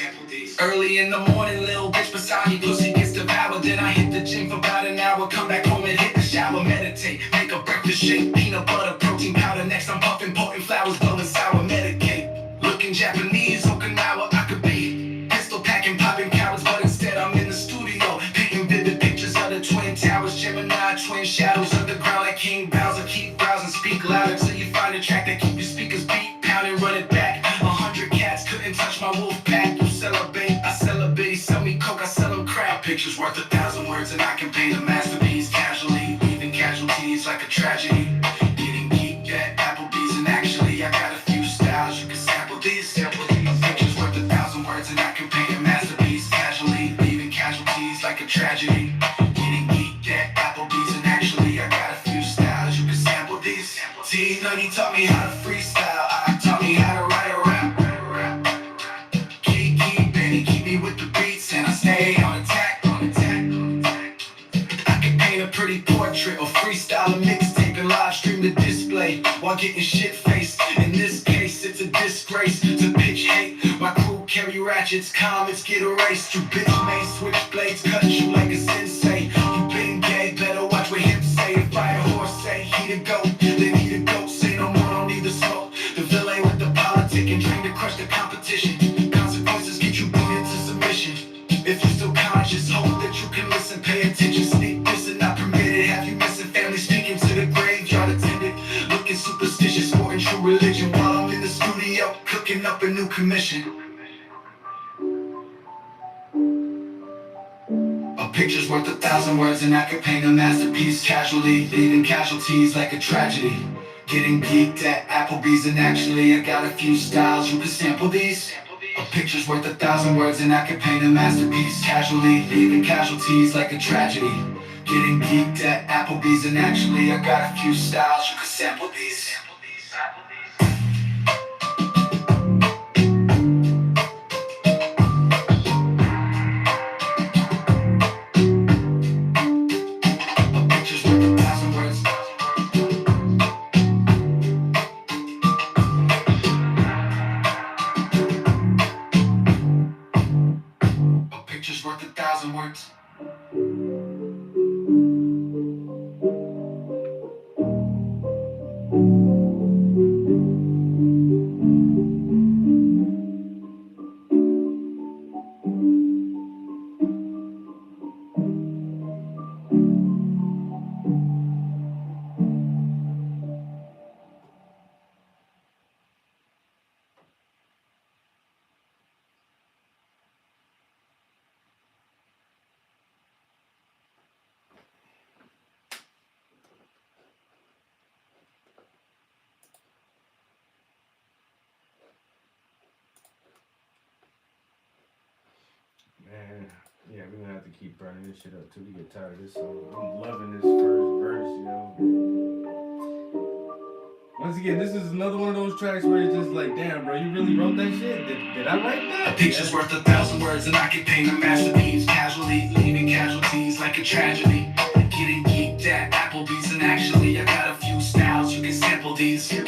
Early in the morning, little bitch beside me, pussy gets devoured. Then I hit the gym for about an hour, come back home and hit the shower, meditate, make a breakfast shake, peanut butter, protein powder. Next I'm puffing potent flowers, blowing sour, medicate. Looking Japanese, Okinawa, I could be pistol packing, popping cowards, but instead I'm in the studio, painting vivid pictures of the Twin Towers, Gemini, twin shadows, underground like King Bowser. Keep browsing, speak louder till you find a track that keep your speakers beat, pound and run it back. 100 cats couldn't touch my wolf pack. You celebrate, I celebrate. Sell me coke, I sell them crap. Pictures worth 1,000 words, and I can paint a masterpiece casually, leaving casualties like a tragedy. Getting geeked at Applebee's, and actually I got a few styles you can sample these. Pictures worth 1,000 words, and I can paint a masterpiece casually, leaving casualties like a tragedy. Getting geeked at Applebee's, and actually I got a few styles you can sample these. T-Nutty taught me how to freestyle, I taught me how to write a rap. Keep me with the beats, and I stay on attack. I can paint a pretty portrait or freestyle a mixtape and live stream the display while getting shit faced. In this case, it's a disgrace to pitch hate. My crew carry ratchets, comments get erased. You bitch may switch blades, cut you like a sensei. You been gay, better watch what him say. If I a horse say he the goat, then he the goat. Say no more, don't need the smoke. The villain with the politic and dream to crush the competition. Consequences get you beat into submission. If you're still conscious, hope that you can listen, pay attention. Sneak this and not permitted. Have you missing family speaking to the graveyard attendant? Looking superstitious, sporting true religion while I'm in the studio cooking up a new commission. A picture's worth 1,000 words, and I can paint a masterpiece casually, leaving casualties like a tragedy. Getting geeked at Applebee's, and actually I got a few styles you can sample these. A picture's worth 1,000 words, and I can paint a masterpiece casually, leaving casualties like a tragedy. Getting geeked at Applebee's, and actually I got a few styles you can sample these. A picture's worth 1,000 words. A picture's worth 1,000 words. Man, yeah, we're gonna have to keep burning this shit up till we get tired of this song. I'm loving this first verse, yo. Once again, this is another one of those tracks where it's just like, damn, bro, you really wrote that shit? Did I write that? A picture's worth 1,000 words, and I can paint a masterpiece casually, leaving casualties like a tragedy. Getting geeked at Applebee's, and actually I got a few styles you can sample these. A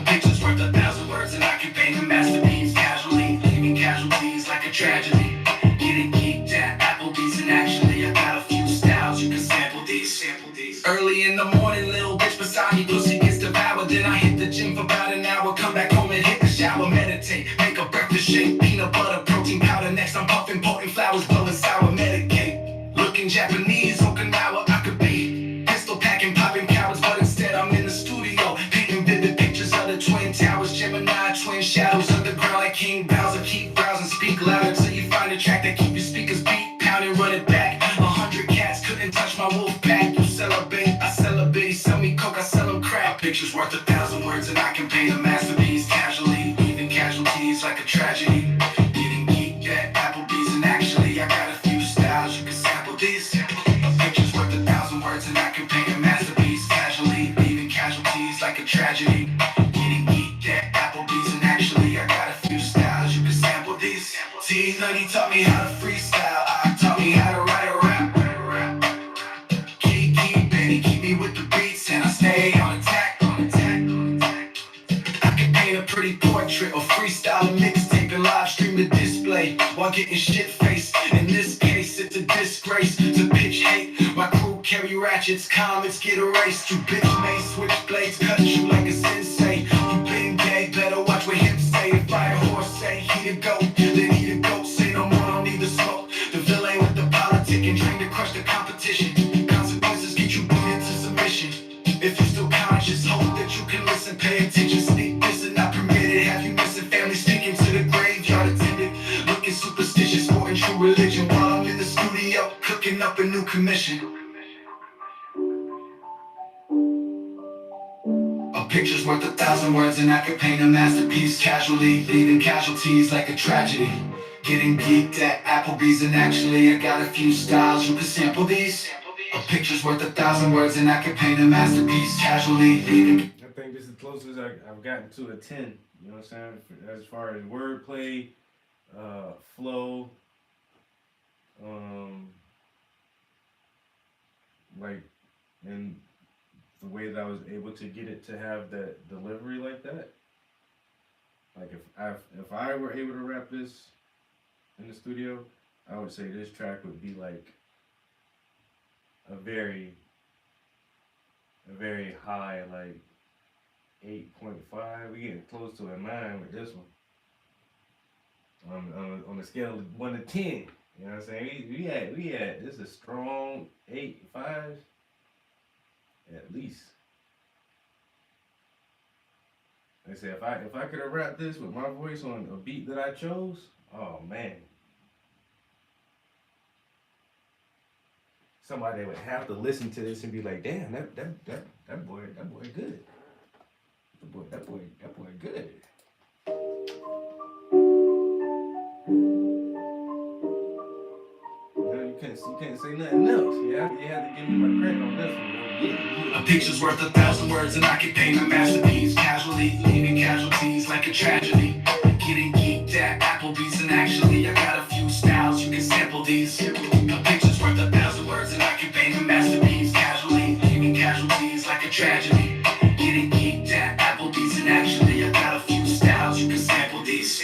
picture's worth 1,000 words, and I can paint a masterpiece casually, leaving casualties like a tragedy. Getting geeked at Applebee's, and actually I got a few styles you can sample these. Early in the morning, little bitch beside me, pussy gets devoured. Then I hit the gym for about an hour, come back home and hit the shower, meditate, make a breakfast shake, peanut butter, protein powder. Next I'm puffing potent flowers, blowing sour, medicate. Looking Japanese, Okinawa, I could be pistol packing, popping cowards, but instead I'm in the studio, painting vivid pictures of the Twin Towers, Gemini, twin shadows, underground like King Bowser. Keep browsing, speak louder till you find a track that keep your speakers beat, pound and run it back. 100 cats couldn't touch my wolf pack. You celebrate, I celebrate. Sell me coke, I sell them crap. Pictures worth 1,000 words, and I can paint a masterpiece casually, leaving casualties like a tragedy. Getting geeked at Applebee's, and actually I got a few styles you can sample these. Pictures worth 1,000 words, and I can paint a masterpiece casually, leaving casualties like a tragedy. Getting geeked at Applebee's, and actually I got a few styles you can sample these. getting shit-faced. In this case, it's a disgrace to pitch hate. My crew carry ratchets, comments get erased. You bitch may switch blades, cut you like a sensei. You been gay, better watch what him say. If I a horse say he the goat, then he the goat. Say no more, don't need the smoke. The villain with the politic and trained to crush the competition. Consequences get you beat into submission. If you're still conscious, hope that you can listen. Pay attention, sneak this is not permitted. Have you missing family speaking to the graveyard attendant? Looking superstitious, sporting true religion. While I'm in the studio, cooking up a new commission. A picture's worth 1,000 words, and I could paint a masterpiece casually, leaving casualties like a tragedy. Getting geeked at Applebee's, and actually I got a few styles you can sample these. A picture's worth 1,000 words, and I could paint a masterpiece casually, leaving. I think this is the closest I've gotten to a 10. You know what I'm saying? As far as wordplay, flow, like, and the way that I was able to get it to have that delivery like that. Like if I were able to rap this in the studio, I would say this track would be like a very high, like 8.5. We getting close to a 9 with this one. On a scale of 1 to 10, you know what I'm saying? We had this is a strong 8.5 at least. Like I said, if I could have rapped this with my voice on a beat that I chose, oh man. Somebody would have to listen to this and be like, damn, that boy good. That boy good. You can't say nothing else. You have to give me my credit on this one. A picture's worth 1,000 words, and I can paint a masterpiece casually, leaving casualties like a tragedy. Getting geeked at Applebee's, and actually I got a few styles you can sample these. A picture's worth 1,000 words, and I can paint a masterpiece casually, leaving casualties like a tragedy. Getting geeked at Applebee's, and actually I got a few styles you can sample these.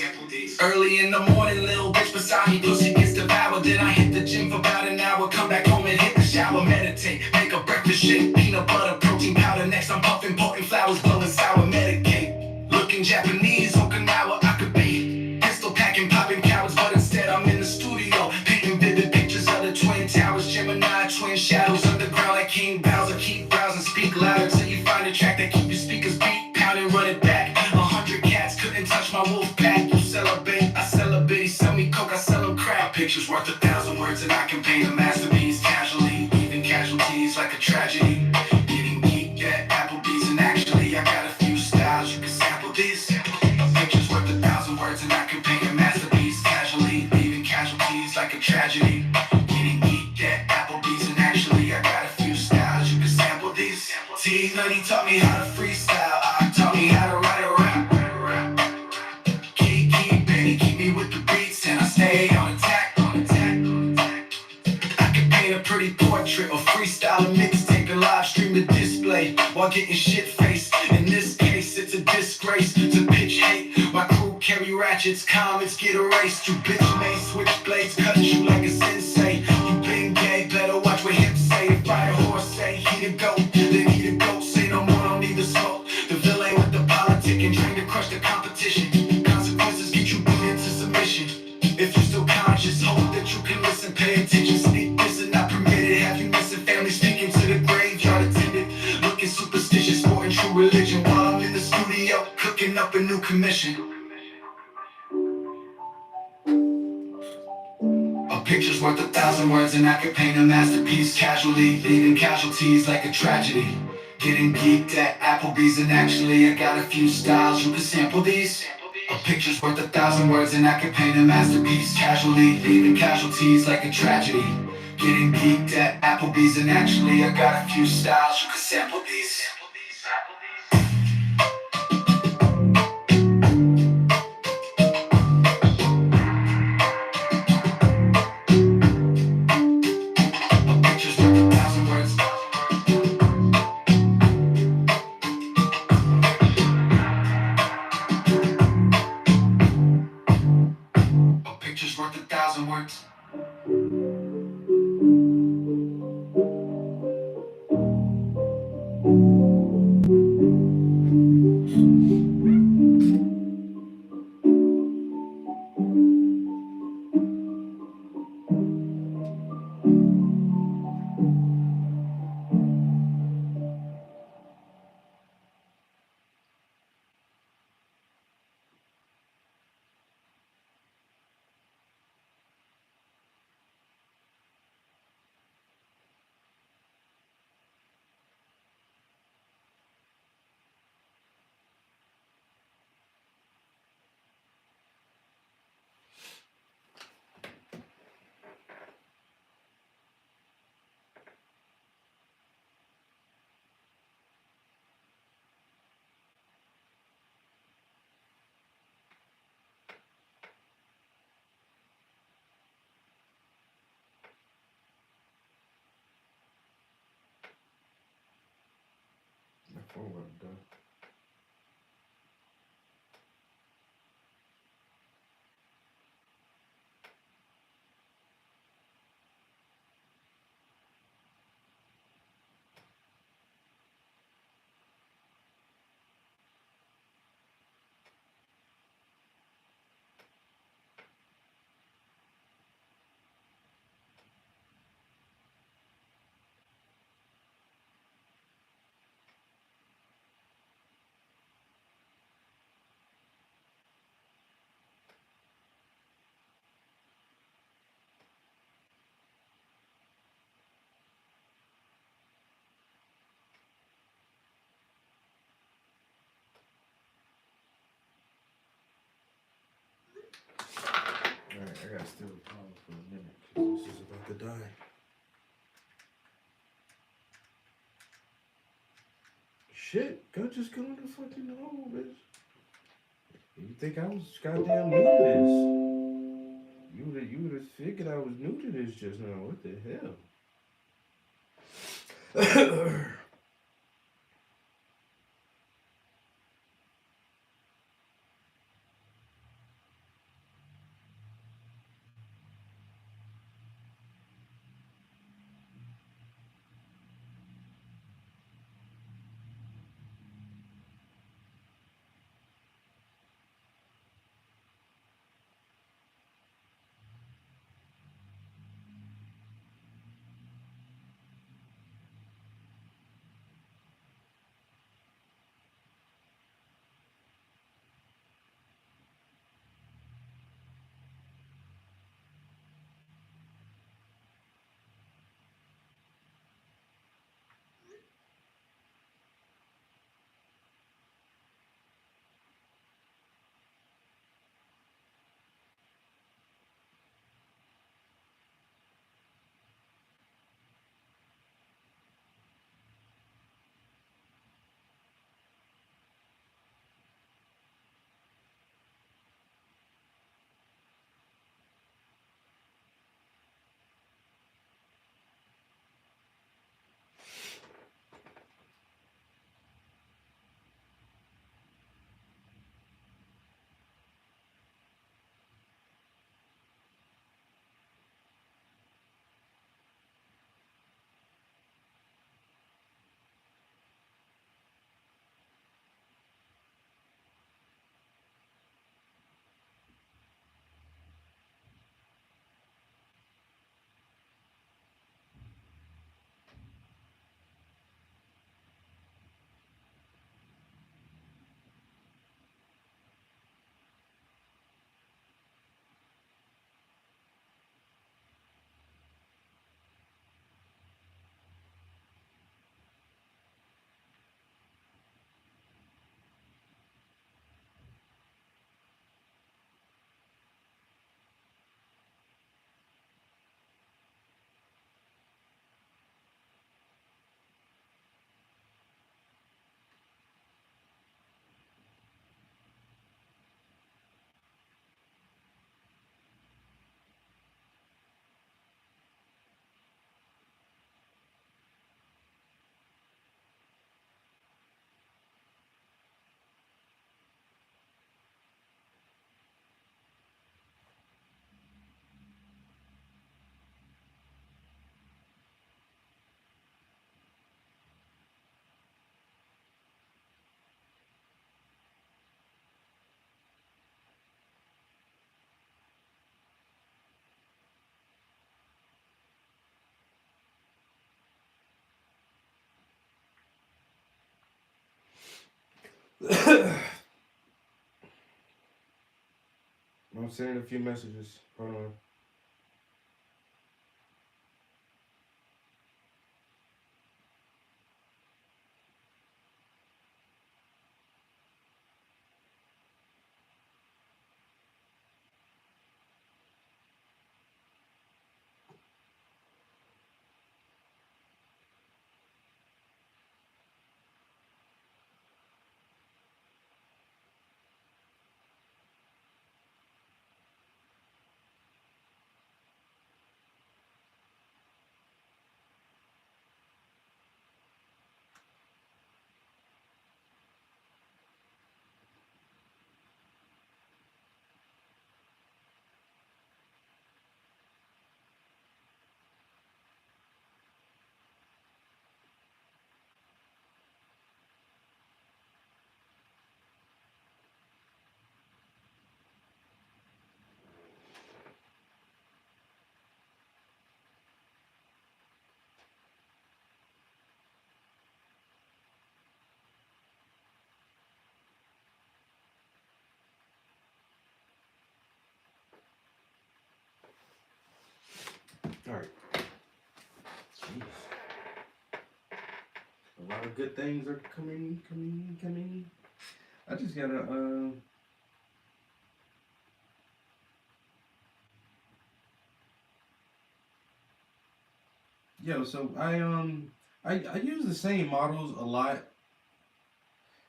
Early in the morning, little bitch beside me, pussy gets devoured. Then I hit the gym for about an hour, come back home and hit the shower, meditate, make a breakfast shake, peanut butter, protein powder. Next I'm puffing potent flowers, blowing sour, medicate. Looking Japanese, Okinawa, I could be pistol packing, popping cowards, but instead I'm in the studio, painting vivid pictures of the Twin Towers, Gemini, twin shadows, underground like King Bowser. Keep browsing, speak louder till you find a track that keep your speakers beat, pound and run it back. 100 cats couldn't touch my wolf pack. You celebrate, I celebrate. He sell me coke, I sell him crack. Pictures worth 1,000 words, and I can paint a masterpiece casually, leaving casualties like a tragedy. Getting geeked at Applebee's, and actually I got a few styles you can sample these. Pictures worth 1,000 words, and I can paint a masterpiece casually, leaving casualties like a tragedy. Getting geeked at Applebee's, and actually I got a few styles you can sample these. T-Nutty taught me how to freestyle, I taught me how to write a rap. Keep me with the beats, and I stay on attack. I can paint a pretty portrait or freestyle a mixtape and live stream the display while getting shit-faced. In this case, it's a disgrace to pitch hate. My crew carry ratchets, comments get erased. You bitch may switch blades, cut you like a sensei. You been gay, better watch what him say. If I a horse say he the goat, then he the goat. Say no more, don't need the smoke. The villain with the politic and trained to crush the competition. Consequences get you beat into submission. If you're still conscious, hope that you can listen. Pay attention, sneak this is not permitted. Have you missing family speaking to the graveyard attendant? Looking superstitious, sporting true religion. While I'm in the studio, cooking up a new commission. A picture's worth 1,000 words, and I can paint a masterpiece casually, leaving casualties like a tragedy. Getting geeked at Applebee's, and actually I got a few styles you can sample these. A picture's worth 1,000 words, and I can paint a masterpiece casually, leaving casualties like a tragedy. Getting geeked at Applebee's, and actually I got a few styles you can sample these. Worth 1,000 Forward, though. Alright, I gotta still pause for a minute because this is about to die. Shit, go just go in the fucking hole, bitch. You think I was goddamn new to this? You would have figured I was new to this just now. What the hell? I'm sending a few messages. Hold on. All right. Jeez. A lot of good things are coming. I just gotta, so I use the same models a lot.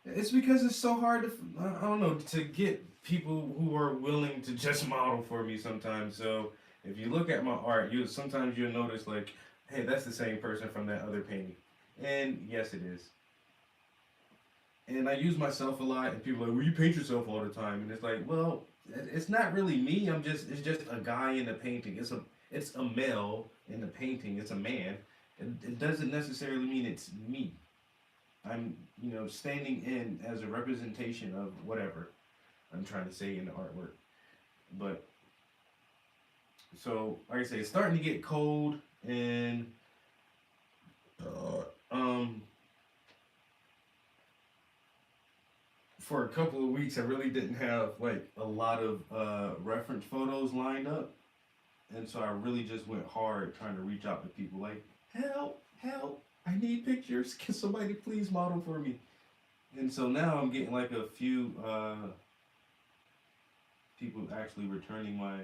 It's because it's so hard to, I don't know, to get people who are willing to just model for me sometimes. So if you look at my art, sometimes you'll notice like, hey, that's the same person from that other painting. And yes, it is. And I use myself a lot, and people are like, well, you paint yourself all the time. And it's like, well, it's not really me. It's just a guy in the painting. It's a male in the painting. It's a man. It doesn't necessarily mean it's me. I'm, standing in as a representation of whatever I'm trying to say in the artwork. But, so, like I say, it's starting to get cold, and, for a couple of weeks, I really didn't have, like, a lot of, reference photos lined up. And so I really just went hard trying to reach out to people like, help, I need pictures. Can somebody please model for me? And so now I'm getting like a few people actually returning my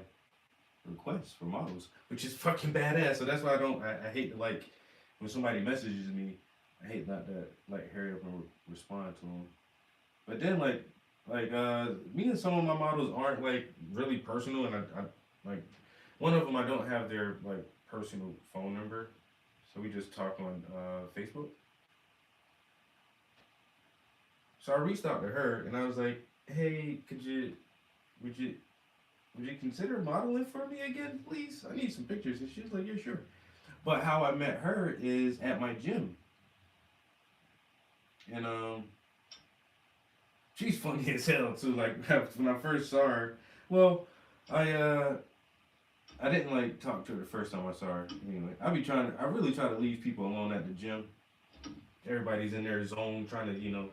requests for models, which is fucking badass. So that's why I hate to, like, when somebody messages me, I hate not to like hurry up and respond to them. But then like me and some of my models aren't like really personal, and I like one of them I don't have their like personal phone number. So we just talk on Facebook. So I reached out to her and I was like, hey, would you consider modeling for me again, please? I need some pictures. And she was like, yeah, sure. But how I met her is at my gym. And she's funny as hell too. Like when I first saw her, well, I didn't like talk to her the first time I saw her. Anyway, I really try to leave people alone at the gym. Everybody's in their zone trying to,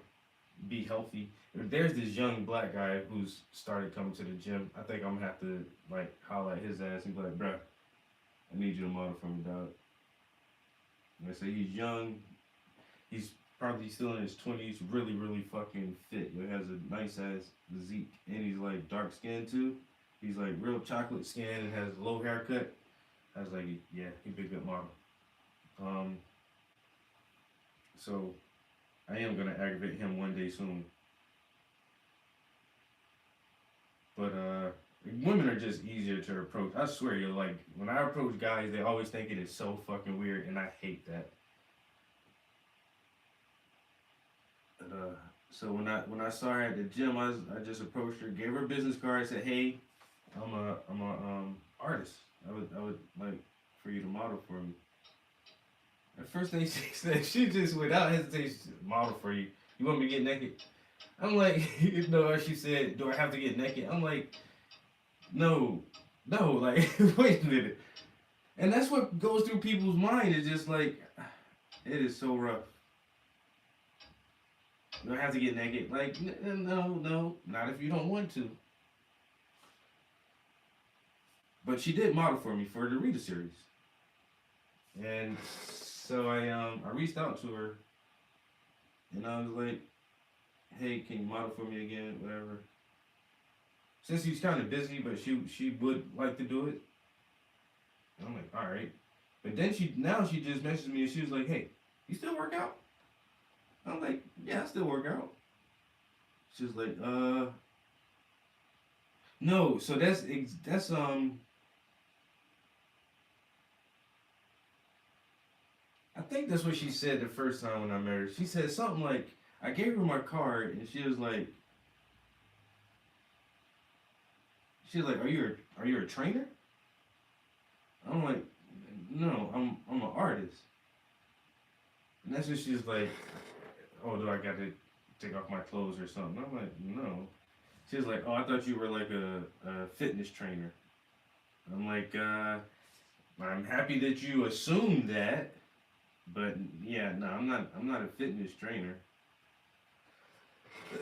be healthy. There's this young black guy who's started coming to the gym. I think I'm gonna have to like holler at his ass and be like, bruh, I need you to model for me, dog. And I say he's young. He's probably still in his 20s, really, really fucking fit. He has a nice ass physique, and he's like dark skinned too. He's like real chocolate skin and has a low haircut. I was like, yeah, he'd be a good model. So I am gonna aggravate him one day soon. But women are just easier to approach. I swear, like when I approach guys, they always think it is so fucking weird, and I hate that. But, so when I saw her at the gym, I just approached her, gave her a business card, said, hey, I'm a artist. I would like for you to model for me. The first thing she said, she just without hesitation, model for you. You want me to get naked? I'm like, she said, do I have to get naked? I'm like, no, like, wait a minute. And that's what goes through people's mind. It's just like, it is so rough. Do I have to get naked? Like, no, not if you don't want to. But she did model for me for the Rita series. And so I reached out to her and I was like, hey, can you model for me again, whatever. Since she's kind of busy, but she would like to do it. And I'm like, all right. But then she just messaged me and she was like, hey, you still work out? I'm like, yeah, I still work out. She was like, no, so that's I think that's what she said the first time when I met her. She said something like, I gave her my card and she was like, are you a trainer? I'm like, no, I'm an artist. And that's when she was like, oh, do I got to take off my clothes or something? I'm like, no. She was like, oh, I thought you were like a fitness trainer. I'm like, I'm happy that you assumed that, but yeah, no, I'm not a fitness trainer.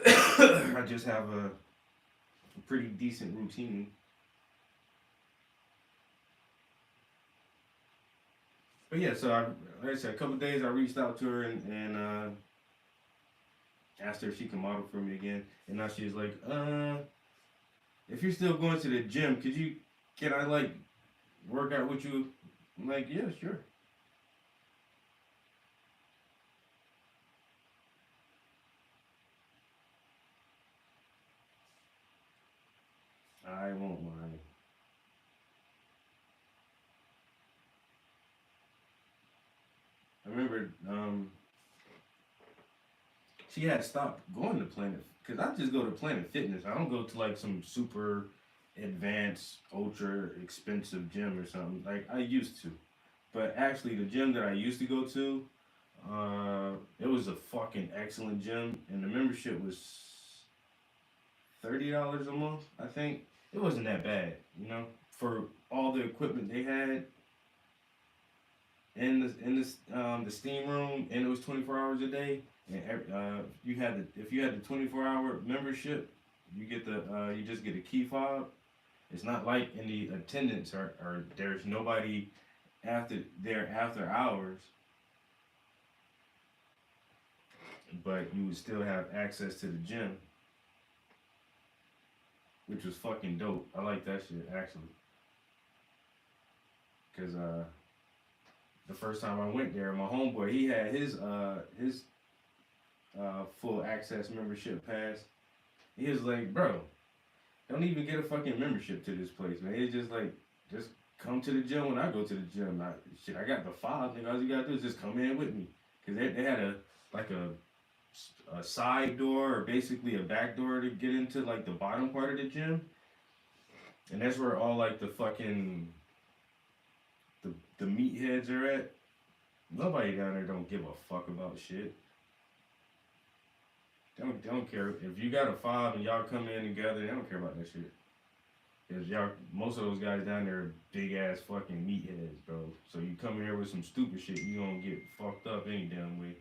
I just have a pretty decent routine. But yeah, so like I said, a couple of days I reached out to her and asked her if she can model for me again. And now she's like, if you're still going to the gym, can I like work out with you? I'm like, yeah, sure. I won't lie. I remember she had stopped going to Planet, because I just go to Planet Fitness. I don't go to like some super advanced, ultra expensive gym or something like I used to. But actually, the gym that I used to go to, it was a fucking excellent gym, and the membership was $30 a month. I think it wasn't that bad, for all the equipment they had in the steam room, and it was 24 hours a day. And if you had the 24-hour membership, you just get a key fob. It's not like in the attendance or there's nobody after hours, but you would still have access to the gym, which was fucking dope. I like that shit actually, because the first time I went there, my homeboy, he had his full access membership pass. He was like, bro, don't even get a fucking membership to this place, man. It's just like, just come to the gym when I go to the gym. I got the fob, nigga. All you gotta do is just come in with me. Cause they had a side door, or basically a back door to get into like the bottom part of the gym. And that's where all like the fucking the meatheads are at. Nobody down there don't give a fuck about shit. They don't care. If you got a fob and y'all come in together, they don't care about that shit. Cause most of those guys down there are big ass fucking meatheads, bro. So you come in here with some stupid shit, you gonna get fucked up any damn way.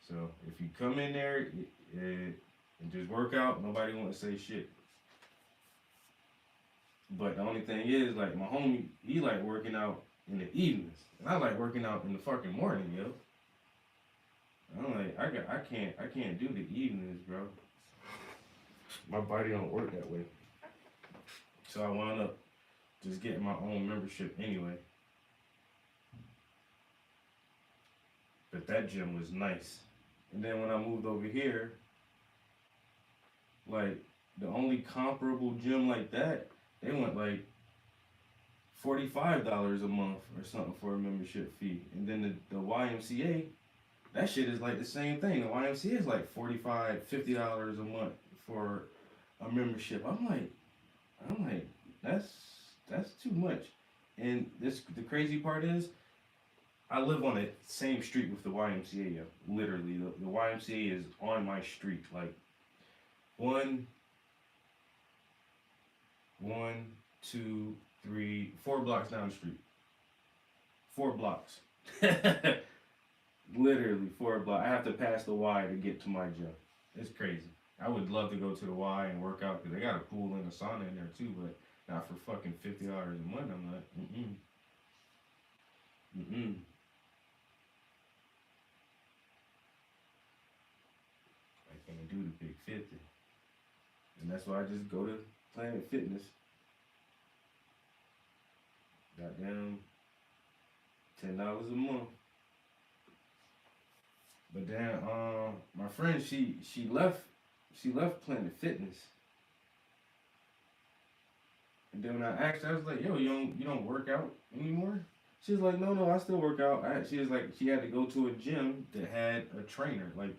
So if you come in there and just work out, nobody want to say shit. But the only thing is, like, my homie, he like working out in the evenings, and I like working out in the fucking morning, yo. I'm like, I can't do the evenings, bro. My body don't work that way. So I wound up just getting my own membership anyway. But that gym was nice. And then when I moved over here, like, the only comparable gym like that, they went like $45 a month or something for a membership fee. And then the YMCA, that shit is like the same thing. The YMCA is like $45, $50 a month for a membership. I'm like, that's too much. And the crazy part is, I live on the same street with the YMCA, yo. Literally, the YMCA is on my street. Like, 1, 2, 3, 4 blocks down the street. 4 blocks. Literally 4 blocks. I have to pass the Y to get to my gym. It's crazy. I would love to go to the Y and work out, because they got a pool and a sauna in there too, but not for fucking $50 a month. I'm like, I can't do the big 50. And that's why I just go to Planet Fitness. Goddamn $10 a month. But then my friend, she left Planet Fitness. And then when I asked her, I was like, yo, you don't work out anymore? She was like, no, I still work out. She was like, she had to go to a gym that had a trainer. Like,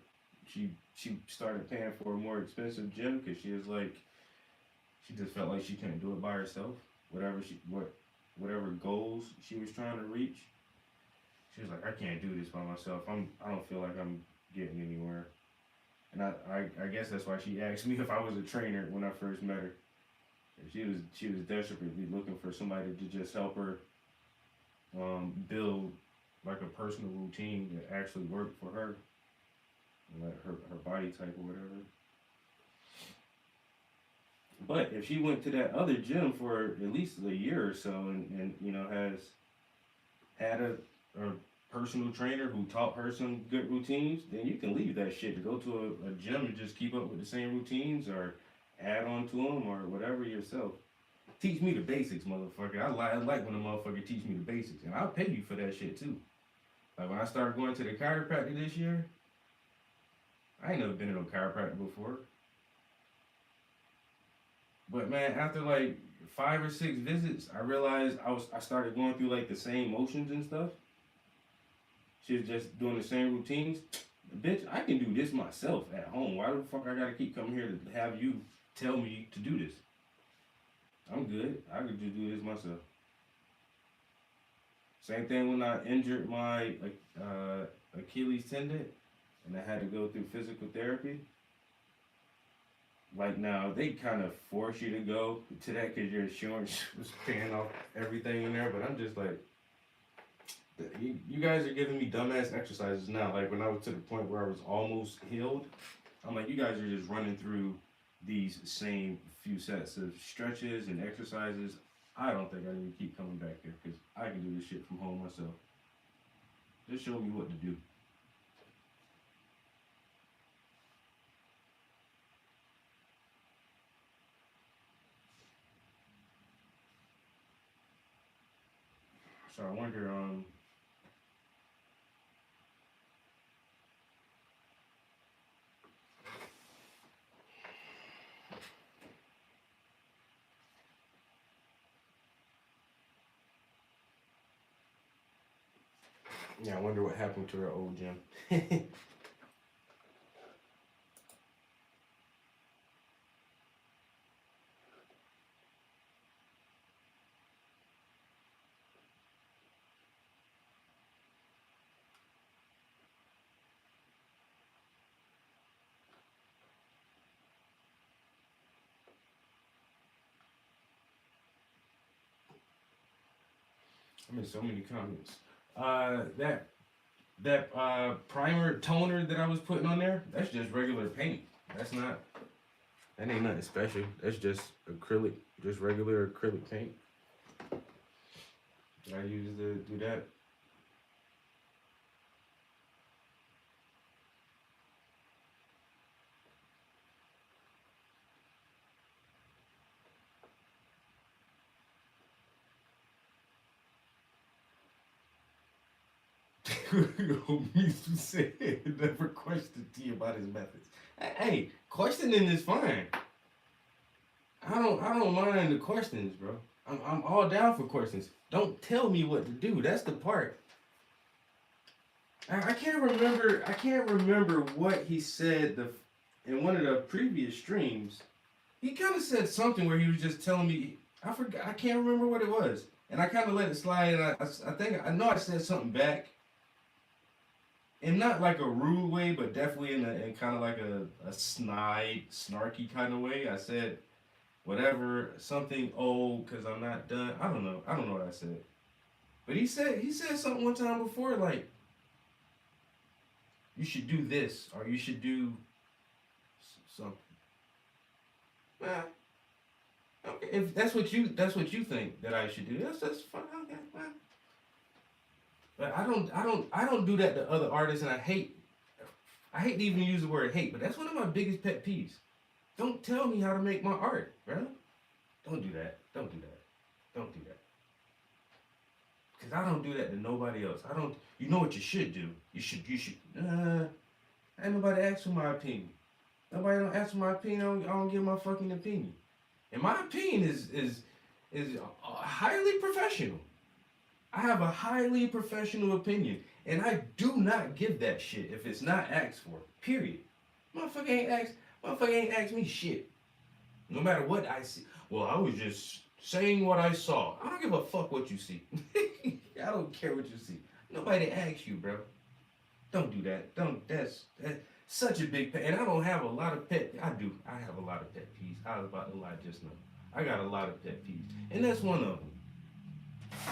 she started paying for a more expensive gym because she was like, she just felt like she couldn't do it by herself. Whatever goals she was trying to reach, she was like, I can't do this by myself. I don't feel like I'm getting anywhere. And I guess that's why she asked me if I was a trainer when I first met her. She was desperately looking for somebody to just help her build like a personal routine that actually worked for her, like her body type or whatever. But if she went to that other gym for at least a year or so and has had a personal trainer who taught her some good routines, then you can leave that shit to go to a gym and just keep up with the same routines or add on to them or whatever yourself. Teach me the basics, motherfucker. I like when a motherfucker teach me the basics, and I'll pay you for that shit too. Like when I started going to the chiropractor this year, I ain't never been to no chiropractor before. But man, after like 5 or 6 visits, I realized I started going through like the same motions and stuff. She was just doing the same routines. Bitch, I can do this myself at home. Why the fuck I gotta keep coming here to have you tell me to do this? I'm good. I could just do this myself. Same thing when I injured my Achilles tendon and I had to go through physical therapy. Like now, they kind of force you to go to that because your insurance was paying off everything in there. But I'm just like, you guys are giving me dumbass exercises now. Like when I was to the point where I was almost healed, I'm like, you guys are just running through these same few sets of stretches and exercises. I don't think I need to keep coming back here because I can do this shit from home myself. Just show me what to do. So I wonder, yeah, I wonder what happened to her old gym. I'm in so many comments. That primer toner that I was putting on there, that's just regular paint. That ain't nothing special. That's just acrylic, just regular acrylic paint. I use to do that. Misu said never questioned T about his methods. Hey, questioning is fine. I don't mind the questions, bro. I'm all down for questions. Don't tell me what to do. That's the part. I can't remember what he said in one of the previous streams. He kind of said something where he was just telling me. I forgot. I can't remember what it was, and I kind of let it slide. And I know I said something back. In not like a rude way, but definitely in kind of like a snarky kind of way. I said, whatever, something old, because I'm not done. I don't know what I said. But he said something one time before, like, you should do this, or you should do something. Well, okay, if that's what you think that I should do, that's fine. Okay, well. But I don't do that to other artists, and I hate to even use the word hate, but that's one of my biggest pet peeves. Don't tell me how to make my art, bro. Don't do that. Don't do that. Don't do that. Because I don't do that to nobody else. You know what you should do? You should, ain't nobody ask for my opinion. Nobody don't ask for my opinion, I don't give my fucking opinion. And my opinion is highly professional. I have a highly professional opinion, and I do not give that shit if it's not asked for. Period. Motherfucker ain't asked me shit. No matter what I see. Well, I was just saying what I saw. I don't give a fuck what you see. I don't care what you see. Nobody asked you, bro. Don't do that. That's such a big pet. And I don't have a lot of pet. I do. I have a lot of pet peeves. I was about to lie just now. I got a lot of pet peeves, and that's one of them.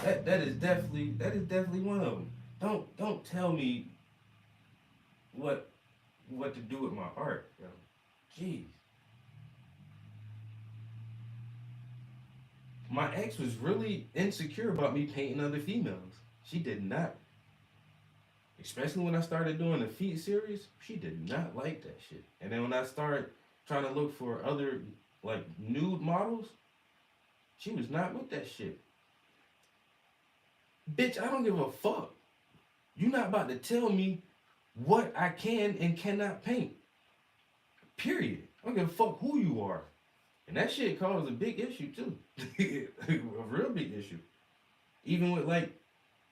That is definitely one of them. Don't tell me what to do with my art, yo. Jeez. My ex was really insecure about me painting other females. She did not. Especially when I started doing the feet series, she did not like that shit. And then when I started trying to look for other like nude models, she was not with that shit. Bitch, I don't give a fuck. You're not about to tell me what I can and cannot paint. Period. I don't give a fuck who you are. And that shit caused a big issue too. A real big issue. Even with like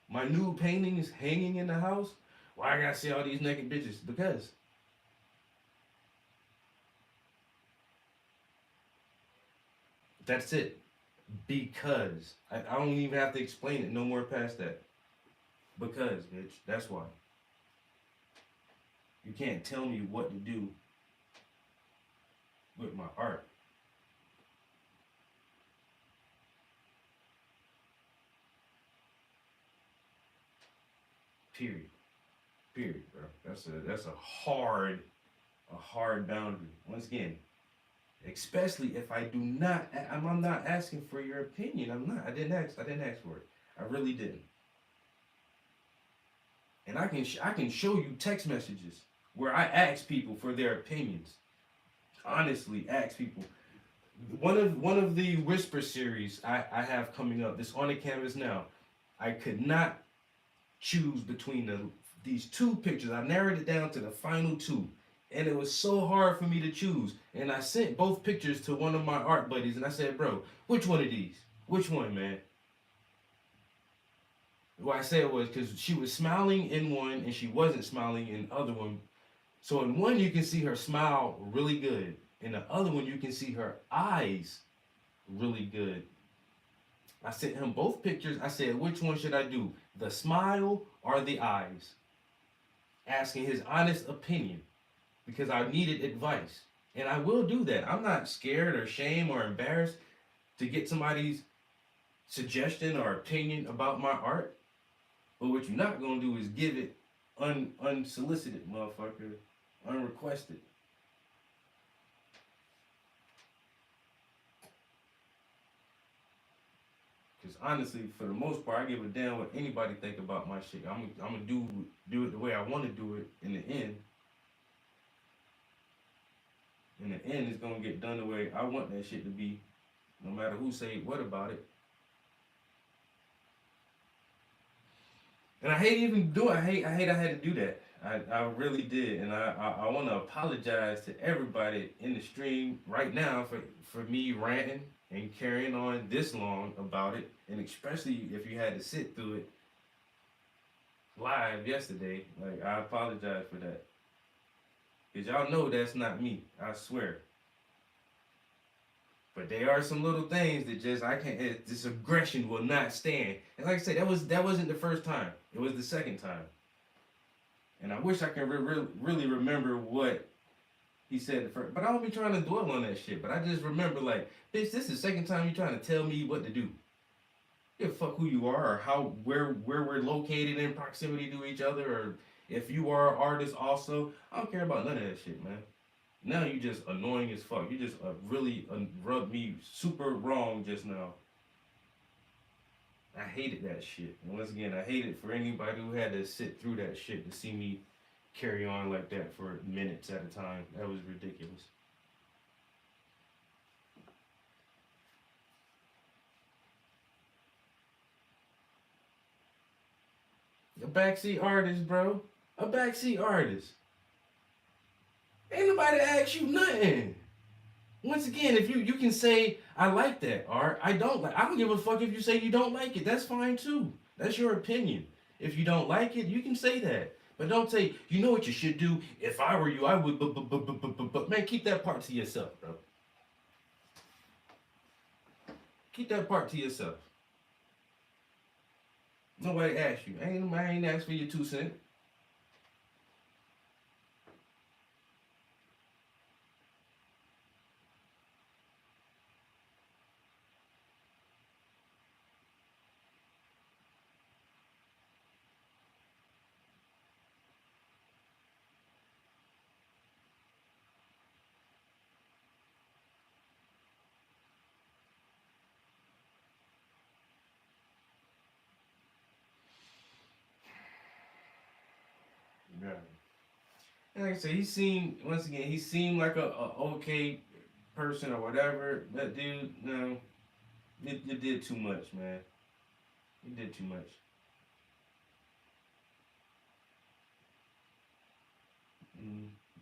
my nude paintings hanging in the house, why I gotta see all these naked bitches? Because that's it. Because I don't even have to explain it no more past that. Because, bitch, that's why. You can't tell me what to do with my art. Period. Period, bro. That's a hard boundary. Once again, especially if I do not, I'm not asking for your opinion. I'm not. I didn't ask for it. I really didn't. And I can show you text messages where I ask people for their opinions. Honestly, ask people. One of the Whisper series I have coming up, this on the canvas now, I could not choose between these two pictures. I narrowed it down to the final two. And it was so hard for me to choose. And I sent both pictures to one of my art buddies and I said, bro, which one of these? Which one, man? What I said was because she was smiling in one and she wasn't smiling in the other one. So in one, you can see her smile really good. In the other one, you can see her eyes really good. I sent him both pictures. I said, which one should I do? The smile or the eyes? Asking his honest opinion because I needed advice. And I will do that. I'm not scared or ashamed or embarrassed to get somebody's suggestion or opinion about my art. But what you're not going to do is give it unsolicited, motherfucker, unrequested. Because honestly, for the most part, I give a damn what anybody think about my shit. I'm gonna do it the way I want to do it in the end. In the end, it's gonna get done the way I want that shit to be, no matter who say what about it. And I hate even do it. I hate I had to do that. I really did. And I want to apologize to everybody in the stream right now for me ranting and carrying on this long about it. And especially if you had to sit through it live yesterday. Like, I apologize for that. Because y'all know that's not me. I swear. But there are some little things that just I can't. This aggression will not stand. And like I said, that wasn't the first time. It was the second time. And I wish I could really remember what he said the first. But I don't be trying to dwell on that shit. But I just remember like, bitch, this is the second time you're trying to tell me what to do. Give a fuck who you are or where we're located in proximity to each other, or if you are an artist also. I don't care about none of that shit, man. Now you just annoying as fuck. You just really rubbed me super wrong just now. I hated that shit. And once again, I hate it for anybody who had to sit through that shit to see me carry on like that for minutes at a time. That was ridiculous. A backseat artist, bro. A backseat artist. Ain't nobody ask you nothing. Once again, if you can say, I like that art, I don't give a fuck if you say you don't like it. That's fine too. That's your opinion. If you don't like it, you can say that. But don't say, you know what you should do? If I were you, I would, but man, keep that part to yourself, bro. Keep that part to yourself. Nobody asked you. I ain't asked for your 2 cents. Yeah. And like I said, he seemed like a okay person or whatever. That dude, no, you did too much, man. You did too much.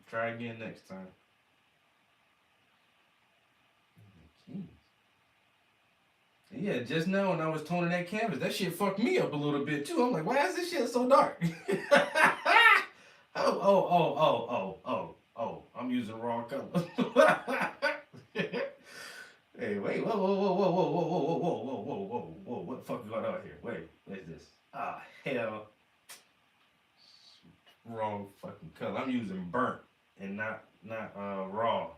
Try again next time. Jeez. Yeah, just now when I was toning that canvas, that shit fucked me up a little bit too. I'm like, why is this shit so dark? Oh, I'm using the wrong color. Hey, wait, whoa, what the fuck is going on here? Wait, what is this? Ah, hell. Wrong fucking color. I'm using burnt and not raw.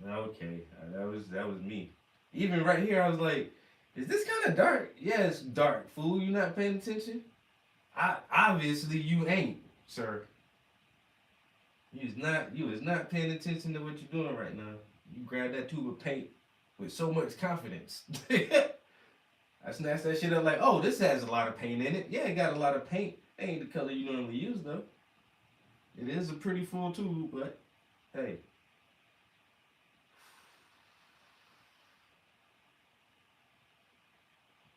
Okay, that was me. Even right here, I was like, is this kind of dark? Yeah, it's dark, fool. You not paying attention? Obviously you ain't, sir. You is not paying attention to what you're doing right now. You grab that tube of paint with so much confidence. I snatched that shit up like, oh, this has a lot of paint in it. Yeah, it got a lot of paint. Ain't the color you normally use though. It is a pretty full tube, but hey.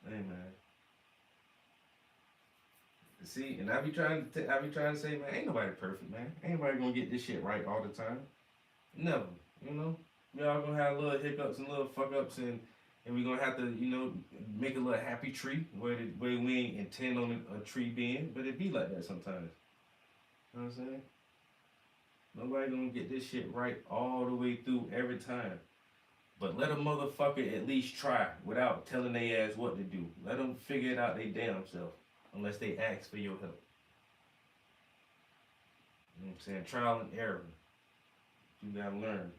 Hey man. See, and I be trying to say, man, ain't nobody perfect, man. Ain't nobody gonna get this shit right all the time. Never, you know. We all gonna have little hiccups and little fuck ups, and we gonna have to, you know, make a little happy tree where we ain't intend on a tree being, but it be like that sometimes. You know what I'm saying? Nobody gonna get this shit right all the way through every time. But let a motherfucker at least try without telling their ass what to do. Let them figure it out they damn self, unless they ask for your help. You know what I'm saying? Trial and error. You gotta learn.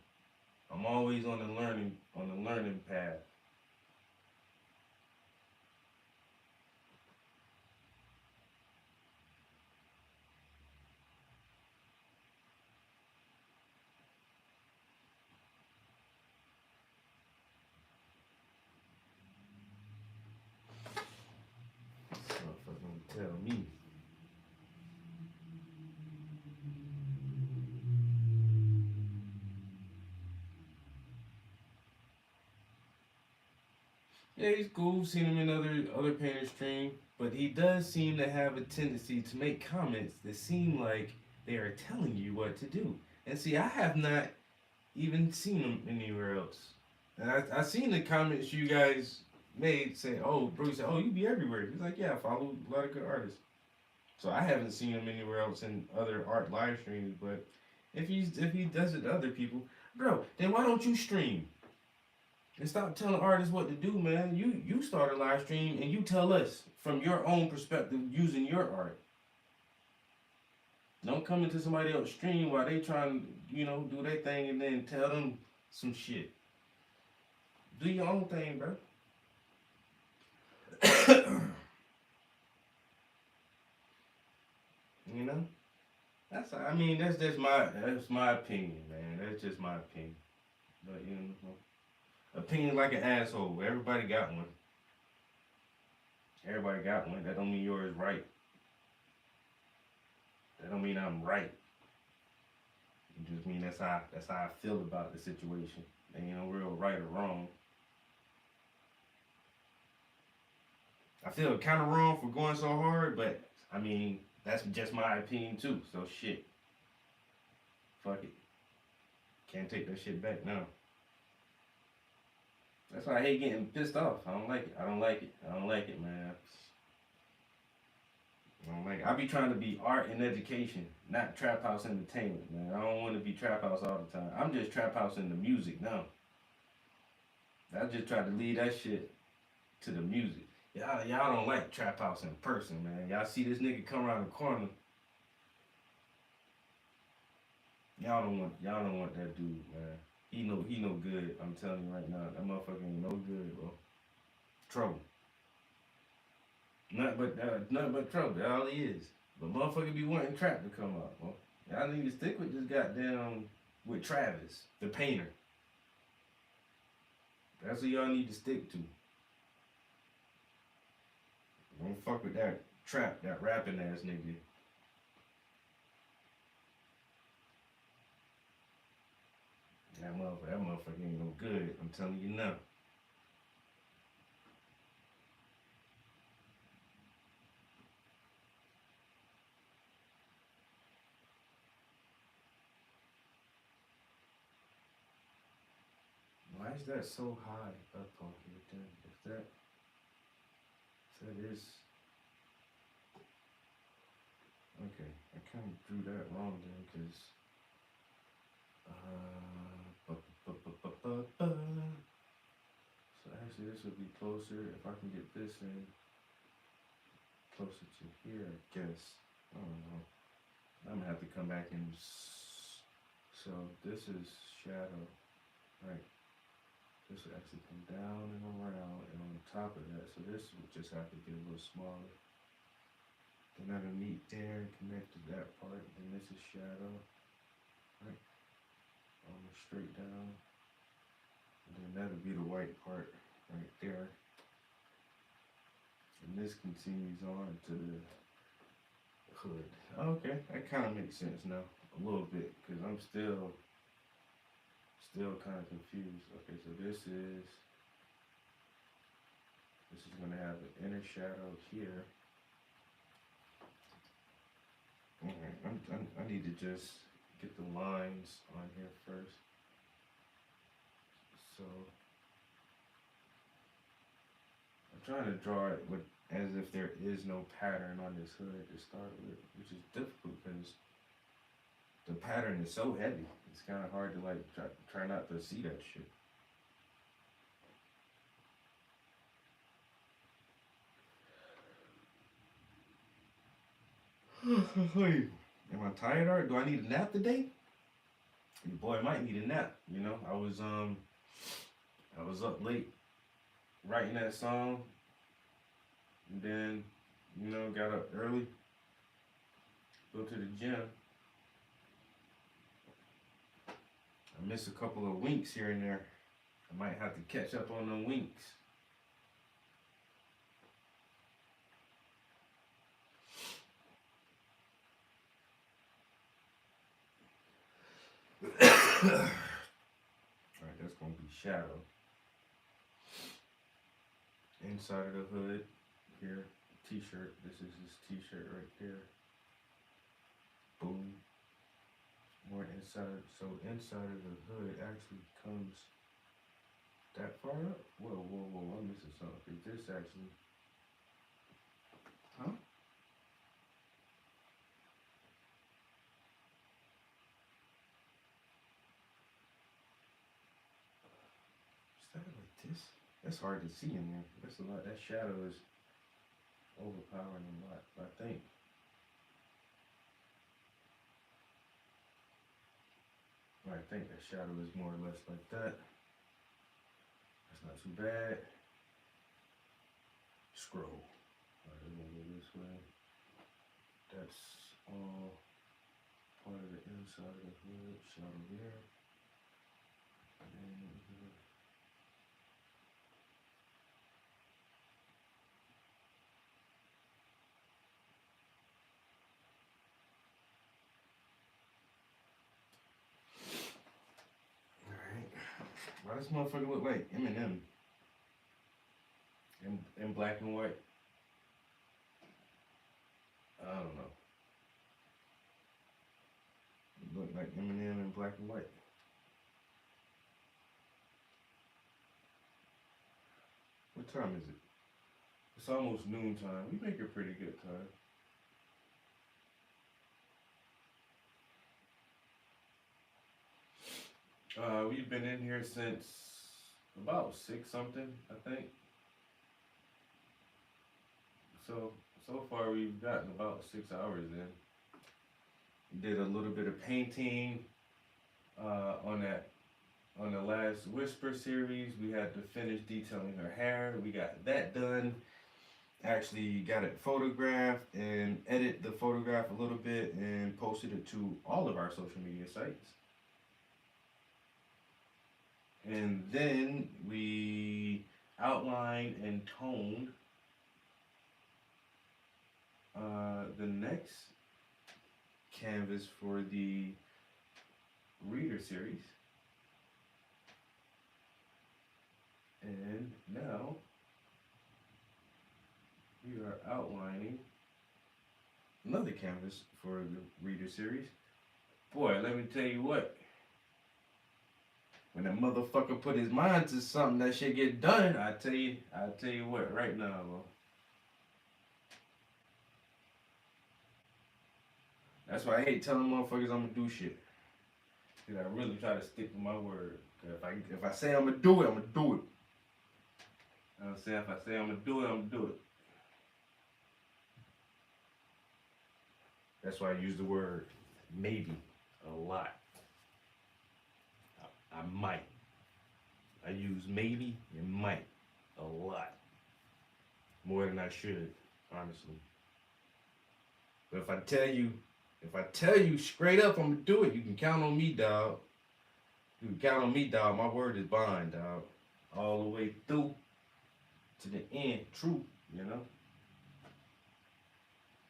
I'm always on the learning path. Tell me. Yeah, he's cool. Seen him in other painter stream, but he does seem to have a tendency to make comments that seem like they are telling you what to do. And see, I have not even seen him anywhere else. And I seen the comments you guys made say, "Oh, Bruce said, oh, you be everywhere." He's like, "Yeah, I follow a lot of good artists." So I haven't seen him anywhere else in other art live streams. But if he does it to other people, bro, then why don't you stream? And stop telling artists what to do, man. You start a live stream and you tell us from your own perspective using your art. Don't come into somebody else's stream while they trying to, you know, do their thing and then tell them some shit. Do your own thing, bro. You know? That's just my opinion, man. That's just my opinion. But you know, opinion like an asshole. Everybody got one. Everybody got one. That don't mean yours is right. That don't mean I'm right. It just mean that's how I feel about the situation. And you know, real right or wrong. I feel kind of wrong for going so hard, but I mean, that's just my opinion too. So shit. Fuck it. Can't take that shit back now. That's why I hate getting pissed off. I don't like it. I don't like it, man. I don't like it. I be trying to be art and education, not trap house entertainment, man. I don't want to be trap house all the time. I'm just trap house in the music now. I just try to lead that shit to the music. Y'all don't like trap house in person, man. Y'all see this nigga come around the corner. Y'all don't want that dude, man. He no good. I'm telling you right now, that motherfucker ain't no good, bro. Trouble. Nothing but trouble. That's all he is. But motherfucker be wanting trap to come out, bro. Y'all need to stick with this goddamn with Travis, the painter. That's what y'all need to stick to. Don't fuck with that trap, that rapping ass nigga. That motherfucker ain't no good. I'm telling you now. Why is that so high up on here then? If that is okay, I kind of drew that wrong then because so actually this would be closer if I can get this in closer to here, I guess. I don't know. I'm gonna have to come back and so this is shadow, right? This will actually come down and around and on top of that. So this would just have to get a little smaller. Then that'll meet there and connect to that part. And this is shadow, right? Almost straight down. And then that'll be the white part right there. And this continues on to the hood. Okay, that kind of makes sense now, a little bit, because I'm still kind of confused. Okay, so this is gonna have an inner shadow here. Alright, I need to just get the lines on here first. So I'm trying to draw it with as if there is no pattern on this hood to start with, which is difficult because the pattern is so heavy. It's kind of hard to like try not to see that shit. Am I tired or do I need a nap today? Your boy might need a nap. You know, I was up late writing that song, and then got up early, go to the gym. I missed a couple of winks here and there. I might have to catch up on them winks. Alright, that's gonna be shadow. Inside of the hood here, t-shirt. This is his t-shirt right there. Boom. More inside, so inside of the hood actually comes that far up? Whoa, I'm missing something. This actually, huh? Is that like this? That's hard to see in there. That's a lot, that shadow is overpowering a lot, I think. I think that shadow is more or less like that. That's not too bad. Scroll. Alright, we're gonna go this way. That's all part of the inside of the hood. Shadow there. And why does this motherfucker look like Eminem? In black and white? I don't know. It look like Eminem in black and white. What time is it? It's almost noon time. We make a pretty good time. We've been in here since about 6 something, I think. So far we've gotten about 6 hours in. We did a little bit of painting on the last Whisper series. We had to finish detailing her hair. We got that done. Actually got it photographed and edit the photograph a little bit and posted it to all of our social media sites. And then we outlined and toned the next canvas for the reader series. And now we are outlining another canvas for the reader series. Boy, let me tell you what. When that motherfucker put his mind to something that shit get done, I tell you what right now, bro. That's why I hate telling motherfuckers I'm gonna do shit. Cause I really try to stick to my word. If I say I'm gonna do it, I'm gonna do it. You know what I'm saying? If I say I'm gonna do it, I'm gonna do it. That's why I use the word maybe a lot. I might. I use maybe and might a lot. More than I should, honestly. But if I tell you straight up I'm gonna do it, you can count on me, dog. You can count on me, dog. My word is bond, dog. All the way through to the end. True, you know.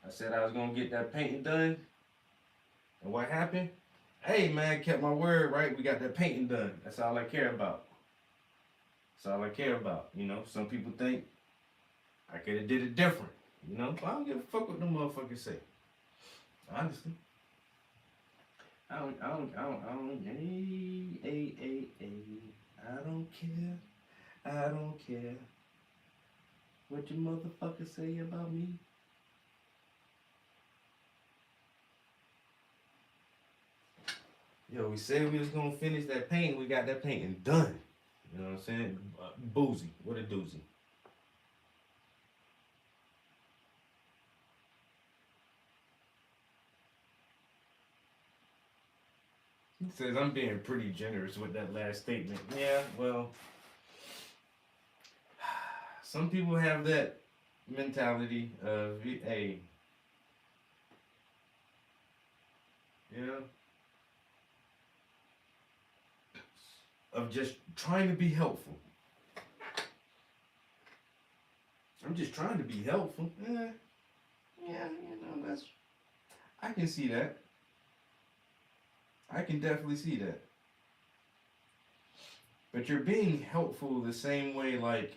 I said I was gonna get that painting done. And what happened? Hey man, kept my word, right? We got that painting done. That's all I care about. That's all I care about. You know, some people think I could have did it different. You know, but I don't give a fuck what them motherfuckers say. Honestly. I don't care. I don't care what you motherfuckers say about me. Yo, we said we was gonna finish that painting. We got that painting done. You know what I'm saying? Boozy. What a doozy. He says I'm being pretty generous with that last statement. Yeah, well, some people have that mentality of, hey, you know, of just trying to be helpful. I'm just trying to be helpful. Yeah, you know, I can see that. I can definitely see that. But you're being helpful the same way like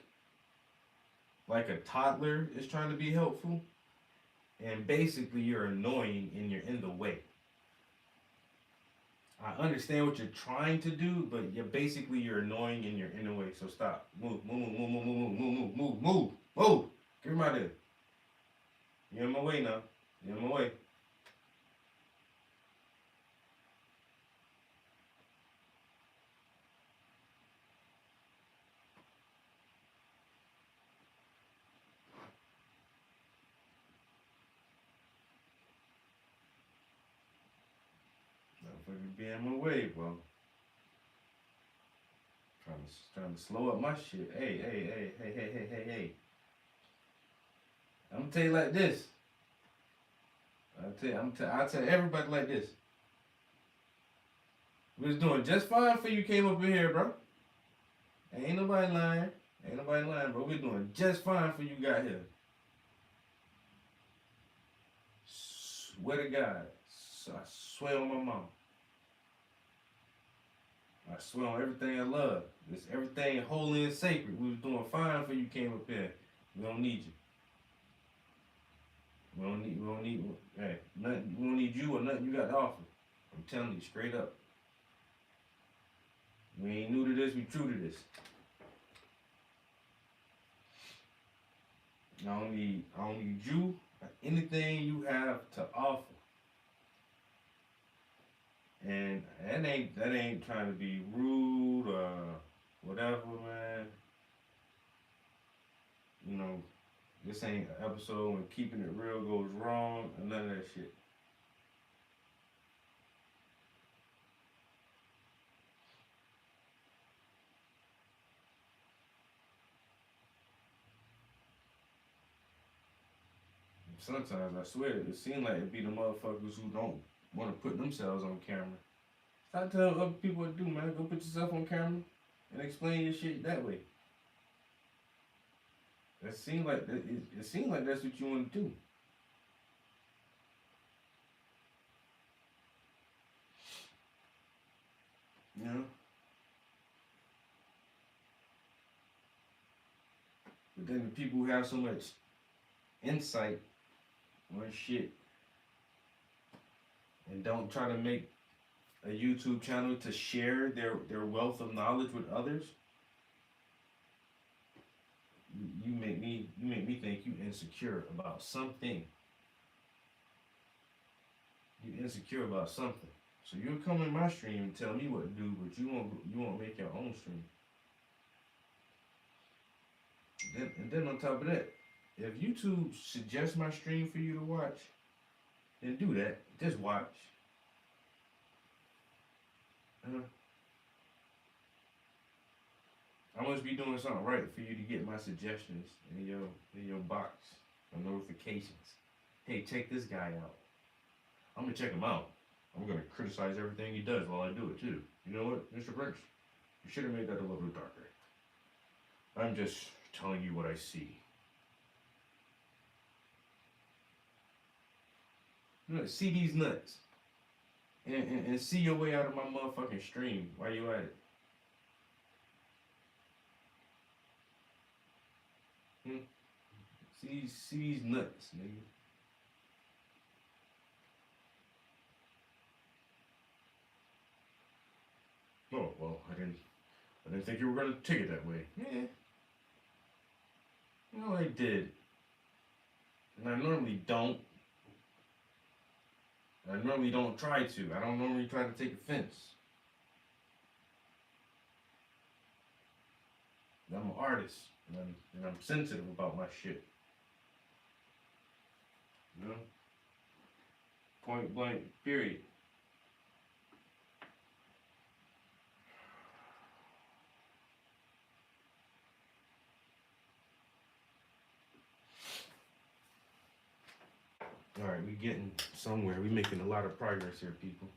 a toddler is trying to be helpful. And basically you're annoying and you're in the way. I understand what you're trying to do, but you're annoying and you're in the way. So stop. Move. Get him out of there. You're in my way now. You're in my way. Motherfucker be in my way, bro. Trying to slow up my shit. Hey. I'm gonna tell you like this. I'll tell everybody like this. We was doing just fine for you came up in here, bro. Ain't nobody lying, bro. We doing just fine for you got here. Swear to God. I swear on my mom. I swear on everything I love. It's everything holy and sacred. We was doing fine for you came up here. We don't need you. We don't need nothing. We don't need you or nothing you got to offer. I'm telling you straight up. We ain't new to this, we true to this. I don't need you or anything you have to offer. And that ain't trying to be rude or whatever, man. You know, this ain't an episode when keeping it real goes wrong and none of that shit. Sometimes I swear it seems like it be the motherfuckers who don't want to put themselves on camera. Stop telling other people what to do, man. Go put yourself on camera and explain your shit that way. It seems like that's what you want to do. You know? But then the people who have so much insight on shit and don't try to make a YouTube channel to share their wealth of knowledge with others, you make me think you insecure about something. You insecure about something. So you'll come in my stream and tell me what to do, but you won't make your own stream. And then on top of that, if YouTube suggests my stream for you to watch, then do that. Just watch. I must be doing something right for you to get my suggestions in your box of notifications. Hey, check this guy out. I'm gonna check him out. I'm gonna criticize everything he does while I do it too. You know what, Mr. Prince? You should have made that a little bit darker. I'm just telling you what I see. You know, see these nuts. And see your way out of my motherfucking stream while you at it. See these nuts, nigga. Oh, well, I didn't think you were gonna take it that way. Yeah. You know, I did. And I normally don't. I normally don't try to. I don't normally try to take offense. I'm an artist, and I'm sensitive about my shit. You know? Point blank, period. All right, we getting somewhere. We making a lot of progress here, people.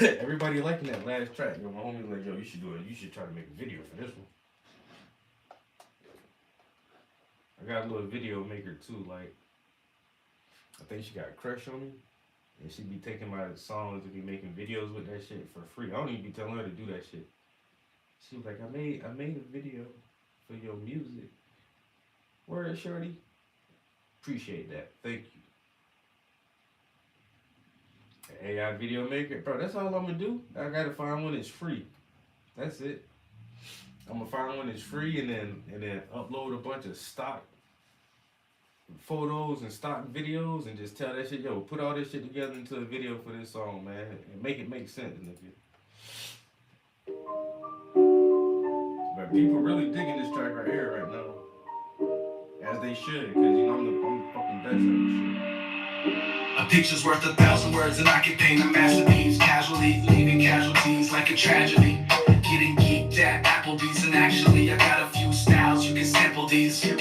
Everybody liking that last track. Yo, my homie was like, yo, you should do it. You should try to make a video for this one. I got a little video maker too. Like, I think she got a crush on me, and she be taking my songs and be making videos with that shit for free. I don't even be telling her to do that shit. She was like, I made a video for your music. Word, shorty. Appreciate that. Thank you. AI video maker, bro, that's all I'm gonna do. I gotta find one that's free. That's it. I'm gonna find one that's free and then upload a bunch of stock photos and stock videos and just tell that shit, yo, put all this shit together into a video for this song, man, and make it make sense, nigga. But people really digging this track right here right now, as they should, because you know I'm the fucking best at this shit. A picture's worth 1,000 words, and I can paint a masterpiece. Casually leaving casualties like a tragedy. Getting geeked at Applebee's, and actually I got a few styles you can sample these. A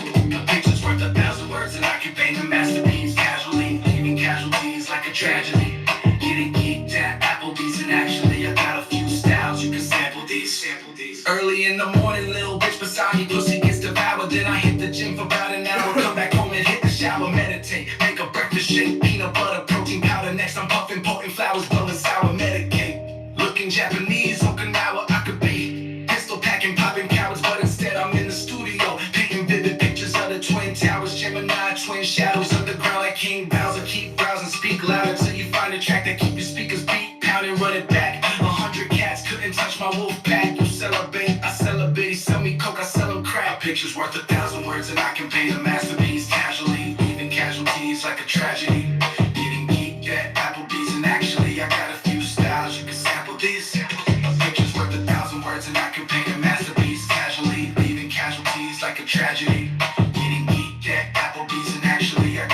picture's worth 1,000 words, and I can paint a masterpiece. Casually leaving casualties like a tragedy. Getting geeked at Applebee's, and actually I got a few styles you can sample these. Early in the morning, little bitch beside me, pussy gets devoured. Then I hit the gym for about an hour, come back home and hit the shower, meditate, make a breakfast shake, peanut butter, protein powder. Next I'm puffing potent flowers, blowing sour, medicate. Looking Japanese, Okinawa, I could be pistol packing, popping cowards, but instead I'm in the studio, painting vivid pictures of the Twin Towers, Gemini, twin shadows, underground like King Bowser. Keep browsing, speak loud until you find a track that keep your speakers beat, pound and run it back. 100 cats couldn't touch my wolf pack. You celebrate, I celebrate. He sell me coke, I sell him crack. A picture's worth 1,000 words, and I can paint a masterpiece. Casually leaving casualties like a tragedy. Getting geeked at Applebee's, and actually I got a few styles you can sample these. A picture's worth 1,000 words, and I can paint a masterpiece. Casually leaving casualties like a tragedy. Getting geeked at Applebee's, and actually I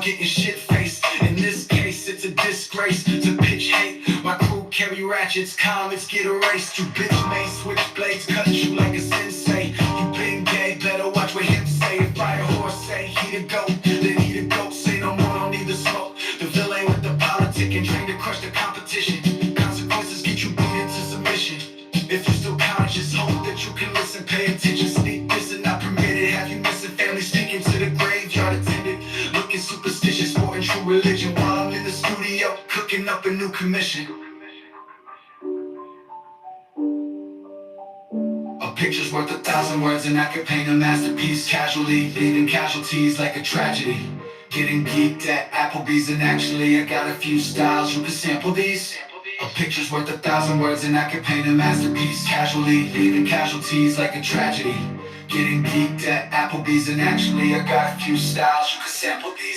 getting shit-faced. In this case, it's a disgrace to pitch hate. My crew carry ratchets, comments get erased. You bitch may switch blades, cut you like a sensei. You been gay, better watch what him say. If fire horse say he the goat, then he the goat. Say no more, don't need the smoke. The villain with the politic and trained to crush the competition. Consequences get you beat into submission. If you're still conscious, hope that you can listen. Pay attention, sneak this and not permitted. Have you missing family sneaking to the graveyard attendant? Looking superstitious, sporting true religion. While I'm in the studio, cooking up a new commission. A picture's worth 1,000 words, and I could paint a masterpiece casually, leaving casualties like a tragedy. Getting geeked at Applebee's, and actually I got a few styles, you can sample these. A picture's worth 1,000 words, and I could paint a masterpiece casually, leaving casualties like a tragedy. Getting geeked at Applebee's, and actually I got a few styles, you can sample these.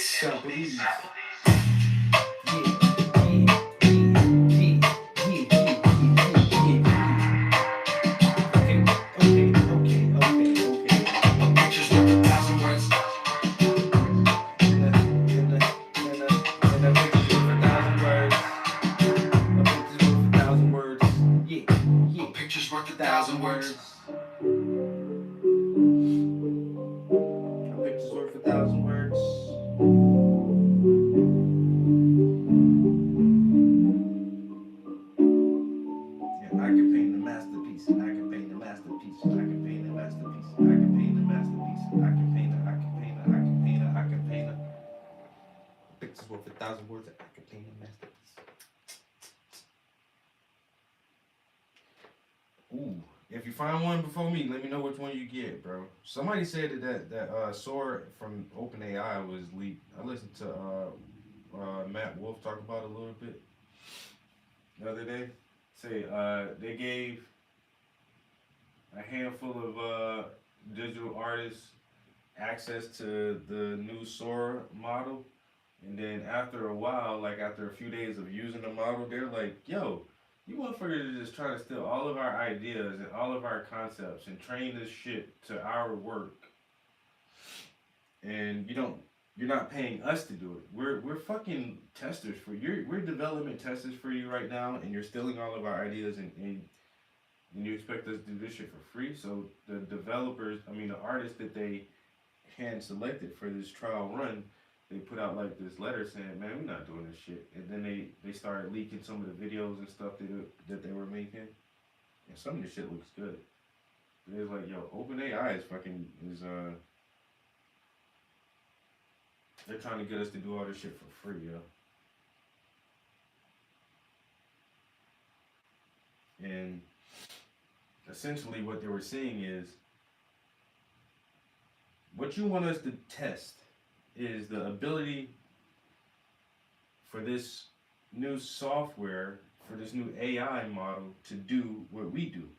Ooh, if you find one before me, let me know which one you get, bro. Somebody said that Sora from OpenAI was leaked. I listened to Matt Wolf talk about it a little bit the other day. Say they gave a handful of digital artists access to the new Sora model, and then after a while, like after a few days of using the model, they're like, yo, you motherfuckers are just trying to steal all of our ideas and all of our concepts and train this shit to our work. And you're not paying us to do it. We're fucking testers for you. We're development testers for you right now, and you're stealing all of our ideas and you expect us to do this shit for free. So the developers, the artists that they hand selected for this trial run, they put out like this letter saying, man, we're not doing this shit. And then they started leaking some of the videos and stuff that they were making. And some of this shit looks good. But it's like, yo, OpenAI is they're trying to get us to do all this shit for free, yo. And essentially what they were saying is, what you want us to test is the ability for this new software, for this new AI model to do what we do.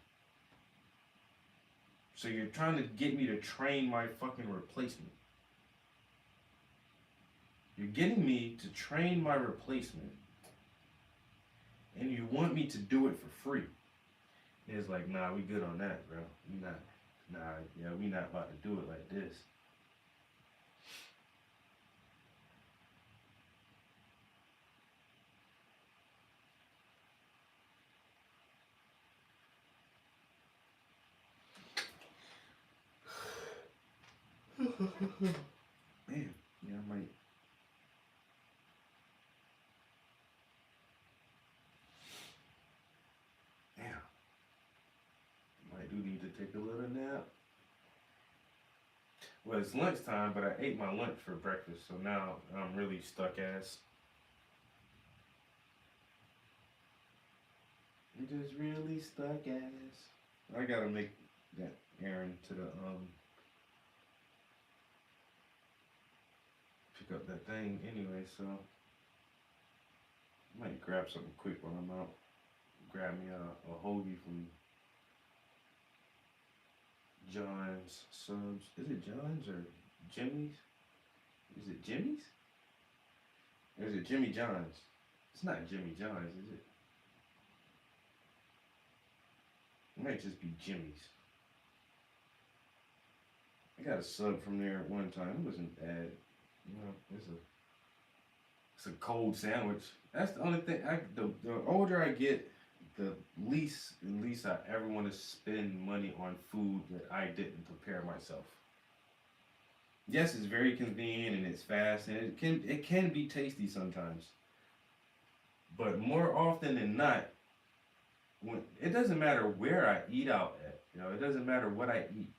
So you're trying to get me to train my fucking replacement. You're getting me to train my replacement, and you want me to do it for free. And it's like, nah, we good on that, bro. We not about to do it like this. Man, yeah, I might. Damn. Might do need to take a little nap. Well, it's lunchtime, but I ate my lunch for breakfast, so now I'm really stuck ass. I'm just really stuck ass. I gotta make that errand to the pick up that thing anyway, so I might grab something quick while I'm out. Grab me a hoagie from John's Subs. Is it John's or Jimmy's? Is it Jimmy's? Or is it Jimmy John's? It's not Jimmy John's, is it? It might just be Jimmy's. I got a sub from there at one time. It wasn't bad. You know, It's a cold sandwich. That's the only thing. The older I get, the least I ever want to spend money on food that I didn't prepare myself. Yes, it's very convenient and it's fast and it can be tasty sometimes. But more often than not, when it doesn't matter where I eat out at, it doesn't matter what I eat.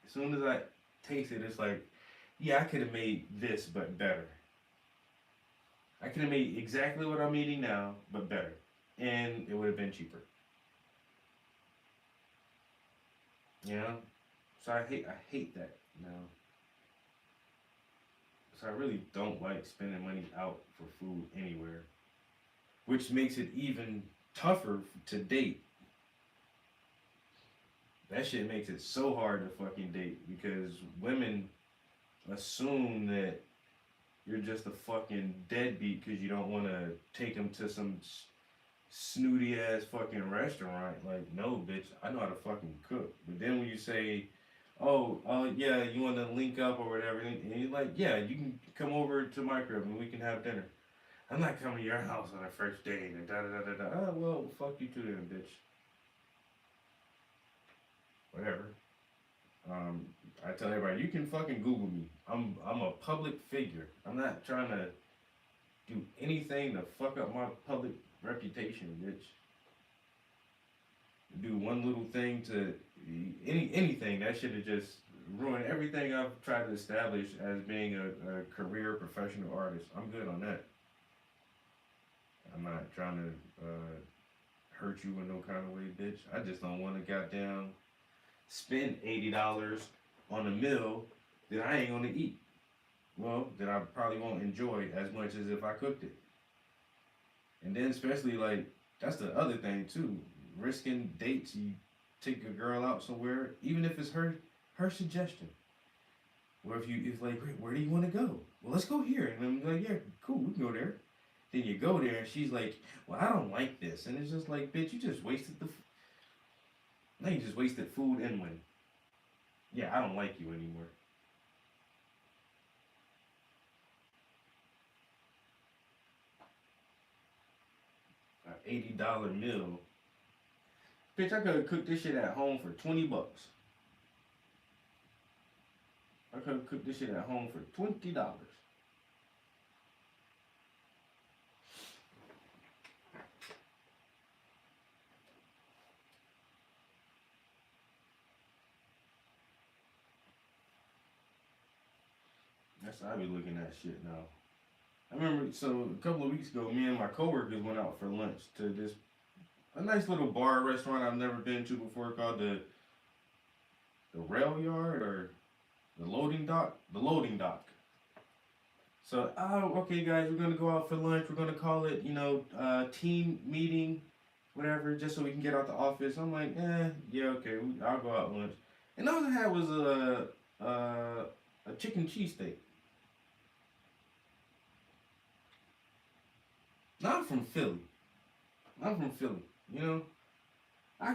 As soon as I taste it, it's like, yeah, I could have made this but better. I could have made exactly what I'm eating now, but better. And it would have been cheaper. So I hate that now. So I really don't like spending money out for food anywhere. Which makes it even tougher to date. That shit makes it so hard to fucking date because women assume that you're just a fucking deadbeat because you don't want to take them to some snooty ass fucking restaurant. Like, no, bitch, I know how to fucking cook. But then when you say, oh yeah, you want to link up or whatever, and you're like, yeah, you can come over to my crib and we can have dinner. I'm not coming to your house on a first date and da-da-da-da-da. Oh, well, fuck you too then, bitch. Whatever. I tell everybody, you can fucking Google me. I'm a public figure. I'm not trying to do anything to fuck up my public reputation, bitch. Do one little thing to anything, that should have just ruined everything I've tried to establish as being a career professional artist. I'm good on that. I'm not trying to hurt you in no kind of way, bitch. I just don't want to goddamn spend $80 on a meal that I ain't gonna eat. Well, that I probably won't enjoy as much as if I cooked it. And then especially like, that's the other thing too. Risking dates, you take a girl out somewhere, even if it's her suggestion. Or if like, where do you want to go? Well, let's go here. And I'm like, yeah, cool, we can go there. Then you go there and she's like, well, I don't like this. And it's just like, bitch, you just wasted now you just wasted food and money. Yeah, I don't like you anymore. An $80 meal. Bitch, I could have cooked this shit at home for $20. I could have cooked this shit at home for $20. That's how I be looking at shit now. I remember, so a couple of weeks ago, me and my coworkers went out for lunch to a nice little bar restaurant I've never been to before called the Rail Yard or the Loading Dock. The Loading Dock. So, okay guys, we're gonna go out for lunch. We're gonna call it, team meeting, whatever, just so we can get out the office. I'm like, yeah, okay, I'll go out lunch. And all I had was a chicken cheesesteak. Now I'm from Philly. I can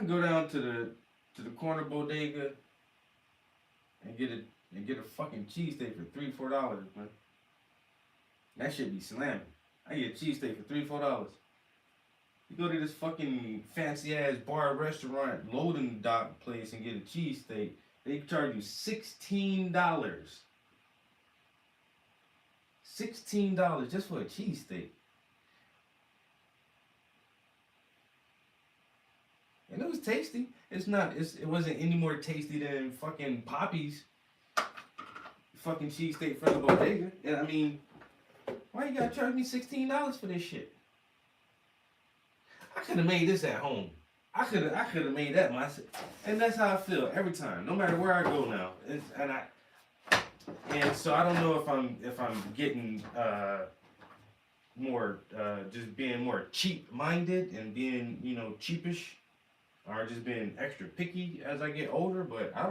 go down to the corner bodega and get a fucking cheesesteak for $3-4, man. That shit be slamming. I get a cheesesteak for $3-4. You go to this fucking fancy ass bar restaurant loading dock place and get a cheesesteak, they charge you $16. $16 just for a cheesesteak. And it was tasty. It wasn't any more tasty than fucking Poppy's fucking cheesesteak from the bodega. And I mean, why you gotta charge me $16 for this shit? I could have made this at home. I could have made that myself. And that's how I feel every time, no matter where I go now. And so I don't know if I'm getting more just being more cheap-minded and being, cheapish, or just being extra picky as I get older, but I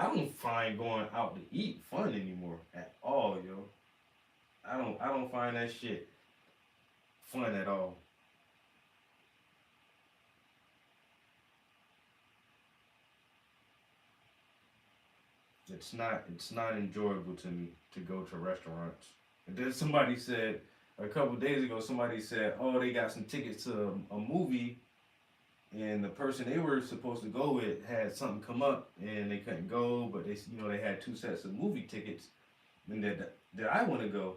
don't find going out to eat fun anymore at all, yo. I don't find that shit fun at all. It's not enjoyable to me to go to restaurants. And then somebody said, a couple days ago, somebody said, oh, they got some tickets to a movie, and the person they were supposed to go with had something come up, and they couldn't go, but they had 2 sets of movie tickets, and that I want to go.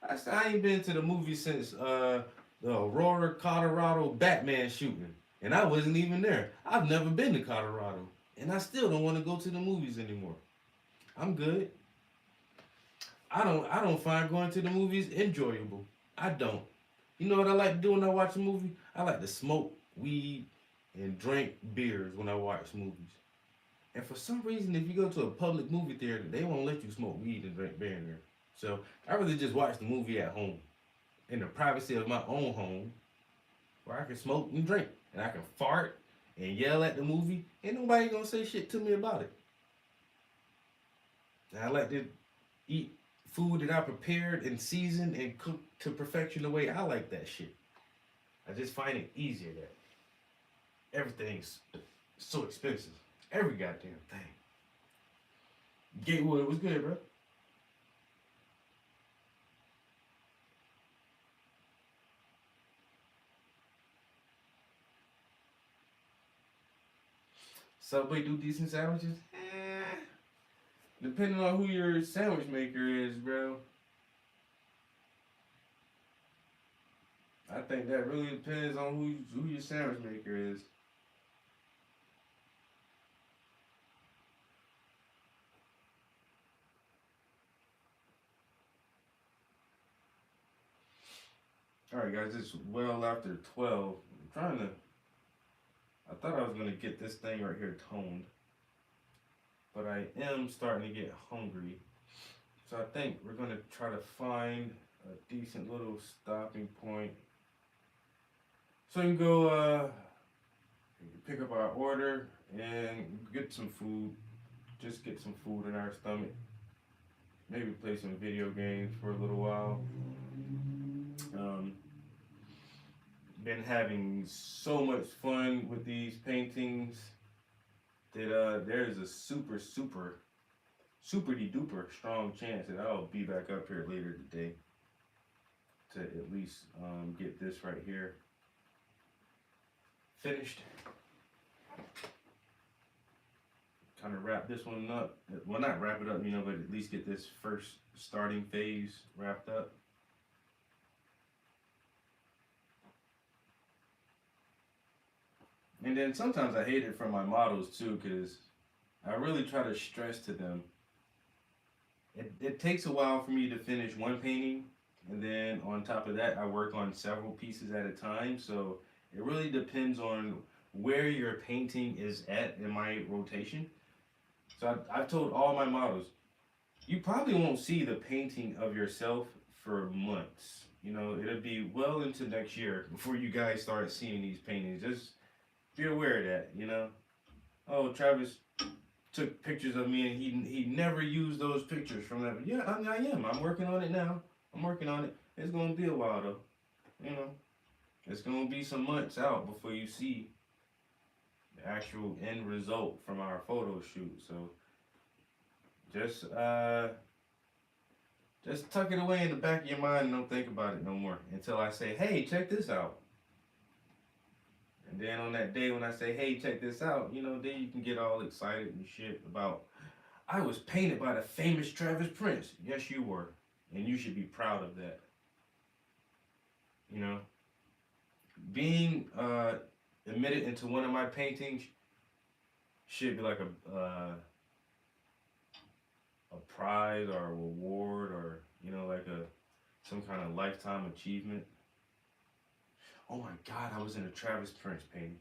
I said, I ain't been to the movie since the Aurora, Colorado Batman shooting, and I wasn't even there. I've never been to Colorado, and I still don't want to go to the movies anymore. I'm good. I don't find going to the movies enjoyable. I don't. You know what I like to do when I watch a movie? I like to smoke weed and drink beers when I watch movies. And for some reason, if you go to a public movie theater, they won't let you smoke weed and drink beer in there. So I really just watch the movie at home, in the privacy of my own home, where I can smoke and drink, and I can fart and yell at the movie. Ain't nobody gonna say shit to me about it. And I like to eat food that I prepared and seasoned and cooked to perfection the way I like that shit. I just find it easier that everything's so expensive. Every goddamn thing. Gatewood was good, bro. Subway do decent sandwiches? Depending on who your sandwich maker is, bro. I think that really depends on who your sandwich maker is. Alright guys, it's well after 12. I thought I was gonna get this thing right here toned, but I am starting to get hungry. So I think we're gonna try to find a decent little stopping point. So we can go pick up our order and get some food. Just get some food in our stomach. Maybe play some video games for a little while. Been having so much fun with these paintings that there's a super duper strong chance that I'll be back up here later today to at least get this right here finished. Kind of wrap this one up. Well, not wrap it up, but at least get this first starting phase wrapped up. And then sometimes I hate it from my models too, because I really try to stress to them. It takes a while for me to finish one painting, and then on top of that, I work on several pieces at a time. So it really depends on where your painting is at in my rotation. So I've told all my models, you probably won't see the painting of yourself for months. It'll be well into next year before you guys start seeing these paintings. Just be aware of that, Oh, Travis took pictures of me and he never used those pictures from that. Yeah, I am. I'm working on it now. I'm working on it. It's going to be a while though. It's going to be some months out before you see the actual end result from our photo shoot. So just tuck it away in the back of your mind and don't think about it no more until I say, hey, check this out. And then on that day when I say, hey, check this out, then you can get all excited and shit about, I was painted by the famous Travis Prince. Yes, you were. And you should be proud of that. Being admitted into one of my paintings should be like a prize or a reward or, like some kind of lifetime achievement. Oh my God, I was in a Travis Prince painting.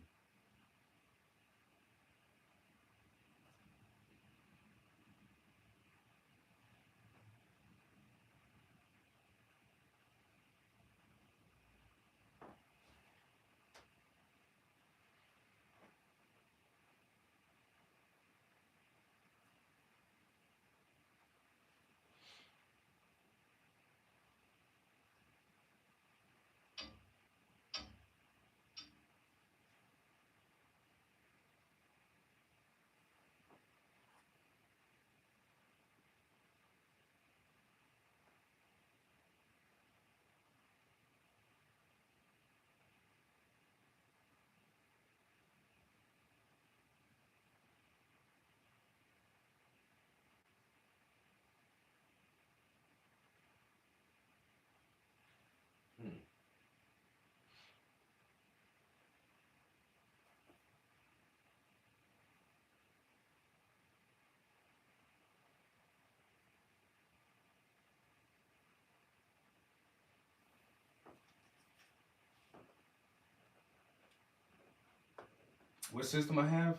What system I have?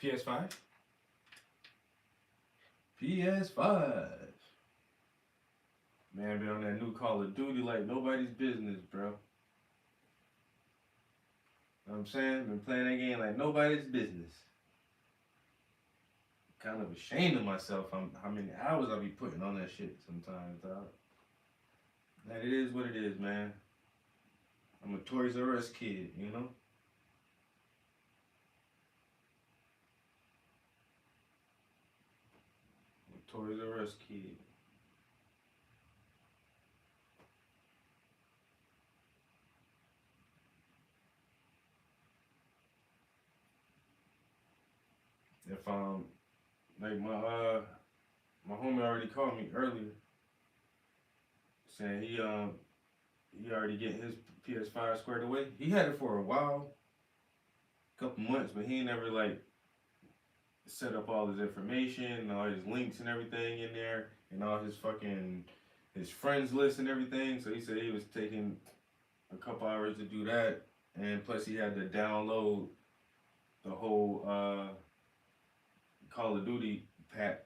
PS5. PS5. Man, been on that new Call of Duty like nobody's business, bro. Know what I'm saying? Been playing that game like nobody's business. Kind of ashamed of myself how many hours I be putting on that shit sometimes, dog. Like, it is what it is, man. I'm a Toys R Us kid, you know? I'm a Toys R Us kid. If like my homie already called me earlier saying he already getting his PS5 squared away. He had it for a while, couple months, but he ain't never like set up all his information and all his links and everything in there and all his friends list and everything. So he said he was taking a couple hours to do that, and plus he had to download the whole Call of Duty pack,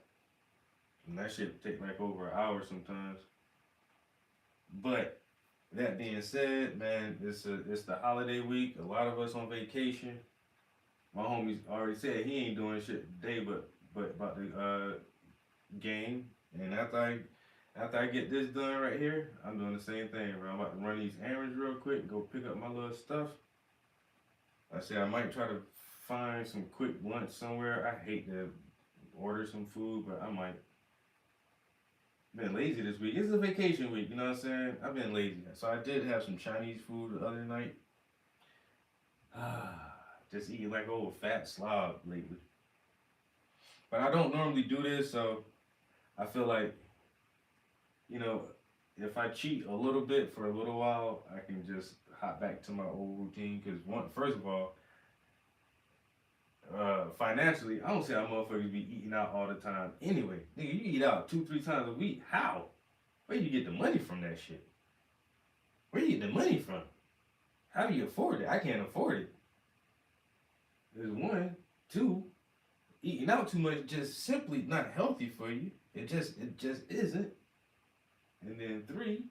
and that shit take like over an hour sometimes. But that being said, man, it's the holiday week. A lot of us on vacation. My homies already said he ain't doing shit today, but about the game. And after I get this done right here, I'm doing the same thing. Bro. I'm about to run these errands real quick, go pick up my little stuff. I said I might try to find some quick lunch somewhere. I hate to order some food, but I might. Been lazy this week. It's a vacation week, you know what I'm saying? I've been lazy. So I did have some Chinese food the other night. Just eating like old fat slob lately. But I don't normally do this, so I feel like, you know, if I cheat a little bit for a little while, I can just hop back to my old routine. Because first of all, financially, I don't see how motherfuckers be eating out all the time. Anyway, nigga, you eat out 2-3 times a week. How? Where you get the money from that shit? Where you get the money from? How do you afford it? I can't afford it. There's one. Two, eating out too much just simply not healthy for you. It just isn't. And then 3,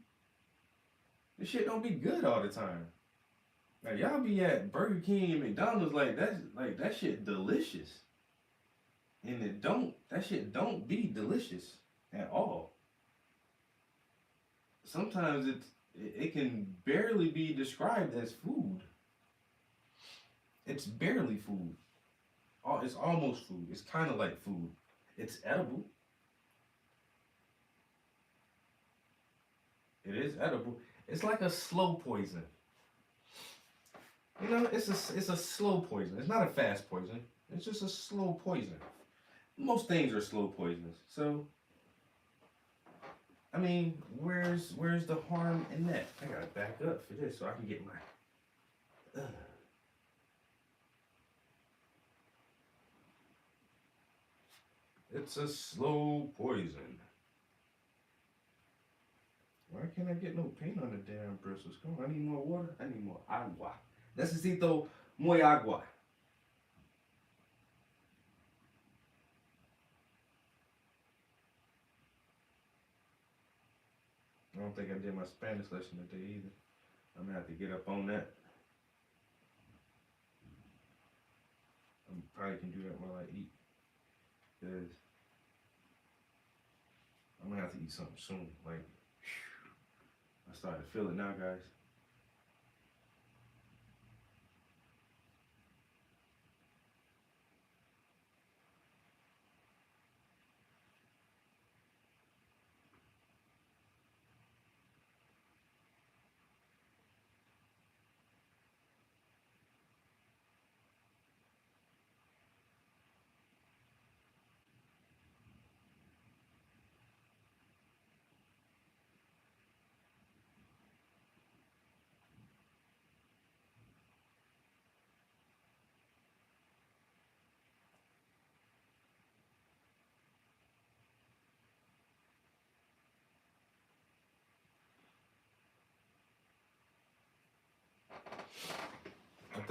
this shit don't be good all the time. Like, y'all be at Burger King and McDonald's like that shit delicious. And that shit don't be delicious at all. Sometimes it can barely be described as food. It's barely food. It's almost food. It's kind of like food. It's edible. It is edible. It's like a slow poison. You know, it's a slow poison. It's not a fast poison. It's just a slow poison. Most things are slow poisons. So, I mean, where's the harm in that? I gotta back up for this so I can get my. It's a slow poison. Why can't I get no paint on the damn bristles? Come on, I need more water. I need more agua. Necesito muy agua. I don't think I did my Spanish lesson today either. I'm gonna have to get up on that. I probably can do that while I eat. Because I'm gonna have to eat something soon. Like, I started to feel it now, guys.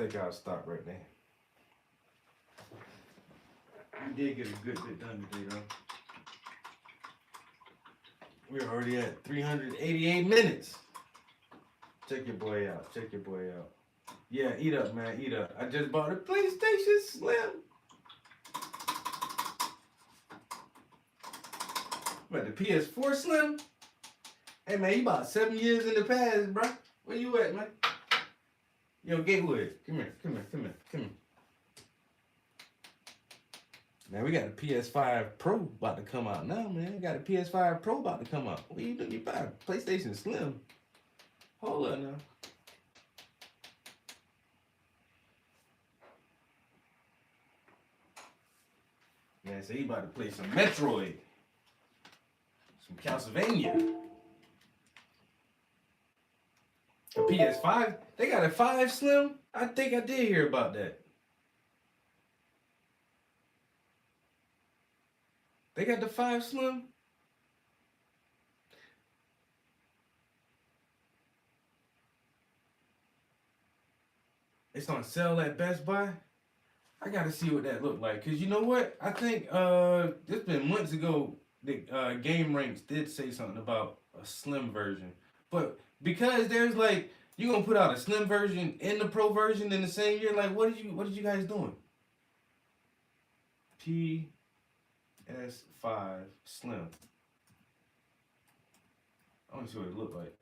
think I'll stop right there. We did get a good bit done today, though. We're already at 388 minutes. Check your boy out. Check your boy out. Yeah, eat up, man. Eat up. I just bought a PlayStation Slim. What, the PS4 Slim? Hey, man, you about 7 years in the past, bro. Where you at, man? Yo, Gatewood. Come here. Man, we got a PS5 Pro about to come out now, man. We got a PS5 Pro about to come out. What you doing? You buy a PlayStation Slim. Hold up now. Man, so he about to play some Metroid. Some Castlevania. A PS5? They got a 5 Slim? I think I did hear about that. They got the 5 Slim? It's on sale at Best Buy? I gotta see what that looked like. Cause you know what? I think it's been months ago that Game Ranks did say something about a slim version. But because there's like you gonna put out a slim version and the pro version in the same year, like what did you guys doing? PS5 Slim. I want to see what it looked like.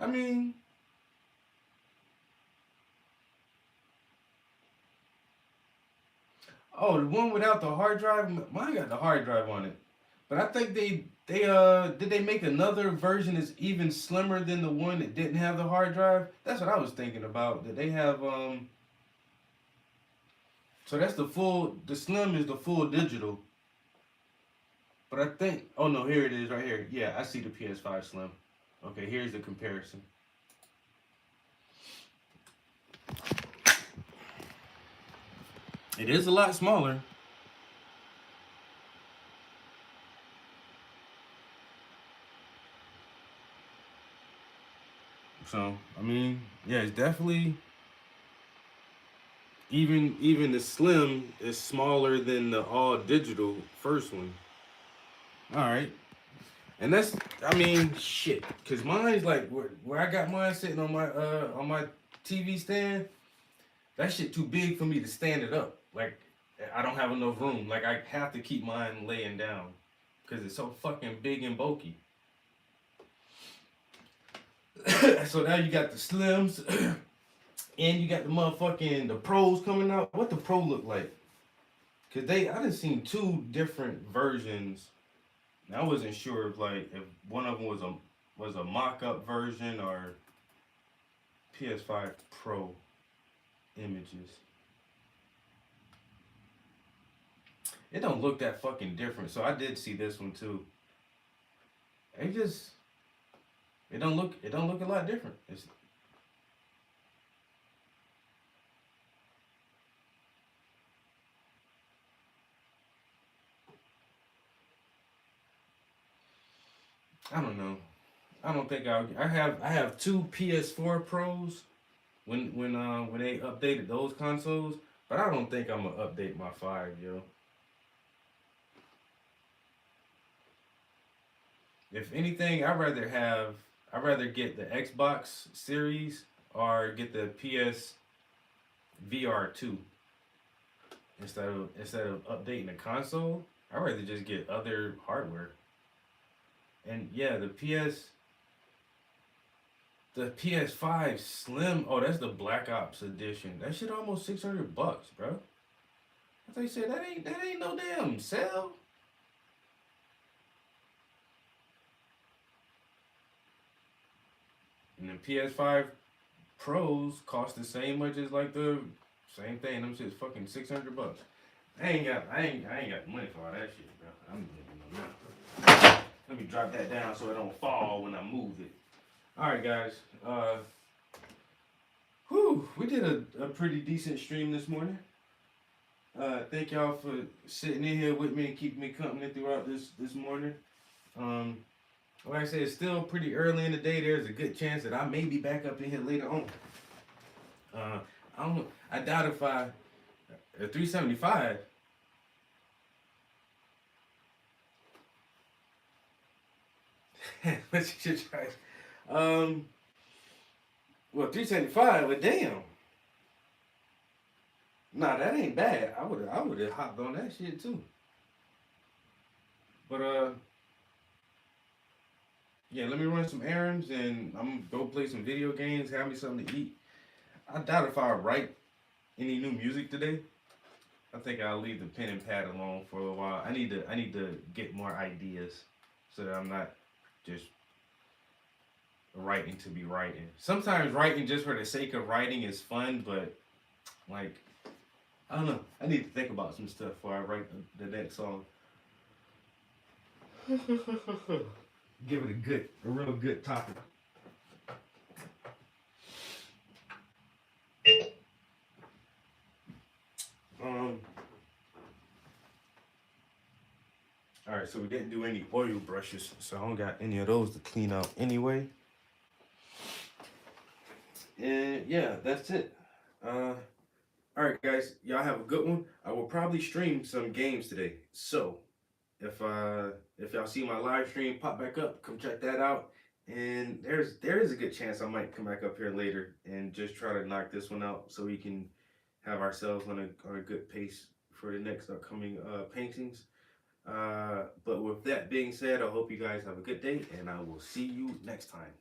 I mean, oh, the one without the hard drive, mine got the hard drive on it. But I think did they make another version that's even slimmer than the one that didn't have the hard drive? That's what I was thinking about. That they have so that's the slim is the full digital. But I think, oh no, here it is right here. Yeah, I see the PS5 Slim. Okay, here's the comparison. It is a lot smaller. So, I mean, yeah, it's definitely even the Slim is smaller than the all digital first one. All right. And that's, I mean, shit. Cause mine's like where I got mine sitting on my TV stand. That shit too big for me to stand it up. Like I don't have enough room. Like I have to keep mine laying down, cause it's so fucking big and bulky. So now you got the Slims, and you got the Pros coming out. What the Pro look like? Cause I done seen 2 different versions. I wasn't sure if one of them was a mock-up version or PS5 Pro images. It don't look that fucking different. So I did see this one too. It don't look a lot different. I don't know. I don't think I have 2 PS4 Pros when they updated those consoles, but I don't think I'm gonna update my 5, yo. If anything, I'd rather get the Xbox Series or get the PS VR 2 instead of updating the console. I'd rather just get other hardware. And yeah, the PS5 Slim, oh, that's the Black Ops edition. That shit almost $600, bro. I thought you said that ain't no damn sale. And the PS5 Pros cost the same much as like the same thing. Them shit's fucking $600. I ain't got money for all that shit, bro. I'm living on that. Let me drop that down so it don't fall when I move it. All right, guys. Whew, we did a pretty decent stream this morning. Thank y'all for sitting in here with me and keeping me company throughout this morning. Like I said, it's still pretty early in the day. There's a good chance that I may be back up in here later on. I doubt if at 375. Let's just try. Well, 375. But damn. Nah, that ain't bad. I would have hopped on that shit too. But yeah, let me run some errands and I'm gonna go play some video games, have me something to eat. I doubt if I write any new music today. I think I'll leave the pen and pad alone for a while. I need to get more ideas so that I'm not just writing to be writing. Sometimes writing just for the sake of writing is fun, but like I don't know. I need to think about some stuff before I write the next song. Give it a real good topic. All right, so we didn't do any oil brushes, so I don't got any of those to clean out anyway. And yeah, that's it. All right, guys, y'all have a good one. I will probably stream some games today. So if y'all see my live stream pop back up, come check that out. And there is a good chance I might come back up here later and just try to knock this one out so we can have ourselves on a good pace for the next upcoming paintings. But with that being said, I hope you guys have a good day and I will see you next time.